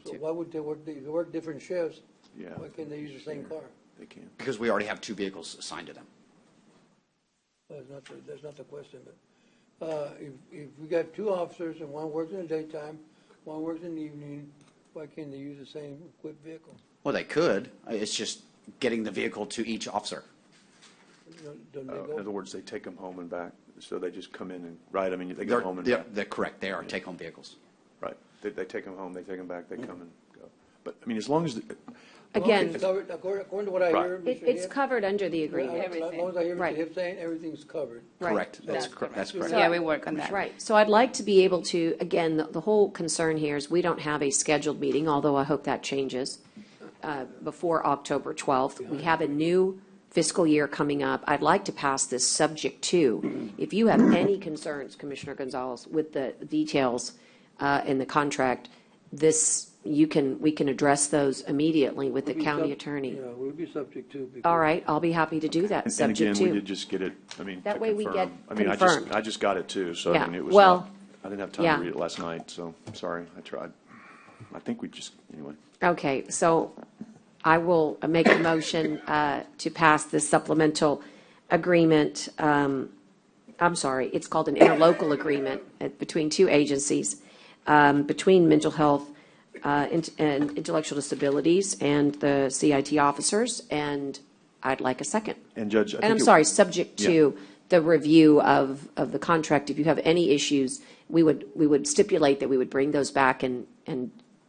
So why would they work different shifts? Yeah. Why can't they use the same car? They can't. Because we already have 2 vehicles assigned to them. That's not the question, but if we got 2 officers and one works in the daytime, one works in the evening, why can't they use the same equipped vehicle? Well, they could. It's just getting the vehicle to each officer. Don't they In go? other words, they take them home and back, so they just come in and, right, I mean, they They're, go home and they're, back. they're correct. They are take-home vehicles. Right. They take them home, they take them back, they come and go. But, I mean, as long as, Again, It's covered, according to what I Right. hear, Mr. it's Hibb, covered under the agreement. as long as I hear Mr. Right. Hibb saying everything's covered. Right. Correct. That's correct. That's correct. Yeah, we work on that. Right. So I'd like to be able to, again, the whole concern here is we don't have a scheduled meeting, although I hope that changes, before October 12th. We have a new fiscal year coming up. I'd like to pass this subject to, if you have any concerns, Commissioner Gonzalez, with the details in the contract, we can address those immediately with the county attorney. Yeah, we'll be subject to. All right, I'll be happy to do that, and subject again, we to. did just get it, I mean, That to way we confirm. get I mean, confirmed. I just got it too, so, Yeah. I mean, it was Well, not, I didn't have time yeah. to read it last night, so, I'm sorry, I tried. I think we just, anyway. Okay, so I will make a motion to pass this supplemental agreement. I'm sorry, it's called an interlocal agreement between 2 agencies, between mental health and intellectual disabilities and the CIT officers, and I'd like a second. And Judge, I And think I'm it- sorry, subject to the review of the contract. If you have any issues, we would stipulate that we would bring those back and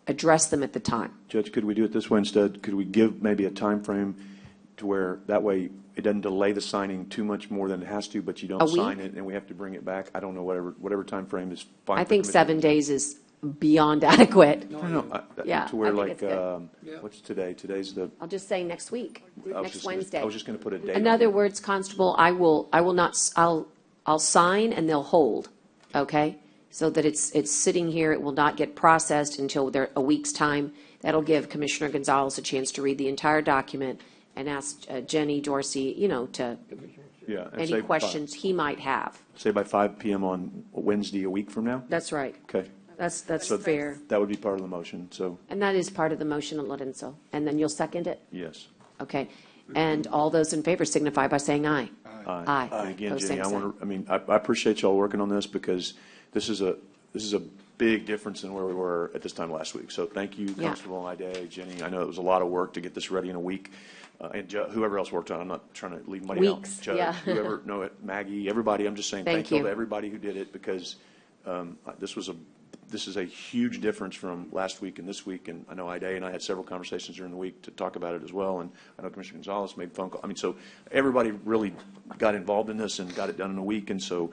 address them at the time. Judge, could we do it this way instead? Could we give maybe a time frame to where, that way, it doesn't delay the signing too much more than it has to, but you A don't week? sign it and we have to bring it back? I don't know, whatever time frame is fine. I for think commissioners. 7 days is beyond adequate. No, Yeah, to where I think like, it's good. what's today? Today's the, I'll just say next week, next Wednesday. I was just going to put a date. In on other it. words, Constable, I will not, I'll sign and they'll hold, okay? So that it's sitting here, it will not get processed until a week's time. That'll give Commissioner Gonzalez a chance to read the entire document and ask Jenny Dorsey, to Yeah. and any say questions he might have. Say by 5 PM on Wednesday, a week from now? That's right. Okay. That's So fair. That would be part of the motion, so, And that is part of the motion, Lorenzo. And then you'll second it? yes. Okay. And all those in favor signify by saying aye. Aye. And again, Pose Jenny, same sign. I appreciate y'all working on this because this is a big difference in where we were at this time last week. So thank you, Yeah. Constable Ida, Jenny. I know it was a lot of work to get this ready in a week. And whoever else worked on it, I'm not trying to leave money out. Weeks, Judge, yeah. whoever, no, Maggie, everybody, I'm just saying Thank thank you you. to everybody who did it because this is a huge difference from last week and this week. And I know Ida and I had several conversations during the week to talk about it as well. And I know Commissioner Gonzalez made phone calls. I mean, so everybody really got involved in this and got it done in a week. And so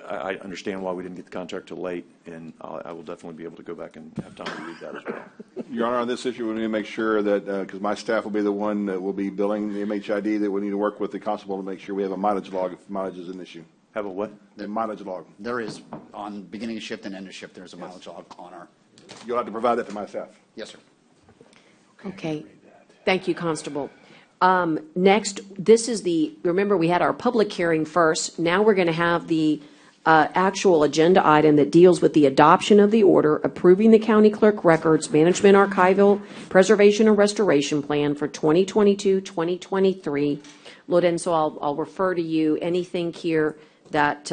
I understand why we didn't get the contract till late, and I will definitely be able to go back and have time to read that as well. Your Honor, on this issue, we need to make sure that, because my staff will be the one that will be billing the MHID, that we need to work with the constable to make sure we have a mileage log if mileage is an issue. Have a what? The mileage log. There is, on beginning of shift and end of shift, there's a mileage log on our, You'll have to provide that to my staff. yes, sir. Okay. Thank you, Constable. Next, remember, we had our public hearing first. Now we're going to have the actual agenda item that deals with the adoption of the order approving the county clerk records management archival preservation and restoration plan for 2022-2023. Lorenzo, I'll refer to you. Anything here that,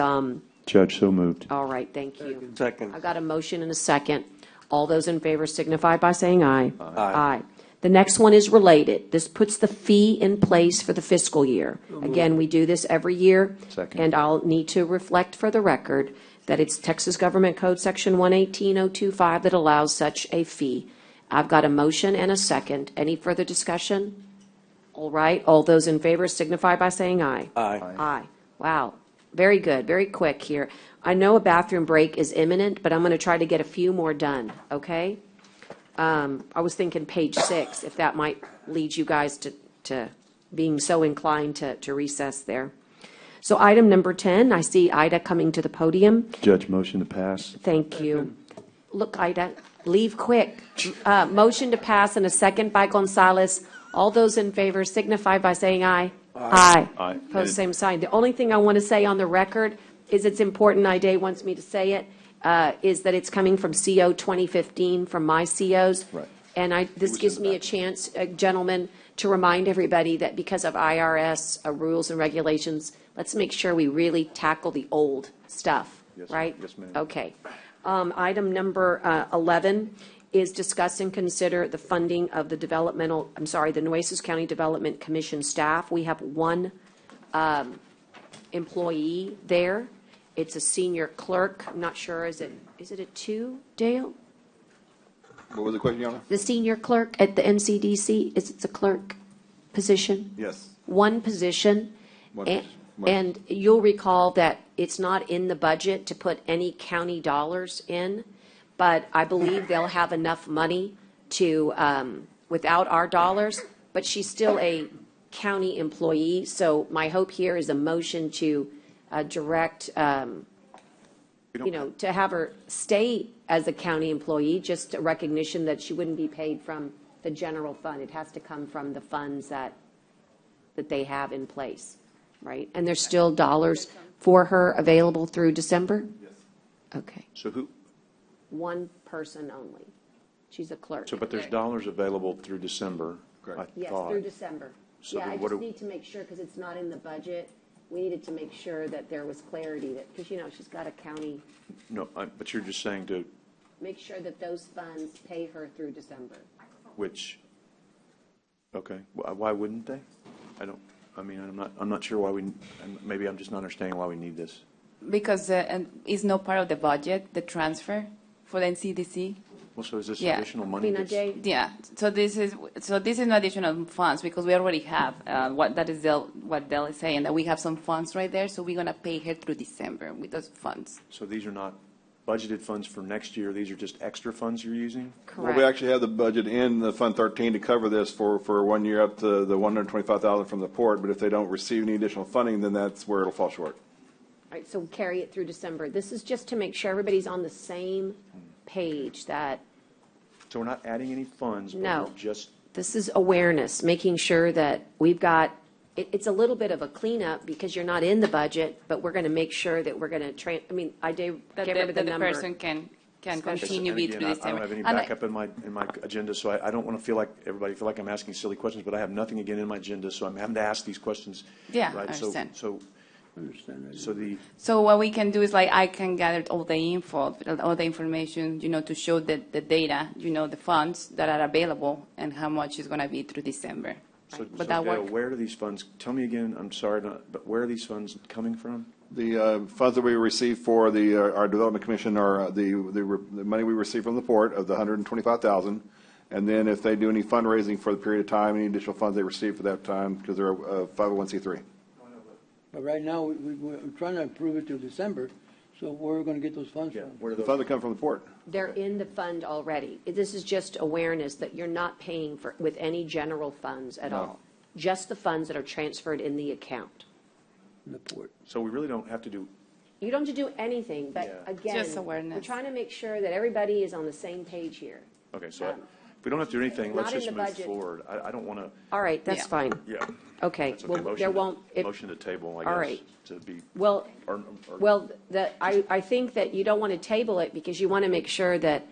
Judge, so moved. all right, thank you. Second. I've got a motion and a second. All those in favor signify by saying aye. Aye. The next one is related. This puts the fee in place for the fiscal year. Again, we do this every year. Second. And I'll need to reflect for the record that it's Texas Government Code Section 118025 that allows such a fee. I've got a motion and a second. Any further discussion? All right, all those in favor signify by saying aye. Aye. Aye. Wow, very good, very quick here. I know a bathroom break is imminent, but I'm going to try to get a few more done, okay? I was thinking page 6, if that might lead you guys to being so inclined to recess there. So item number 10, I see Ida coming to the podium. Judge, motion to pass. Thank you. Look, Ida, Leave quick. Motion to pass and a second by Gonzalez. All those in favor signify by saying aye. Aye. Aye. Pose same sign. The only thing I want to say on the record is it's important, IDA wants me to say it, is that it's coming from CO 2015, from my COs. Right. And this gives me a chance, gentlemen, to remind everybody that because of IRS rules and regulations, let's make sure we really tackle the old stuff, Yes, right? yes, ma'am. Okay. Item number 11 is discuss and consider the funding of the the Nueces County Development Commission staff. We have one employee there. It's a senior clerk. I'm not sure, is it a two, Dale? What was the question, Your Honor? The senior clerk at the NCDC, is it a clerk position? Yes. One position. One And, position. and you'll recall that it's not in the budget to put any county dollars in, but I believe they'll have enough money to, without our dollars, but she's still a county employee, so my hope here is a motion to direct, to have her stay as a county employee, just a recognition that she wouldn't be paid from the general fund. It has to come from the funds that they have in place, right? And there's still dollars for her available through December? Yes. Okay. So who, One person only. She's a clerk. but there's dollars available through December, I Yes, thought. through December. So Yeah, then I what just do- need to make sure, because it's not in the budget, we needed to make sure that there was clarity, that, because, she's got a county, No, but you're just saying to, make sure that those funds pay her through December. which, okay, why wouldn't they? I'm not sure why maybe I'm just not understanding why we need this. Because it's not part of the budget, the transfer for the NCDC. Well, so is this Yeah. additional money? that's- Yeah, so this is no additional funds because we already have what Dell is saying, that we have some funds right there, so we're gonna pay her through December with those funds. So these are not budgeted funds for next year, these are just extra funds you're using? Well, we actually have the budget in the Fund 13 to cover this for 1 year up to the 125,000 from the port, but if they don't receive any additional funding, then that's where it'll fall short. All right, so carry it through December. This is just to make sure everybody's on the same page, that So we're not adding any funds, but No. we're just, this is awareness, making sure that we've got, it's a little bit of a cleanup because you're not in the budget, but we're going to make sure that we're going to I can't remember the the number. person can and continue with again, through I December. don't have any And I- backup in my agenda, so I don't want to feel like I'm asking silly questions, but I have nothing again in my agenda, so I'm having to ask these questions. Yeah, right? I understand. So what we can do is I can gather all the info, all the information, to show the data, the funds that are available and how much is going to be through December. But that Dale, work. where do these funds, tell me again, I'm sorry, but where are these funds coming from? The funds that we receive for our development commission are the money we receive from the port of the 125,000, and then if they do any fundraising for the period of time, any additional funds they receive for that time, because they're a 501c3. But right now, we're trying to approve it till December, so where are we going to get those funds from? Where do the funds that come from the port? They're in the fund already. This is just awareness that you're not paying with any general funds at No. all. Just the funds that are transferred in the account. In the port. So we really don't have to do, You don't have to do anything, but again, Just awareness. we're trying to make sure that everybody is on the same page here. okay, so if we don't have to do anything, let's Not in just the move budget. forward. I don't want to, All right, that's fine. yeah. Okay, That's well, Motion there to- won't, Motion to table, I all guess, right. to be. Well, or- I think that you don't want to table it because you want to make sure that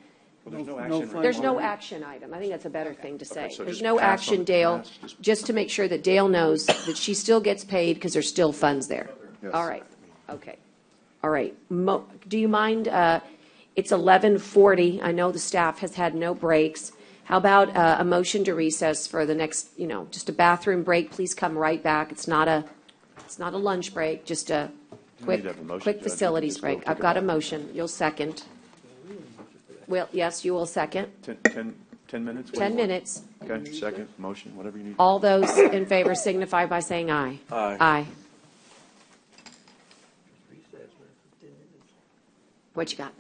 Well, there's no action. right? there's no action item. I think that's a better thing to say. so There's just no pass on- action, Dale, pass, just to make sure that Dale knows that she still gets paid because there's still funds there. Yes. All right, okay. All right. Do you mind, it's 11:40. I know the staff has had no breaks. How about a motion to recess for the next, just a bathroom break? Please come right back. It's not a lunch break, just a You quick, need to have a motion, quick Judge. You facilities just go break. take I've a got a bath. motion. You'll second. Well, yes, you will second. 10 minutes? 10 minutes. Okay, second, motion, whatever you need. All those in favor signify by saying aye. Aye. Aye. What you got?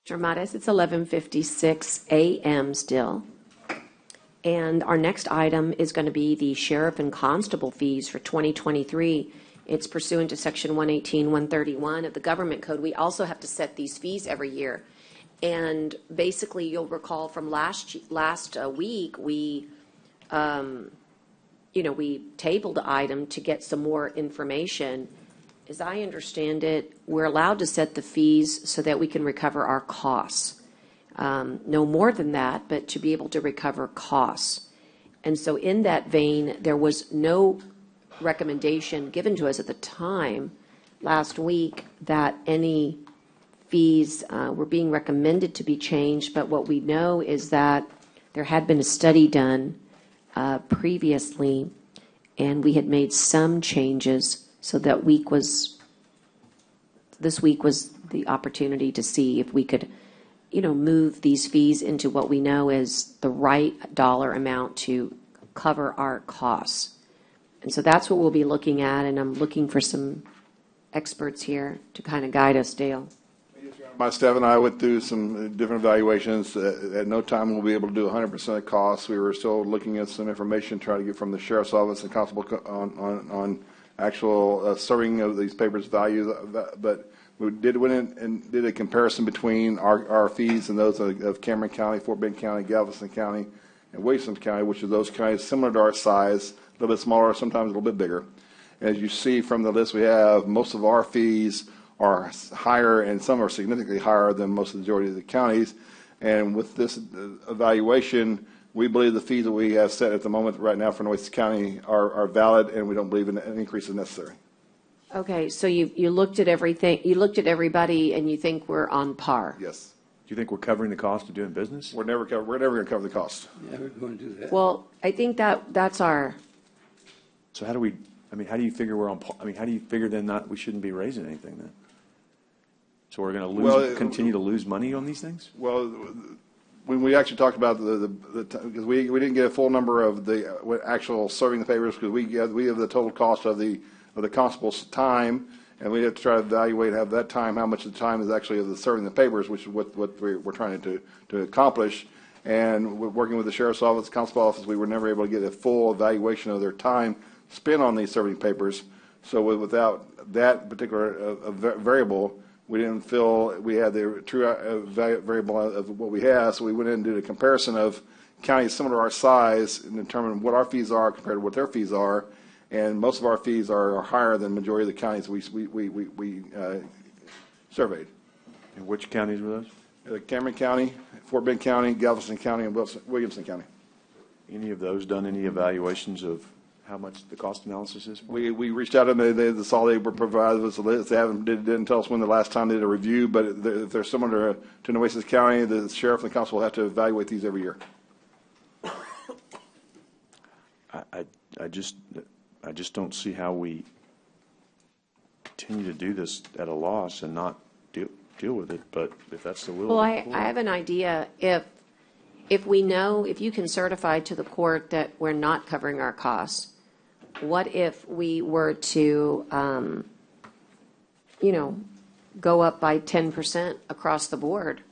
Dramatis, it's 11:56 a.m. still. And our next item is going to be the sheriff and constable fees for 2023. It's pursuant to Section 118, 131 of the Government Code. We also have to set these fees every year. And basically, you'll recall from last week, we tabled the item to get some more information. As I understand it, we're allowed to set the fees so that we can recover our costs. No more than that, but to be able to recover costs. And so in that vein, there was no recommendation given to us at the time last week that any fees were being recommended to be changed. But what we know is that there had been a study done previously, and we had made some changes. So this week was the opportunity to see if we could, move these fees into what we know is the right dollar amount to cover our costs. And so that's what we'll be looking at, and I'm looking for some experts here to kind of guide us, Dale. My staff and I went through some different evaluations. At no time will we be able to do 100% of costs. We were still looking at some information, trying to get from the sheriff's office and constable on actual serving of these papers' value. But we went in and did a comparison between our fees and those of Cameron County, Fort Bend County, Galveston County, and Williamson County, which are those counties similar to our size, a little bit smaller, sometimes a little bit bigger. As you see from the list we have, most of our fees are higher, and some are significantly higher than most of the majority of the counties. And with this evaluation, we believe the fees that we have set at the moment right now for Nueces County are valid, and we don't believe an increase is necessary. Okay, so you looked at everything, you looked at everybody, and you think we're on par? Yes. Do you think we're covering the cost of doing business? We're never going to cover the cost. Yeah, we're going to do that. Well, I think that's our. So how do you figure we're on, how do you figure then we shouldn't be raising anything then? So we're going to continue to lose money on these things? Well, when we actually talked about because we didn't get a full number of the actual serving the papers, because we have the total cost of the constable's time, and we have to try to evaluate, have that time, how much of the time is actually of the serving the papers, which is what we're trying to accomplish. And working with the sheriff's office, constable office, we were never able to get a full evaluation of their time spent on these serving papers. So without that particular variable, we didn't feel we had the true variable of what we have. So we went in and did a comparison of counties similar to our size and determined what our fees are compared to what their fees are. And most of our fees are higher than the majority of the counties we surveyed. And which counties were those? Cameron County, Fort Bend County, Galveston County, and Williamson County. Any of those done any evaluations of how much the cost analysis is? We reached out to them. That's all they were provided was a list. They didn't tell us when the last time they did a review, but if they're similar to Nueces County, the sheriff and the constable have to evaluate these every year. I just don't see how we continue to do this at a loss and not deal with it. But if that's the will. Well, I have an idea. If we know, if you can certify to the court that we're not covering our costs, what if we were to, go up by 10% across the board?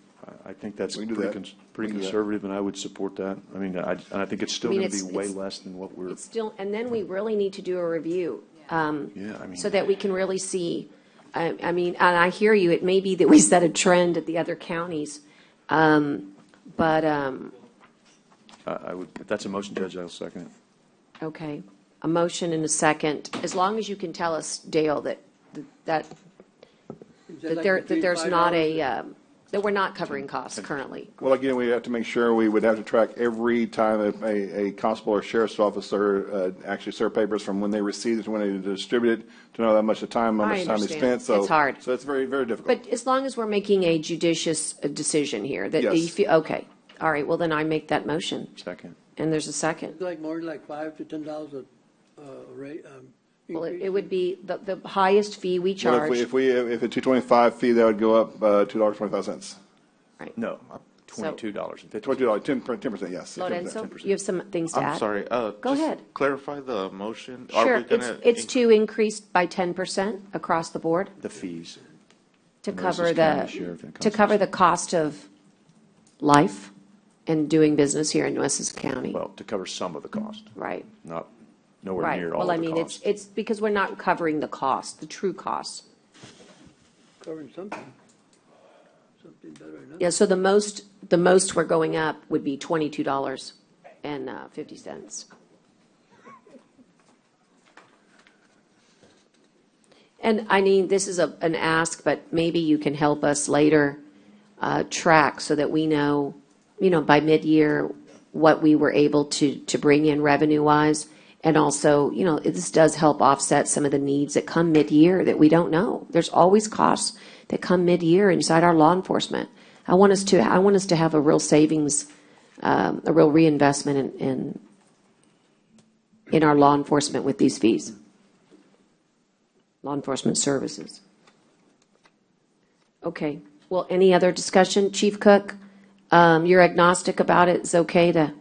I think that's pretty conservative, and I would support that. I mean, I think it's still going to be way less than what we're. It's still, and then we really need to do a review. So that we can really see. And I hear you. It may be that we set a trend at the other counties, but. I would. If that's a motion, Judge, I'll second it. Okay, a motion and a second. As long as you can tell us, Dale, that there's not that we're not covering costs currently. Well, again, we have to make sure we would have to track every time a constable or sheriff's officer actually serve papers from when they receive it to when they distribute it to know how much time they spent. So it's hard. So it's very, very difficult. But as long as we're making a judicious decision here, that yes. you feel, okay, all right. Well, then I make that motion. Second. And there's a second. It's like more like $5 to $10 rate. Well, it would be the highest fee we charge. Well, if a $225 fee, that would go up $2.25. Right. No, $22.50. $22, 10%, yes. Lorenzo, you have some things to add? I'm sorry. Go ahead. Clarify the motion. Sure. It's to increase by 10% across the board. The fees. To Nueces cover County the, Sheriff, that to costs cover us. the cost of life and doing business here in Nueces County. Well, to cover some of the cost, Right, not nowhere right. near all Well, I of the mean, cost. it's because we're not covering the cost, the true cost. Covering something. Something better than nothing. Yeah, so the most we're going up would be $22.50. And I mean, this is an ask, but maybe you can help us later track so that we know, by mid-year, what we were able to bring in revenue-wise. And also, this does help offset some of the needs that come mid-year that we don't know. There's always costs that come mid-year inside our law enforcement. I want us to have a real savings, a real reinvestment in our law enforcement with these fees. Law enforcement services. Okay, well, any other discussion? Chief Cook, you're agnostic about it. It's okay to,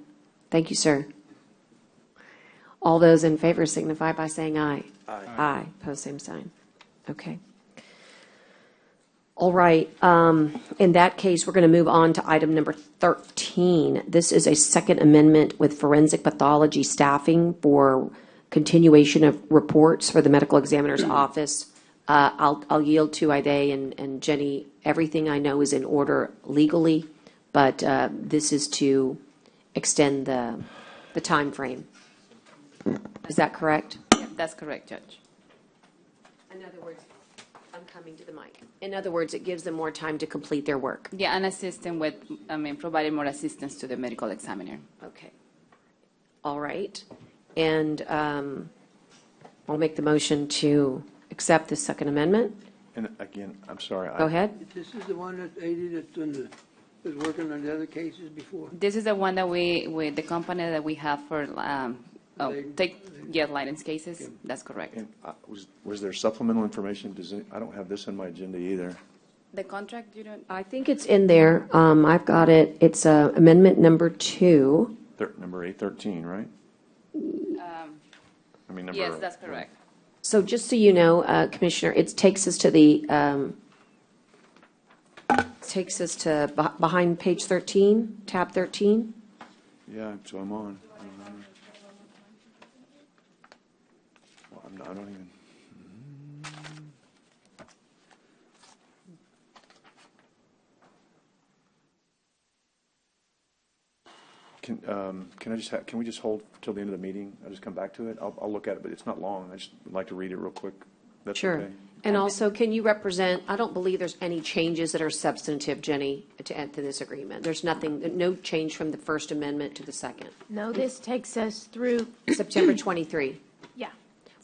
thank you, sir. All those in favor signify by saying aye. Aye. Aye, pose same sign. Okay. All right, in that case, we're going to move on to item number 13. This is a second amendment with forensic pathology staffing for continuation of reports for the medical examiner's office. I'll yield to Ide and Jenny. Everything I know is in order legally, but this is to extend the time frame. Is that correct? Yeah, that's correct, Judge. In other words, I'm coming to the mic. In other words, it gives them more time to complete their work. Yeah, and assisting with, providing more assistance to the medical examiner. Okay. All right. And I'll make the motion to accept the second amendment. And again, I'm sorry. Go ahead. This is the one that 80 that's working on the other cases before. This is the one that with the company that we have for, license cases. That's correct. And was there supplemental information? I don't have this on my agenda either. The contract, you don't? I think it's in there. I've got it. It's amendment number 2. Number 813, right? Yes, that's correct. So just so you know, Commissioner, it takes us to behind page 13, tab 13. Yeah, so I'm on. Well, I don't even. Can we just hold till the end of the meeting? I'll just come back to it. I'll look at it, but it's not long. I just would like to read it real quick. That's Sure. okay. And also, can you represent, I don't believe there's any changes that are substantive, Jenny, to add to this agreement. There's nothing, no change from the First Amendment to the second. No, this takes us through, September 23. yeah.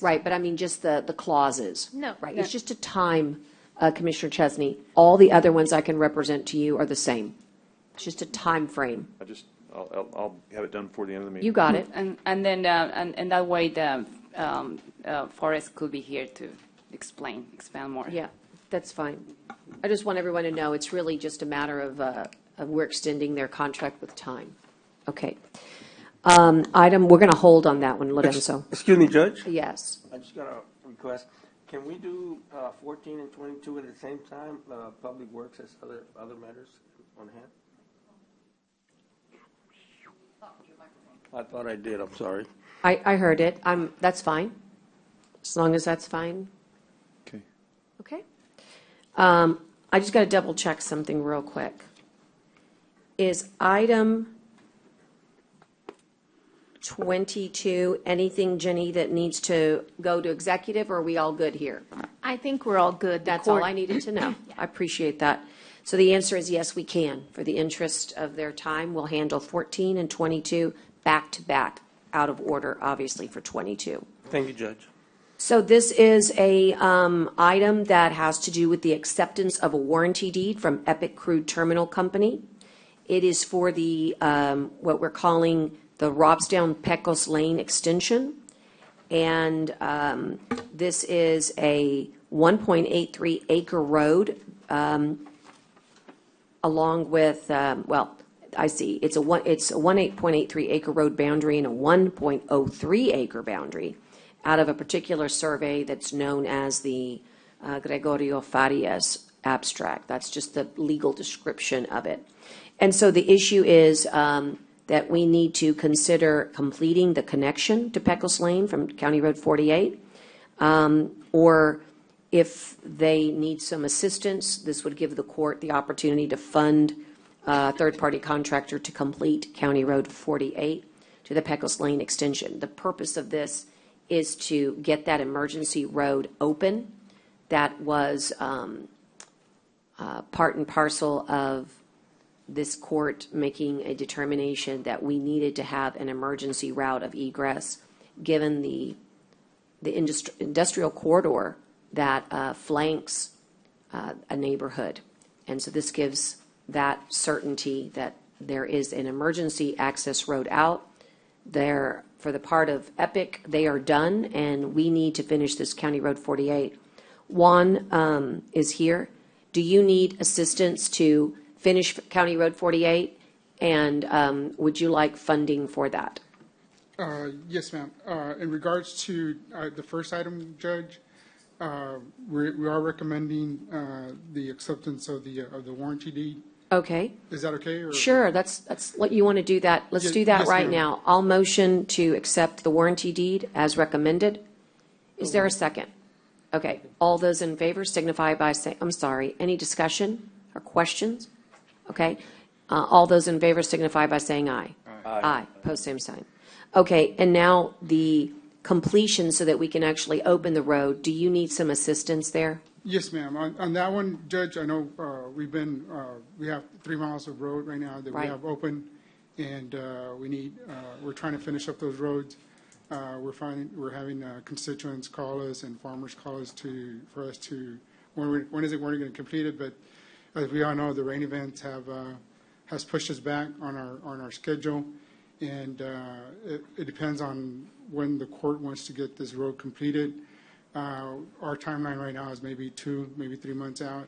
Right, but I mean, just the clauses. No. Right, it's just a time, Commissioner Chesney. All the other ones I can represent to you are the same. It's just a time frame. I'll have it done before the end of the meeting. You got it. And then, and that way the Forrest could be here to expand more. Yeah, that's fine. I just want everyone to know it's really just a matter of we're extending their contract with time. Okay. We're going to hold on that one, Lorenzo. Excuse me, Judge? Yes. I just got a request. Can we do 14 and 22 at the same time? Public Works has other matters on hand? I thought I did. I'm sorry. I heard it. That's fine. As long as that's fine. Okay. Okay. I just got to double check something real quick. Is item 22 anything, Jenny, that needs to go to executive, or are we all good here? I think we're all good. That's all I needed to know. I appreciate that. So the answer is yes, we can. For the interest of their time, we'll handle 14 and 22 back to back, out of order, obviously, for 22. Thank you, Judge. So this is a item that has to do with the acceptance of a warranty deed from Epic Crude Terminal Company. It is for the what we're calling the Robstown Pecos Lane extension, and this is a 1.83 acre road along with I see it's a 1.83 acre road boundary and a 1.03 acre boundary out of a particular survey that's known as the Gregorio Farias abstract. That's just the legal description of it. And so the issue is that we need to consider completing the connection to Pecos Lane from County Road 48. Or if they need some assistance, this would give the court the opportunity to fund a third-party contractor to complete County Road 48 to the Pecos Lane extension. The purpose of this is to get that emergency road open. That was part and parcel of this court making a determination that we needed to have an emergency route of egress, given the industrial corridor that flanks a neighborhood. And so this gives that certainty that there is an emergency access road out there. For the part of Epic, they are done, and we need to finish this County Road 48. Juan is here. Do you need assistance to finish County Road 48? And would you like funding for that? Yes, ma'am. In regards to the first item, Judge, we are recommending the acceptance of the warranty deed. Okay. Is that okay? Or? Sure. That's what you want to do that. Let's do that yes, right ma'am. now. I'll motion to accept the warranty deed as recommended. Is there a second? Okay. All those in favor signify by saying, I'm sorry, any discussion or questions? Okay. All those in favor signify by saying aye. Aye. Post same sign. Okay. And now the completion so that we can actually open the road. Do you need some assistance there? Yes, ma'am. On that one, Judge, I know we have 3 miles of road right now that we have open, and we're trying to finish up those roads. We're having constituents call us and farmers call us for us to, when is it we're going to complete it, but as we all know, the rain events has pushed us back on our schedule, and it depends on when the court wants to get this road completed. Our timeline right now is maybe 2, maybe 3 months out.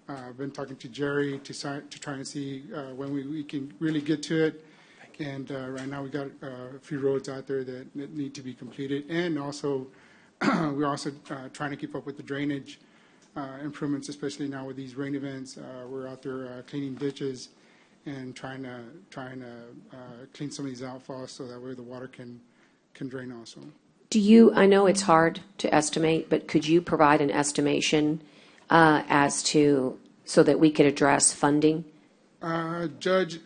I've been talking to Jerry to try and see when we can really get to it. And right now we got a few roads out there that need to be completed. And also, we're also trying to keep up with the drainage improvements, especially now with these rain events. We're out there cleaning ditches and trying to clean some of these outfalls so that way the water can drain also. I know it's hard to estimate, but could you provide an estimation as to, so that we could address funding? Judge,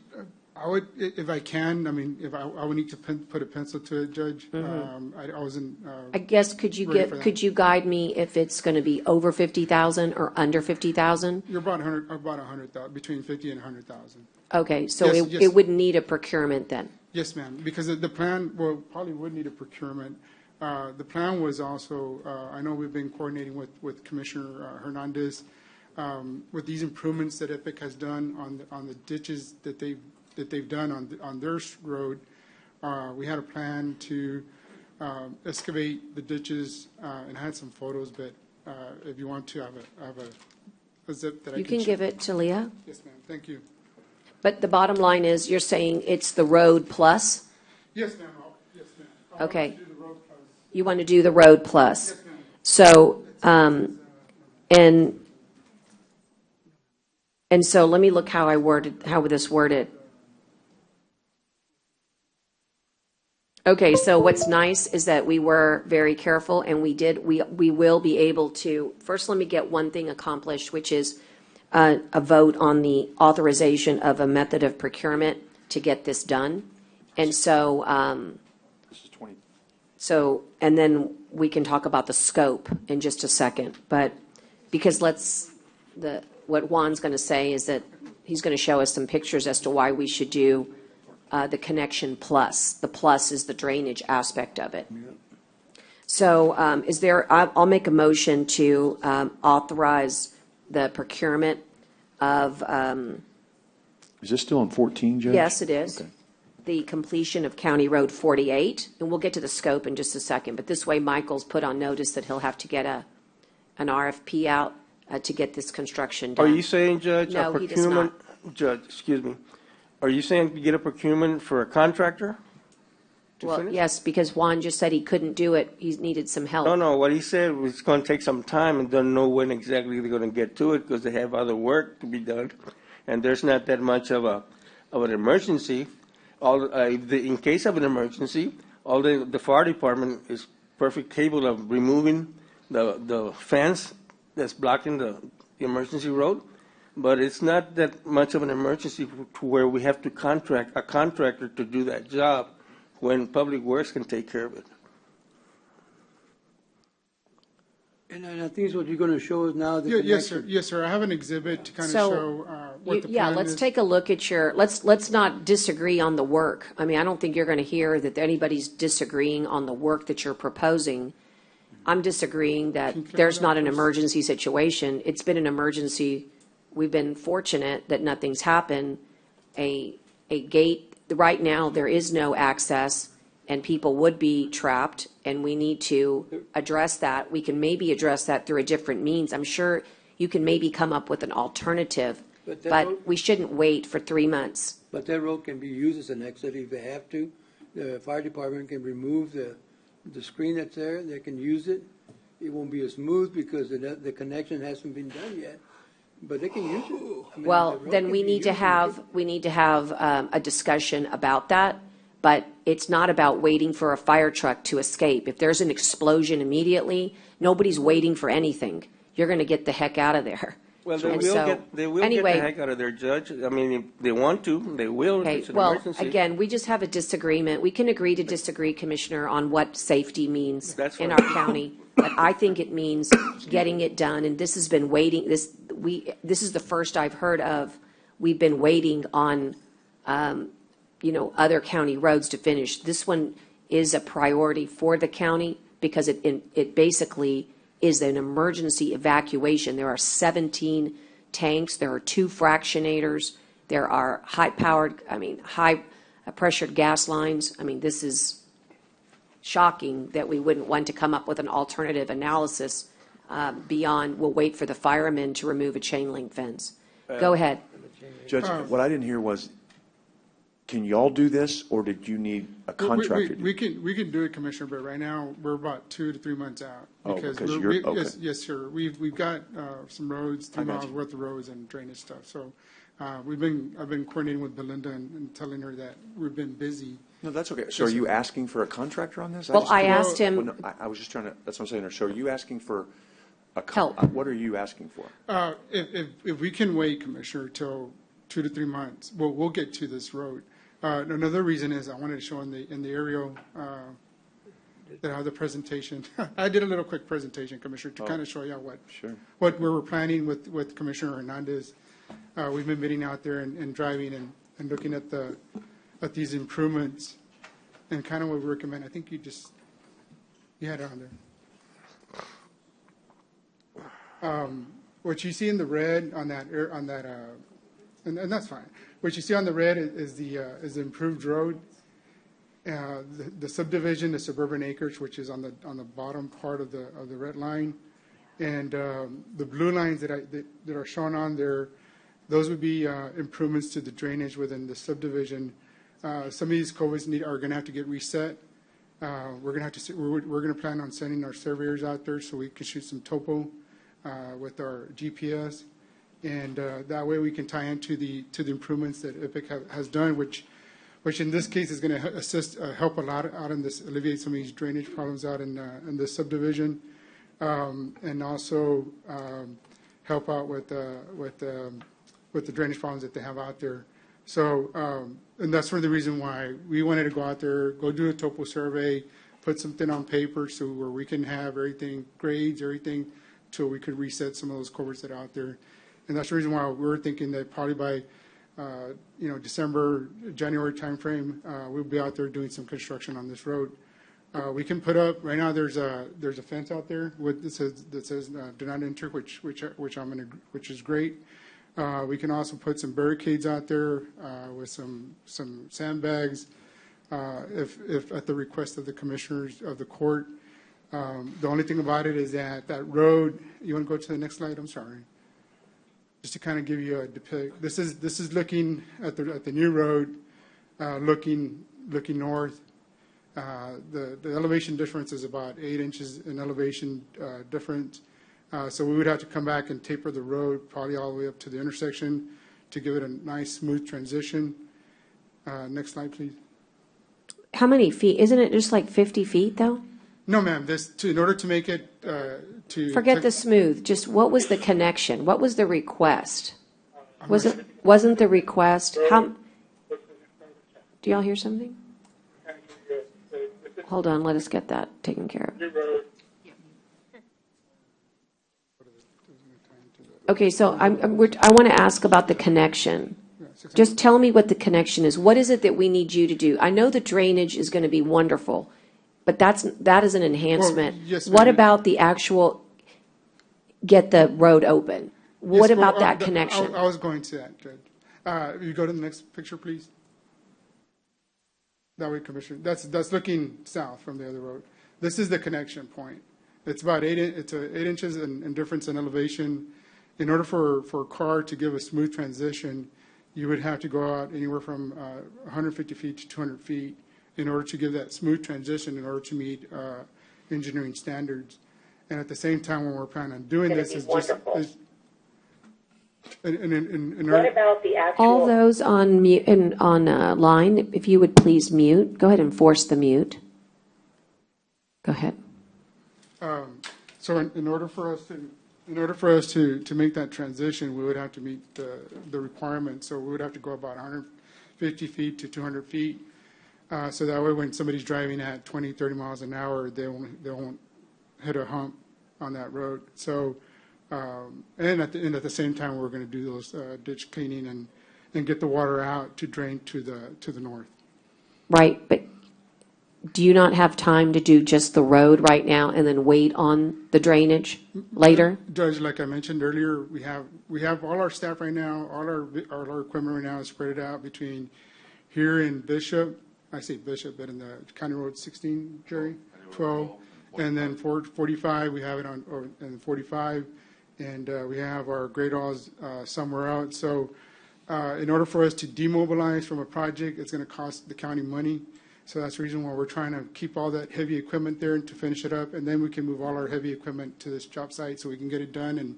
I would, if I can, I mean, if I would need to put a pencil to it, Judge. I wasn't. I guess could you guide me if it's going to be over 50,000 or under 50,000? You're about 100,000, between 50 and 100,000. Okay, so Yes, it would need a procurement then. Yes, ma'am, because the plan, probably would need a procurement. The plan was also, I know we've been coordinating with Commissioner Hernandez with these improvements that EPIC has done on the ditches that they've done on their road. We had a plan to excavate the ditches and I had some photos, but if you want to have a zip that I can. You can give it to Leah. Yes, ma'am. Thank you. But the bottom line is, you're saying it's the road plus? Yes, ma'am. Yes, ma'am. Okay. You want to do the road plus. Yes, ma'am. So, and so let me look how this worded. Okay, so what's nice is that we were very careful, and we will be able to, first let me get one thing accomplished, which is a vote on the authorization of a method of procurement to get this done. And so, and then we can talk about the scope in just a second. But because what Juan's going to say is that he's going to show us some pictures as to why we should do the connection plus. The plus is the drainage aspect of it. So I'll make a motion to authorize the procurement of. Is this still on 14, Judge? Yes, it is. Okay. The completion of County Road 48, and we'll get to the scope in just a second, but this way Michael's put on notice that he'll have to get an RFP out to get this construction done. Are you saying, Judge, No, a he does not. procurement, Judge, excuse me, are you saying to get a procurement for a contractor? Well, finish? yes, because Juan just said he couldn't do it. He needed some help. No, what he said was it's going to take some time and don't know when exactly they're going to get to it because they have other work to be done. And there's not that much of an emergency. In case of an emergency, the fire department is perfect capable of removing the fence that's blocking the emergency road. But it's not that much of an emergency to where we have to contract a contractor to do that job when Public Works can take care of it. And I think it's what you're going to show us now. The Yes, sir. connection. Yes, sir. I have an exhibit to kind of So, show what the Yeah, plan let's is. take a look at let's not disagree on the work. I mean, I don't think you're going to hear that anybody's disagreeing on the work that you're proposing. I'm disagreeing that there's not an emergency situation. It's been an emergency. We've been fortunate that nothing's happened. A gate, right now, there is no access, and people would be trapped, and we need to address that. We can maybe address that through a different means. I'm sure you can maybe come up with an alternative, but we shouldn't wait for 3 months. But that road can be used as an exit if they have to. The fire department can remove the screen that's there. They can use it. It won't be as smooth because the connection hasn't been done yet. But they can use it. I mean, Well, the road then can we be need to used. have a discussion about that, but it's not about waiting for a fire truck to escape. If there's an explosion immediately, nobody's waiting for anything. You're going to get the heck out of there. Well, they And will so, get the anyway, heck out of their Judge. I mean, if they want to, they will. If Okay, it's an well, emergency. again, we just have a disagreement. We can agree to disagree, Commissioner, on what safety means That's in fine. our county. But I think it means getting it done, and this has been waiting, this is the first I've heard of. We've been waiting on, other county roads to finish. This one is a priority for the county because it basically is an emergency evacuation. There are 17 tanks, there are 2 fractionators, there are high-pressured gas lines. I mean, this is shocking that we wouldn't want to come up with an alternative analysis beyond, we'll wait for the firemen to remove a chain link fence. Go ahead. Judge, what I didn't hear was, can y'all do this, or did you need a contractor? We can do it, Commissioner, but right now, we're about 2 to 3 months out. Oh, because you're- okay. Yes, sir. We've got some roads, 3 I got miles you. worth of roads and drainage stuff. So I've been coordinating with Belinda and telling her that we've been busy. No, that's okay. So are you asking for a contractor on this? Well, just I couldn't- asked him- Well, no, I was just trying to, that's what I'm saying. So are you asking for Help. What are you asking for? If we can wait, Commissioner, till 2 to 3 months, we'll get to this road. Another reason is I wanted to show in the aerial that I have the presentation. I did a little quick presentation, Commissioner, to kind of show you what we were planning with Commissioner Hernandez. We've been meeting out there and driving and looking at these improvements and kind of what we recommend. I think you had it on there. What you see in the red on that, and that's fine. What you see on the red is the improved road, the subdivision, the suburban acreage, which is on the bottom part of the red line, and the blue lines that are shown on there, those would be improvements to the drainage within the subdivision. Some of these culverts are going to have to get reset. We're going to plan on sending our surveyors out there so we can shoot some topo with our GPS, and that way we can tie into the improvements that IPIC has done, which in this case is going to help a lot out in this, alleviate some of these drainage problems out in this subdivision, and also help out with the drainage problems that they have out there. So, and that's for the reason why we wanted to go out there, go do a topo survey, put something on paper so where we can have everything, grades, everything, so we could reset some of those culverts that are out there. And that's the reason why we're thinking that probably by, December, January timeframe, we'll be out there doing some construction on this road. We can put up, right now there's a fence out there that says do not enter, which is great. We can also put some barricades out there with some sandbags, if at the request of the commissioners of the court. The only thing about it is that road. You want to go to the next slide? I'm sorry. Just to kind of give you a depict. This is looking at the new road, looking north. The elevation difference is about 8 inches in elevation difference. So we would have to come back and taper the road probably all the way up to the intersection to give it a nice, smooth transition. Next slide, please. How many feet? Isn't it just like 50 feet, though? No, ma'am. In order to make it Forget the smooth. Just what was the connection? What was the request? Wasn't the request? How? Do y'all hear something? Hold on. Let us get that taken care of. Okay, so I want to ask about the connection. Just tell me what the connection is. What is it that we need you to do? I know the drainage is going to be wonderful, but that is an enhancement. Well, yes, what ma'am. about the actual get the road open? What about that connection? I was going to that, Judge. You go to the next picture, please. That way, Commissioner. That's looking south from the other road. This is the connection point. It's about 8 inches in difference in elevation. In order for a car to give a smooth transition, you would have to go out anywhere from 150 feet to 200 feet in order to give that smooth transition, in order to meet engineering standards. And at the same time, when we're planning on doing this, is just. What about the actual? All those on mute and on line, if you would please mute. Go ahead and force the mute. Go ahead. So in order for us to make that transition, we would have to meet the requirements. So we would have to go about 150 feet to 200 feet. So that way, when somebody's driving at 20, 30 miles an hour, they won't hit a hump on that road. So, and at the same time, we're going to do those ditch cleaning and get the water out to drain to the north. Right, but do you not have time to do just the road right now and then wait on the drainage later? Judge, like I mentioned earlier, we have all our staff right now, all our equipment right now is spread out between here in Bishop. I say Bishop, but in the County Road 16, Jerry, 12, and then 45. We have it on in 45, and we have our Great Alls somewhere else. So, in order for us to demobilize from a project, it's going to cost the county money. So that's the reason why we're trying to keep all that heavy equipment there to finish it up, and then we can move all our heavy equipment to this job site so we can get it done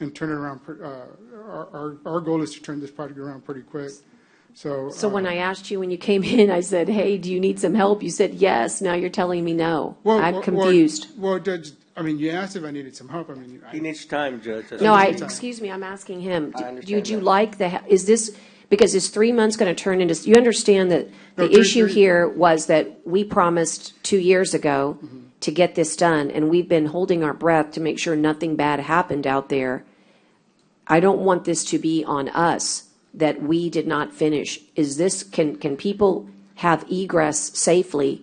and turn it around. Our goal is to turn this project around pretty quick. So when I asked you when you came in, I said, hey, do you need some help? You said yes. Now you're telling me no. I'm confused. Well, Judge, I mean, you asked if I needed some help. I mean, he needs time, Judge. No, excuse me, I'm asking him. Would you like is this, because is 3 months going to turn into, you understand that the issue here was that we promised 2 years ago to get this done, and we've been holding our breath to make sure nothing bad happened out there. I don't want this to be on us that we did not finish. Is this, can people have egress safely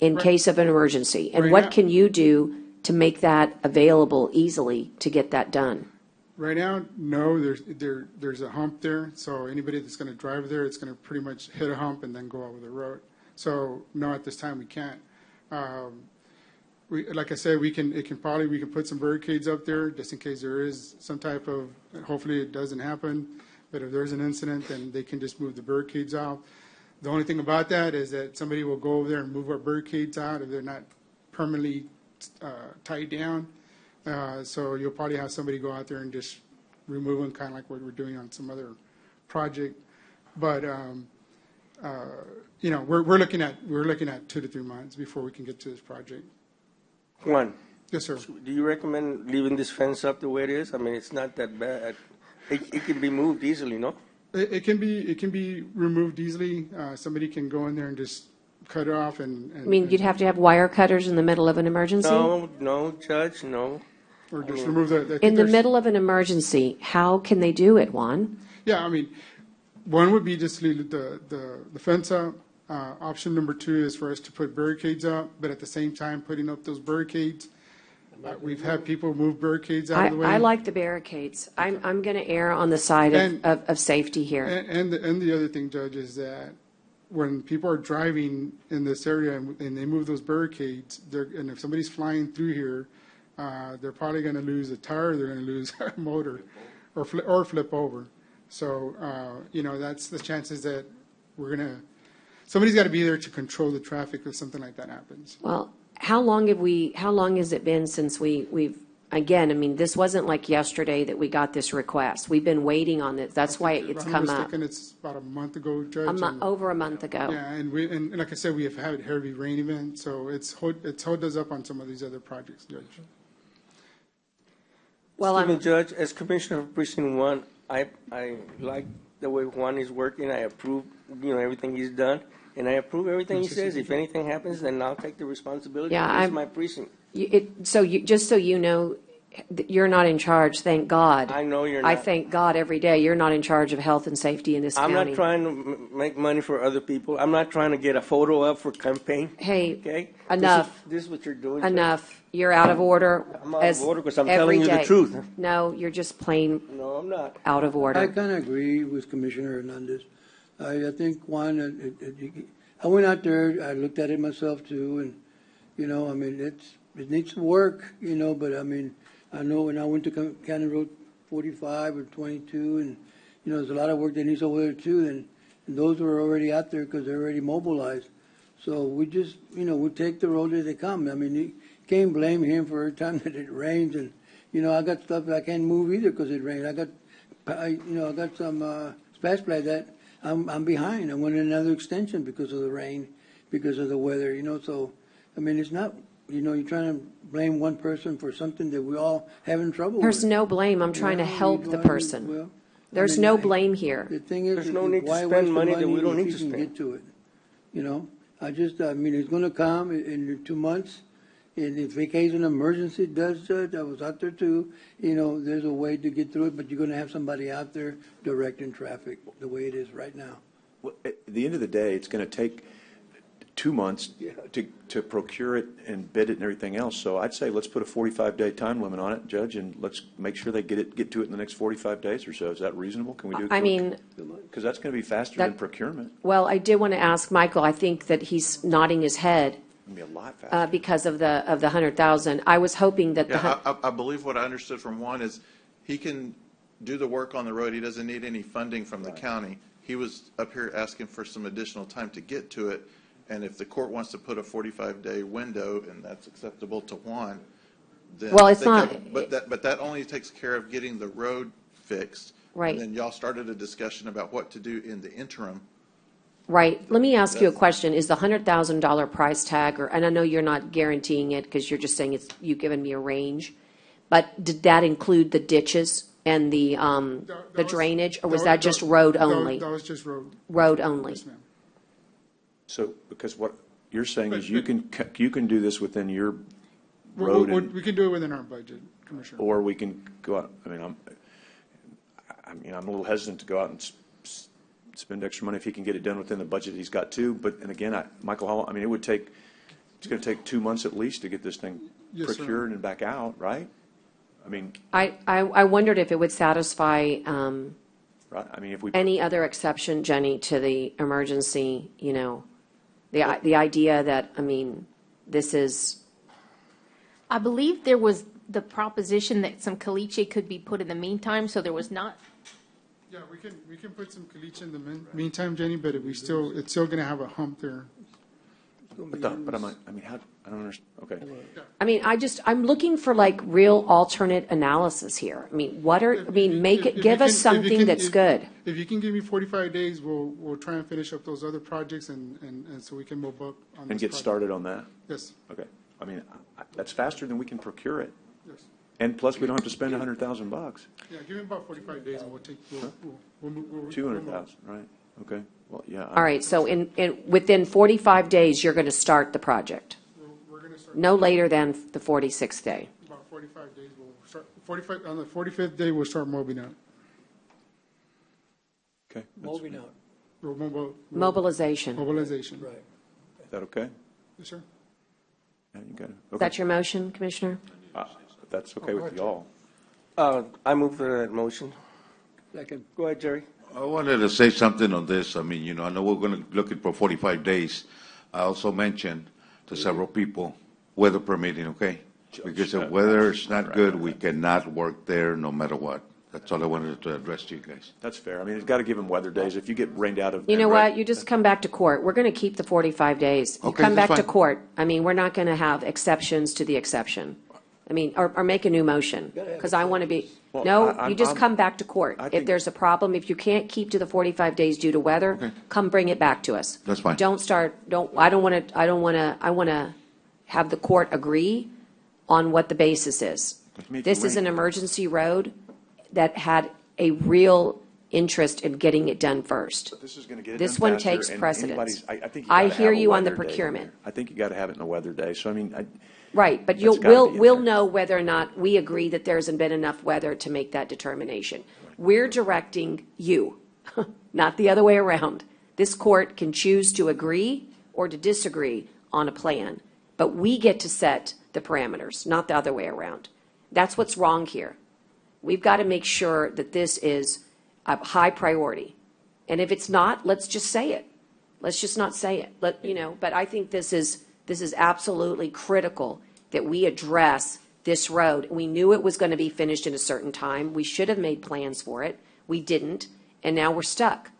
in case of an emergency? And what can you do to make that available easily to get that done? Right now, no, there's a hump there, so anybody that's going to drive there, it's going to pretty much hit a hump and then go over the road. So no, at this time we can't. Like I said, we can put some barricades up there just in case there is some type of, hopefully it doesn't happen, but if there's an incident, then they can just move the barricades out. The only thing about that is that somebody will go over there and move our barricades out if they're not permanently tied down. So you'll probably have somebody go out there and just remove them, kind of like what we're doing on some other project. But we're looking at 2 to 3 months before we can get to this project. Juan. Yes, sir. Do you recommend leaving this fence up the way it is? I mean, it's not that bad. It can be moved easily, no? It can be removed easily. Somebody can go in there and just cut it off and I mean, you'd have to have wire cutters in the middle of an emergency? No, Judge, no. Or just remove the in the middle of an emergency, how can they do it, Juan? Yeah, I mean, one would be just leave the fence up. Option number 2 is for us to put barricades up, but at the same time, putting up those barricades, we've had people move barricades out of the way. I like the barricades. I'm going to err on the side of safety here. And the other thing, Judge, is that when people are driving in this area and they move those barricades, and if somebody's flying through here, they're probably going to lose a tire, they're going to lose a motor, or flip over. So, that's the chances that we're going to somebody's got to be there to control the traffic if something like that happens. Well, how long has it been since we've, again, I mean, this wasn't like yesterday that we got this request. We've been waiting on this. That's why it's If I'm come not up. mistaken, it's about a month ago, Judge. and- Over a month ago. Yeah, and like I said, we have had heavy rain event, so it's held us up on some of these other projects, Judge. Well, Stephen, Judge, as Commissioner of Precinct 1, I like the way Juan is working. I approve, everything he's done, and I approve everything he says. If anything happens, then I'll take the responsibility. Yeah, It's my precinct. Just so you know, you're not in charge, thank God. I know you're not. I thank God every day you're not in charge of health and safety in this I'm county. not trying to make money for other people. I'm not trying to get a photo up for campaign. Hey, Okay? enough. This is what you're doing. Judge. Enough. You're out of order. I'm out of order because I'm every telling you the day. truth. No, you're just plain No, I'm not. out of order. I kind of agree with Commissioner Hernandez. I think, Juan, I went out there, I looked at it myself too, and, I mean, it needs to work, but I mean, I know when I went to County Road 45 or 22, and, there's a lot of work that needs over there too, and those were already out there because they're already mobilized. So we just, we take the road as they come. I mean, you can't blame him for every time that it rains, and, I got stuff that I can't move either because it rained. I got some splash pad that I'm behind. I went in another extension because of the rain, because of the weather, so, I mean, it's not, you're trying to blame one person for something that we all having trouble There's with. no blame. I'm trying to help the person. Well, There's no blame here. The thing is, There's no need to why spend waste the money that we don't if need you to can spend. get to it? I mean, it's gonna come in 2 months, and if in case an emergency does, I was out there too, there's a way to get through it, but you're gonna have somebody out there directing traffic the way it is right now. Well, at the end of the day, it's going to take 2 months to procure it and bid it and everything else. So I'd say let's put a 45-day time limit on it, Judge, and let's make sure they get to it in the next 45 days or so. Is that reasonable? Can we do it? I mean, because that's going to be faster than procurement. well, I did want to ask Michael, I think that he's nodding his head It's going to be a lot faster. because of the 100,000. I was hoping that I believe what I understood from Juan is he can do the work on the road. He doesn't need any funding from the county. He was up here asking for some additional time to get to it. And if the court wants to put a 45-day window, and that's acceptable to Juan, then Well, it's they not- can- but that only takes care of getting the road fixed. Right. And then y'all started a discussion about what to do in the interim. Right. Let me ask you a question. Is the $100,000 price tag, and I know you're not guaranteeing it because you're just saying you've given me a range, but did that include the ditches and the drainage, or was that just road only? That was just road. Road only. Yes, ma'am. So, because what you're saying is you can do this within your Well, road, we can do it within our budget, Commissioner. or we can go out. I mean, I'm a little hesitant to go out and spend extra money if he can get it done within the budget he's got too. But and again, Michael Hall, I mean, it's going to take 2 months at least to get this thing Yes, sir. procured and back out, right? I mean, I wondered if it would satisfy right? I mean, if we any other exception, Jenny, to the emergency, the idea that, I mean, this is, I believe there was the proposition that some caliche could be put in the meantime, so there was not. Yeah, we can put some caliche in the meantime, Jenny, but it's still going to have a hump there. But how? I don't understand. Okay. I mean, I'm looking for like real alternate analysis here. I mean, give us something that's good. If you can give me 45 days, we'll try and finish up those other projects and so we can move up on And this get project. started on that? Yes. Okay. I mean, that's faster than we can procure it. Yes. And plus, we don't have to spend $100,000. Yeah, give me about 45 days and we'll move. 200,000, right? Okay. Well, yeah. All right, so within 45 days, you're going to start the project? We're going to start. No later than the 46th day? About 45 days, we'll start, on the 45th day, we'll start mobbing out. Okay. Moving out. Mobilization. Mobilization. Right. Is that okay? Yes, sir. Yeah, you got it. Is Okay. that your motion, Commissioner? If that's okay with y'all. I move for that motion. Second. Go ahead, Jerry. I wanted to say something on this. I mean, I know we're going to look at for 45 days. I also mentioned to several people, weather permitting, okay? Because if weather is not good, we cannot work there no matter what. That's all I wanted to address to you guys. That's fair. I mean, it's got to give them weather days. If you get rained out of. You know right- what? You just come back to court. We're going to keep the 45 days. You Okay, come back that's to fine. court. I mean, we're not going to have exceptions to the exception. I mean, or make a new motion, because I want to be, Well, no, I'm- you just I'm- come back to court. I If think- there's a problem, if you can't keep to the 45 days due to weather, Okay. come bring it back to us. That's fine. I want to have the court agree on what the basis is. Me too, This is Wayne. an emergency road that had a real interest in getting it done first. But this is going to get it This done one faster, takes and precedence. anybody's- I think I you gotta hear have a you on the weather day in procurement. there. I think you got to have it in a weather day. So I mean, Right, but That's gotta be in we'll there. know whether or not we agree that there hasn't been enough weather to make that determination. We're directing you, not the other way around. This court can choose to agree or to disagree on a plan, but we get to set the parameters, not the other way around. That's what's wrong here. We've got to make sure that this is a high priority. And if it's not, let's just say it. Let's just not say it. But I think this is absolutely critical that we address this road. We knew it was going to be finished in a certain time. We should have made plans for it. We didn't, and now we're stuck.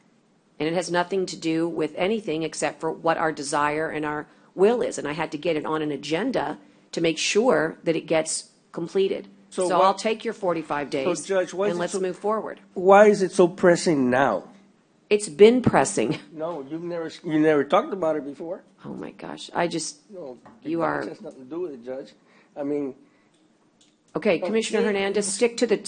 And it has nothing to do with anything except for what our desire and our will is. And I had to get it on an agenda to make sure that it gets completed. So So what- I'll take your 45 days, Judge, why is and it let's so- move forward. Why is it so pressing now? It's been pressing. No, you never talked about it before. Oh, my gosh. No, You are- It has nothing to do with it, Judge. I mean. Okay, Commissioner Hernandez, stick to the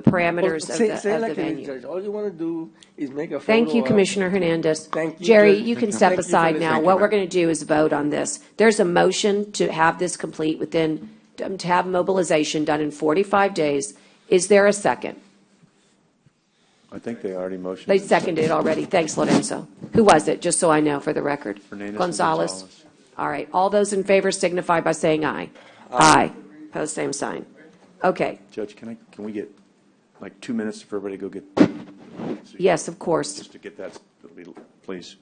parameters of Say the like it is, venue. Judge. All you want to do is make a photo. Thank you, of- Commissioner Hernandez. Thank you, Jerry, Judge. you can Thank step you for aside this. now. Thank you, What we're ma'am. going to do is vote on this. There's a motion to have this complete to have mobilization done in 45 days. Is there a second? I think they already motioned. They seconded it already. Thanks, Lorenzo. Who was it, just so I know for the record? Hernandez and Gonzalez? Gonzalez. All right. All those in favor signify by saying aye. Aye. Pose same sign. Okay. Judge, can we get like 2 minutes for everybody to go get? Yes, of course. Just to get that, please.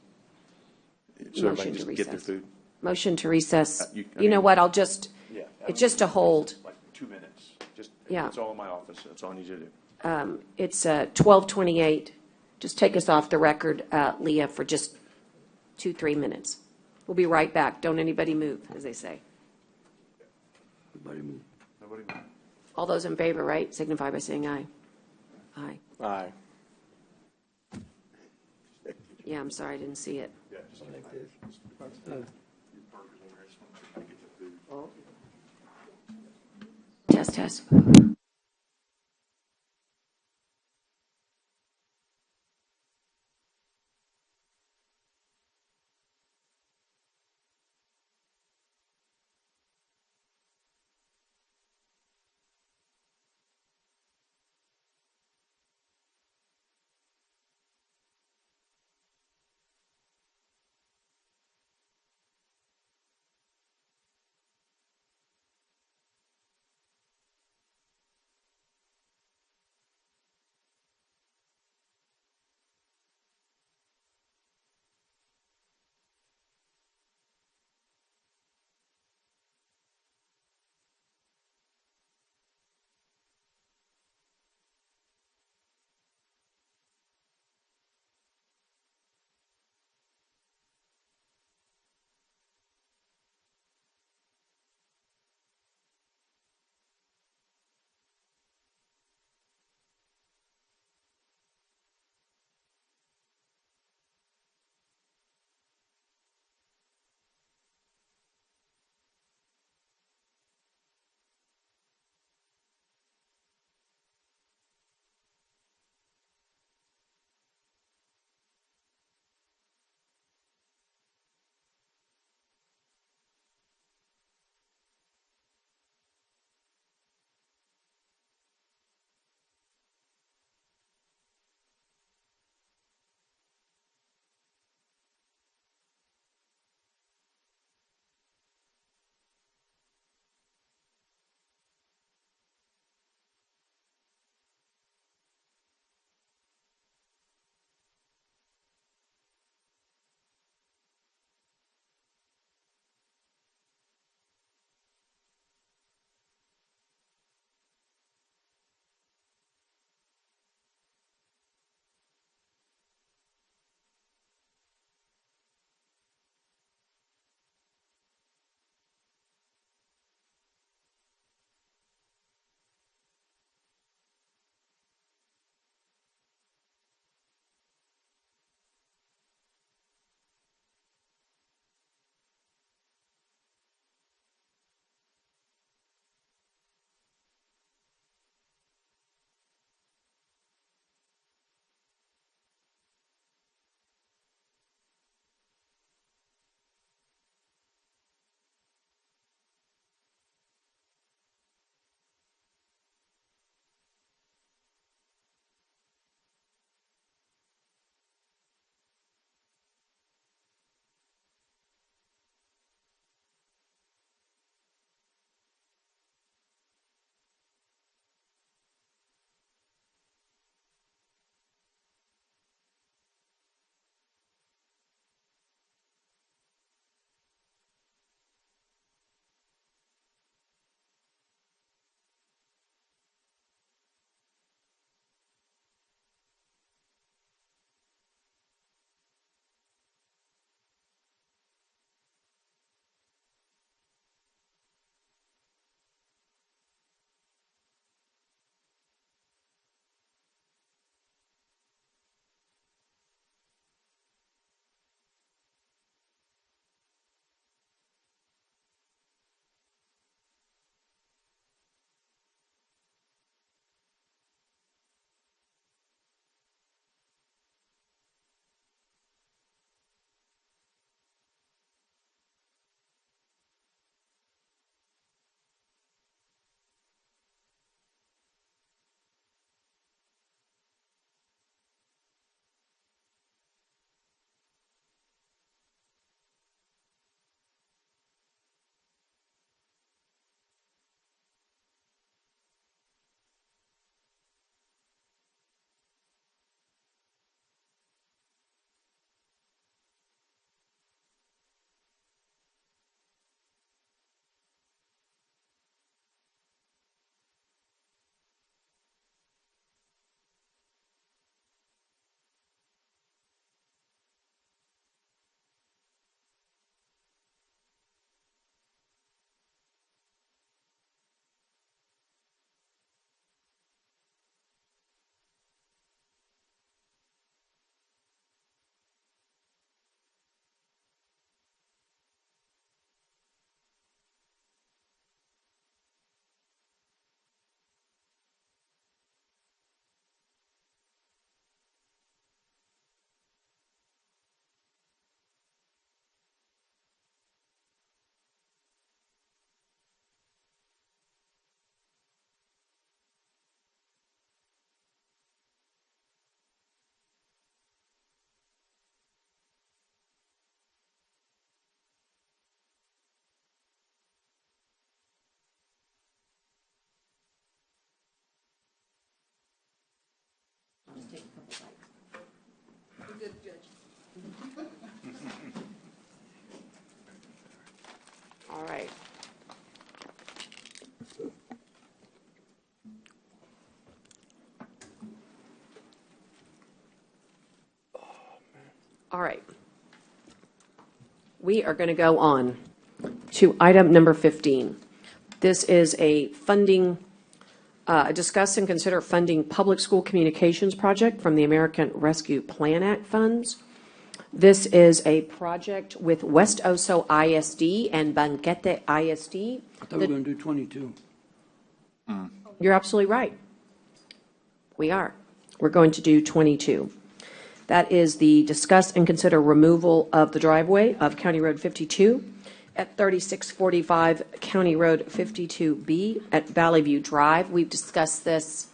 Motion So everybody to just get their recess. food. Motion to recess. I You know mean- what, Yeah. it's just a hold. Like 2 minutes. Just, Yeah. it's all in my office. That's all I need you to do. It's 12:28. Just take us off the record, Leah, for just 2-3 minutes. We'll be right back. Don't anybody move, as they say. Nobody move. All those in favor, right, signify by saying aye. Aye. Aye. Yeah, I'm sorry, I didn't see it. Like this. Test, test. All right. All right. We are going to go on to item number 15. This is a funding, discuss and consider funding public school communications project from the American Rescue Plan Act funds. This is a project with West Oso ISD and Banquete ISD. I thought we were going to do 22. You're absolutely right. We are. We're going to do 22. That is the discuss and consider removal of the driveway of County Road 52 at 3645 County Road 52B at Valley View Drive. We've discussed this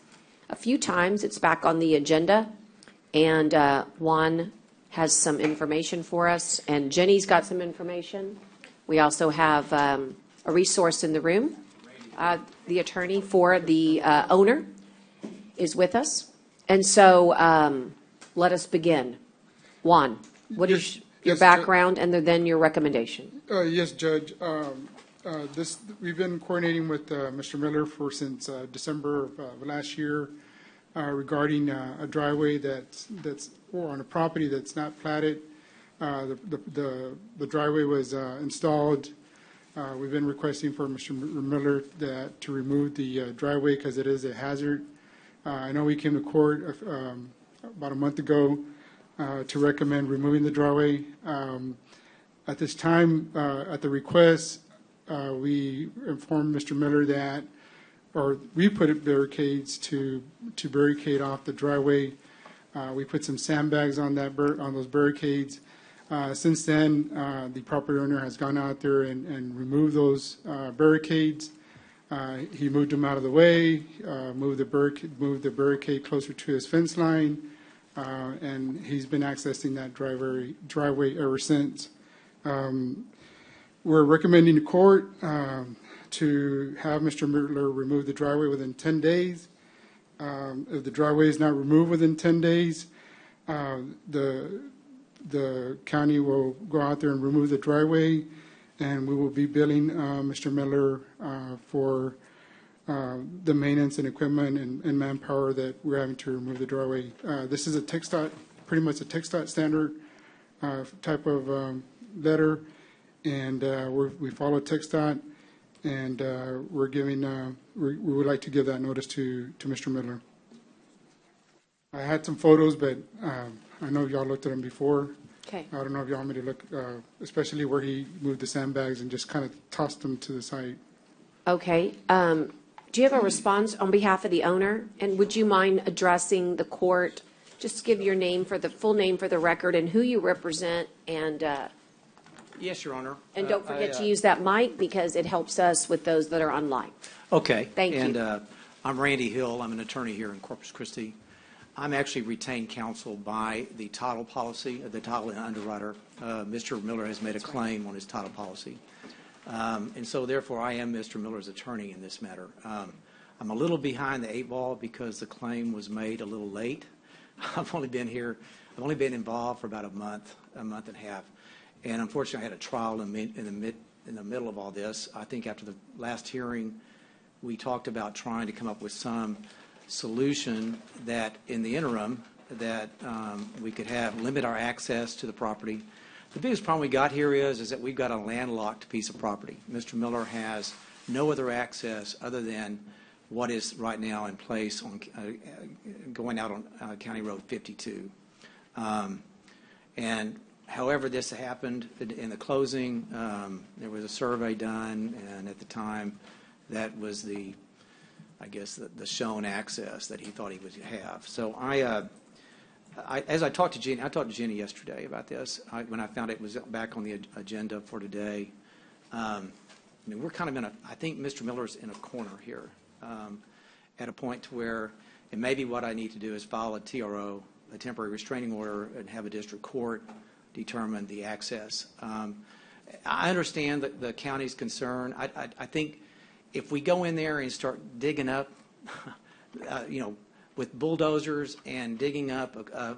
a few times. It's back on the agenda. And Juan has some information for us, and Jenny's got some information. We also have a resource in the room. The attorney for the owner is with us. And so let us begin. Juan, what is your background and then your recommendation? Yes, Judge. We've been coordinating with Mr. Miller since December of last year regarding a driveway that's on a property that's not platted. The driveway was installed. We've been requesting for Mr. Miller to remove the driveway because it is a hazard. I know we came to court about a month ago to recommend removing the driveway. At this time, at the request, we informed Mr. Miller that, or we put barricades to barricade off the driveway. We put some sandbags on those barricades. Since then, the property owner has gone out there and removed those barricades. He moved them out of the way, moved the barricade closer to his fence line, and he's been accessing that driveway ever since. We're recommending to court to have Mr. Miller remove the driveway within 10 days. If the driveway is not removed within 10 days, the county will go out there and remove the driveway, and we will be billing Mr. Miller for the maintenance and equipment and manpower that we're having to remove the driveway. This is pretty much a TXDOT standard type of letter, and we follow TXDOT, and we would like to give that notice to Mr. Miller. I had some photos, but I know y'all looked at them before. Okay. I don't know if y'all want me to look, especially where he moved the sandbags and just kind of tossed them to the side. Okay. Do you have a response on behalf of the owner? And would you mind addressing the court? Just give your name for the full name for the record and who you represent, and yes, Your Honor. And don't forget to use that mic because it helps us with those that are online. Okay. Thank you. And I'm Randy Hill. I'm an attorney here in Corpus Christi. I'm actually retained counsel by the title policy, the title underwriter. Mr. Miller has made a claim on his title policy. And so therefore I am Mr. Miller's attorney in this matter. I'm a little behind the 8 ball because the claim was made a little late. I've only been involved for about a month and a half. And unfortunately I had a trial in the middle of all this. I think after the last hearing we talked about trying to come up with some solution that in the interim that we could limit our access to the property. The biggest problem we got here is that we've got a landlocked piece of property. Mr. Miller has no other access other than what is right now in place on going out on County Road 52. And however this happened in the closing, there was a survey done, and at the time that was the shown access that he thought he would have. So as I talked to Jenny yesterday about this, when I found it was back on the agenda for today. We're kind of I think Mr. Miller's in a corner here, at a point to where, and maybe what I need to do is file a TRO, a temporary restraining order, and have a district court determine the access. I understand the county's concern. I think if we go in there and start digging up, with bulldozers and digging up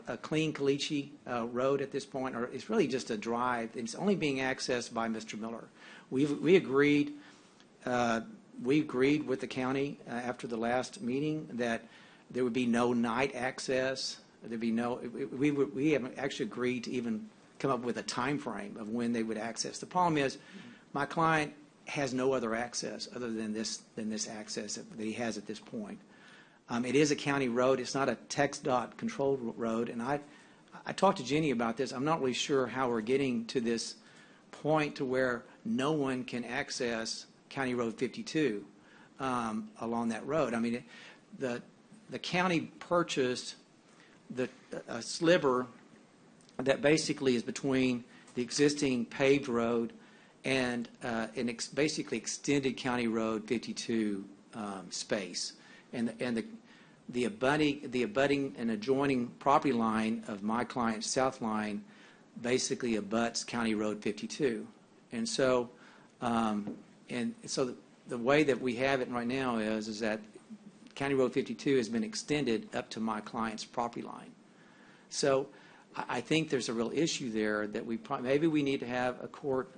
a clean Caliche road at this point, or it's really just a drive. It's only being accessed by Mr. Miller. We agreed with the county after the last meeting that there would be no night access. There'd be no. We haven't actually agreed to even come up with a time frame of when they would access. The problem is, my client has no other access other than this access that he has at this point. It is a county road. It's not a text dot controlled road. And I talked to Jenny about this. I'm not really sure how we're getting to this point to where no one can access County Road 52 along that road. I mean, the county purchased a sliver that basically is between the existing paved road and basically extended County Road 52 space. And the abutting and adjoining property line of my client's south line basically abuts County Road 52. And so the way that we have it right now is that County Road 52 has been extended up to my client's property line. So I think there's a real issue there that maybe we need to have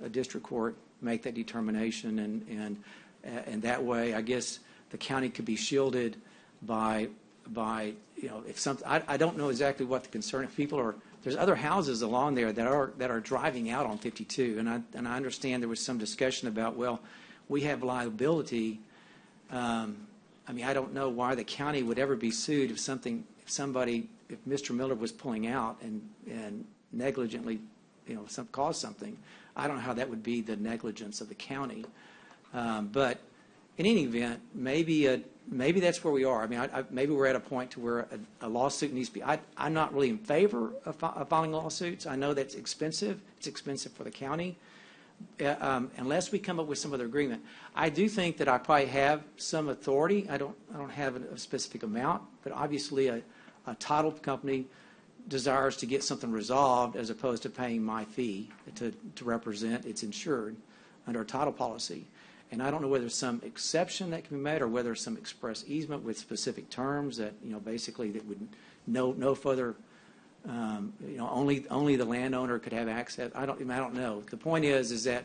a district court make that determination, and that way I guess the county could be shielded by if something. I don't know exactly what the concern of people are. There's other houses along there that are driving out on 52, and I understand there was some discussion about, well, we have liability. I mean, I don't know why the county would ever be sued if Mr. Miller was pulling out and negligently, caused something. I don't know how that would be the negligence of the county. But in any event, maybe that's where we are. I mean, maybe we're at a point to where a lawsuit needs to be. I'm not really in favor of filing lawsuits. I know that's expensive. It's expensive for the county. Unless we come up with some other agreement. I do think that I probably have some authority. I don't have a specific amount, but obviously a title company desires to get something resolved as opposed to paying my fee to represent its insured under a title policy. And I don't know whether there's some exception that can be made or whether there's some express easement with specific terms that, basically that would no further, only the landowner could have access. I don't know. The point is that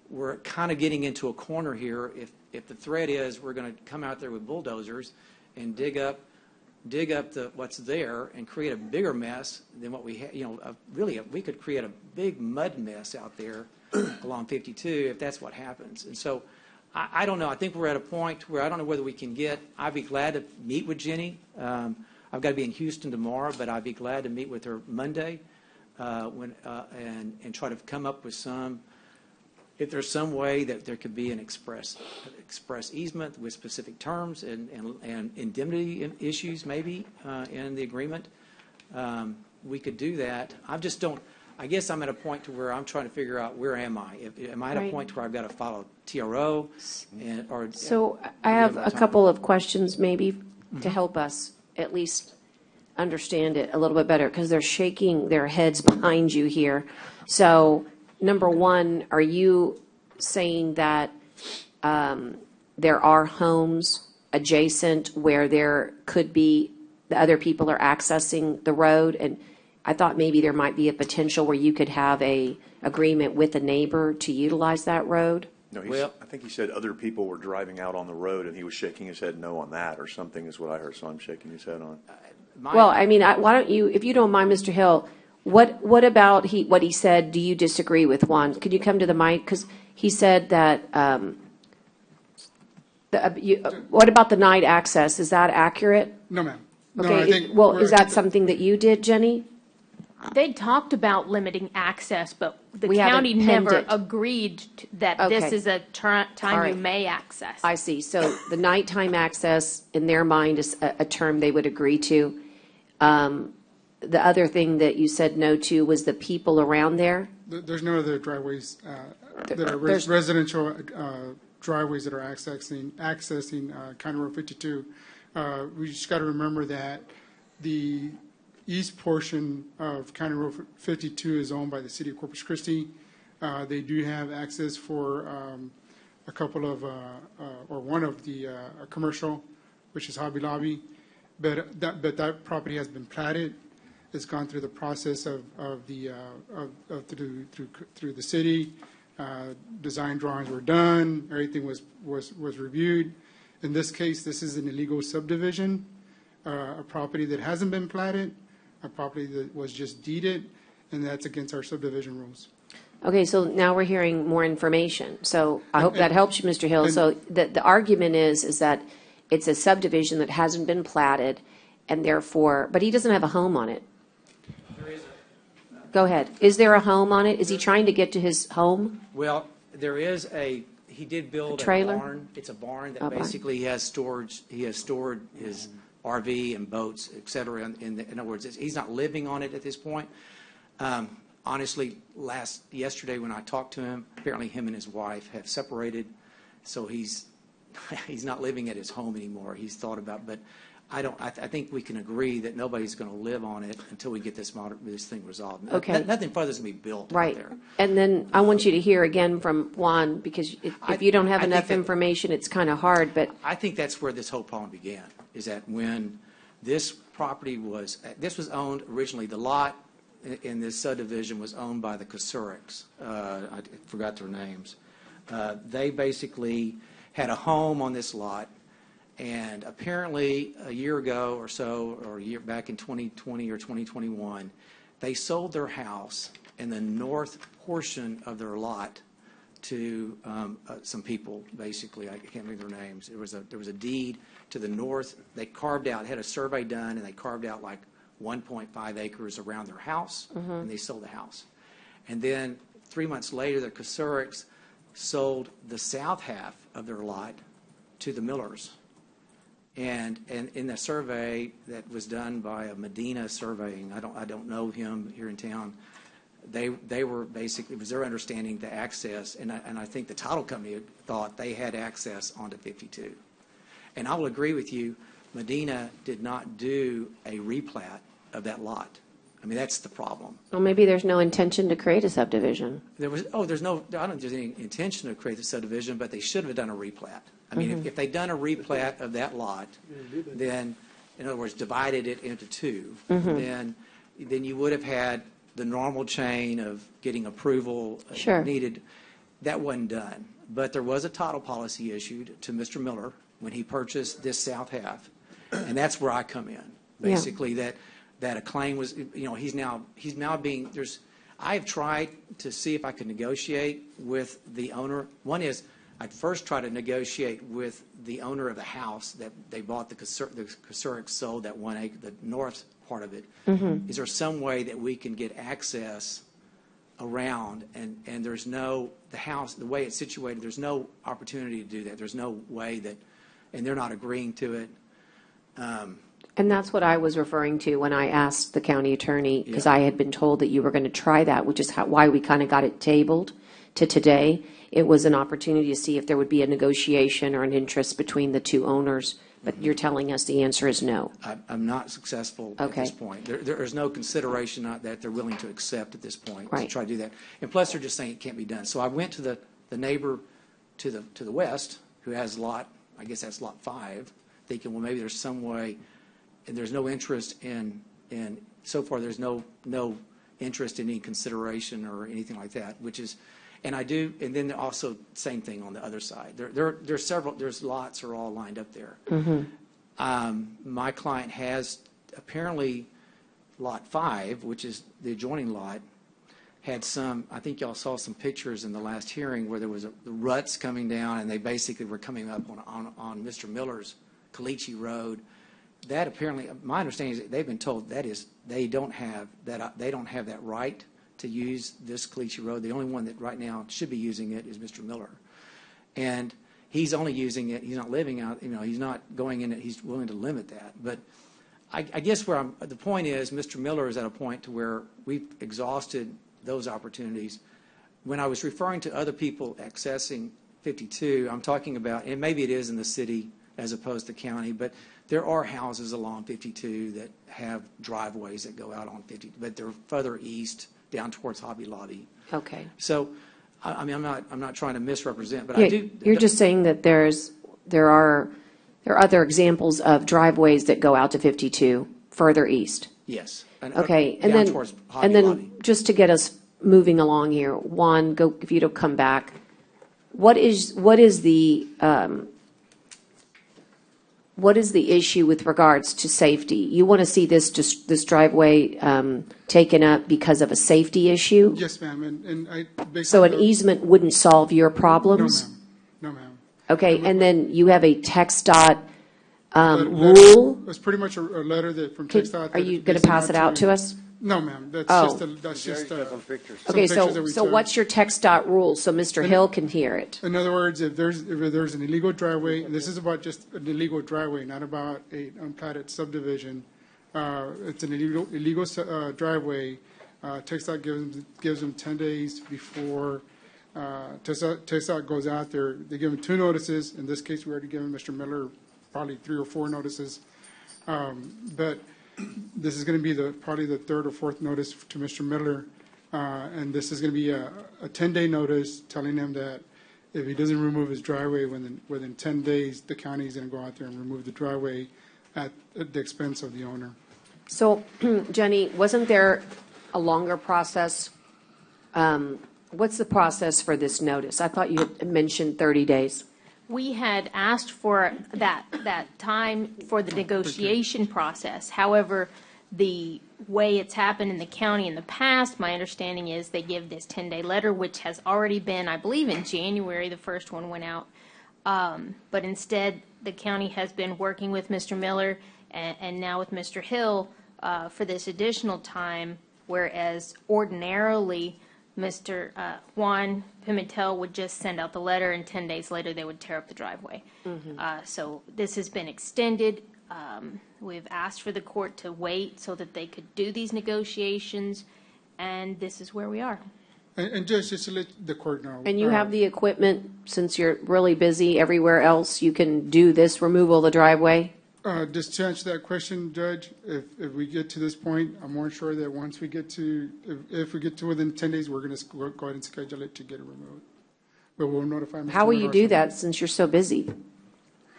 we're kind of getting into a corner here. If the threat is we're going to come out there with bulldozers and dig up what's there and create a bigger mess than what we have. We could create a big mud mess out there along 52 if that's what happens. And so I don't know. I think we're at a point where I don't know whether we can I'd be glad to meet with Jenny. I've got to be in Houston tomorrow, but I'd be glad to meet with her Monday and try to come up with if there's some way that there could be an express easement with specific terms and indemnity issues maybe in the agreement, we could do that. I guess I'm at a point to where I'm trying to figure out where am I? Am I at a point where I've got to follow TRO? So I have a couple of questions maybe to help us at least understand it a little bit better because they're shaking their heads behind you here. So number one, are you saying that there are homes adjacent where there could be the other people are accessing the road? And I thought maybe there might be a potential where you could have a agreement with a neighbor to utilize that road. No, I think he said other people were driving out on the road, and he was shaking his head no on that, or something is what I heard. So I'm shaking his head on. Well, I mean, why don't you, if you don't mind, Mr. Hill, what about what he said? Do you disagree with, Juan? Could you come to the mic? Because he said that. What about the night access? Is that accurate? No, ma'am. No, Okay. I think Is that something that you did, Jenny? They talked about limiting access, but the We haven't county penned never it. agreed that Okay. this is a time All right. you may access. I see. So the nighttime access, in their mind, is a term they would agree to. The other thing that you said no to was the people around there. There's no other driveways that are There's- residential driveways that are accessing County Road 52. We just got to remember that the east portion of County Road 52 is owned by the city of Corpus Christi. They do have access for one of the commercial, which is Hobby Lobby. but that property has been platted. It's gone through the process of through the city. Design drawings were done. Everything was reviewed. In this case, this is an illegal subdivision, a property that hasn't been platted, a property that was just deeded, and that's against our subdivision rules. Okay, so now we're hearing more information. So I hope that helps you, Mr. Hill. So the argument is that it's a subdivision that hasn't been platted, and therefore, but he doesn't have a home on it. Go ahead. Is there a home on it? Is he trying to get to his home? Well, there is he did build a trailer? barn. It's a barn that A barn. basically he has stored his RV and boats, et cetera. In other words, he's not living on it at this point. Honestly, yesterday when I talked to him, apparently him and his wife have separated, so he's not living at his home anymore. He's thought about, but I think we can agree that nobody's going to live on it until we get this thing resolved. Okay. Nothing further is going to be built Right. out there. And then I want you to hear again from Juan, because if you don't have I think enough that- information, it's kind of hard, but I think that's where this whole problem began, is that when this property was owned originally, the lot in this subdivision was owned by the Kosuriks. I forgot their names. They basically had a home on this lot, and apparently a year ago or so, or a year back in 2020 or 2021, they sold their house in the north portion of their lot to some people, basically. I can't remember their names. There was a deed to the north. They carved out, had a survey done, and they carved out like 1.5 acres around their house, and they sold the house. And then 3 months later, the Kosuriks sold the south half of their lot to the Millers. And in the survey that was done by a Medina surveying, I don't know him here in town, they were basically, it was their understanding to access, and I think the title company thought they had access onto 52. And I will agree with you, Medina did not do a replat of that lot. I mean, that's the problem. well, maybe there's no intention to create a subdivision. I don't think there's any intention to create the subdivision, but they should have done a replat. I mean, if they'd done a replat of that lot, then, in other words, divided it into two, then you would have had the normal chain of getting approval Sure. needed. That wasn't done. But there was a title policy issued to Mr. Miller when he purchased this south half, and that's where I come in. Basically, that a claim was, he's now being, I have tried to see if I could negotiate with the owner. One is, I'd first try to negotiate with the owner of the house that they bought, the Kosuriks sold that 1 acre, the north part of it. Is there some way that we can get access around, and there's no, the house, the way it's situated, there's no opportunity to do that. There's no way that, and they're not agreeing to it. And that's what I was referring to when I asked the county attorney, because I had been told that you were going to try that, which is why we kind of got it tabled to today. It was an opportunity to see if there would be a negotiation or an interest between the two owners, but you're telling us the answer is no. I'm not successful at this point. There is no consideration that they're willing to accept at this point to try to do that. And plus, they're just saying it can't be done. So I went to the neighbor to the west, who has lot, I guess that's lot 5, thinking, well, maybe there's some way, and there's no interest in so far there's no interest in any consideration or anything like that, which is, and I do, and then also same thing on the other side. There's lots are all lined up there. My client has apparently lot 5, which is the adjoining lot, had some, I think y'all saw some pictures in the last hearing where there was the ruts coming down, and they basically were coming up on Mr. Miller's Caliche Road. That apparently, my understanding is that they've been told they don't have that right to use this Caliche Road. The only one that right now should be using it is Mr. Miller. And he's only using it, he's not living out, he's not going in it, he's willing to limit that. But I guess the point is, Mr. Miller is at a point to where we've exhausted those opportunities. When I was referring to other people accessing 52, I'm talking about, and maybe it is in the city as opposed to county, but there are houses along 52 that have driveways that go out on 50, but they're further east down towards Hobby Lobby. Okay. So, I mean, I'm not trying to misrepresent, but Yeah, I do. you're just saying that there are There are other examples of driveways that go out to 52 further east. Yes. Okay, and down then, towards Hobby and then Lobby. just to get us moving along here, Juan, go, if you don't come back, what is the issue with regards to safety? You want to see this driveway taken up because of a safety issue? Yes, ma'am, and based So on an the- easement wouldn't solve your problems? No, ma'am. Okay, and then you have a text dot Letter- rule? It's pretty much a letter that from Could- TxDOT. Are you going to pass it out to us? No, ma'am, that's Oh. just, some Okay, pictures that so, we so took. what's your text dot rule, so Mr. Hill can hear it? In other words, if there's an illegal driveway, and this is about just an illegal driveway, not about an unplatted subdivision, it's an illegal driveway, TxDOT gives them 10 days before TxDOT goes out there. They give them 2 notices. In this case, we already given Mr. Miller probably 3 or 4 notices. But this is going to be probably the 3rd or 4th notice to Mr. Miller. And this is going to be a 10-day notice telling him that if he doesn't remove his driveway within 10 days, the county is going to go out there and remove the driveway at the expense of the owner. So, Jenny, wasn't there a longer process? What's the process for this notice? I thought you had mentioned 30 days. We had asked for that time for the negotiation process. However, the way it's happened in the county in the past, my understanding is they give this 10-day letter, which has already been, I believe, in January, the first one went out. But instead, the county has been working with Mr. Miller and now with Mr. Hill for this additional time, whereas ordinarily, Mr. Juan Pimentel would just send out the letter, and 10 days later, they would tear up the driveway. So this has been extended. We've asked for the court to wait so that they could do these negotiations, and this is where we are. And just to let the court know. And you have the equipment, since you're really busy everywhere else, you can do this removal of the driveway? Just to answer that question, Judge, if we get to this point, I'm more sure that once we get to, if we get to within 10 days, we're going to go ahead and schedule it to get it removed. But we'll notify Mr. How will you do Mendoza. that since you're so busy?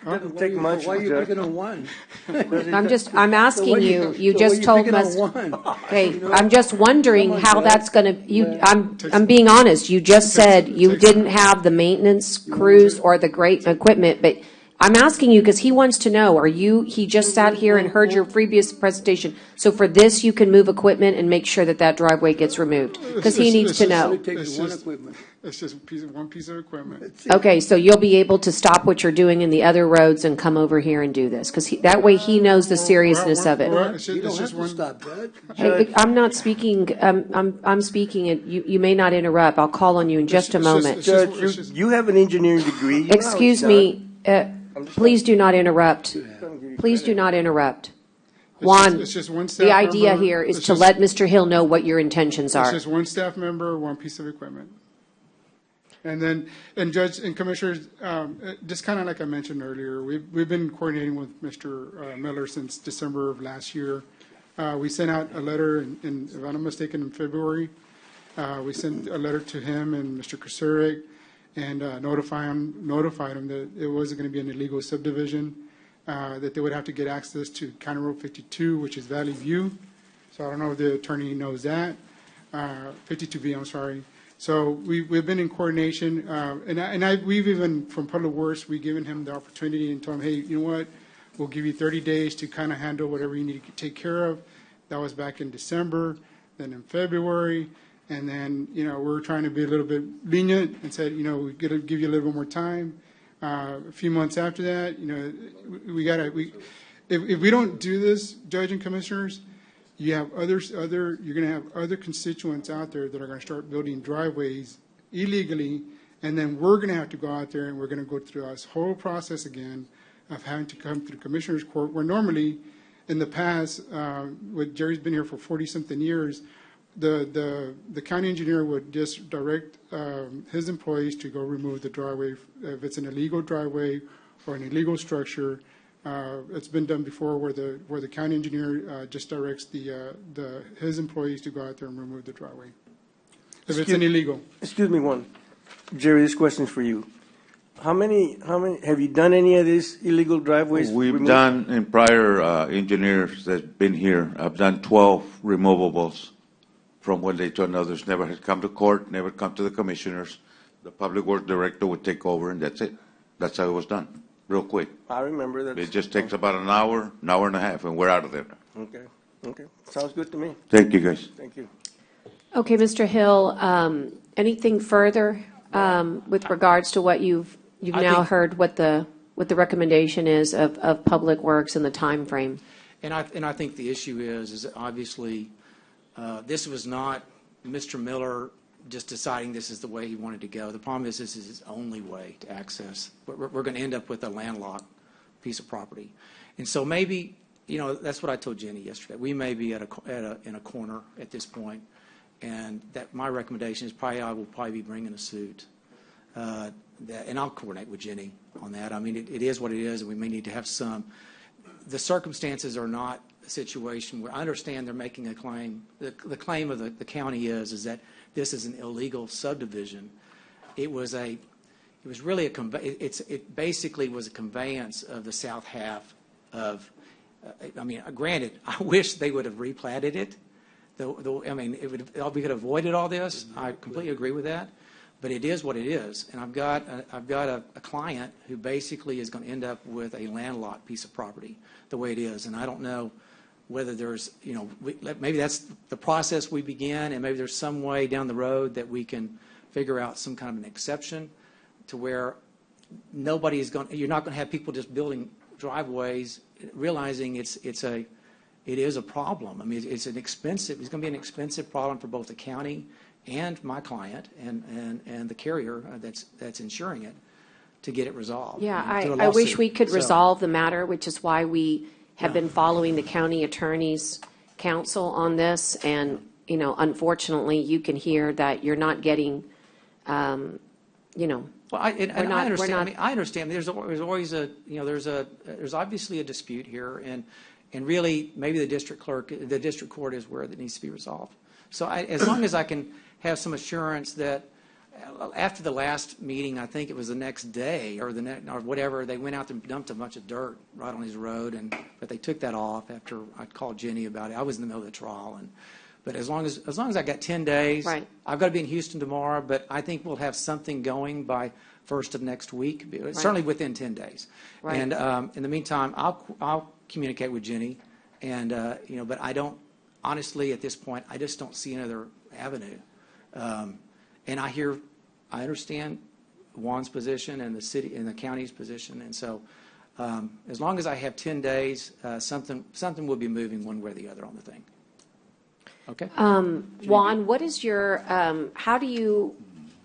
Doesn't take much, Why are you Judge. picking on one? I'm asking you, you just told us. One? Okay, I'm just wondering how that's going to, I'm being honest, you just said you didn't have the maintenance crews or the great equipment, but I'm asking you because he wants to know, he just sat here and heard your previous presentation. So for this, you can move equipment and make sure that driveway gets removed? Because he needs to know. It's just one piece of equipment. Okay, so you'll be able to stop what you're doing in the other roads and come over here and do this? Because that way he knows the seriousness of it. You don't have to stop, Judge. Hey, I'm not speaking, I'm speaking, you may not interrupt. I'll call on you in just a moment. Judge, you have an engineering degree. You know how it's Excuse done. me, please do not interrupt. Please do not interrupt. Juan, It's just one staff the idea member. here is It's to just- let Mr. Hill know what your intentions It's are. just one staff member, one piece of equipment. And then, and Judge and Commissioners, just kind of like I mentioned earlier, we've been coordinating with Mr. Miller since December of last year. We sent out a letter, in, if I'm not mistaken, in February. We sent a letter to him and Mr. Kusurik and notified him that it wasn't going to be an illegal subdivision, that they would have to get access to County Road 52, which is Valley View. So I don't know if the attorney knows that. 52B, I'm sorry. So we've been in coordination, we've even, from Public Works, we've given him the opportunity and told him, hey, you know what, we'll give you 30 days to kind of handle whatever you need to take care of. That was back in December, then in February, and then, we're trying to be a little bit lenient and said, we're going to give you a little bit more time. A few months after that, if we don't do this, Judge and Commissioners, you have you're going to have other constituents out there that are going to start building driveways illegally, and then we're going to have to go out there and we're going to go through this whole process again of having to come through Commissioner's Court, where normally in the past, what Jerry's been here for 40-something years, the county engineer would just direct his employees to go remove the driveway if it's an illegal driveway or an illegal structure. It's been done before where the county engineer just directs his employees to go out there and remove the driveway if it's an illegal. Excuse me, Juan. Jerry, this question's for you. how many, have you done any of these illegal driveways? We've removed? done, in prior engineers that's been here, I've done 12 removables from one day to another. It's never had come to court, never come to the commissioners. The public works director would take over, and that's it. That's how it was done, real quick. I remember that. It just takes about an hour and a half, and we're out of there. Okay, sounds good to me. Thank you, guys. Thank you. Okay, Mr. Hill, anything further with regards to what you've now heard, what the recommendation is of Public Works and the time frame? And I think the issue is that obviously, this was not Mr. Miller just deciding this is the way he wanted to go. The problem is this is his only way to access. We're going to end up with a landlocked piece of property. And so maybe, that's what I told Jenny yesterday. We may be in a corner at this point, and that my recommendation is I will probably be bringing a suit. And I'll coordinate with Jenny on that. I mean, it is what it is, and we may need to have some. The circumstances are not a situation where I understand they're making a claim. The claim of the county is that this is an illegal subdivision. It basically was a conveyance of the south half of. Granted, I wish they would have replatted it. We could have avoided all this. I completely agree with that. But it is what it is, and I've got a client who basically is going to end up with a landlocked piece of property the way it is, and I don't know whether there's, maybe that's the process we begin, and maybe there's some way down the road that we can figure out some kind of an exception to where you're not going to have people just building driveways, realizing it is a problem. I mean, it's going to be an expensive problem for both the county and my client and the carrier that's insuring it to get it resolved. Yeah, I wish we could resolve the matter, which is why we have been following the county attorney's counsel on this. And, unfortunately, you can hear that you're not getting, Well, I understand. There's always there's obviously a dispute here, and really maybe the district court is where it needs to be resolved. So as long as I can have some assurance that after the last meeting, I think it was the next day or whatever, they went out and dumped a bunch of dirt right on his road, but they took that off after I called Jenny about it. I was in the middle of the trial, but as long as I got 10 days, right. I've got to be in Houston tomorrow, but I think we'll have something going by first of next week, right. Certainly within 10 days. Right. And in the meantime, I'll communicate with Jenny, and but I don't. Honestly, at this point, I just don't see another avenue. And I understand Juan's position and the city and the county's position. And so as long as I have 10 days, something will be moving one way or the other on the thing. Okay? Juan, what is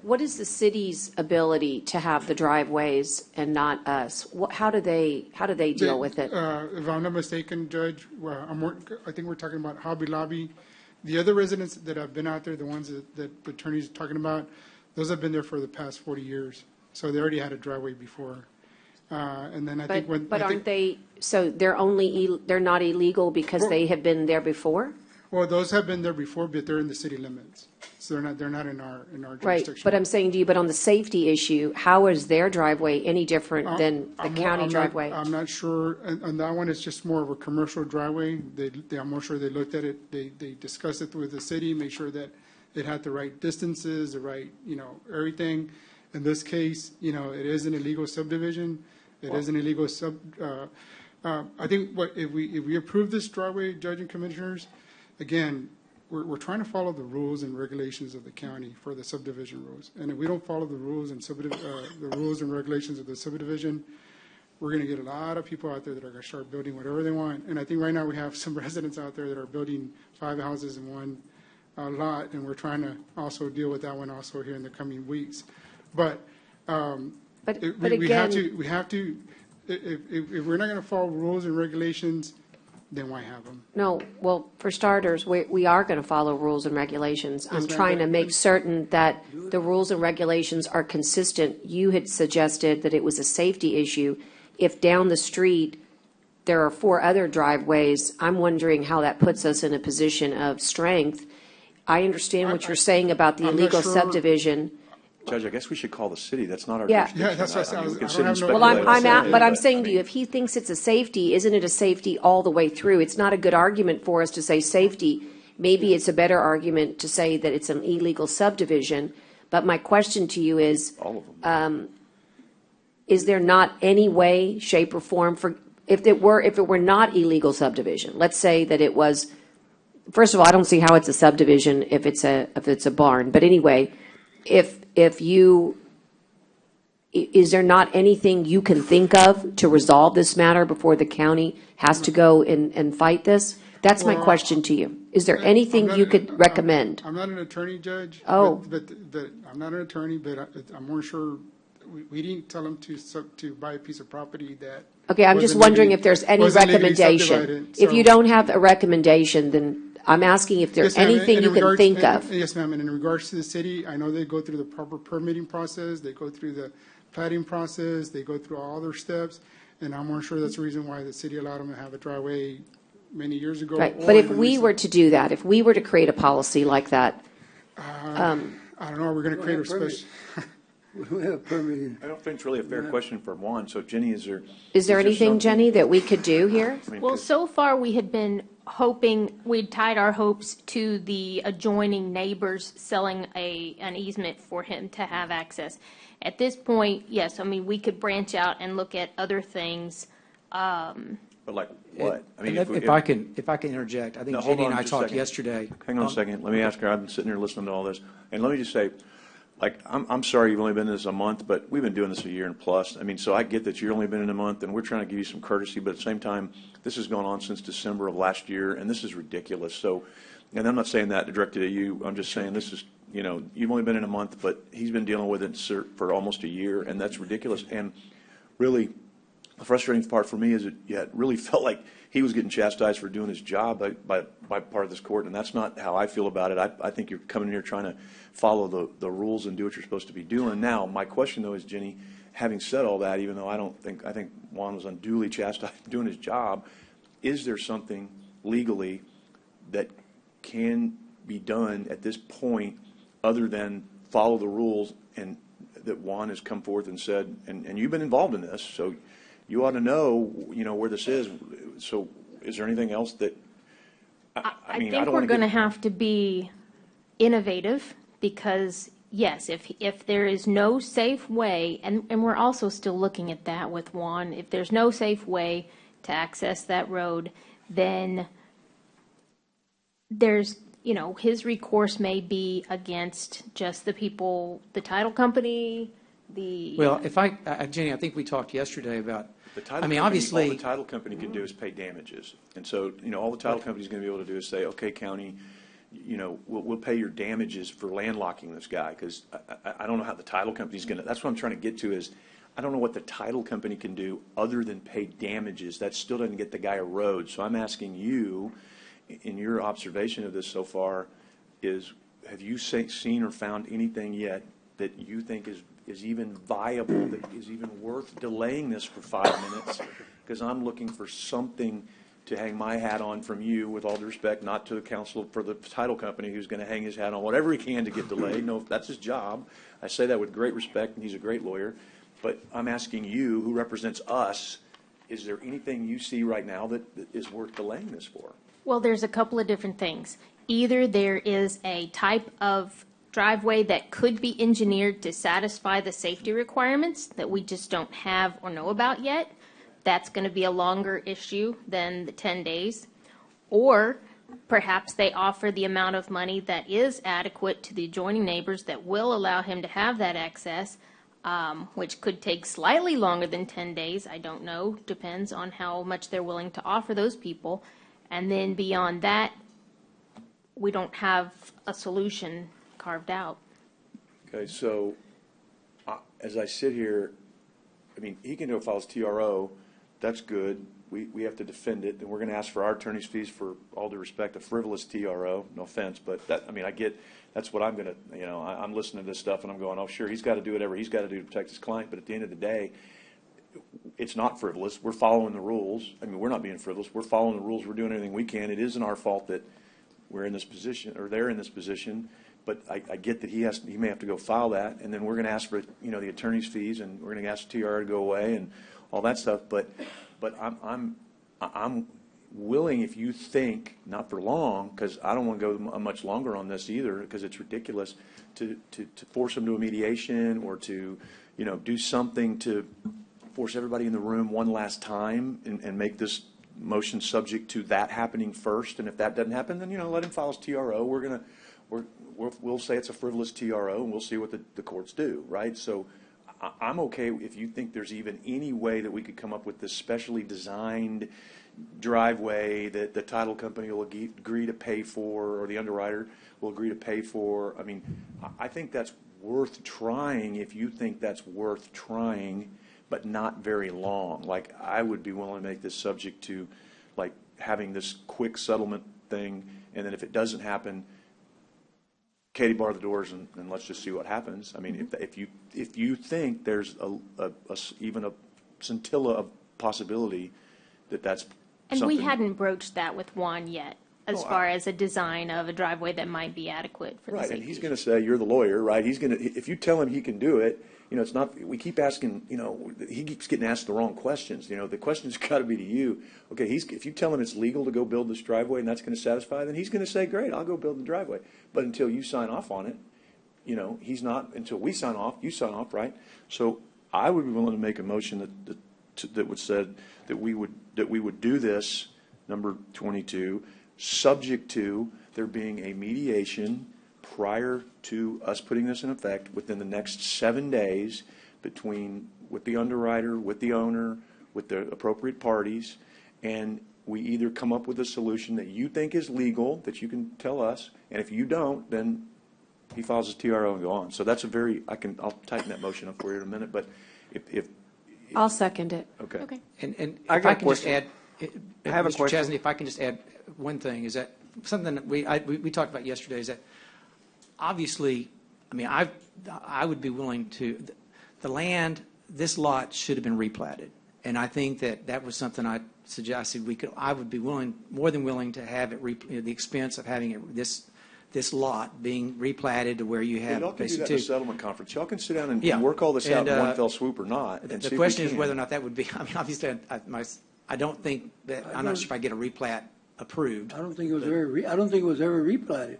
what is the city's ability to have the driveways and not us? How do they deal with it? If I'm not mistaken, Judge, I think we're talking about Hobby Lobby. The other residents that have been out there, the ones that the attorney's talking about, those have been there for the past 40 years. So they already had a driveway before. And then aren't they? So they're not illegal because they have been there before? Well, those have been there before, but they're in the city limits. So they're not in our jurisdiction. Right, but I'm saying to you, but on the safety issue, how is their driveway any different than the county driveway? I'm not sure. On that one, it's just more of a commercial driveway. I'm more sure they looked at it. They discussed it with the city, made sure that it had the right distances, the right, everything. In this case, it is an illegal subdivision. It is an illegal I think if we approve this driveway, Judge and Commissioners, again, we're trying to follow the rules and regulations of the county for the subdivision rules. And if we don't follow the rules and the rules and regulations of the subdivision, we're going to get a lot of people out there that are going to start building whatever they want. And I think right now we have some residents out there that are building 5 houses in one lot, and we're trying to also deal with that one also here in the coming weeks. But we have to. If we're not going to follow rules and regulations, then why have them? No, well, for starters, we are going to follow rules and regulations. I'm Yes, ma'am, trying to make certain that the rules and regulations are consistent. You had suggested that it was a safety issue. If down the street there are 4 other driveways, I'm wondering how that puts us in a position of strength. I understand what you're saying about the I'm not illegal sure. subdivision. Judge, I guess we should call the city. That's not our Yeah. jurisdiction. Yeah, that's what I mean, was- we can I sit don't and have no- Well, I'm speculate all at, but I'm day, saying I to you, mean, if he thinks it's a safety, isn't it a safety all the way through? It's not a good argument for us to say safety. Maybe it's a better argument to say that it's an illegal subdivision. But my question to you is, all of them. is there not any way, shape, or form for, if it were not illegal subdivision, let's say that it was, first of all, I don't see how it's a subdivision if it's a barn. But anyway, is there not anything you can think of to resolve this matter before the county has to go and fight this? That's my Well, question to you. Is there anything you could recommend? I'm not an attorney, Judge. Oh. But I'm not an attorney, but I'm more sure, we didn't tell them to buy a piece of property that. Okay, I'm just wasn't wondering legally- if there's any wasn't legally recommendation. subdivided, If you so- don't have a recommendation, then I'm asking if there's Yes, ma'am, anything and you in can regards- think and- of. Yes, ma'am, and in regards to the city, I know they go through the proper permitting process, they go through the plating process, they go through all their steps, and I'm more sure that's the reason why the city allowed them to have a driveway many years ago. Right, or but if even we recent- were to do that, if we were to create a policy like that, I don't know, we're going to create a special. We don't have permitting. I don't think it's really a fair question for Juan. So Jenny, is there? is there anything, something- Jenny, that we could do here? I mean, Well, 'cause- so far, we had been hoping, we'd tied our hopes to the adjoining neighbors selling an easement for him to have access. At this point, yes, I mean, we could branch out and look at other things. But like what? I mean, And we- if I can interject, I think No, hold Jenny on and I just a talked second. yesterday. Hang on a second. Let me ask her. I've been sitting here listening to all this. And let me just say, like, I'm sorry you've only been in this a month, but we've been doing this a year and plus. I mean, so I get that you've only been in a month, and we're trying to give you some courtesy, but at the same time, this has gone on since December of last year, and this is ridiculous. So, and I'm not saying that directed at you. I'm just saying this is, you know, you've only been in a month, but he's been dealing with it for almost a year, and that's ridiculous. And really, the frustrating part for me is it really felt like he was getting chastised for doing his job by part of this court, and that's not how I feel about it. I think you're coming in here trying to follow the rules and do what you're supposed to be doing. Now, my question, though, is, Jenny, having said all that, even though I think Juan was unduly chastised for doing his job, is there something legally that can be done at this point other than follow the rules, and that Juan has come forth and said, and you've been involved in this, so you ought to know, you know, where this is. So is there anything else that, I mean, I think don't we're want to going to get, have to be innovative because, yes, if there is no safe way, and we're also still looking at that with Juan, if there's no safe way to access that road, then there's, you know, his recourse may be against just the people, the title company, the. Well, Jenny, I think we talked yesterday about, the title I mean, company, obviously. all the title company can do is pay damages. And so, you know, all the title company's going to be able to do is say, okay, county, you know, we'll pay your damages for landlocking this guy, because I don't know how the title company's going to, that's what I'm trying to get to is, I don't know what the title company can do other than pay damages. That still doesn't get the guy a road. So I'm asking you, in your observation of this so far, is have you seen or found anything yet that you think is even viable, that is even worth delaying this for 5 minutes? Because I'm looking for something to hang my hat on from you, with all due respect, not to the counsel for the title company who's going to hang his hat on whatever he can to get delayed. No, that's his job. I say that with great respect, and he's a great lawyer. But I'm asking you, who represents us, is there anything you see right now that is worth delaying this for? Well, there's a couple of different things. Either there is a type of driveway that could be engineered to satisfy the safety requirements that we just don't have or know about yet. That's going to be a longer issue than the 10 days. Or perhaps they offer the amount of money that is adequate to the adjoining neighbors that will allow him to have that access, which could take slightly longer than 10 days. I don't know. Depends on how much they're willing to offer those people. And then beyond that, we don't have a solution carved out. Okay, so as I sit here, I mean, he can go file his TRO. That's good. We have to defend it, and we're going to ask for our attorney's fees for, all due respect, a frivolous TRO. No offense, but that, I mean, I get, that's what I'm going to, you know, I'm listening to this stuff and I'm going, oh, sure, he's got to do whatever he's got to do to protect his client. But at the end of the day, it's not frivolous. We're following the rules. I mean, we're not being frivolous. We're following the rules. We're doing everything we can. It isn't our fault that we're in this position, or they're in this position. but I get that he may have to go file that, and then we're going to ask for, the attorney's fees, and we're going to ask the TRR to go away and all that stuff. But I'm willing, if you think, not for long, because I don't want to go much longer on this either, because it's ridiculous, to force them to a mediation or to, do something to force everybody in the room one last time and make this motion subject to that happening first. And if that doesn't happen, then, let him file his TRO. We'll say it's a frivolous TRO, and we'll see what the courts do, right? So I'm okay if you think there's even any way that we could come up with this specially designed driveway that the title company will agree to pay for, or the underwriter will agree to pay for. I mean, I think that's worth trying if you think that's worth trying, but not very long. Like, I would be willing to make this subject to, like, having this quick settlement thing, and then if it doesn't happen, Katie, bar the doors and let's just see what happens. I mean, if you think there's even a scintilla of possibility that's And something. we hadn't broached that with Juan yet, as far as a design of a driveway that might be adequate for the Right, safety. and he's going to say, you're the lawyer, right? If you tell him he can do it, it's not, we keep asking, he keeps getting asked the wrong questions. The question's got to be to you. Okay, if you tell him it's legal to go build this driveway and that's going to satisfy, then he's going to say, great, I'll go build the driveway. But until you sign off on it, he's not, until we sign off, you sign off, right? So I would be willing to make a motion that would say that we would do this, number 22, subject to there being a mediation prior to us putting this in effect within the next 7 days with the underwriter, with the owner, with the appropriate parties, and we either come up with a solution that you think is legal, that you can tell us, and if you don't, then he files his TRO and go on. So that's I'll tighten that motion up for you in a minute, but if I'll second it. Okay. And I if got I a can just question. add, I have a Mr. question. Chesney, if I can just add one thing, is that something that we talked about yesterday, is that obviously, I mean, I would be willing to, the land, this lot should have been replatted. And I think that was something I suggested I would be more than willing to have it, the expense of having it, this lot being replatted to where you have y'all can do that basically in a settlement conference. Y'all can sit down and Yeah. work all this out in And, one fell swoop or not. And see the if we question is can. whether or not that would be, I mean, obviously, I don't think that, I'm not sure if I get a replat approved. I don't think it was ever, I don't think it was ever replatted.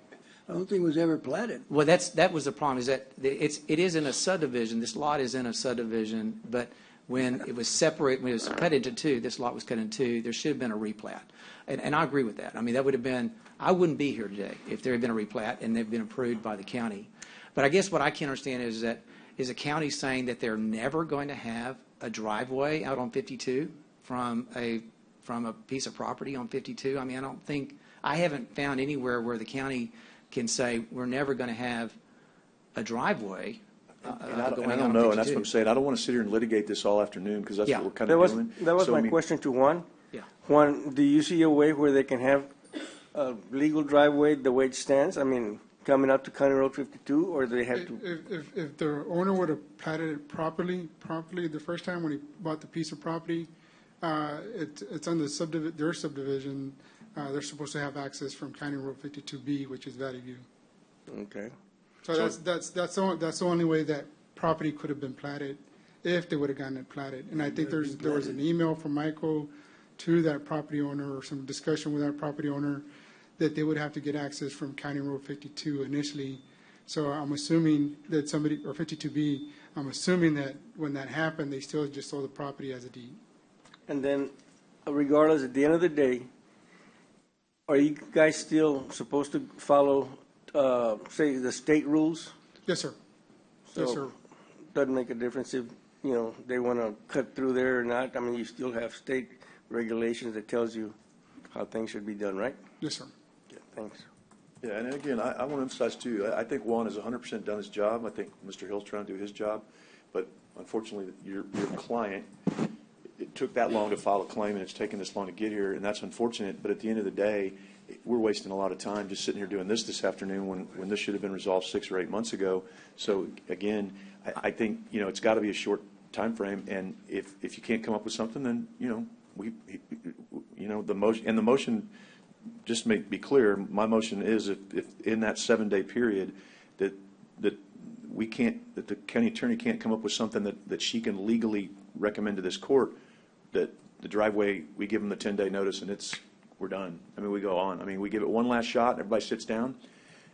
I don't think it was ever platted. Well, that was the problem, is that it is in a subdivision, this lot is in a subdivision, but when it was separate, when it was cut into two, this lot was cut into two, there should have been a replat. And I agree with that. I mean, that would have been, I wouldn't be here today if there had been a replat and they've been approved by the county. But I guess what I can't understand is that, is the county saying that they're never going to have a driveway out on 52 from a piece of property on 52? I mean, I haven't found anywhere where the county can say, we're never going to have a driveway And I going don't on know, and that's 52. what I'm saying. I don't want to sit here and litigate this all afternoon, because that's Yeah. what we're kind of doing. That was So, I my mean, question to Juan. Yeah. Juan, do you see a way where they can have a legal driveway the way it stands? I mean, coming out to County Road 52, or do they have to? If the owner would have platted it properly the first time when he bought the piece of property, it's on their subdivision. They're supposed to have access from County Road 52B, which is Valley View. Okay. So that's the only way that property could have been platted, if they would have gotten it platted. And I think there was an email from Michael to that property owner, or some discussion with that property owner, that they would have to get access from County Road 52 initially. So I'm assuming that or 52B, I'm assuming that when that happened, they still just sold the property as a deed. And then, regardless, at the end of the day, are you guys still supposed to follow, say, the state rules? Yes, sir. Yes, sir. So, doesn't make a difference if, they want to cut through there or not? I mean, you still have state regulations that tells you how things should be done, right? Yes, sir. Yeah, thanks. Yeah, and again, I want to emphasize too, I think Juan has 100% done his job. I think Mr. Hill's trying to do his job. But unfortunately, your client, it took that long to file a claim, and it's taken this long to get here, and that's unfortunate. But at the end of the day, we're wasting a lot of time just sitting here doing this afternoon when this should have been resolved 6 or 8 months ago. So again, I think, it's got to be a short time frame, and if you can't come up with something, then, the motion, just to be clear, my motion is if in that 7-day period, that we can't, that the county attorney can't come up with something that she can legally recommend to this court, that the driveway, we give them the 10-day notice and we're done. I mean, we go on. I mean, we give it one last shot, everybody sits down,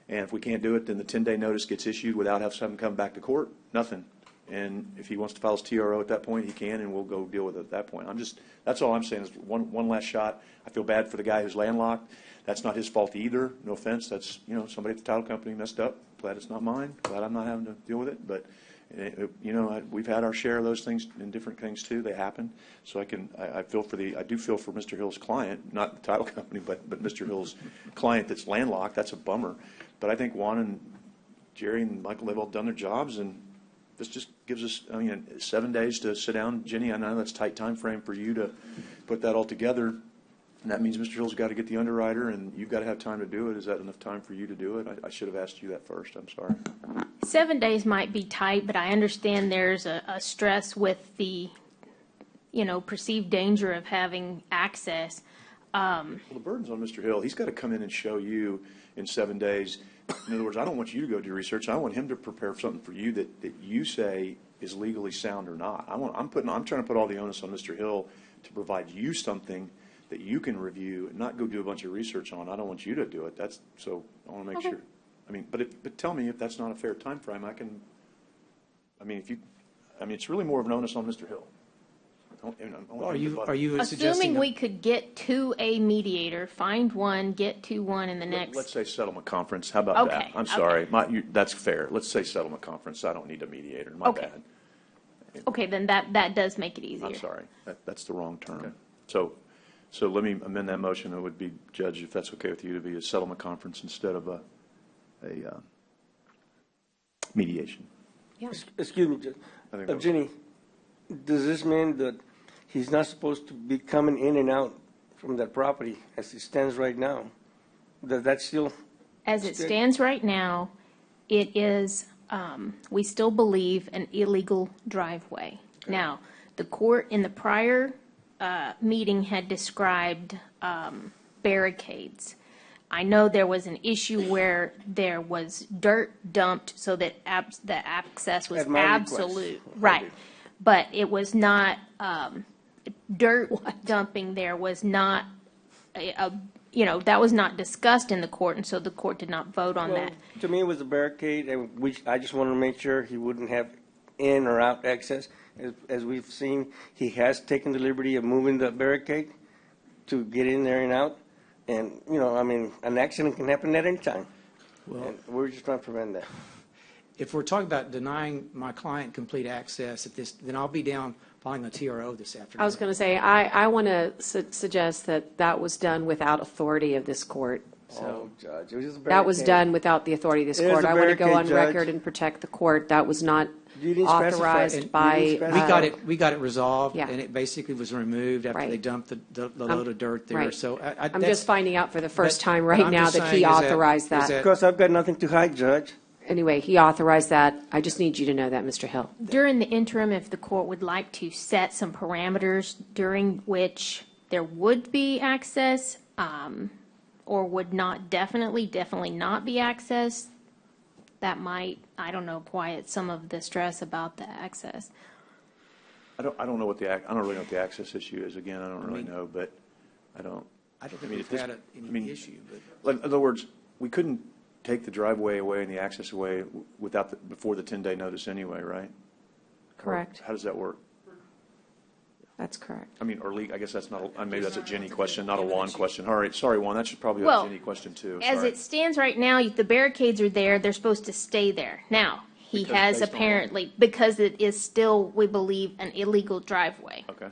and if we can't do it, then the 10-day notice gets issued without having something come back to court, nothing. And if he wants to file his TRO at that point, he can, and we'll go deal with it at that point. That's all I'm saying is one last shot. I feel bad for the guy who's landlocked. That's not his fault either. No offense. That's, somebody at the title company messed up. Glad it's not mine. Glad I'm not having to deal with it. But, we've had our share of those things and different things too. They happen. So I do feel for Mr. Hill's client, not the title company, but Mr. Hill's client that's landlocked. That's a bummer. But I think Juan and Jerry and Michael, they've all done their jobs, and this just gives us, 7 days to sit down. Jenny, I know that's a tight time frame for you to put that all together, and that means Mr. Hill's got to get the underwriter, and you've got to have time to do it. Is that enough time for you to do it? I should have asked you that first. I'm sorry. 7 days might be tight, but I understand there's a stress with the, perceived danger of having access. Well, the burden's on Mr. Hill. He's got to come in and show you in 7 days. In other words, I don't want you to go do research. I want him to prepare something for you that you say is legally sound or not. I'm trying to put all the onus on Mr. Hill to provide you something that you can review and not go do a bunch of research on. I don't want you to do it. So I want to make sure. But tell me if that's not a fair time frame. It's really more of an onus on Mr. Hill. Are you suggesting Assuming we could get to a mediator, find one, get to one in the next. Let's say settlement conference. How about that? Okay, I'm sorry. That's fair. Let's say settlement conference. I don't need a mediator. My bad. Okay, then that does make it easier. I'm sorry. That's the wrong term. So let me amend that motion. It would be, Judge, if that's okay with you, to be a settlement conference instead of a mediation. Yeah. Excuse me, Judge. Jenny, does this mean that he's not supposed to be coming in and out from that property as it stands right now? That's still... As it stands right now, it is, we still believe, an illegal driveway. Okay. Now, the court in the prior meeting had described barricades. I know there was an issue where there was dirt dumped so that the access was absolute. Right. But it was not, dirt dumping there was not, that was not discussed in the court, and so the court did not vote on that. To me, it was a barricade, and I just wanted to make sure he wouldn't have in or out access. As we've seen, he has taken the liberty of moving the barricade to get in there and out. And, an accident can happen at any time. Well, and we're just trying to prevent that. If we're talking about denying my client complete access at this, then I'll be down filing the TRO this afternoon. I was going to say, I want to suggest that was done without authority of this court. So Judge, it was just a that was done without the authority of this court. I want to go on record and protect the court. That was not authorized by. We got it resolved, and it basically was removed after they dumped the load of dirt there. Right. So I'm just finding out for the first time right now that he authorized that. Because I've got nothing to hide, Judge. Anyway, he authorized that. I just need you to know that, Mr. Hill. During the interim, if the court would like to set some parameters during which there would be access, or would not definitely not be access, that might, I don't know, quiet some of the stress about the access. I don't really know what the access issue is. Again, I don't really know, but I don't think we've had any issue. But in other words, we couldn't take the driveway away and the access away before the 10-day notice anyway, right? Correct. How does that work? That's correct. I guess that's not, maybe that's a Jenny question, not a Juan question. All right, sorry, Juan, that should probably be a Jenny question too. As it stands right now, the barricades are there, they're supposed to stay there. Now, he has apparently, because it is still, we believe, an illegal driveway. Okay.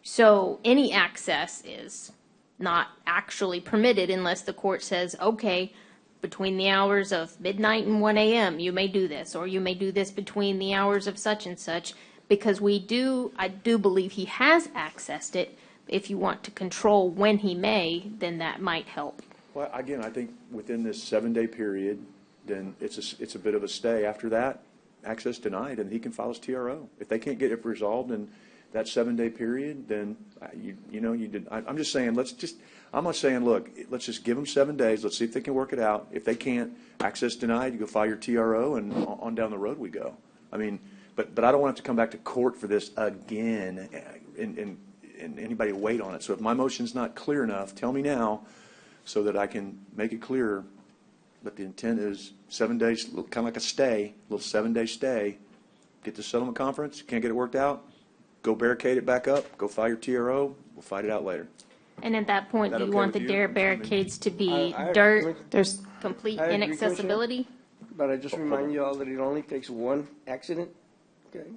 So any access is not actually permitted unless the court says, okay, between the hours of midnight and 1 a.m., you may do this, or you may do this between the hours of such and such. Because I do believe he has accessed it. If you want to control when he may, then that might help. Well, again, I think within this 7-day period, then it's a bit of a stay. After that, access denied, and he can file his TRO. If they can't get it resolved, and that 7-day period, then you did. I'm just saying, I'm not saying, look, let's just give them 7 days. Let's see if they can work it out. If they can't, access denied, you go file your TRO, and on down the road we go. I mean, but I don't want to have to come back to court for this again and anybody wait on it. So if my motion's not clear enough, tell me now so that I can make it clearer. But the intent is 7 days, kind of like a stay, a little 7-day stay. Get the settlement conference. Can't get it worked out, go barricade it back up, go file your TRO. We'll fight it out later. And at that point, Is that do you okay want with the you? barricades to be I dirt, agree. there's complete I agree, inaccessibility? But I just remind you all that it only takes one accident, okay,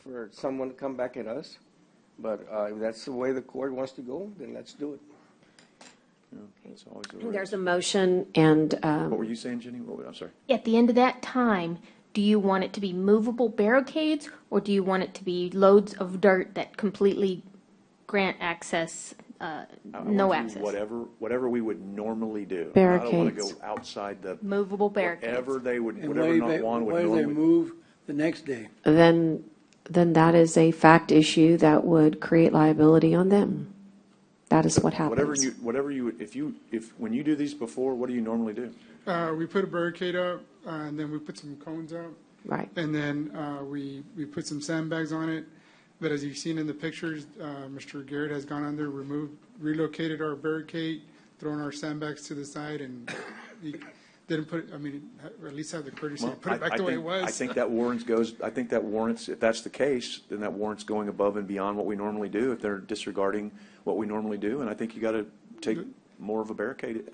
for someone to come back at us. But if that's the way the court wants to go, then let's do it. It's always the risk. There's a motion, and What were you saying, Jenny? I'm sorry. At the end of that time, do you want it to be movable barricades, or do you want it to be loads of dirt that completely grant access, I no want to access? do whatever we would normally do. I don't want to Barricades. go outside the, Movable barricades. whatever they would, And whatever not one would what if they normally. move the next day? then that is a fact issue that would create liability on them. That is what happens. When you do these before, what do you normally do? We put a barricade up, and then we put some cones up. Right. And then we put some sandbags on it. But as you've seen in the pictures, Mr. Garrett has gone under, relocated our barricade, thrown our sandbags to the side, and he didn't put, at least have the courtesy to put it back the way it was. I think that warrants, if that's the case, then that warrants going above and beyond what we normally do, if they're disregarding what we normally do, and I think you got to take more of a barricade.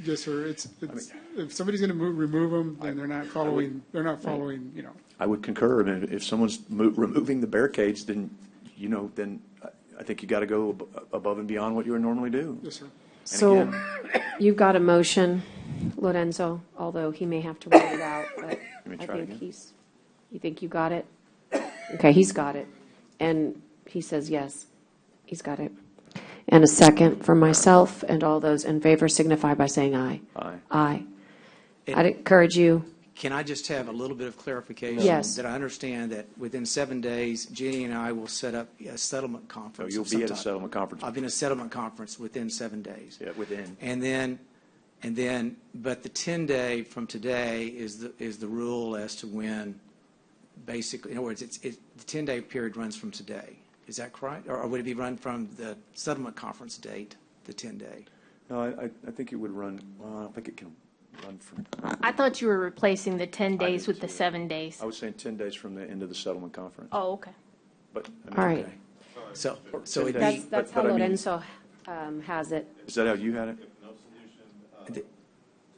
Yes, sir. If somebody's going to remove them, then they're not following, I would concur. If someone's removing the barricades, then I think you got to go above and beyond what you would normally do. Yes, sir. So again- you've got a motion, Lorenzo, although he may have to write it out, but me I try it think again. you think you got it? Okay, he's got it. And he says yes, he's got it. And a second for myself, and all those in favor signify by saying aye. Aye. Aye. I'd encourage you, Can I just have a little bit of clarification? Yes. That I understand that within 7 days, Jenny and I will set up a settlement So conference. you'll of be some at a type. settlement conference. I'll be in a settlement conference within 7 days. Yeah, within. And then, but the 10-day from today is the rule as to when, basically, in other words, the 10-day period runs from today. Is that correct? Or would it be run from the settlement conference date, the 10-day? No, I think it would run, I don't think it can run from, I thought you were replacing the 10 days did with the too. 7 days. I was saying 10 days from the end of the settlement conference. Oh, okay. But, all right. okay. So 10 it'd days. be, That's how But I mean- Lorenzo has it. Is that how you had it? No solution,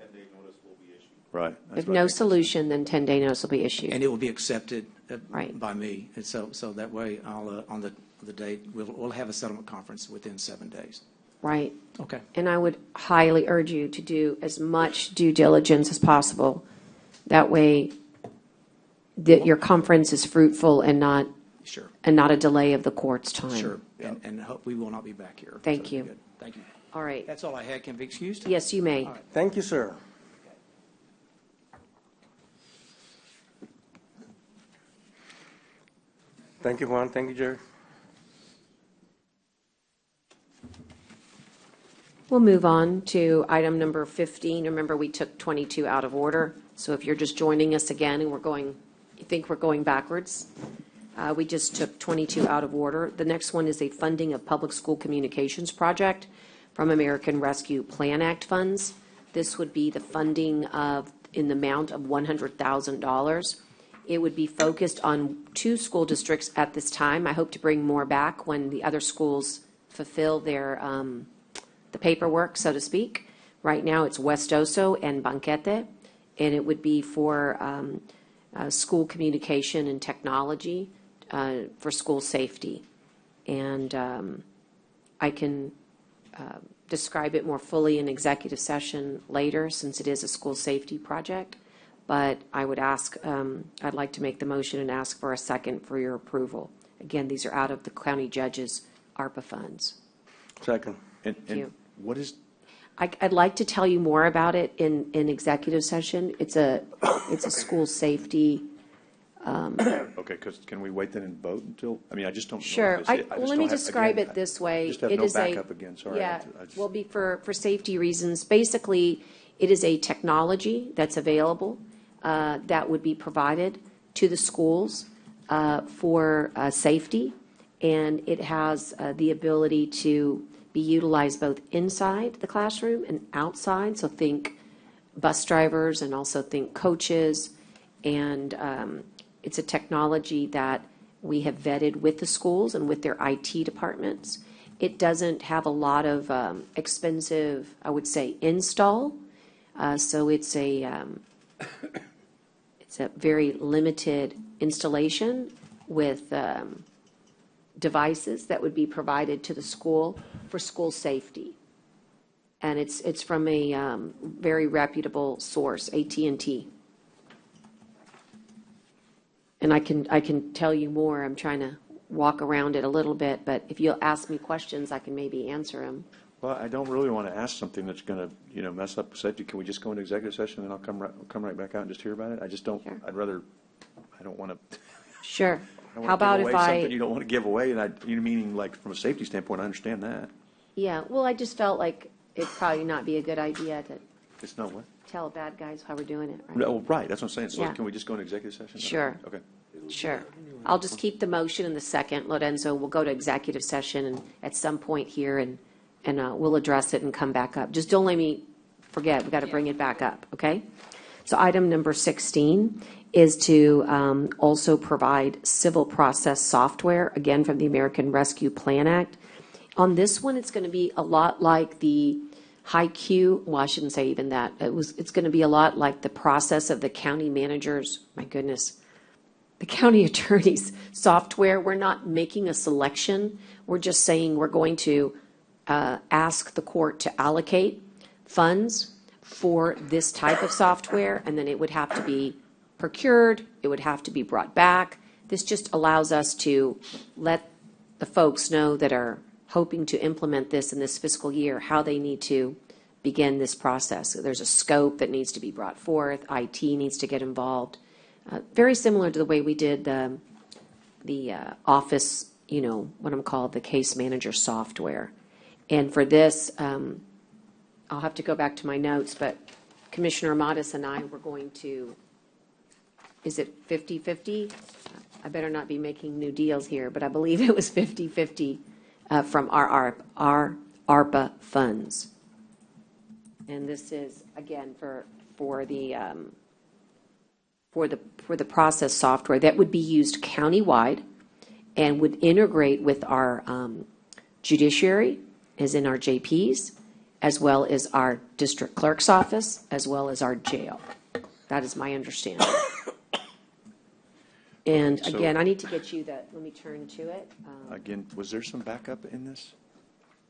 10-day notice will be issued. Right. That's If what I no think. solution, then 10-day notice will be issued. and it will be accepted Right. by me. And so that way, I'll, on the date, we'll have a settlement conference within 7 days. Right. Okay. And I would highly urge you to do as much due diligence as possible. That way, that your conference is fruitful and not Sure. a delay of the court's time. Sure. And hope we will not be back here. Thank So you. good. Thank you. All right. That's all I had. Can I be excused? Yes, you may. All right. Thank you, sir. Thank you, Juan. Thank you, Jerry. We'll move on to item number 15. Remember, we took 22 out of order. So if you're just joining us again and you think we're going backwards, we just took 22 out of order. The next one is a funding of public school communications project from American Rescue Plan Act funds. This would be the funding in the amount of $100,000. It would be focused on 2 school districts at this time. I hope to bring more back when the other schools fulfill their the paperwork, so to speak. Right now, it's West Oso and Banquete, and it would be for school communication and technology for school safety. And I can describe it more fully in executive session later, since it is a school safety project. But I would ask, I'd like to make the motion and ask for a second for your approval. Again, these are out of the county judge's ARPA funds. Second. And you. what is, I'd like to tell you more about it in executive session. It's a school safety Okay, because can we wait then and vote until, I mean, I just don't know. Sure. if it's- Well, let me describe it this way. I just have It no is a- backup again, sorry. Yeah, I just- well, for safety reasons, basically, it is a technology that's available that would be provided to the schools for safety, and it has the ability to be utilized both inside the classroom and outside, so think bus drivers and also think coaches, and it's a technology that we have vetted with the schools and with their IT departments. It doesn't have a lot of expensive, I would say, install. So it's a very limited installation with devices that would be provided to the school for school safety. And it's from a very reputable source, AT&T. And I can tell you more. I'm trying to walk around it a little bit, but if you'll ask me questions, I can maybe answer them. Well, I don't really want to ask something that's going to, mess up safety. Can we just go into executive session and I'll come right back out and just hear about it? I just don't, Sure. I don't want to. Sure. I don't How want to about give if away I? something you don't want to give away, and meaning like from a safety standpoint, I understand that. Yeah, well, I just felt like it'd probably not be a good idea to It's not what? tell bad guys how we're doing it, right? No, right, that's what I'm saying. So Yeah. can we just go into executive session? Sure. Okay. Sure. I'll just keep the motion in the second, Lorenzo. We'll go to executive session and at some point here, and we'll address it and come back up. Just don't let me forget, we've got to bring it back up, okay? So item number 16 is to also provide civil process software, again, from the American Rescue Plan Act. On this one, it's going to be a lot like the HiQ, well, I shouldn't say even that. It's going to be a lot like the process of the county managers, my goodness, the county attorney's software. We're not making a selection. We're just saying we're going to ask the court to allocate funds for this type of software, and then it would have to be procured, it would have to be brought back. This just allows us to let the folks know that are hoping to implement this in this fiscal year, how they need to begin this process. So there's a scope that needs to be brought forth, IT needs to get involved. Very similar to the way we did the office, what I'm called the case manager software. And for this, I'll have to go back to my notes, but Commissioner Amatis and I were going to, is it 50-50? I better not be making new deals here, but I believe it was 50-50 from our ARPA funds. And this is, again, for the process software that would be used countywide and would integrate with our judiciary, as in our JPs, as well as our district clerk's office, as well as our jail. That is my understanding. And So- again, I need to get you that, let me turn to it. Again, was there some backup in this?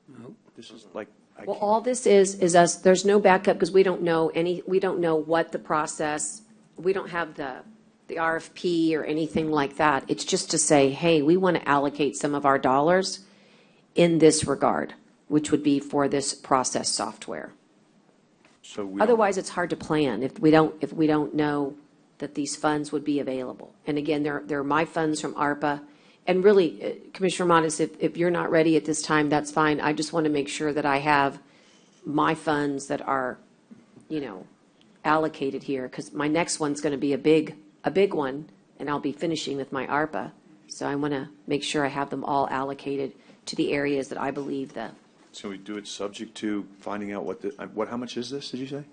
No. This is like, Well, all this is us, there's no backup because we don't know what the process, we don't have the RFP or anything like that. It's just to say, hey, we want to allocate some of our dollars in this regard, which would be for this process software. so we. Otherwise, it's hard to plan if we don't know that these funds would be available. And again, they're my funds from ARPA. And really, Commissioner Montes, if you're not ready at this time, that's fine. I just want to make sure that I have my funds that are, allocated here, because my next one's going to be a big one, and I'll be finishing with my ARPA. So I want to make sure I have them all allocated to the areas that I believe that. So we do it subject to finding out how much is this, did you say?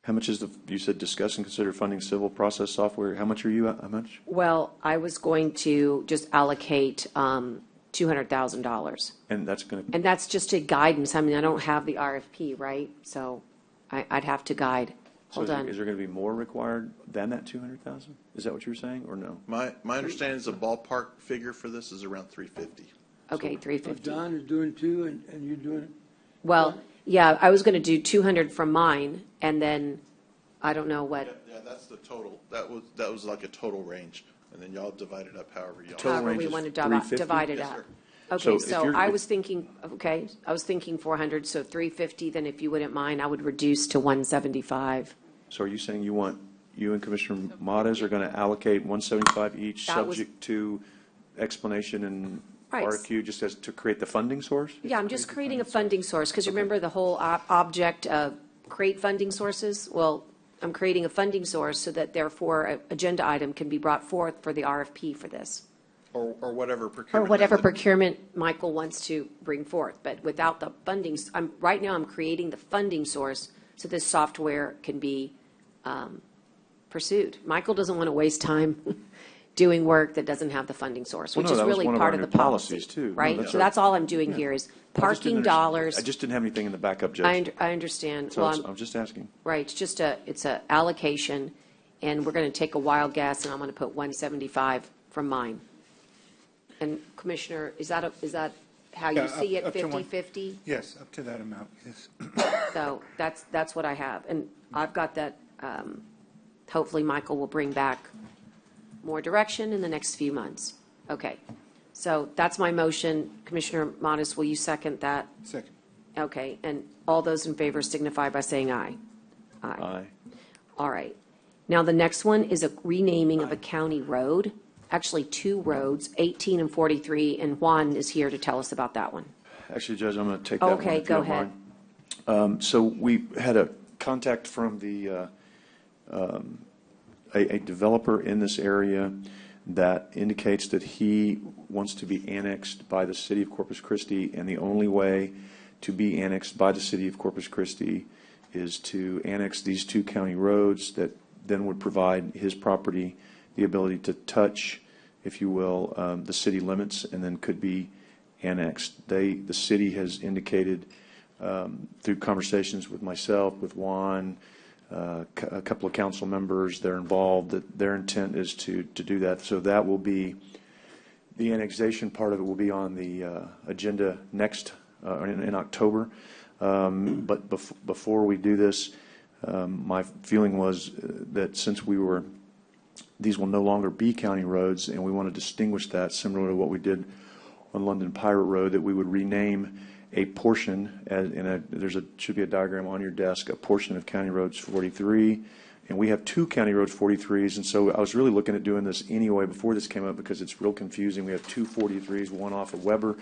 How much is you said discuss and consider funding civil process software. How much are you, how much? Well, I was going to just allocate $200,000. And that's going to. And that's just a guidance. I mean, I don't have the RFP, right? So I'd have to guide. Hold on. Is there going to be more required than that 200,000? Is that what you were saying, or no? My understanding is the ballpark figure for this is around 350. Okay, 350. Don is doing two, and you're doing it? Well, yeah, I was going to do 200 from mine, and then I don't know what, Yeah, that's the total. That was like a total range, and then y'all divided up however y'all. Total however range we is want to 350? divide it Yes, up. sir. Okay, So if so you're- I was thinking 400, so 350, then if you wouldn't mind, I would reduce to 175. So are you saying you want you and Commissioner Modas are going to allocate 175 each, That was- subject to explanation and Right. RFQ, just as to create the funding source? Yeah, I'm just creating a funding source, because remember the whole object of create funding sources? Well, I'm creating a funding source so that therefore an agenda item can be brought forth for the RFP for this. Or whatever Or procurement. whatever method. procurement Michael wants to bring forth, but without the funding, right now I'm creating the funding source so this software can be pursued. Michael doesn't want to waste time doing work that doesn't have the funding source, Well, which no, is that was really one of part our of the new policy. policies, too. No, Right? that's So our- that's all I'm doing here is I just didn't parking understand- dollars. I just didn't have anything in the backup, Judge. I understand. So Well, I'm just asking. Right, it's a allocation, and we're going to take a wild guess, and I'm going to put 175 from mine. And Commissioner, is that how you Yeah, see it, up to one- 50/50? Yes, up to that amount, yes. So that's what I have, and I've got that, hopefully Michael will bring back more direction in the next few months. Okay, so that's my motion. Commissioner Modis, will you second that? Second. Okay, and all those in favor signify by saying aye. Aye. All right. Now, the next one is a renaming of a county road, actually two roads, 18 and 43, and Juan is here to tell us about that one. Actually, Judge, I'm going to take that one. Okay, if you go don't ahead. mind. So we had a contact from a developer in this area that indicates that he wants to be annexed by the city of Corpus Christi, and the only way to be annexed by the city of Corpus Christi is to annex these two county roads that then would provide his property the ability to touch, if you will, the city limits, and then could be annexed. The city has indicated through conversations with myself, with Juan, a couple of council members, they're involved, that their intent is to do that. So that will be, the annexation part of it will be on the agenda next, in October. But before we do this, my feeling was that since these will no longer be county roads, and we want to distinguish that similar to what we did on London Pirate Road, that we would rename a portion, should be a diagram on your desk, a portion of County Roads 43, and we have two County Roads 43s, and so I was really looking at doing this anyway before this came up because it's real confusing. We have two 43s, one off of Weber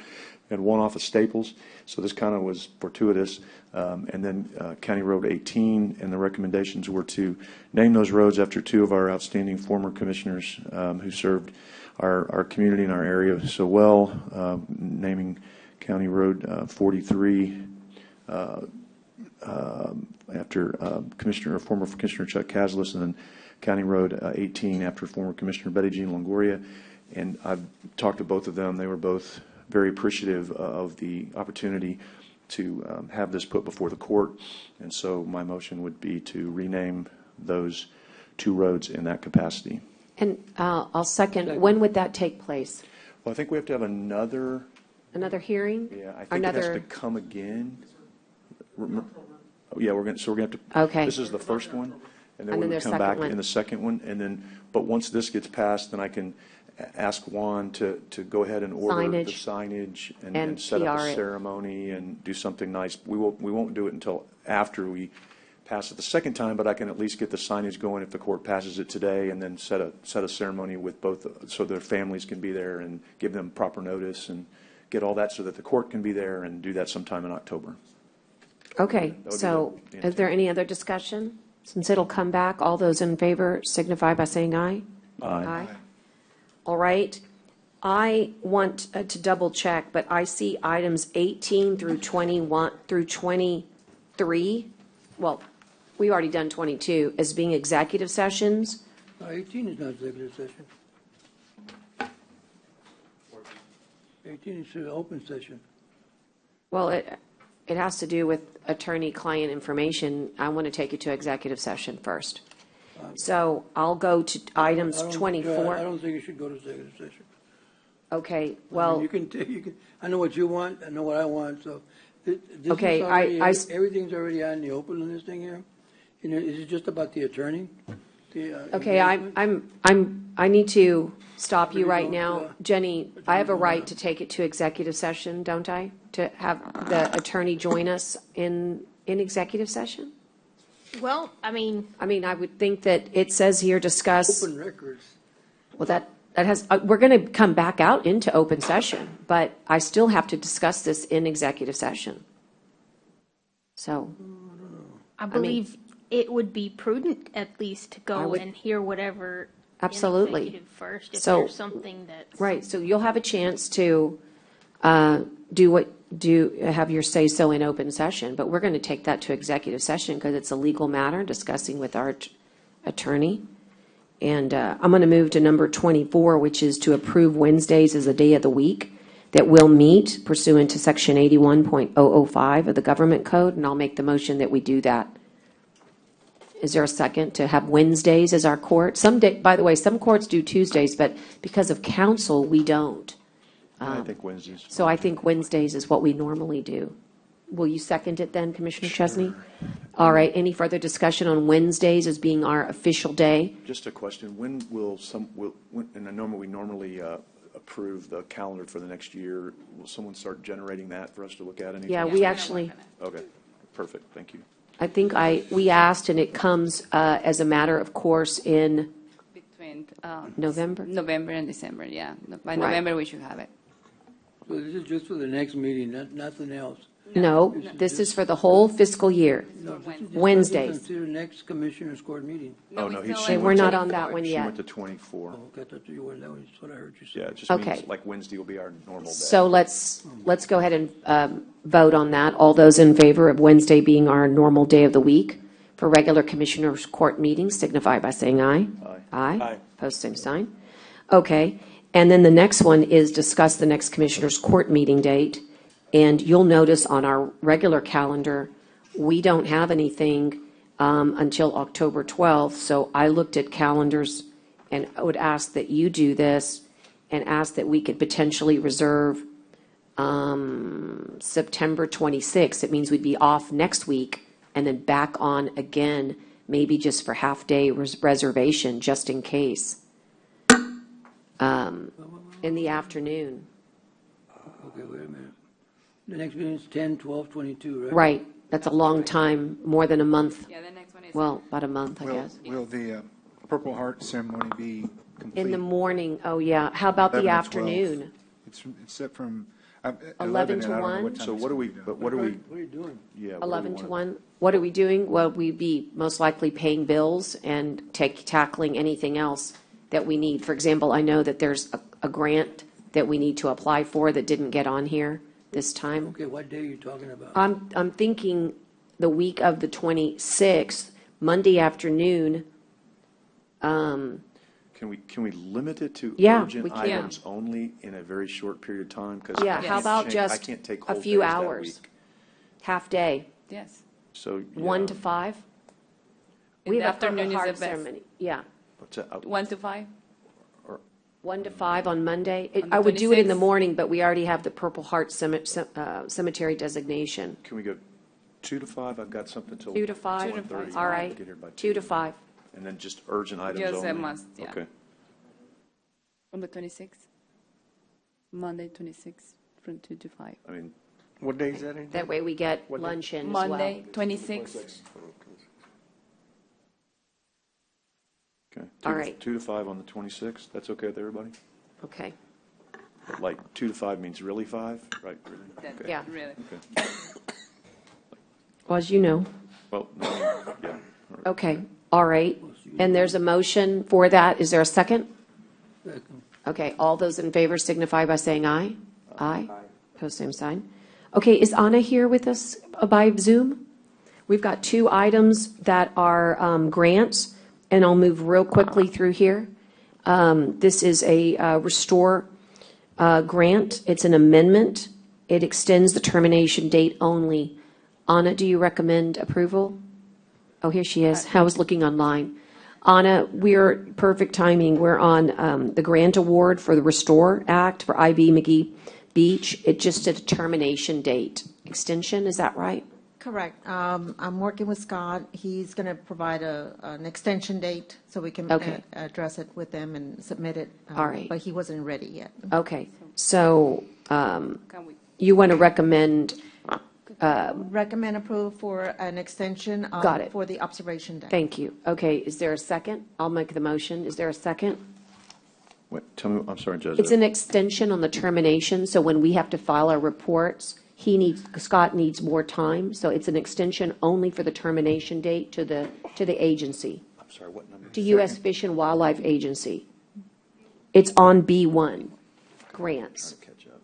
and one off of Staples, so this kind of was fortuitous. And then County Road 18, and the recommendations were to name those roads after two of our outstanding former commissioners who served our community and our area so well, naming County Road 43 after former Commissioner Chuck Caslis, and then County Road 18 after former Commissioner Betty Jean Longoria. And I've talked to both of them. They were both very appreciative of the opportunity to have this put before the court. And so my motion would be to rename those two roads in that capacity. And I'll second. When would that take place? Well, I think we have to have another hearing? Yeah, I think it has to come again. Yeah, we're going to have to. Okay. This is the first one, and then And we then would there's come second back one. in the second one, and then, but once this gets passed, then I can ask Juan to go ahead and order the signage and set up PR a it. ceremony and do something nice. We won't do it until after we pass it the second time, but I can at least get the signage going if the court passes it today, and then set a ceremony with both, so their families can be there and give them proper notice and get all that so that the court can be there, and do that sometime in October. Okay, That would be so the is there any other discussion? Since it'll come back, all those in favor signify by saying aye. Aye. All right. I want to double check, but I see items 18 through 21 through 23. Well, we've already done 22 as being executive sessions. 18 is not executive session. 18 is an open session. Well, it has to do with attorney-client information. I want to take it to executive session first. So I'll go to items 24. I don't think you should go to executive session. Okay, well. You can, I know what you want, I know what I want, so this Okay, is already, I everything's already out in the open on this thing here. You know, is it just about the attorney? Okay, I need to stop you right now. Jenny, I have a right to take it to executive session, don't I? To have the attorney join us in executive session? Well, I mean, I would think that it says here discuss, Open records. well, that has, we're going to come back out into open session, but I still have to discuss this in executive session. So, I believe it would be prudent at least to I go would- and hear whatever in Absolutely. executive first, if So- there's something that's. right, so you'll have a chance to have your say-so in open session, but we're going to take that to executive session because it's a legal matter, discussing with our attorney. And I'm going to move to number 24, which is to approve Wednesdays as a day of the week that will meet pursuant to Section 81.005 of the Government Code, and I'll make the motion that we do that. Is there a second to have Wednesdays as our court? By the way, some courts do Tuesdays, but because of council, we don't. I think Wednesdays. So I think Wednesdays is what we normally do. Will you second it then, Commissioner Chesney? All right, any further discussion on Wednesdays as being our official day? Just a question, when will and I know we normally approve the calendar for the next year, will someone start generating that for us to look at anything? Yeah, we actually, Okay, perfect, thank you. I think we asked, and it comes as a matter of course in Between November? November and December, yeah. By Right. November, we should have it. So this is just for the next meeting, nothing else. No, this is for the whole fiscal year. No, this is just Wednesdays. Consider next commissioners court meeting. Oh, no, Okay, she we're went not to- on that one She yet. went to 24. Oh, okay, I thought you were, that was what I heard you say. Yeah, it just Okay. means like Wednesday will be our normal day. So let's go ahead and vote on that. All those in favor of Wednesday being our normal day of the week for regular commissioners court meetings signify by saying aye. Aye. Aye. Post same sign. Okay. And then the next one is discuss the next commissioners court meeting date. And you'll notice on our regular calendar, we don't have anything until October 12th. So I looked at calendars and I would ask that you do this and ask that we could potentially reserve September 26th. It means we'd be off next week and then back on again, maybe just for half-day reservation, just in case, in the afternoon. Okay, wait a minute. The next meeting is 10, 12, 22, right? Right, that's a long time, more than a month. Yeah, the next one is. Well, about a month, I guess. Will the Purple Heart ceremony be complete? In the morning, oh yeah. How about 11 the to 12. afternoon? It's set from 11 to and I don't know 1? what time So it's what are we, gonna be, but what are we, What are you doing? yeah. what do we 11 to wanna- 1. What are we doing? Well, we'd be most likely paying bills and tackling anything else that we need. For example, I know that there's a grant that we need to apply for that didn't get on here this time. Okay, what day are you talking about? I'm thinking the week of the 26th, Monday afternoon. Can we limit it to Yeah, urgent we can. items only in a very short period of time? 'Cause Yeah, I how can't about change- just I can't take a whole few days that hours? week. Half day, Yes. So. 1 yeah. to 5? In We the have a Purple afternoon is Heart the best. ceremony. Yeah, What's that? 1 to 5? 1 to 5 on Monday. On the I would do it in the 26th? morning, but we already have the Purple Heart Cemetery designation. Can we go 2 to 5? I've got something till 2 to 5? 1:30. All right, Get here by 2 to 5. And then just urgent items Yes, only? a must, yeah. Okay. On the 26th? Monday, 26th, from 2 to 5. I mean, What day is that in? That way we get lunch in as well. Monday, 26th. okay. All right. 2 to 5 on the 26th. That's okay with everybody? Okay, But like 2 to 5 means really 5, right? Really? That- Okay. yeah. Really. Okay. Well, as you know. Well, no, I mean, yeah. All right. Okay, all right. And there's a motion for that. Is there a second? Second. Okay, all those in favor signify by saying aye. Aye. Post same sign. Okay, is Anna here with us by Zoom? We've got 2 items that are grants, and I'll move real quickly through here. This is a Restore grant. It's an amendment. It extends the termination date only. Anna, do you recommend approval? Oh, here she is. I was looking online. Anna, we're perfect timing. We're on the grant award for the Restore Act for IB McGee Beach. It just a termination date extension. Is that right? Correct. I'm working with Scott. He's going to provide an extension date so we can Okay. address it with them and submit it. All right. But he wasn't ready yet. Okay. So Can we? you want to recommend Recommend approval for an extension. Got it. For the observation deck. Thank you. Okay, is there a second? I'll make the motion. Is there a second? Wait, tell me, I'm sorry, Judge. It's an extension on the termination, so when we have to file our reports, Scott needs more time, so it's an extension only for the termination date to the agency, I'm sorry, what number? to U.S. Fish and Wildlife Agency. It's on B1, grants.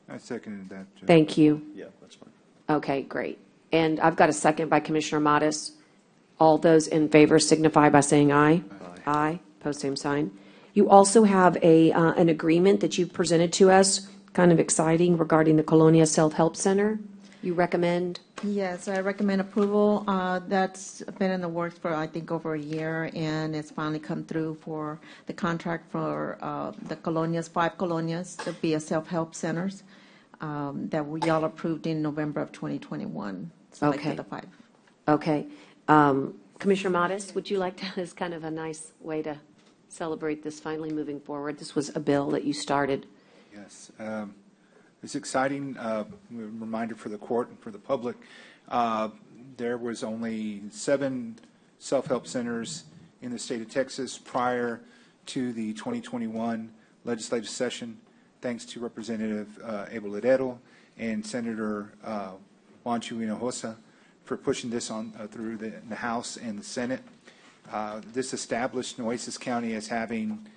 I seconded that. Judge. Thank you. Yeah, that's fine. Okay, great. And I've got a second by Commissioner Modis. All those in favor signify by saying aye. Aye. Post same sign. You also have an agreement that you presented to us, kind of exciting, regarding the Colonia Self-Help Center. You recommend? Yes, I recommend approval. That's been in the works for, I think, over a year, and it's finally come through for the contract for the colonias, 5 colonias, to be a self-help centers that we all approved in November of 2021. Selected Okay. the 5. Okay. Commissioner Modis, would you like to, as kind of a nice way to celebrate this finally moving forward? This was a bill that you started. Yes. It's exciting. Reminder for the court and for the public. There was only 7 self-help centers in the state of Texas prior to the 2021 legislative session, thanks to Representative Abel Heredo and Senator Juancho Hinojosa for pushing this on through the House and the Senate. This established Nueces County as being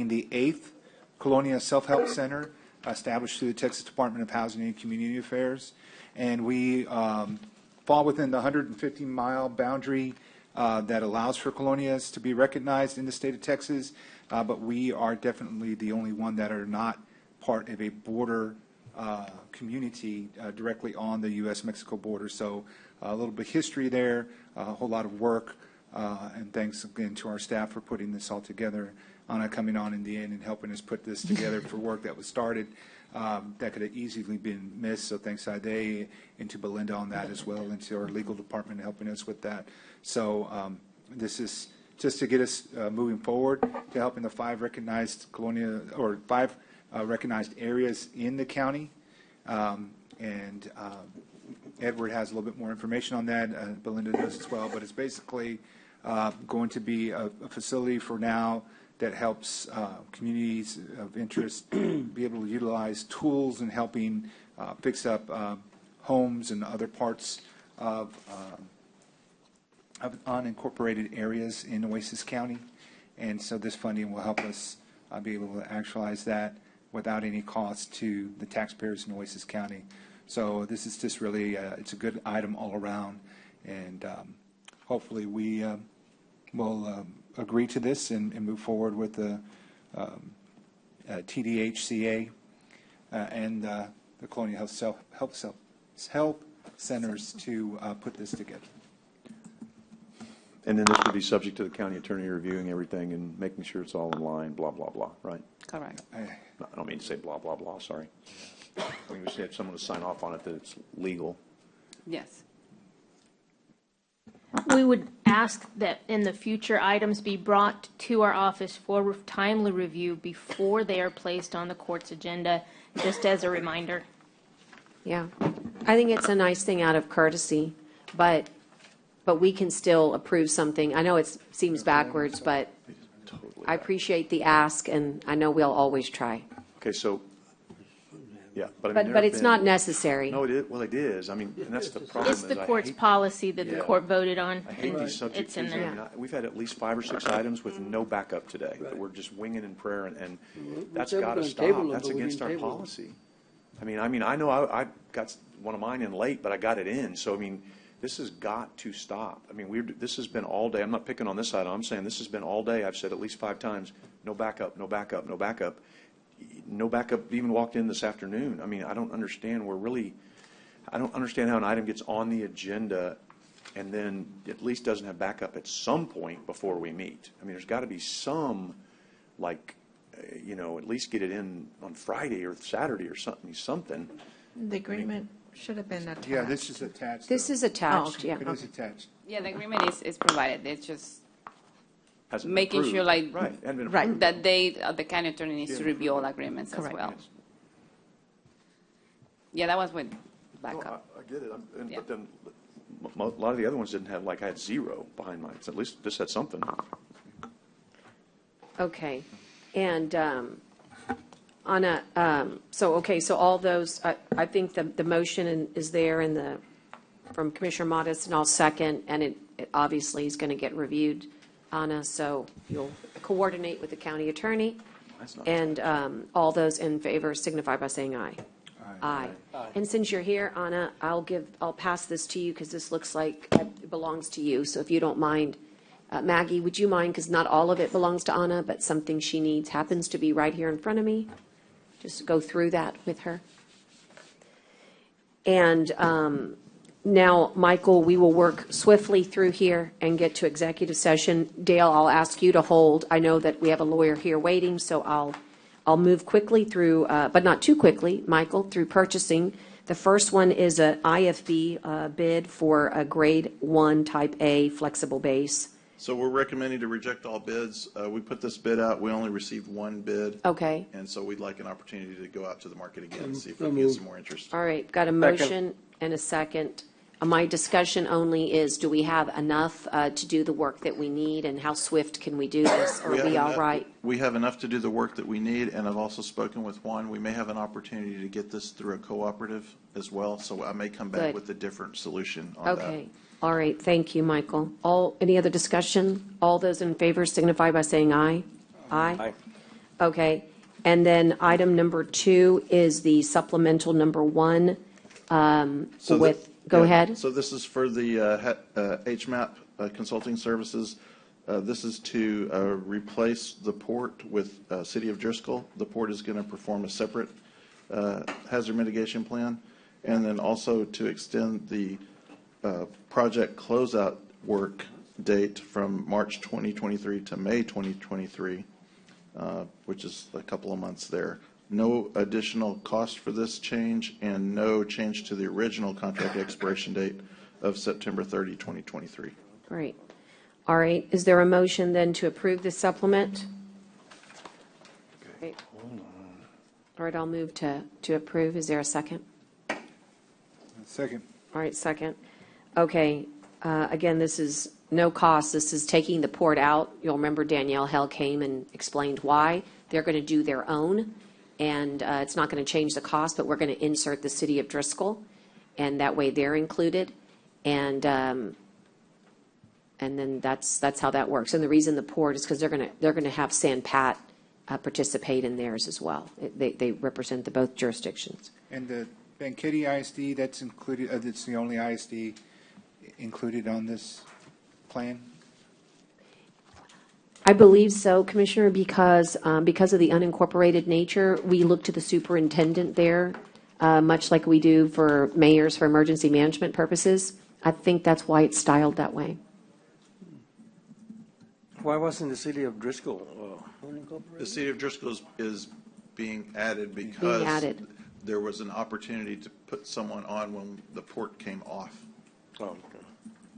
the 8th Colonia Self-Help Center established through the Texas Department of Housing and Community Affairs. And we fall within the 150-mile boundary that allows for colonias to be recognized in the state of Texas, but we are definitely the only one that are not part of a border community directly on the U.S.-Mexico border. So a little bit of history there, a whole lot of work, and thanks again to our staff for putting this all together. Anna coming on in the end and helping us put this together for work that was started that could have easily been missed. So thanks to Ade and to Belinda on that as well, and to our legal department helping us with that. So this is just to get us moving forward to helping the 5 recognized colonia or 5 recognized areas in the county. Edward has a little bit more information on that. Belinda does as well. But it's basically going to be a facility for now that helps communities of interest be able to utilize tools in helping fix up homes and other parts of unincorporated areas in Nueces County. And so this funding will help us be able to actualize that without any cost to the taxpayers in Nueces County. So this is just really, it's a good item all around. And hopefully we will agree to this and move forward with the TDHCA and the Colonial Health Centers to put this together. And then this would be subject to the county attorney reviewing everything and making sure it's all in line, blah, blah, blah, right? Correct. I don't mean to say blah, blah, blah, sorry. I mean, we should have someone to sign off on it that it's legal. Yes. We would ask that in the future items be brought to our office for timely review before they are placed on the court's agenda, just as a reminder. Yeah. I think it's a nice thing out of courtesy, but we can still approve something. I know it seems backwards, but I appreciate the ask, and I know we'll always try. Okay, so, yeah. But I mean, But it's not necessary. No, it is, well, it is. I mean, and that's the problem. It's the court's policy that the court voted on. I hate these subject It's in issues. I there. mean, we've had at least 5 or 6 items with no backup today, that we're just winging in prayer, and that's got to stop. That's against our policy. I mean, I know I got one of mine in late, but I got it in. So, I mean, this has got to stop. I mean, this has been all day. I'm not picking on this item. I'm saying this has been all day. I've said at least 5 times, no backup, no backup, no backup. No backup even walked in this afternoon. I mean, I don't understand. I don't understand how an item gets on the agenda and then at least doesn't have backup at some point before we meet. I mean, there's got to be some, like, at least get it in on Friday or Saturday or something. The agreement should have been attached. Yeah, this is attached. This is attached, yeah. It is attached. Yeah, the agreement is provided. It's just Hasn't been making sure, approved. like, Right, hadn't been right, approved. that the county attorney needs to review all agreements as Correct. well. Yeah, that was with backup. I get it, but then a lot of the other ones didn't have, like I had 0 behind mine. So at least this had something. Okay, and Anna, so all those, I think the motion is there from Commissioner Modis, and I'll second, and it obviously is going to get reviewed, Anna, so you'll coordinate with the county attorney. And all those in favor signify by saying aye. Aye. And since you're here, Anna, I'll pass this to you because this looks like it belongs to you. So if you don't mind, Maggie, would you mind, because not all of it belongs to Anna, but something she needs happens to be right here in front of me. Just go through that with her. And now, Michael, we will work swiftly through here and get to executive session. Dale, I'll ask you to hold. I know that we have a lawyer here waiting, so I'll move quickly through, but not too quickly, Michael, through purchasing. The first one is a IFB bid for a grade 1 type A flexible base. So we're recommending to reject all bids. We put this bid out. We only received one bid. Okay. And so we'd like an opportunity to go out to the market again and see if we can get some more interest. All right, got a motion and a second. My discussion only is, do we have enough to do the work that we need, and how swift can we do this? Or are we all right? We have enough to do the work that we need, and I've also spoken with Juan. We may have an opportunity to get this through a cooperative as well, so I may come back Good. with a different solution on that. Okay. All right, thank you, Michael. Any other discussion? All those in favor signify by saying aye. Aye? Aye. Okay. And then item number 2 is the supplemental number 1 Go ahead. So this is for the HMAP consulting services. This is to replace the port with City of Driscoll. The port is going to perform a separate hazard mitigation plan, and then also to extend the project closeout work date from March 2023 to May 2023, which is a couple of months there. No additional cost for this change, and no change to the original contract expiration date of September 30, 2023. Great. All right, is there a motion then to approve this supplement? Okay. All right, I'll move to approve. Is there a second? Second. All right, second. Okay, again, this is no cost. This is taking the port out. You'll remember Danielle Hell came and explained why. They're going to do their own, and it's not going to change the cost, but we're going to insert the City of Driscoll, and that way they're included. And then that's how that works. And the reason the port is because they're going to have San Pat participate in theirs as well. They represent the both jurisdictions. And the Banquetti ISD, that's included. That's the only ISD included on this plan. I believe so, Commissioner, because of the unincorporated nature, we look to the superintendent there, much like we do for mayors for emergency management purposes. I think that's why it's styled that way. Why wasn't the City of Driscoll unincorporated? The City of Driscoll is being added because there was an opportunity to put someone on when the port came off. Oh, okay.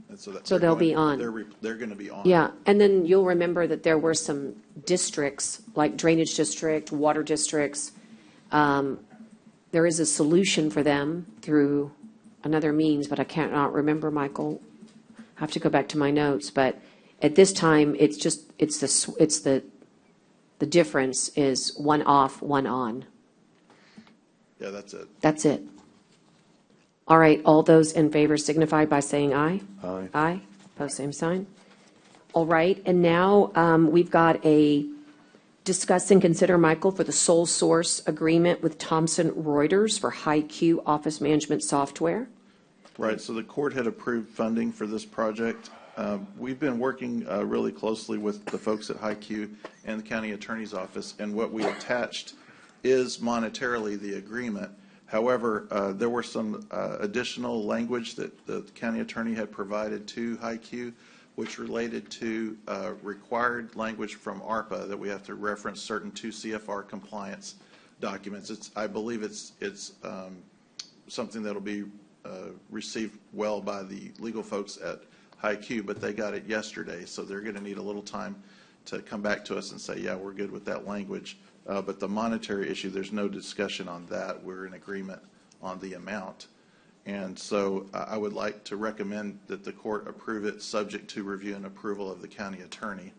And so they'll be on. They're going to be on. Yeah, and then you'll remember that there were some districts, like drainage district, water districts. There is a solution for them through another means, but I cannot remember, Michael. I have to go back to my notes, but at this time, it's the difference is one off, one on. Yeah, that's it. That's it. All right, all those in favor signify by saying aye. Aye. Aye. Opposed, same sign. All right, and now we've got a discuss and consider, Michael, for the sole source agreement with Thomson Reuters for HiQ office management software. Right, so the court had approved funding for this project. We've been working really closely with the folks at HiQ and the county attorney's office, and what we attached is monetarily the agreement. However, there were some additional language that the county attorney had provided to HiQ, which related to required language from ARPA that we have to reference certain 2 CFR compliance documents. I believe it's something that will be received well by the legal folks at HiQ, but they got it yesterday, so they're going to need a little time to come back to us and say, yeah, we're good with that language. But the monetary issue, there's no discussion on that. We're in agreement on the amount. And so I would like to recommend that the court approve it subject to review and approval of the county attorney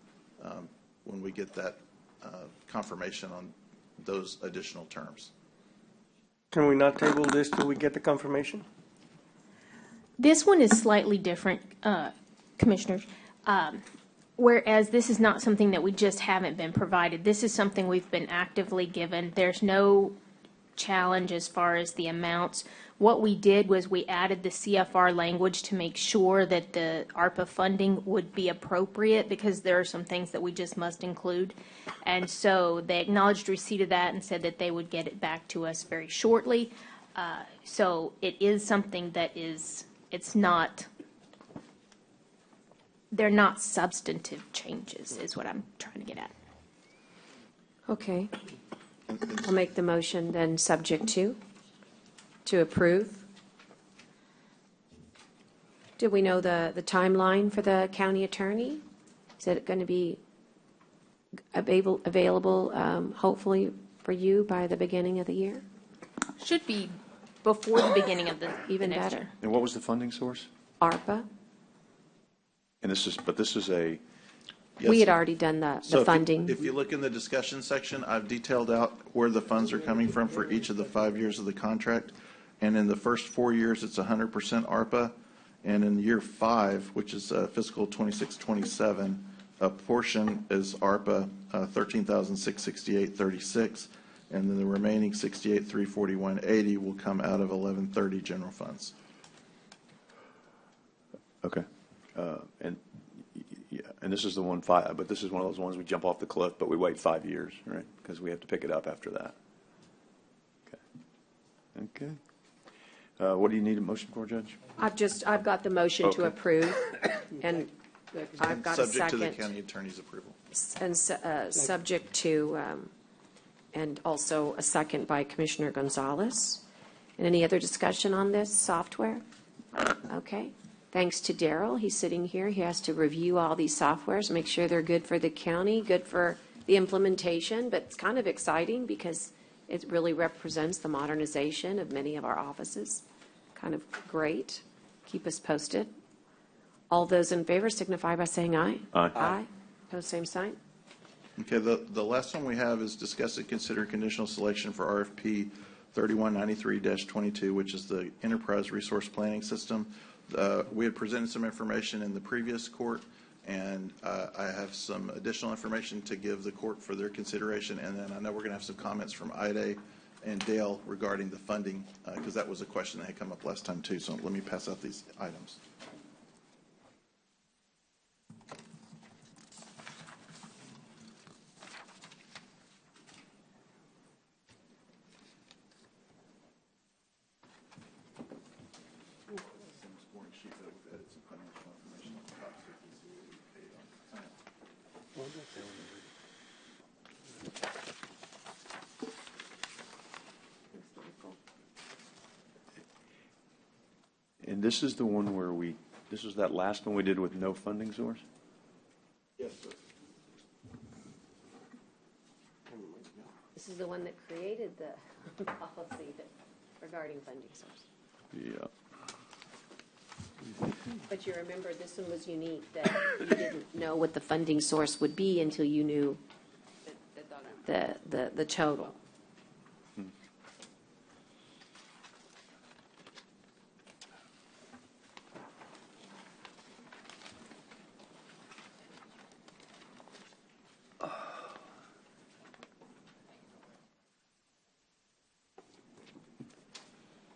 when we get that confirmation on those additional terms. Can we not table this till we get the confirmation? This one is slightly different, Commissioners. Whereas this is not something that we just haven't been provided. This is something we've been actively given. There's no challenge as far as the amounts. What we did was we added the CFR language to make sure that the ARPA funding would be appropriate, because there are some things that we just must include. And so they acknowledged receipt of that and said that they would get it back to us very shortly. So it is something that it's not, they're not substantive changes, is what I'm trying to get at. Okay. I'll make the motion then, subject to approve. Do we know the timeline for the county attorney? Is it going to be available, hopefully, for you by the beginning of the year? Should be before the beginning of the Even next better. year. And what was the funding source? ARPA? And this is a, We had already done the funding. If you look in the discussion section, I've detailed out where the funds are coming from for each of the 5 years of the contract. And in the first 4 years, it's 100% ARPA. And in year 5, which is fiscal 26-27, a portion is ARPA, $13,668.36. And then the remaining $68,341.80 will come out of 1130 general funds. okay. And this is the one but this is one of those ones we jump off the cliff, but we wait 5 years, right? Because we have to pick it up after that. Okay. What do you need a motion for, Judge? I've got the motion to Okay. approve, and I've got a Subject to the second. county attorney's approval. And subject to, and also a second by Commissioner Gonzalez. And any other discussion on this software? Okay. Thanks to Daryl. He's sitting here. He has to review all these softwares, make sure they're good for the county, good for the implementation. But it's kind of exciting because it really represents the modernization of many of our offices. Kind of great. Keep us posted. All those in favor signify by saying aye. Aye. Aye. Pose same sign. Okay, the last one we have is discuss and consider conditional selection for RFP 3193-22, which is the Enterprise Resource Planning System. We had presented some information in the previous court, and I have some additional information to give the court for their consideration. And then I know we're going to have some comments from Ida and Dale regarding the funding, because that was a question that had come up last time too. So let me pass out these items. And this is the one where this was that last one we did with no funding source? Yes, sir. This is the one that created the policy regarding funding source. Yeah. But you remember, this one was unique, that you didn't know what the funding source would be until you knew the total.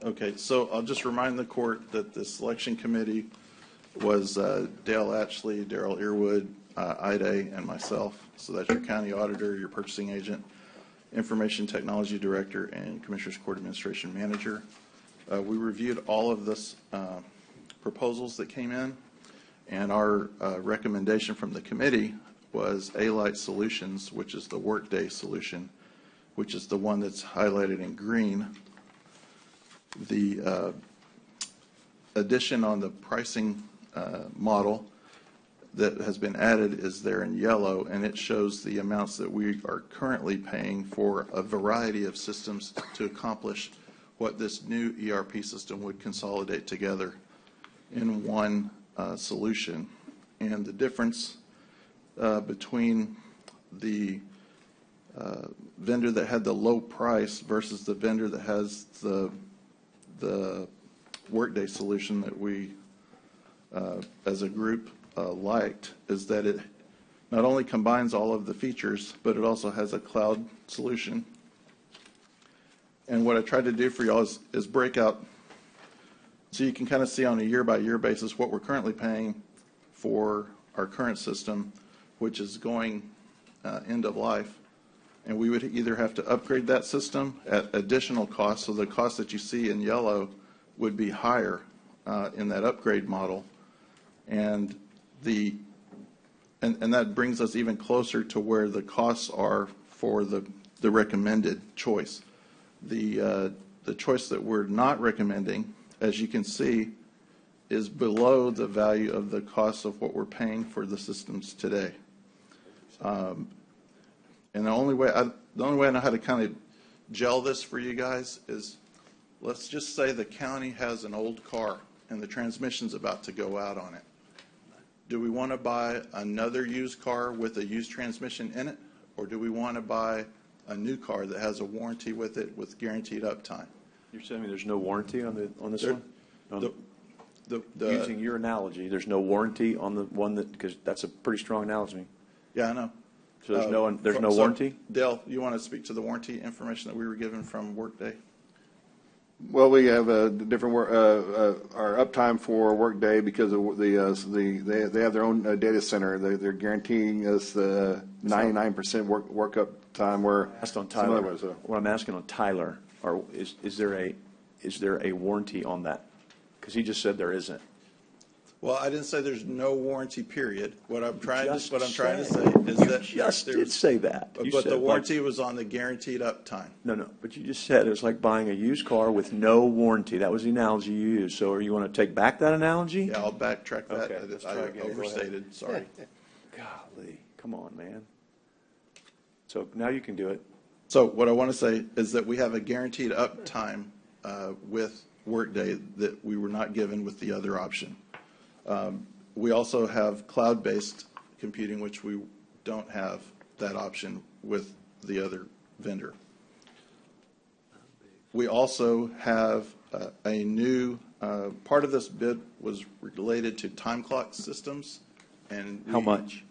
Okay, so I'll just remind the court that the selection committee was Dale Atchley, Daryl Earwood, Ida, and myself. So that's your county auditor, your purchasing agent, information technology director, and Commissioners Court Administration manager. We reviewed all of this proposals that came in, and our recommendation from the committee was A-Light Solutions, which is the Workday solution, which is the one that's highlighted in green. The addition on the pricing model that has been added is there in yellow, and it shows the amounts that we are currently paying for a variety of systems to accomplish what this new ERP system would consolidate together in one solution. And the difference between the vendor that had the low price versus the vendor that has the Workday solution that we, as a group, liked, is that it not only combines all of the features, but it also has a cloud solution. And what I tried to do for y'all is break out so you can kind of see on a year-by-year basis what we're currently paying for our current system, which is going end of life. And we would either have to upgrade that system at additional cost, so the cost that you see in yellow would be higher in that upgrade model. And that brings us even closer to where the costs are for the recommended choice. The choice that we're not recommending, as you can see, is below the value of the cost of what we're paying for the systems today. And the only way I know how to kind of gel this for you guys is, let's just say the county has an old car and the transmission's about to go out on it. Do we want to buy another used car with a used transmission in it, or do we want to buy a new car that has a warranty with it with guaranteed uptime? You're saying there's no warranty on this one? Using your analogy, there's no warranty on the one because that's a pretty strong analogy. Yeah, I know. So there's no warranty? Dale, you want to speak to the warranty information that we were given from Workday? Well, we have a different our uptime for Workday because of they have their own data center. They're guaranteeing us 99% work uptime. Where asked on Tyler, what I'm asking on Tyler, is there a warranty on that? Because he just said there isn't. Well, I didn't say there's no warranty period. What I'm trying to say is that just did say that. But the warranty was on the guaranteed uptime. No. But you just said it was like buying a used car with no warranty. That was the analogy you used. So, are you want to take back that analogy? Yeah, I'll backtrack that. Okay, I overstated. Sorry. Golly, come on, man. So now you can do it. So what I want to say is that we have a guaranteed uptime with Workday that we were not given with the other option. We also have cloud-based computing, which we don't have that option with the other vendor. We also have a new part of this bid was related to time clock systems. And how much?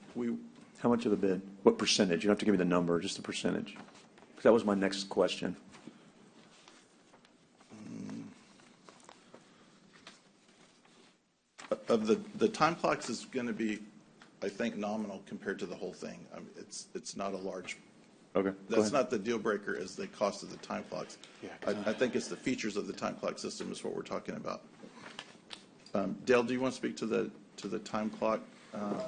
How much of the bid? What percentage? You don't have to give me the number, just the percentage. Because that was my next question. Of the time clocks is going to be, I think, nominal compared to the whole thing. I mean, it's not a large. Okay. That's not the deal breaker as the cost of the time clocks. Yeah, I think it's the features of the time clock system is what we're talking about. Dale, do you want to speak to the time clock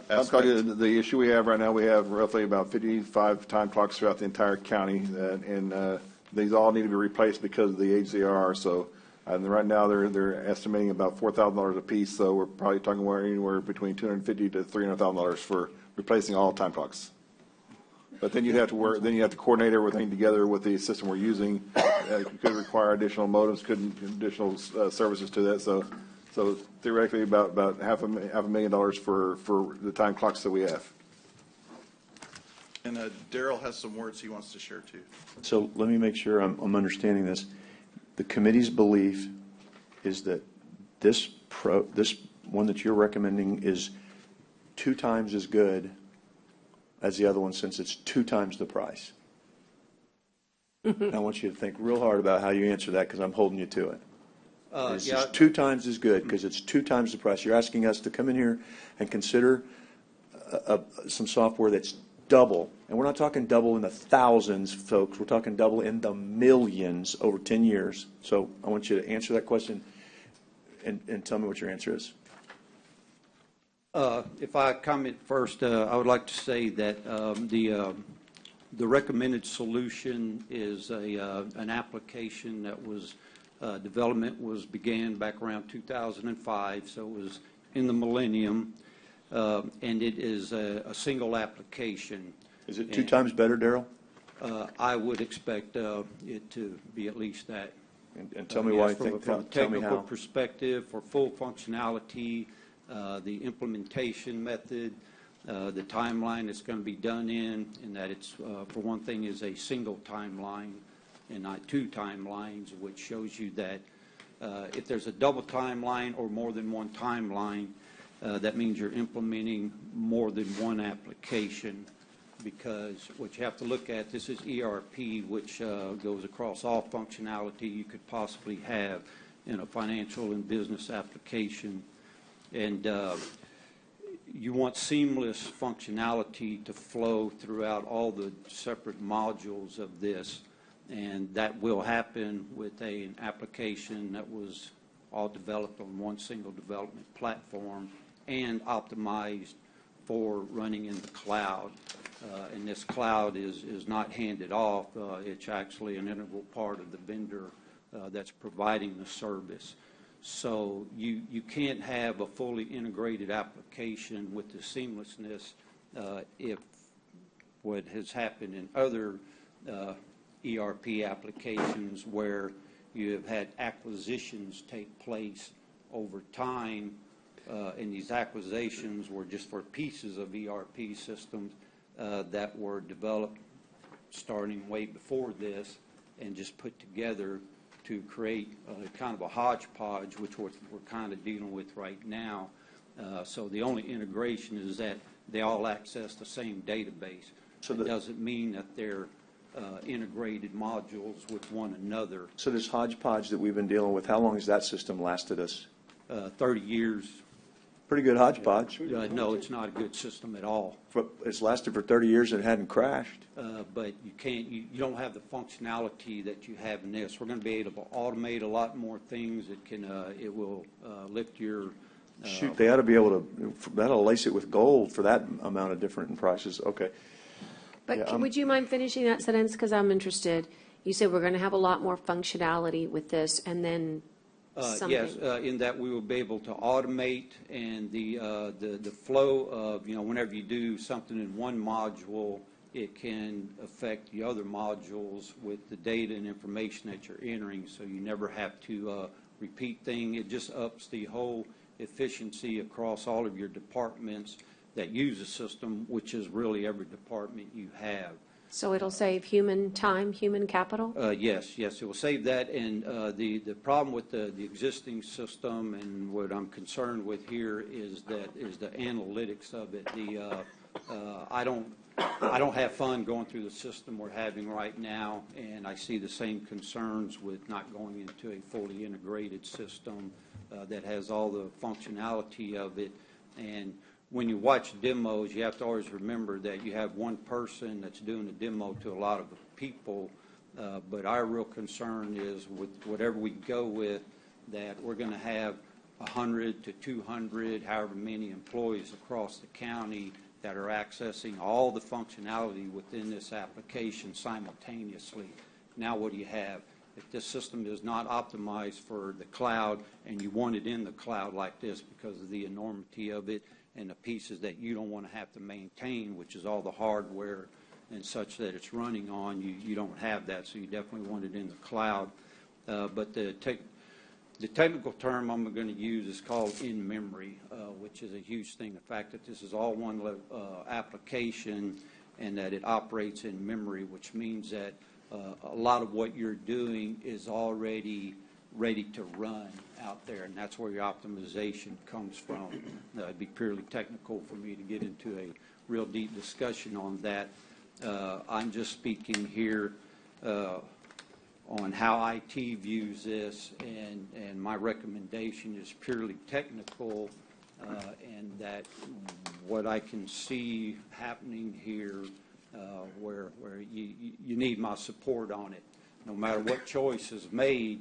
aspect? The issue we have right now, we have roughly about 55 time clocks throughout the entire county, and these all need to be replaced because of the age they are. So. And right now they're estimating about $4,000 a piece, so we're probably talking anywhere between $250,000 to $300,000 for replacing all time clocks. But then you have to coordinate everything together with the system we're using. It could require additional modems, additional services to that. So theoretically, about half a million dollars for the time clocks that we have. And Daryl has some words he wants to share too. So let me make sure I'm understanding this. The committee's belief is that this one that you're recommending is 2 times as good as the other one, since it's 2 times the price. I want you to think real hard about how you answer that, because I'm holding you to it. It's just 2 times as good because it's 2 times the price. You're asking us to come in here and consider some software that's double, and we're not talking double in the thousands, folks. We're talking double in the millions over 10 years. So I want you to answer that question and tell me what your answer is. If I comment first, I would like to say that the recommended solution is an application that was development began back around 2005, so it was in the millennium. And it is a single application. Is it 2 times better, Daryl? I would expect it to be at least that. And tell me why you think, From a tell me technical how. perspective, for full functionality, the implementation method, the timeline it's going to be done in, and that it's, for one thing, is a single timeline and not two timelines, which shows you that if there's a double timeline or more than one timeline, that means you're implementing more than one application, because what you have to look at, this is ERP, which goes across all functionality you could possibly have in a financial and business application. And you want seamless functionality to flow throughout all the separate modules of this, and that will happen with an application that was all developed on one single development platform and optimized for running in the cloud. And this cloud is not handed off. It's actually an integral part of the vendor that's providing the service. So you can't have a fully integrated application with the seamlessness if what has happened in other ERP applications where you have had acquisitions take place over time, and these acquisitions were just for pieces of ERP systems that were developed starting way before this and just put together to create kind of a hodgepodge, which we're kind of dealing with right now. So the only integration is that they all access the same database. So it doesn't mean that they're integrated modules with one another. So this hodgepodge that we've been dealing with, how long has that system lasted us? 30 years. Pretty good hodgepodge. No, it's not a good system at all. It's lasted for 30 years and it hadn't crashed. But you don't have the functionality that you have in this. We're going to be able to automate a lot more things. It will lift your... Shoot, they ought to be able to, that'll lace it with gold for that amount of different prices. Okay. But Yeah, would you mind finishing that sentence? Because I'm interested. You said we're going to have a lot more functionality with this, and then something. Yes, in that we will be able to automate, and the flow of, whenever you do something in one module, it can affect the other modules with the data and information that you're entering, so you never have to repeat things. It just ups the whole efficiency across all of your departments that use the system, which is really every department you have. So it'll save human time, human capital? Yes, it will save that. And the problem with the existing system, and what I'm concerned with here, is the analytics of it. I don't have fun going through the system we're having right now, and I see the same concerns with not going into a fully integrated system that has all the functionality of it. And when you watch demos, you have to always remember that you have one person that's doing the demo to a lot of people, but our real concern is with whatever we go with, that we're going to have 100 to 200, however many employees across the county that are accessing all the functionality within this application simultaneously. Now what do you have? If this system is not optimized for the cloud, and you want it in the cloud like this because of the enormity of it, and the pieces that you don't want to have to maintain, which is all the hardware and such that it's running on, you don't have that, so you definitely want it in the cloud. But the technical term I'm going to use is called in-memory, which is a huge thing. The fact that this is all one application and that it operates in memory, which means that a lot of what you're doing is already ready to run out there, and that's where your optimization comes from. It'd be purely technical for me to get into a real deep discussion on that. I'm just speaking here on how IT views this, and my recommendation is purely technical, and that what I can see happening here, where you need my support on it. No matter what choice is made,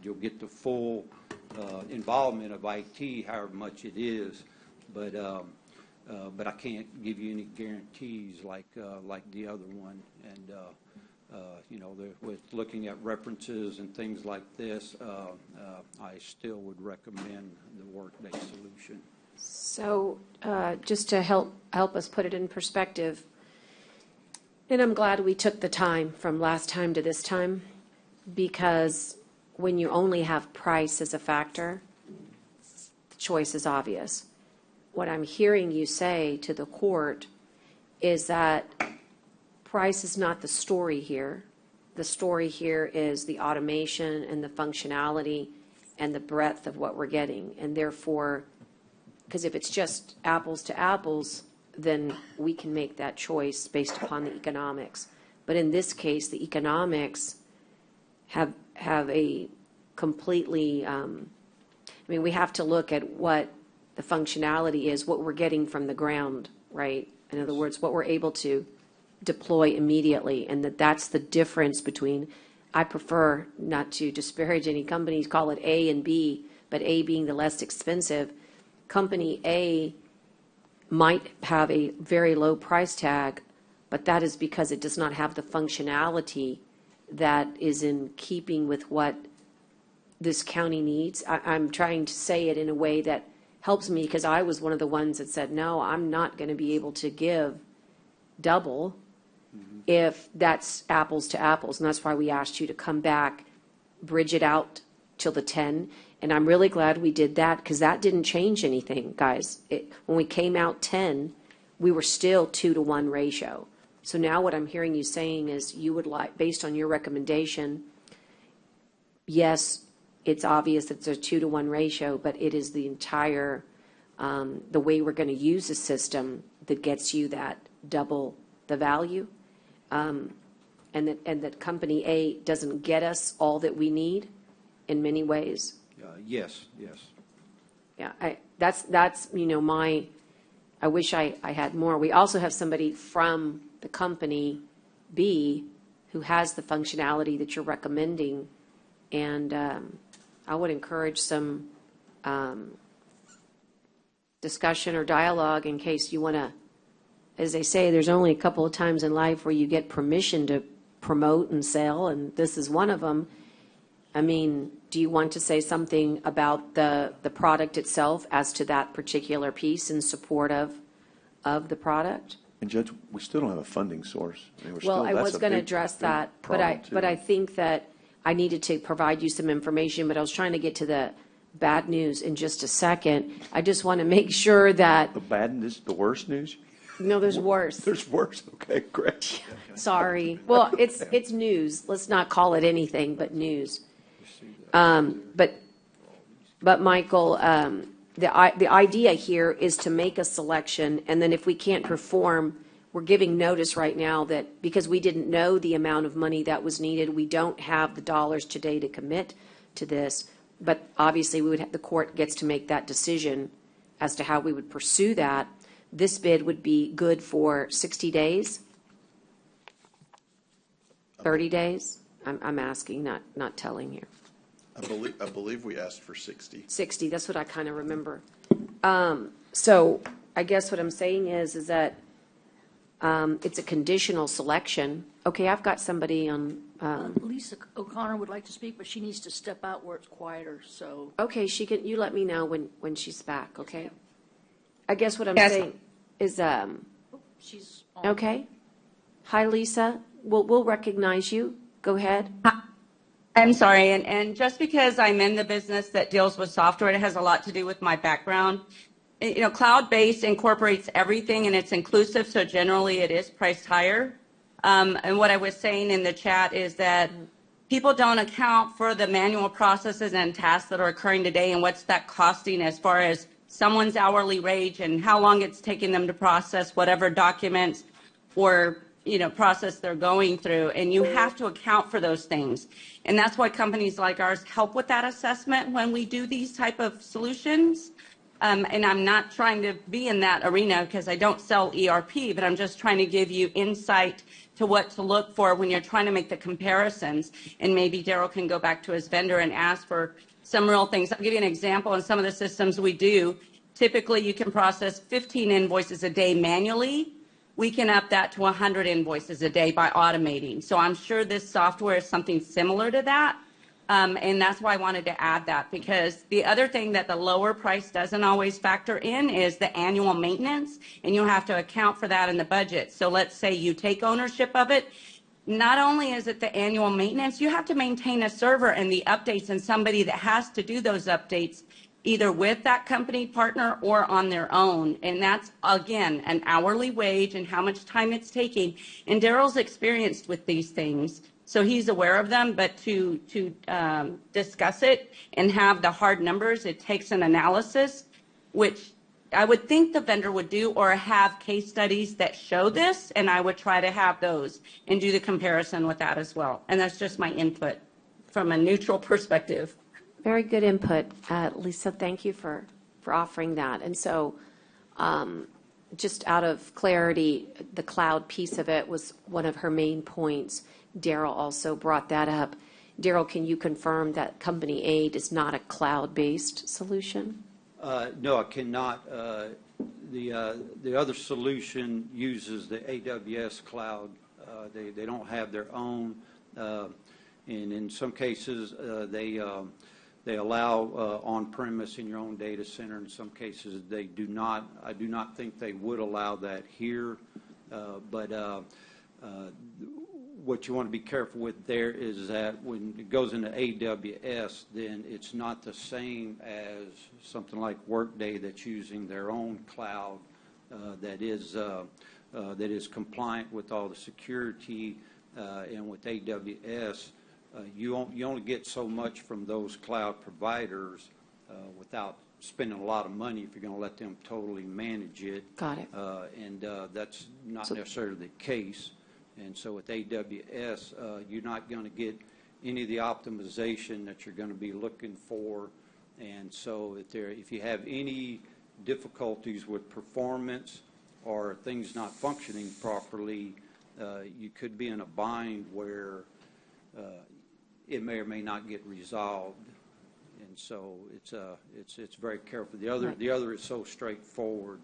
you'll get the full involvement of IT, however much it is, but I can't give you any guarantees like the other one. And with looking at references and things like this, I still would recommend the Workday solution. So just to help us put it in perspective, and I'm glad we took the time from last time to this time, because when you only have price as a factor, the choice is obvious. What I'm hearing you say to the court is that price is not the story here. The story here is the automation and the functionality and the breadth of what we're getting. And therefore, because if it's just apples to apples, then we can make that choice based upon the economics. But in this case, the economics have a completely, we have to look at what the functionality is, what we're getting from the ground, right? In other words, what we're able to deploy immediately, and that's the difference between, I prefer not to disparage any companies, call it A and B, but A being the less expensive. Company A might have a very low price tag, but that is because it does not have the functionality that is in keeping with what this county needs. I'm trying to say it in a way that helps me, because I was one of the ones that said, no, I'm not going to be able to give double if that's apples to apples. And that's why we asked you to come back, bridge it out till the 10. And I'm really glad we did that, because that didn't change anything, guys. When we came out 10, we were still 2-to-1 ratio. So now what I'm hearing you saying is you would like, based on your recommendation, yes, it's obvious that it's a 2-to-1 ratio, but it is the entire, the way we're going to use the system that gets you that double the value. And that company A doesn't get us all that we need in many ways. Yes. Yeah, that's I wish I had more. We also have somebody from the company B who has the functionality that you're recommending, and I would encourage some discussion or dialogue in case you want to, as they say, there's only a couple of times in life where you get permission to promote and sell, and this is one of them. I mean, do you want to say something about the product itself as to that particular piece in support of the product? And Judge, we still don't have a funding source. Well, I was going to address that, but I think that I needed to provide you some information, but I was trying to get to the bad news in just a second. I just want to make sure that. The bad news, the worst news? No, there's worse. There's worse. Okay, great. Sorry. Well, it's news. Let's not call it anything but news. But Michael, the idea here is to make a selection, and then if we can't perform, we're giving notice right now that because we didn't know the amount of money that was needed, we don't have the dollars today to commit to this. But obviously, the court gets to make that decision as to how we would pursue that. This bid would be good for 60 days, 30 days. I'm asking, not telling here. I believe we asked for 60. 60, that's what I kind of remember. So I guess what I'm saying is that it's a conditional selection. Okay, I've got somebody on. Lisa O'Connor would like to speak, but she needs to step out where it's quieter, so. Okay, she can, you let me know when she's back, okay? I guess what I'm saying is, She's on. okay. Hi, Lisa. We'll recognize you. Go ahead. I'm sorry, and just because I'm in the business that deals with software, it has a lot to do with my background. You know, cloud-based incorporates everything and it's inclusive, so generally it is priced higher. And what I was saying in the chat is that people don't account for the manual processes and tasks that are occurring today and what's that costing as far as someone's hourly wage and how long it's taking them to process whatever documents or process they're going through, and you have to account for those things. And that's why companies like ours help with that assessment when we do these type of solutions. And I'm not trying to be in that arena because I don't sell ERP, but I'm just trying to give you insight to what to look for when you're trying to make the comparisons. And maybe Daryl can go back to his vendor and ask for some real things. I'll give you an example. In some of the systems we do, typically you can process 15 invoices a day manually. We can up that to 100 invoices a day by automating. So I'm sure this software is something similar to that. And that's why I wanted to add that, because the other thing that the lower price doesn't always factor in is the annual maintenance, and you have to account for that in the budget. So let's say you take ownership of it, not only is it the annual maintenance, you have to maintain a server and the updates and somebody that has to do those updates either with that company partner or on their own. And that's, again, an hourly wage and how much time it's taking. And Daryl's experienced with these things, so he's aware of them, but to discuss it and have the hard numbers, it takes an analysis, which I would think the vendor would do, or have case studies that show this, and I would try to have those and do the comparison with that as well. And that's just my input from a neutral perspective. Very good input. Lisa, thank you for offering that. And so just out of clarity, the cloud piece of it was one of her main points. Daryl also brought that up. Daryl, can you confirm that Company Aid is not a cloud-based solution? No, I cannot. The other solution uses the AWS cloud. They don't have their own, and in some cases they allow on-premise in your own data center. In some cases they do not. I do not think they would allow that here, but what you want to be careful with there is that when it goes into AWS, then it's not the same as something like Workday that's using their own cloud that is compliant with all the security, and with AWS, you only get so much from those cloud providers without spending a lot of money if you're going to let them totally manage it. Got it. And that's not necessarily the case. And so with AWS, you're not going to get any of the optimization that you're going to be looking for. And so if you have any difficulties with performance or things not functioning properly, you could be in a bind where it may or may not get resolved. And so it's very careful. The other is so straightforward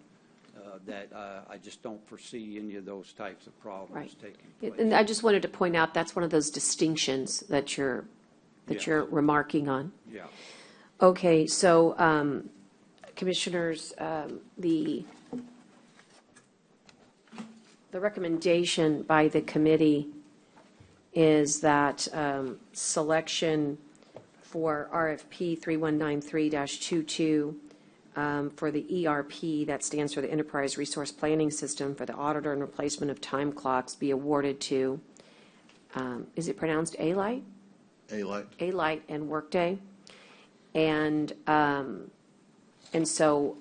that I just don't foresee any of those types of problems taking place. And I just wanted to point out that's one of those distinctions that you're remarking on. Yeah. Okay, so commissioners, the recommendation by the committee is that selection for RFP 3193-22 for the ERP, that stands for the Enterprise Resource Planning System, for the auditor and replacement of time clocks, be awarded to, is it pronounced A-Light? A-Light. A-Light and Workday. And so,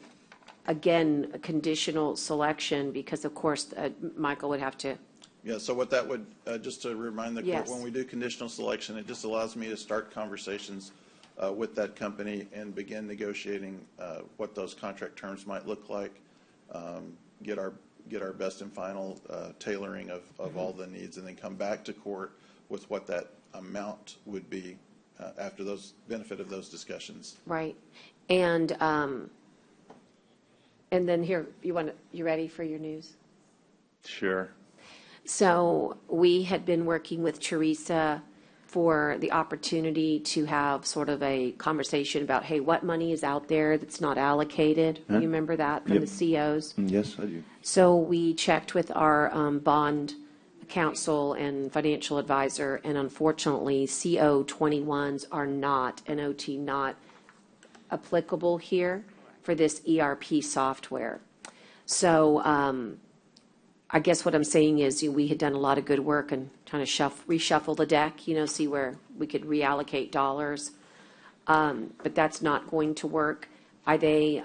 again, a conditional selection, because of course, Michael would have to. Yeah, so what that would, just to remind the court, Yes. when we do conditional selection, it just allows me to start conversations with that company and begin negotiating what those contract terms might look like, get our best and final tailoring of all the needs, and then come back to court with what that amount would be after those benefit of those discussions. Right. And then here, you ready for your news? Sure. So we had been working with Teresa for the opportunity to have sort of a conversation about, hey, what money is out there that's not allocated? Huh? You remember that from Yep. the COs? Yes, I do. So we checked with our bond counsel and financial advisor, and unfortunately, CO 21s are not, NOT not applicable here for this ERP software. So I guess what I'm saying is we had done a lot of good work and trying to reshuffle the deck, see where we could reallocate dollars. But that's not going to work. IDE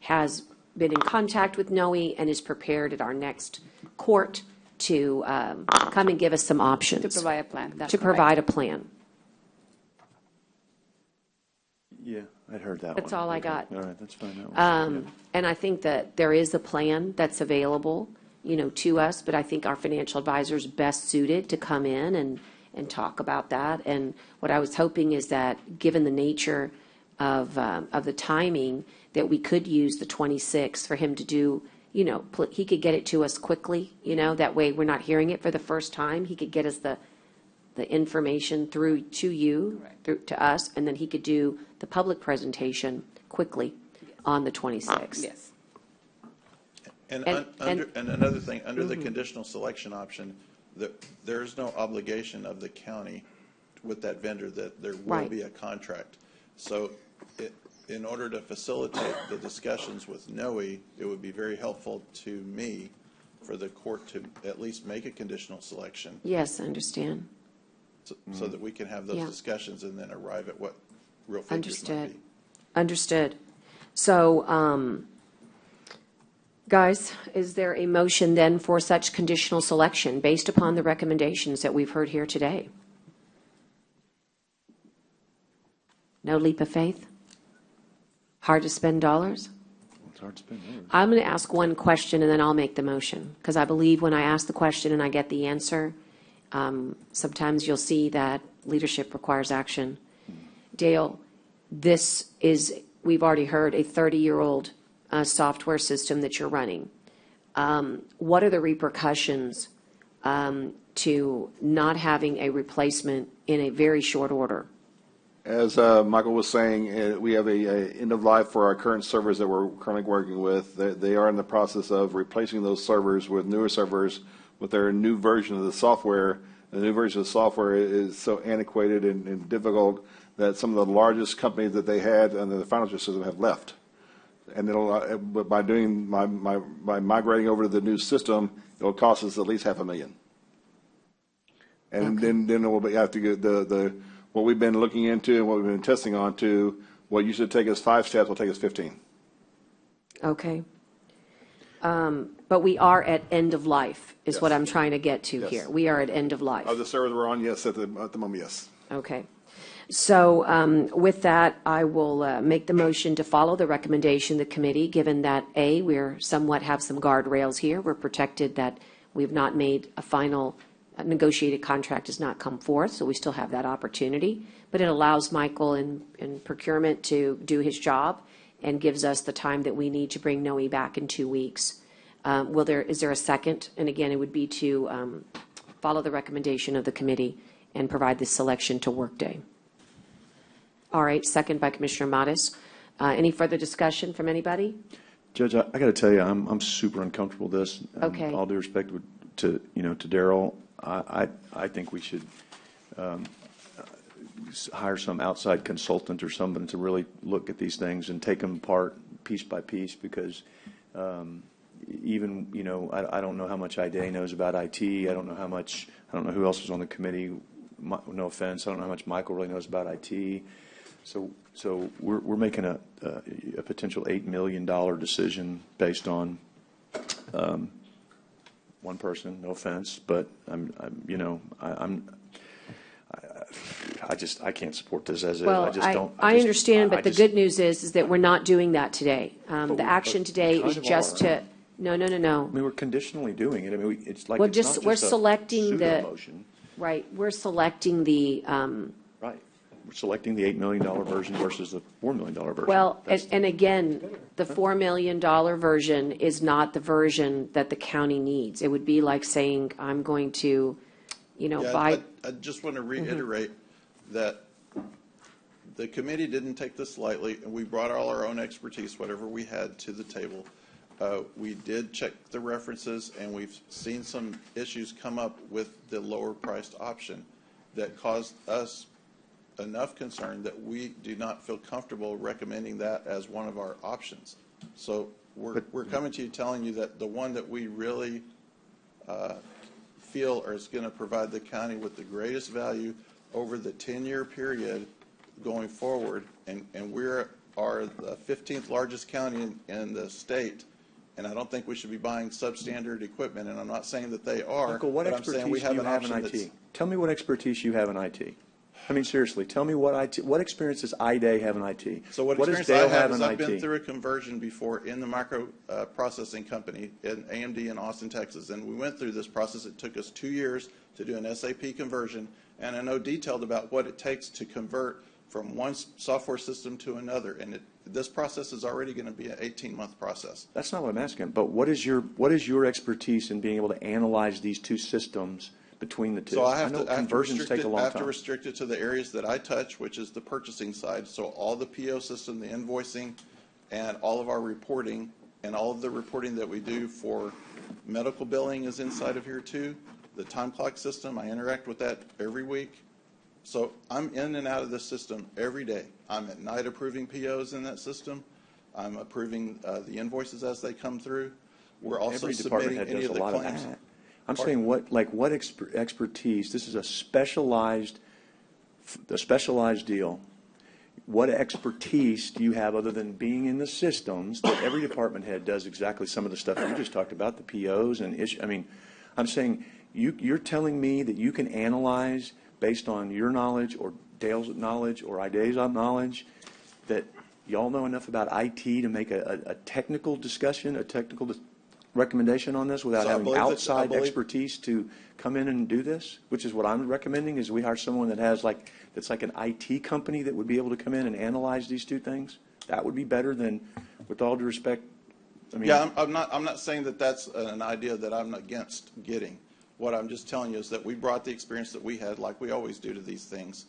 has been in contact with NOE and is prepared at our next court to come and give us some options. To provide a plan. That's To correct. provide a plan. Yeah, I'd heard that That's one. all I Okay. got. All right, that's fine. That one. And I think that there is a plan that's available, to us, but I think our financial advisor is best suited to come in and talk about that. And what I was hoping is that, given the nature of the timing, that we could use the 26th for him to do, he could get it to us quickly, that way we're not hearing it for the first time. He could get us the information through to you, through to us, and then he could do the public presentation quickly on the 26th. Yes. And And- another thing, under the Mhm. conditional selection option, there is no obligation of the county with that vendor that there will Right. be a contract. So in order to facilitate the discussions with NOE, it would be very helpful to me for the court to at least make a conditional selection Yes, I understand. so that we can have those Yeah. discussions and then arrive at what real figures might Understood. be. Understood. So, guys, is there a motion then for such conditional selection based upon the recommendations that we've heard here today? No leap of faith? Hard to spend dollars? It's hard to spend dollars. I'm going to ask one question and then I'll make the motion, because I believe when I ask the question and I get the answer, sometimes you'll see that leadership requires action. Dale, this is, we've already heard, a 30-year-old software system that you're running. What are the repercussions to not having a replacement in a very short order? As Michael was saying, we have a end of life for our current servers that we're currently working with. They are in the process of replacing those servers with newer servers with their new version of the software. The new version of the software is so antiquated and difficult that some of the largest companies that they had under the financial system have left. And but by migrating over to the new system, it'll cost us at least $500,000. And then it will be, have to get what we've been looking into and what we've been testing on to, what used to take us 5 steps will take us 15. Okay. But we are at end of life, is Yes. what I'm trying to get to Yes. here. We are at end of life. Of the servers we're on, yes, at the moment, yes. Okay. So with that, I will make the motion to follow the recommendation of the committee, given that, A, we're somewhat have some guardrails here. We're protected that we've not made a final negotiated contract has not come forth, so we still have that opportunity. But it allows Michael in procurement to do his job and gives us the time that we need to bring Noe back in 2 weeks. Is there a second? And again, it would be to follow the recommendation of the committee and provide this selection to Workday. All right, second by Commissioner Modis. Any further discussion from anybody? Judge, I got to tell you, I'm super uncomfortable with this. Okay. All due respect to Darrell, I think we should hire some outside consultant or somebody to really look at these things and take them apart piece by piece, because even, I don't know how much IDA knows about IT. I don't know who else was on the committee. No offense, I don't know how much Michael really knows about IT. So we're making a potential $8 million decision based on one person. No offense, but I can't support this as Well, I just don't. I understand, but the good news is that we're not doing that today. The action today is just to, no. I mean, we're conditionally doing it. I mean, it's like Well, it's not we're just a selecting pseudo the, motion. right, we're selecting the, Right. We're selecting the $8 million version versus the $4 million version. well, That's- and again, the $4 million version is not the version that the county needs. It would be like saying, I'm going to, buy. I just want to reiterate that the committee didn't take this lightly, and we brought all our own expertise, whatever we had, to the table. We did check the references, and we've seen some issues come up with the lower-priced option that caused us enough concern that we do not feel comfortable recommending that as one of our options. So we're coming to you telling you that the one that we really feel is going to provide the county with the greatest value over the 10-year period going forward, and we are the 15th largest county in the state, and I don't think we should be buying substandard equipment, and I'm not saying that they are, Michael, what but I'm saying we expertise have do you an have in option IT? that's... Tell me what expertise you have in IT. I mean, seriously, tell me what experience does IDA have in IT? So what does experience Dale I have is in I've IT? been through a conversion before in the micro processing company in AMD in Austin, Texas, and we went through this process. It took us 2 years to do an SAP conversion, and I know detailed about what it takes to convert from one software system to another, and this process is already going to be an 18-month process. That's not what I'm asking, but what is your expertise in being able to analyze these two systems between the two? So I know conversions take a long I have to time. restrict it to the areas that I touch, which is the purchasing side. So all the PO system, the invoicing, and all of our reporting, and all of the reporting that we do for medical billing is inside of here too. the time clock system, I interact with that every week. So I'm in and out of this system every day. I'm at night approving POs in that system. I'm approving the invoices as they come through. We're also Every department submitting head any does of a the lot of claims. that. I'm saying what expertise, this is a specialized deal. What expertise do you have other than being in the systems that every department head does exactly some of the stuff you just talked about, the POs and issue? I mean, I'm saying you're telling me that you can analyze based on your knowledge or Dale's knowledge or Idea's knowledge that y'all know enough about IT to make a technical discussion, a technical recommendation on this without So I having believe that- outside I believe- expertise to come in and do this, which is what I'm recommending, is we hire someone that has that's like an IT company that would be able to come in and analyze these two things. That would be better than, with all due respect, I mean. Yeah, I'm not saying that that's an idea that I'm against getting. What I'm just telling you is that we brought the experience that we had, like we always do, to these things.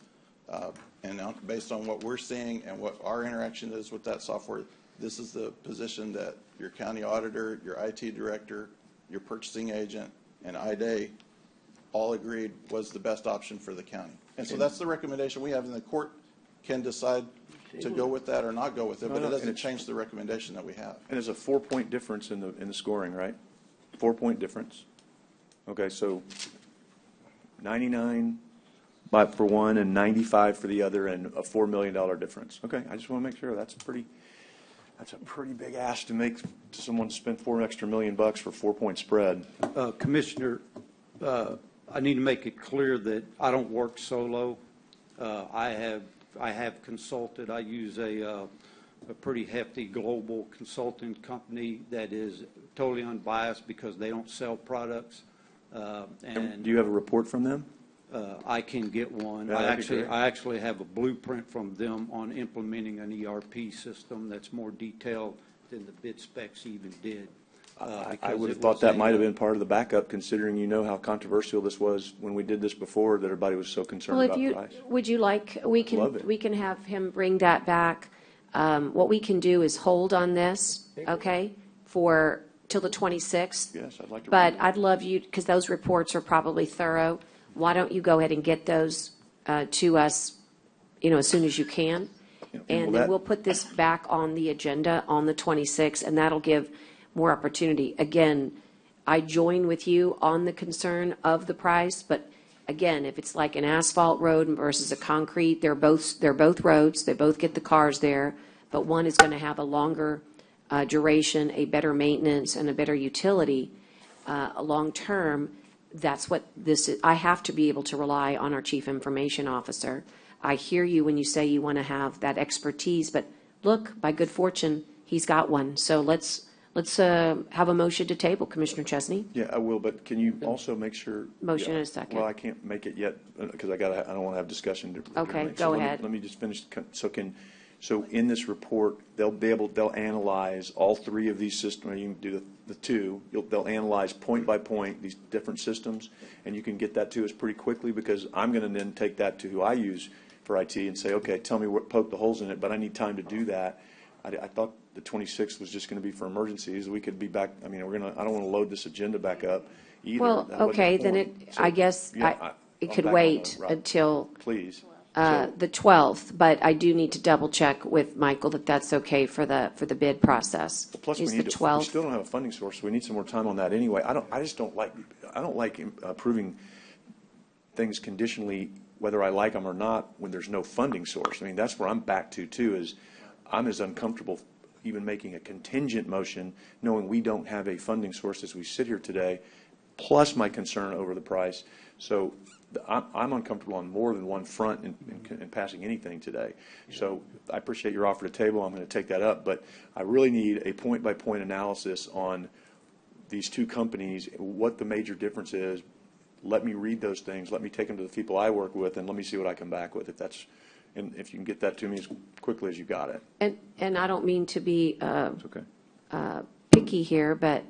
And based on what we're seeing and what our interaction is with that software, this is the position that your county auditor, your IT director, your purchasing agent, and IDA all agreed was the best option for the county. And so that's the recommendation we have, and the court can decide to go with that or not go with it, but it doesn't change the recommendation that we have. And there's a 4-point difference in the scoring, right? 4-point difference. Okay, so 99 for one and 95 for the other, and a $4 million difference. Okay, I just want to make sure that's a pretty big ask to make to someone spend $4 million extra for 4-point spread. Commissioner, I need to make it clear that I don't work solo. I have consulted. I use a pretty hefty global consulting company that is totally unbiased because they don't sell products. And do you have a report from them? I can get one. Yeah, I actually have a blueprint from them on implementing an ERP system that's more detailed than the bid specs even did. I would have thought that might have been part of the backup, considering you know how controversial this was when we did this before, that everybody was so concerned Well, about if you, price. would you like, we Love it. can have him bring that back. What we can do is hold on this, okay, till the 26th. Yes, I'd like to. But read I'd love you, because those reports are probably thorough. Why don't you go ahead and get those to us, as soon as you can? will And then that- we'll put this back on the agenda on the 26th, and that'll give more opportunity. Again, I join with you on the concern of the price, but again, if it's like an asphalt road versus a concrete, they're both roads, they both get the cars there, but one is going to have a longer duration, a better maintenance, and a better utility long-term. That's what this is. I have to be able to rely on our chief information officer. I hear you when you say you want to have that expertise, but look, by good fortune, he's got one. So let's have a motion to table, Commissioner Chesney. Yeah, I will, but can you also make sure? Motion yeah, and a second. Well, I can't make it yet because I don't want to have discussion. Okay, So go let me- ahead. Let me just finish. So in this report, they'll analyze all three of these systems. You can do the two. They'll analyze point by point these different systems, and you can get that to us pretty quickly, because I'm going to then take that to who I use for IT and say, okay, tell me what, poke the holes in it, but I need time to do that. I thought the 26th was just going to be for emergencies. We could be back. I mean, I don't want to load this agenda back up either. Well, That wasn't okay, the then point. I guess yeah, it I'm could back on wait the route. until Please. the 12th, but I do need to double check with Michael that that's okay for the bid process. Plus, Is we the need to, we 12th? still don't have a funding source, so we need some more time on that anyway. I just don't like approving things conditionally, whether I like them or not, when there's no funding source. I mean, that's where I'm back to, too, is I'm as uncomfortable even making a contingent motion, knowing we don't have a funding source as we sit here today, plus my concern over the price. So I'm uncomfortable on more than one front in passing anything today. So I appreciate your offer to table. I'm going to take that up, but I really need a point-by-point analysis on these two companies, what the major difference is. Let me read those things. Let me take them to the people I work with, and let me see what I come back with. If you can get that to me as quickly as you got it. And I don't mean to be It's okay. picky here, but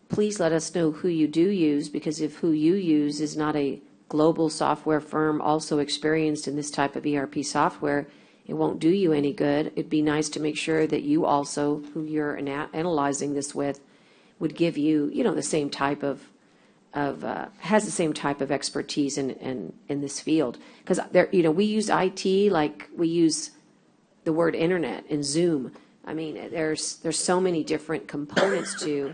please let us know who you do use, because if who you use is not a global software firm also experienced in this type of ERP software, it won't do you any good. It'd be nice to make sure that you also, who you're analyzing this with, would give you, the same type of has the same type of expertise in this field. Because there, we use IT like we use the word internet and Zoom. I mean, there's so many different components to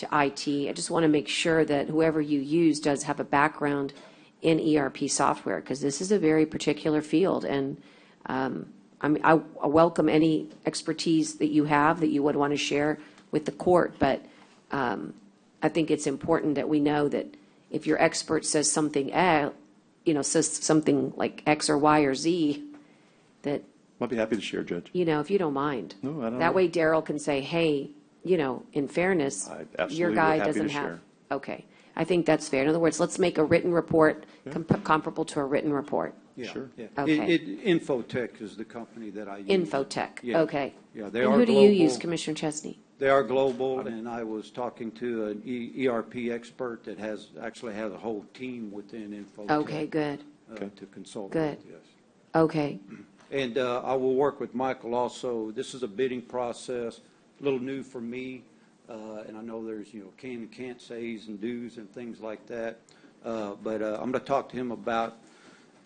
IT. I just want to make sure that whoever you use does have a background in ERP software, because this is a very particular field. And I welcome any expertise that you have that you would want to share with the court, but I think it's important that we know that if your expert says something, says something like X or Y or Z, that, I'd be happy to share, Judge. if you don't mind. No, I don't That know. way Daryl can say, hey, in fairness, absolutely your would guy happy to doesn't have. share. Okay. I think that's fair. In other words, let's make a written report comparable to a written report. Yeah, Sure. yeah. Okay. Infotech is the company that I use. Infotech, Yeah. okay. Yeah, they And are who do you global. use, Commissioner Chesney? They are global, and I was talking to an ERP expert that actually has a whole team within Infotech. Okay, good. To consult Good. with, yes. Okay. And I will work with Michael also. This is a bidding process, a little new for me, and I know there's, can and can't says and do's and things like that. But I'm going to talk to him about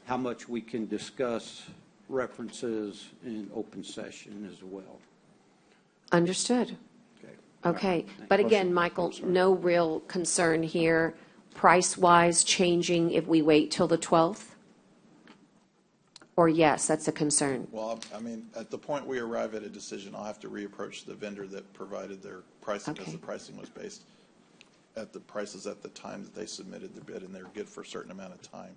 how much we can discuss references in open session as well. Understood. Okay. Okay. But again, Michael, no real concern here, price-wise changing if we wait till the 12th? Or yes, that's a concern? Well, I mean, at the point we arrive at a decision, I'll have to reapproach the vendor that provided their pricing, because the pricing was based at the prices at the time that they submitted the bid, and they're good for a certain amount of time.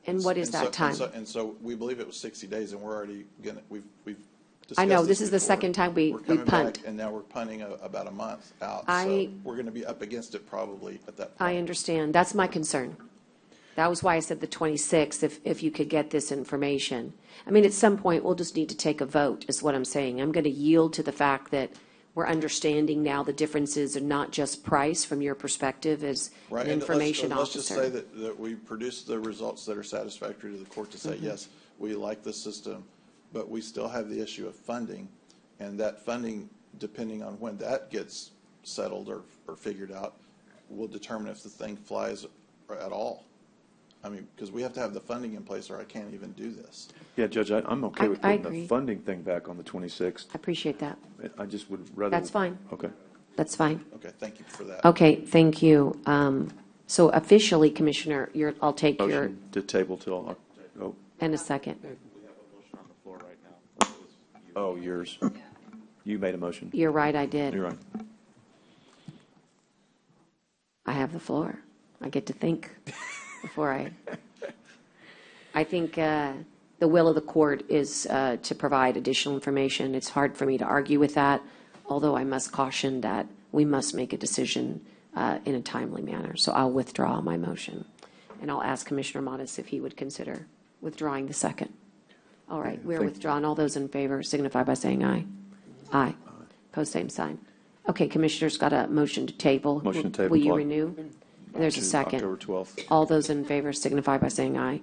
And what is that time? And so we believe it was 60 days, and we're already gonna, we've discussed I know, this this is the before. second time we We're coming punt. back, and now we're punting about a month out. I- So we're gonna be up against it probably at that point. I understand. That's my concern. That was why I said the 26th, if you could get this information. I mean, at some point, we'll just need to take a vote, is what I'm saying. I'm going to yield to the fact that we're understanding now the differences are not just price from your perspective as Right, an and information let's just say officer. that we produce the results that are satisfactory to the court to say, Mm-hmm. yes, we like the system, but we still have the issue of funding. And that funding, depending on when that gets settled or figured out, will determine if the thing flies at all. I mean, because we have to have the funding in place or I can't even do this. Yeah, Judge, I'm okay with I putting agree. the funding thing back on the 26th. I appreciate that. I just would rather. That's fine. Okay. That's fine. Okay, thank you for that. Okay, thank you. So officially, Commissioner, I'll take your, Motion to table till, and a second. oh, yours. You made a motion. You're right, I did. You're right. I have the floor. I get to think before I think the will of the court is to provide additional information. It's hard for me to argue with that, although I must caution that we must make a decision in a timely manner. So I'll withdraw my motion, and I'll ask Commissioner Modis if he would consider withdrawing the second. All right, we're withdrawn. All those in favor signify by saying aye. Aye. Pose same sign. Okay, Commissioner's got a motion to table. Motion to table Will you till renew? And there's a to second. October 12th. All those in favor signify by saying aye.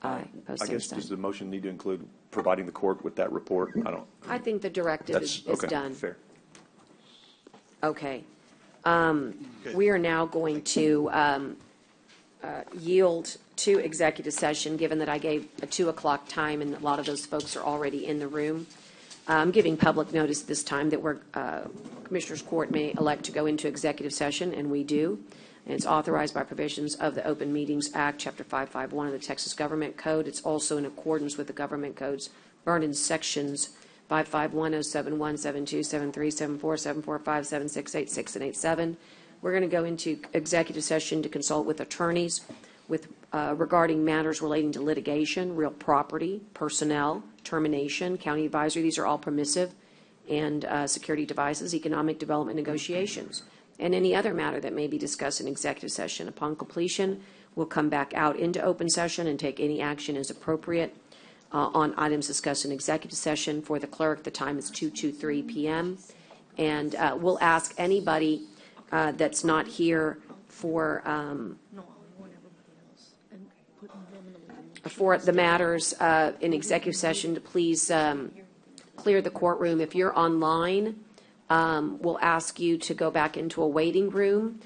Aye. Pose I same guess, sign. does the motion need to include providing the court with that report? I don't. I think the directive That's, is okay, done. fair. Okay. We are now going to yield to executive session, given that I gave a 2 o'clock time and a lot of those folks are already in the room. I'm giving public notice this time that Commissioners Court may elect to go into executive session, and we do. And it's authorized by provisions of the Open Meetings Act, Chapter 551 of the Texas Government Code. It's also in accordance with the government codes burned in sections 551, 071, 72, 73, 74, 745, 76, 86, and 87. We're going to go into executive session to consult with attorneys regarding matters relating to litigation, real property, personnel, termination, county advisory. These are all permissive, and security devices, economic development negotiations, and any other matter that may be discussed in executive session. Upon completion, we'll come back out into open session and take any action as appropriate on items discussed in executive session. For the clerk, the time is 2:23 p.m. And we'll ask anybody that's not here for the matters in executive session to please clear the courtroom. If you're online, we'll ask you to go back into a waiting room.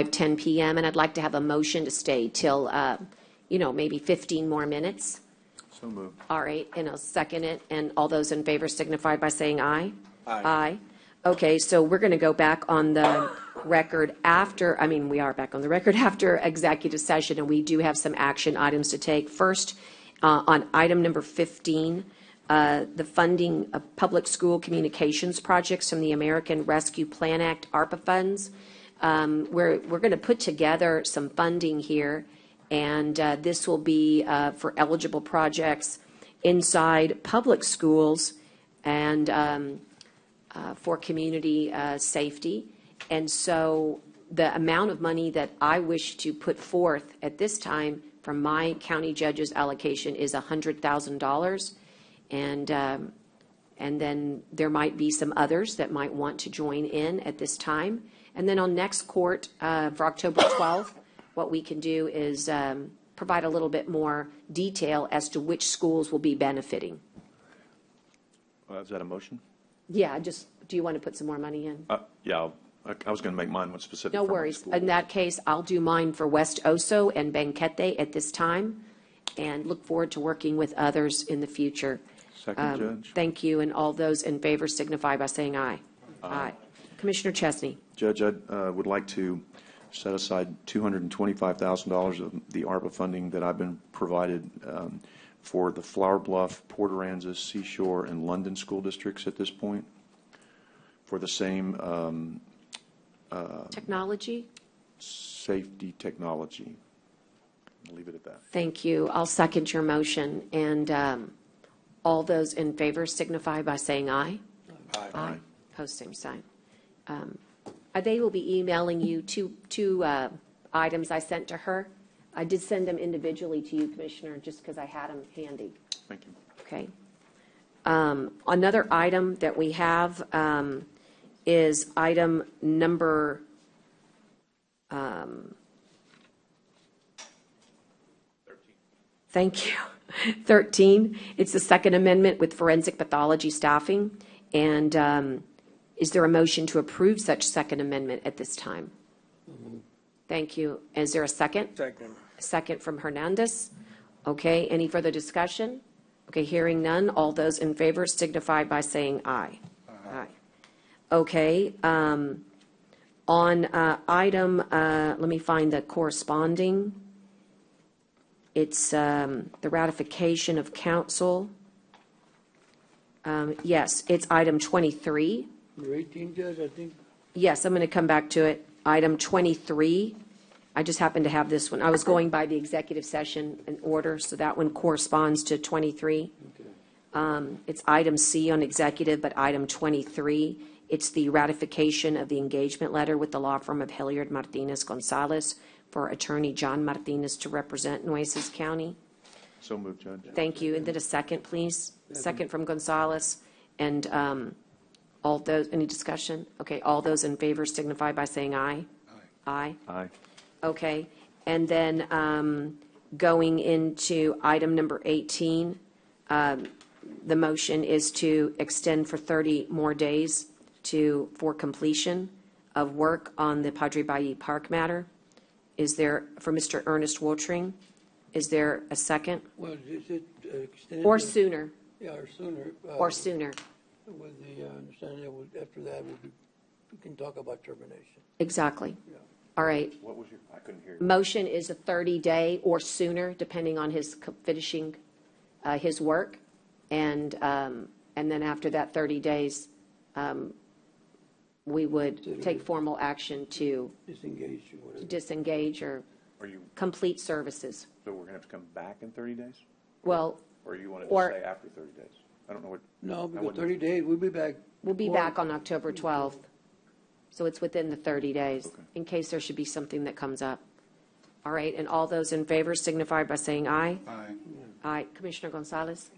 10 p.m., and I'd like to have a motion to stay till, maybe 15 more minutes. So moved. All right, and I'll second it, and all those in favor signify by saying aye. Aye. Aye. Okay, so we're going to go back on the record we are back on the record after executive session, and we do have some action items to take. First, on item number 15, the funding of public school communications projects from the American Rescue Plan Act, ARPA funds. We're going to put together some funding here, and this will be for eligible projects inside public schools and for community safety. And so the amount of money that I wish to put forth at this time from my county judge's allocation is $100,000. And then there might be some others that might want to join in at this time. And then on next court for October 12th, what we can do is provide a little bit more detail as to which schools will be benefiting. Is that a motion? Yeah, do you want to put some more money in? Yeah, I was going to make mine one specific. No for my worries. school. In that case, I'll do mine for West Oso and Benquete at this time, and look forward to working with others in the future. Second, Judge. Thank you, and all those in favor signify by saying aye. Aye. Commissioner Chesney. Judge, I would like to set aside $225,000 of the ARPA funding that I've been provided for the Flower Bluff, Port Aransas, Seashore, and London school districts at this point for the same Technology. safety technology. I'll leave it at that. Thank you. I'll second your motion, and all those in favor signify by saying aye. Aye. Post same sign. They will be emailing you two items I sent to her. I did send them individually to you, Commissioner, just because I had them handy. Thank you. Okay. Another item that we have is item number 13. Thank you. 13. It's the Second Amendment with forensic pathology staffing. And is there a motion to approve such Second Amendment at this time? Thank you. Is there a second? Second. A second from Hernandez. Okay, any further discussion? Okay, hearing none. All those in favor signify by saying aye. Aye. Okay, on item, let me find the corresponding. It's the ratification of council. Yes, it's item 23. Number 18, Judge, I think. Yes, I'm going to come back to it. Item 23. I just happened to have this one. I was going by the executive session in order, so that one corresponds to 23. Okay. It's item C on executive, but item 23. It's the ratification of the engagement letter with the law firm of Hilliard Martinez Gonzalez for attorney John Martinez to represent Nueces County. So moved, Judge. Thank you. And then a second, please. Second from Gonzalez. And all those, any discussion? Okay, all those in favor signify by saying aye. Aye. Aye. Aye. Okay. And then going into item number 18, the motion is to extend for 30 more days for completion of work on the Padre Valle Park matter. Is there, for Mr. Ernest Woltering, is there a second? Well, is it extended? Or sooner? Yeah, or sooner. Or sooner. With the understanding that after that, we can talk about termination. Exactly. Yeah. All right. What was your, I couldn't hear you. Motion is a 30-day or sooner, depending on his finishing his work. And then after that 30 days, we would take formal action to Disengage or whatever. disengage or Are you, complete services. so we're going to have to come back in 30 days? Well, Or you wanted Or- to say after 30 days? I don't know what. No, because wouldn't- 30 days, we'll be back. we'll be back on October 12th. So it's within the 30 days, Okay. in case there should be something that comes up. All right, and all those in favor signify by saying aye. Aye. Aye. Commissioner Gonzalez?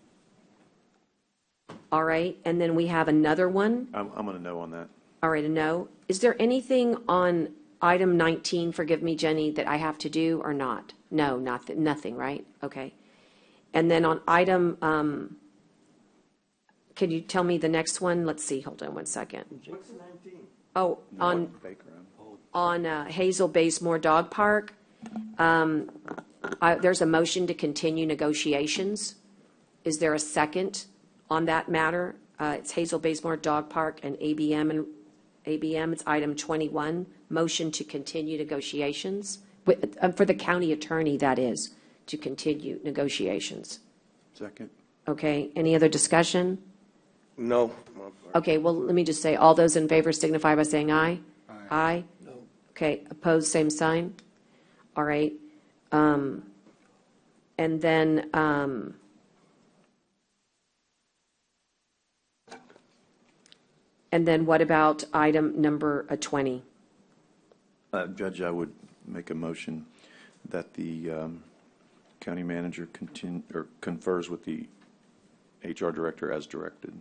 All right, and then we have another one. I'm going to no on that. All right, a no. Is there anything on item 19, forgive me, Jenny, that I have to do or not? No, nothing, right? Okay. And then on item, could you tell me the next one? Let's see, hold on one second. What's 19? Oh, on, Baker, on Hazel Baysmore Dog Park, there's a motion to continue negotiations. Is there a second on that matter? It's Hazel Baysmore Dog Park and ABM. It's item 21, motion to continue negotiations, for the county attorney, that is, to continue negotiations. Second. Okay, any other discussion? No. Okay, well, let me just say, all those in favor signify by saying aye. Aye? No. Okay, opposed, same sign? All right. And then, what about item number 20? Judge, I would make a motion that the county manager confers with the HR director as directed.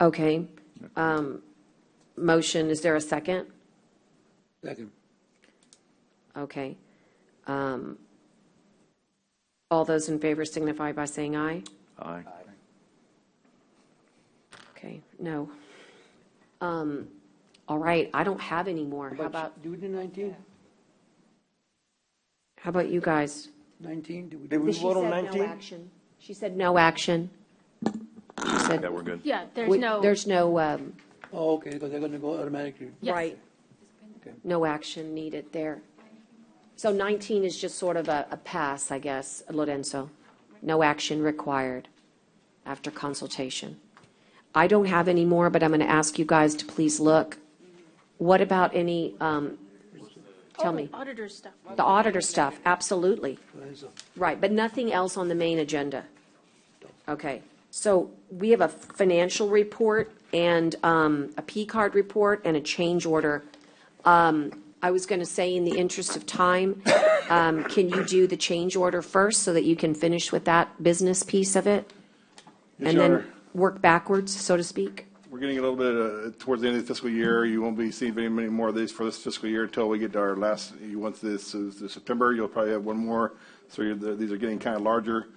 Okay. Motion, is there a second? Second. Okay. All those in favor signify by saying aye. Aye. Okay, no. All right, I don't have any more. How about, Do we do 19? how about you guys? 19, do we? Did we She vote on said 19? no action. She said no action. She said, Yeah, we're good. Yeah, there's we- no, there's no, Oh, okay, because they're going to go automatically. yes. right, Okay. no action needed there. So 19 is just sort of a pass, I guess, Lorenzo. No action required after consultation. I don't have any more, but I'm going to ask you guys to please look. What about any, tell me. Auditor stuff. The auditor stuff, absolutely. Right, but nothing else on the main agenda. Okay, so we have a financial report and a P-card report and a change order. I was going to say, in the interest of time, can you do the change order first so that you can finish with that business piece of it? Yes, Uh, And Your then Honor. work backwards, so to speak? We're getting a little bit towards the end of the fiscal year. You won't be seeing many more of these for this fiscal year until we get to our last, once this is September, you'll probably have one more. So these are getting kind of larger.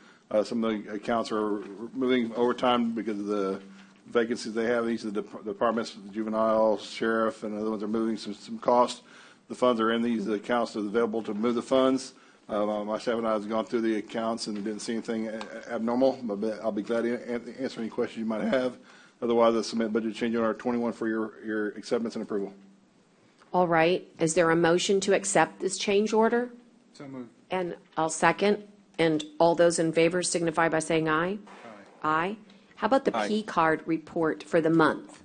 Some of the accounts are moving over time because of the vacancies they have. These are the departments, the juvenile, sheriff, and other ones are moving some costs. The funds are in these accounts that are available to move the funds. My staff and I have gone through the accounts and didn't see anything abnormal, but I'll be glad to answer any questions you might have. Otherwise, I'll submit budget change order 21 for your acceptance and approval. All right, is there a motion to accept this change order? So moved. And I'll second. And all those in favor signify by saying aye. Aye. How about the Aye. P-card report for the month?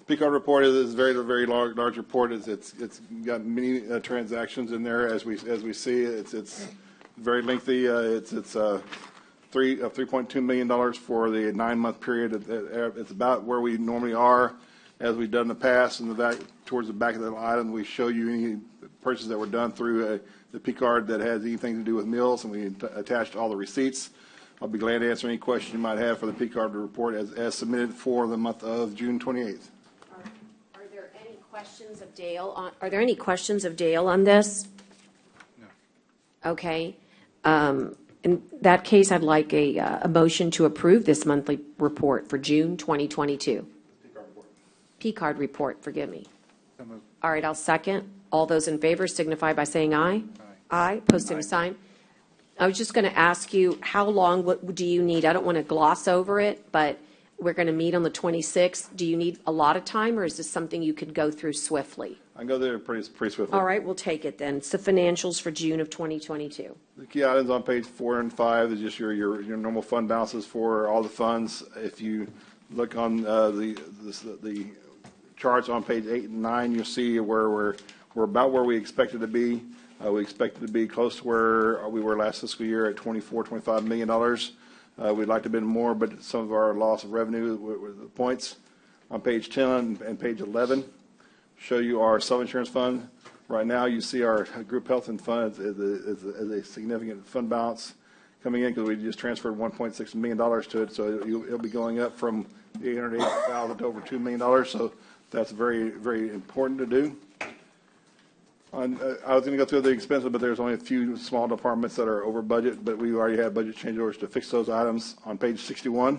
P-card report is a very, very large report. It's got many transactions in there as we see. It's very lengthy. It's $3.2 million for the 9-month period. It's about where we normally are, as we've done in the past. And towards the back of the item, we show you any purchases that were done through the P-card that has anything to do with meals, and we attached all the receipts. I'll be glad to answer any questions you might have for the P-card report as submitted for the month of June 28th. Are there any questions of Dale are there any questions of Dale on this? No. Okay. In that case, I'd like a motion to approve this monthly report for June 2022. P-card report, forgive me. So moved. All right, I'll second. All those in favor signify by saying aye. Aye. Post same sign. I was just going to ask you, how long do you need? I don't want to gloss over it, but we're going to meet on the 26th. Do you need a lot of time, or is this something you could go through swiftly? I can go there pretty swiftly. All right, we'll take it then. It's the financials for June of 2022. The key items on page 4 and 5 is just your normal fund balances for all the funds. If you look on the charts on page 8 and 9, you'll see where we're about where we expected to be. We expected to be close to where we were last fiscal year at $25 million. We'd like to have been more, but some of our loss of revenue were the points. On page 10 and page 11, show you our self-insurance fund. Right now, you see our group health and fund as a significant fund balance coming in because we just transferred $1.6 million to it. So it'll be going up from $808,000 to over $2 million. So that's very, very important to do. I was going to go through the expenses, but there's only a few small departments that are over budget, but we already have budget change orders to fix those items. On page 61,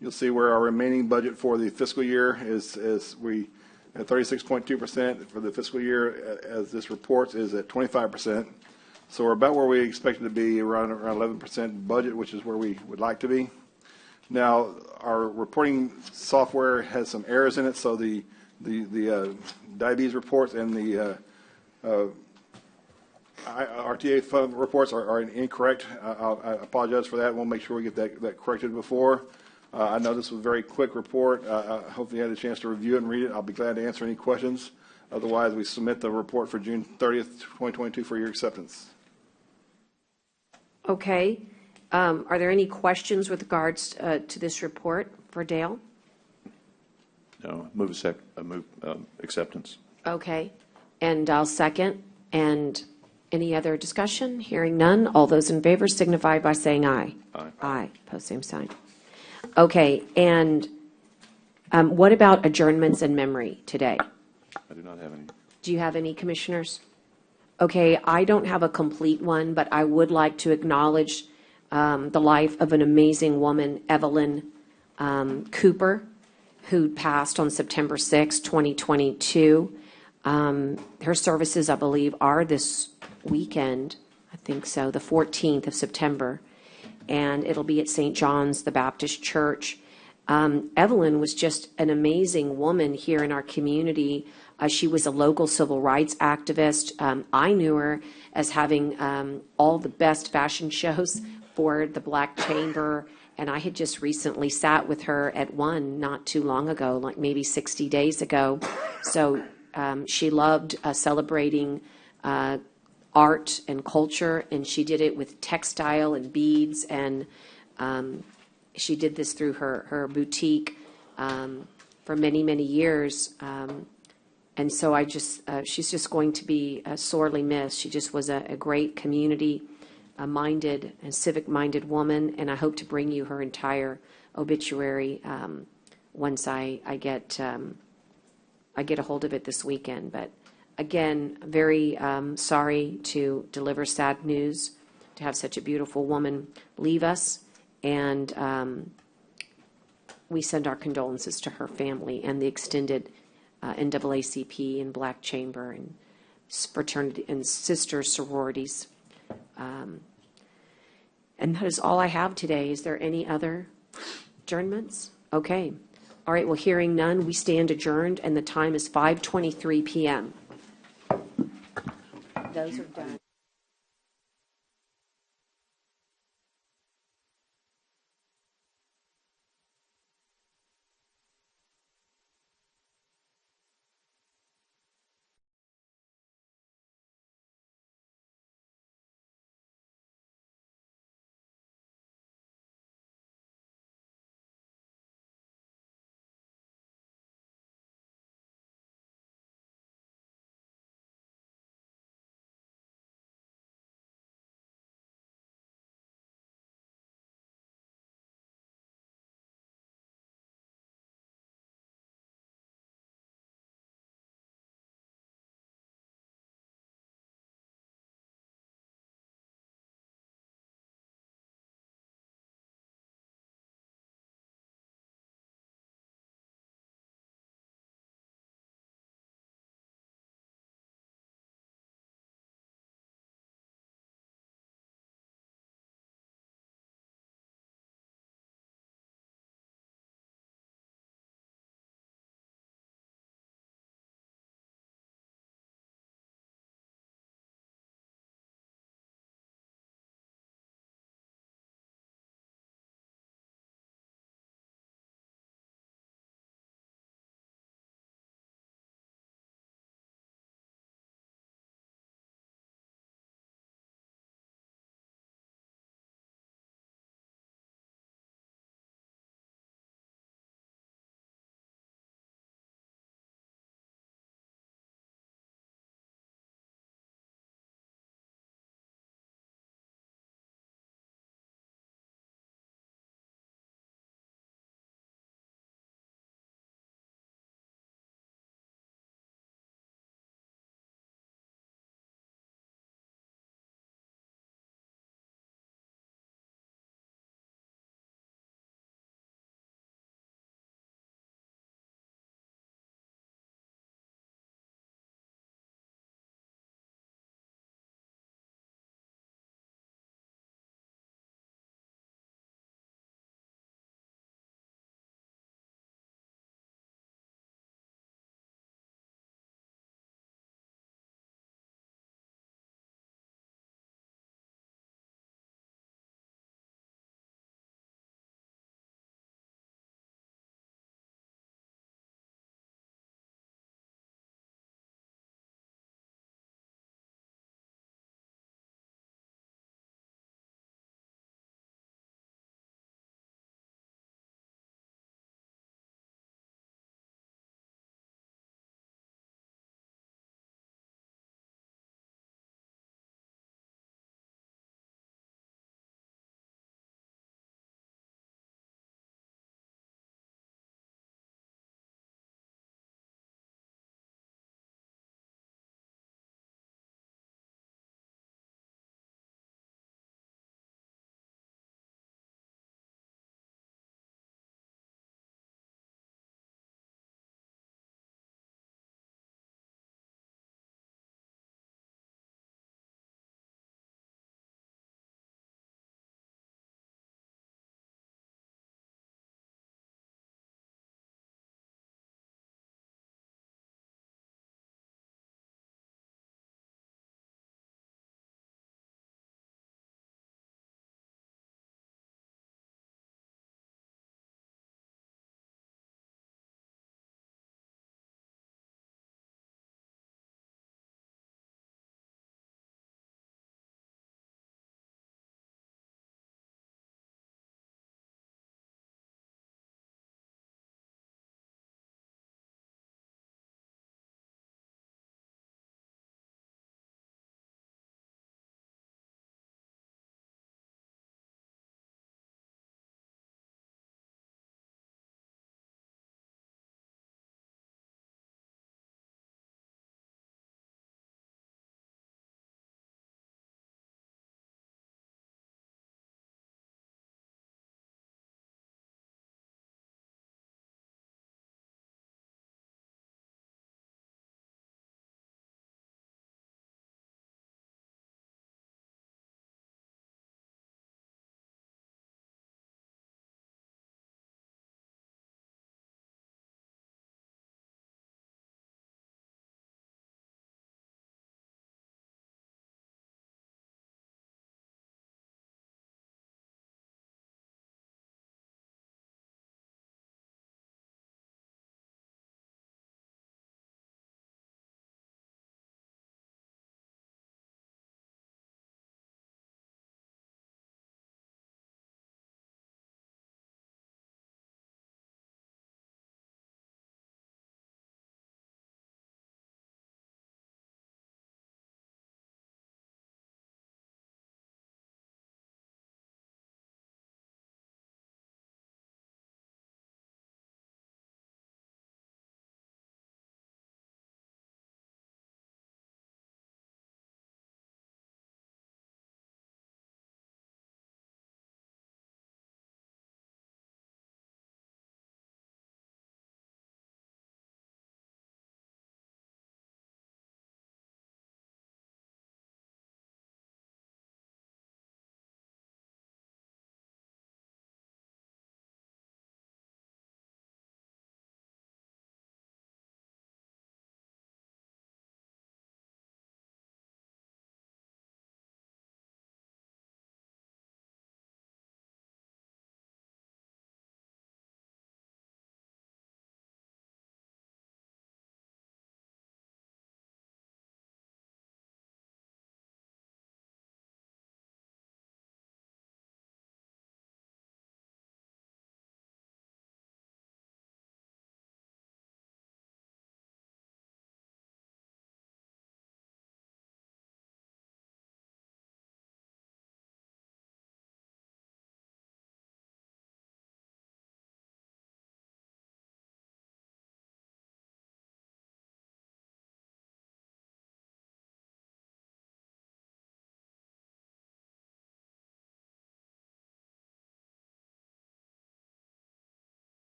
you'll see where our remaining budget for the fiscal year is we at 36.2% for the fiscal year, as this reports, is at 25%. So we're about where we expected to be, around 11% budget, which is where we would like to be. Now, our reporting software has some errors in it, so the diabetes reports and the RTA fund reports are incorrect. I apologize for that. We'll make sure we get that corrected before. I know this was a very quick report. Hopefully you had a chance to review it and read it. I'll be glad to answer any questions. Otherwise, we submit the report for June 30th, 2022 for your acceptance. Okay. Are there any questions with regards to this report for Dale? No, move acceptance. Okay. And I'll second. And any other discussion? Hearing none. All those in favor signify by saying aye. Aye. Aye. Post same sign. Okay. And what about adjournments in memory today? I do not have any. Do you have any, commissioners? Okay. I don't have a complete one, but I would like to acknowledge the life of an amazing woman, Evelyn Cooper, who passed on September 6, 2022. Her services, I believe, are this weekend. I think so, the 14th of September. And it'll be at St. John's the Baptist Church. Evelyn was just an amazing woman here in our community. She was a local civil rights activist. I knew her as having all the best fashion shows for the Black Chamber. And I had just recently sat with her at one not too long ago, like maybe 60 days ago. So she loved celebrating art and culture, and she did it with textile and beads, and she did this through her boutique for many, many years. And so she's just going to be sorely missed. She just was a great community-minded and civic-minded woman, and I hope to bring you her entire obituary once I get a hold of it this weekend. But again, very sorry to deliver sad news, to have such a beautiful woman leave us, and we send our condolences to her family and the extended NAACP and Black Chamber and fraternity and sister sororities. And that is all I have today. Is there any other adjournments? Okay. All right, well, hearing none, we stand adjourned, and the time is 5:23 p.m. Those are done.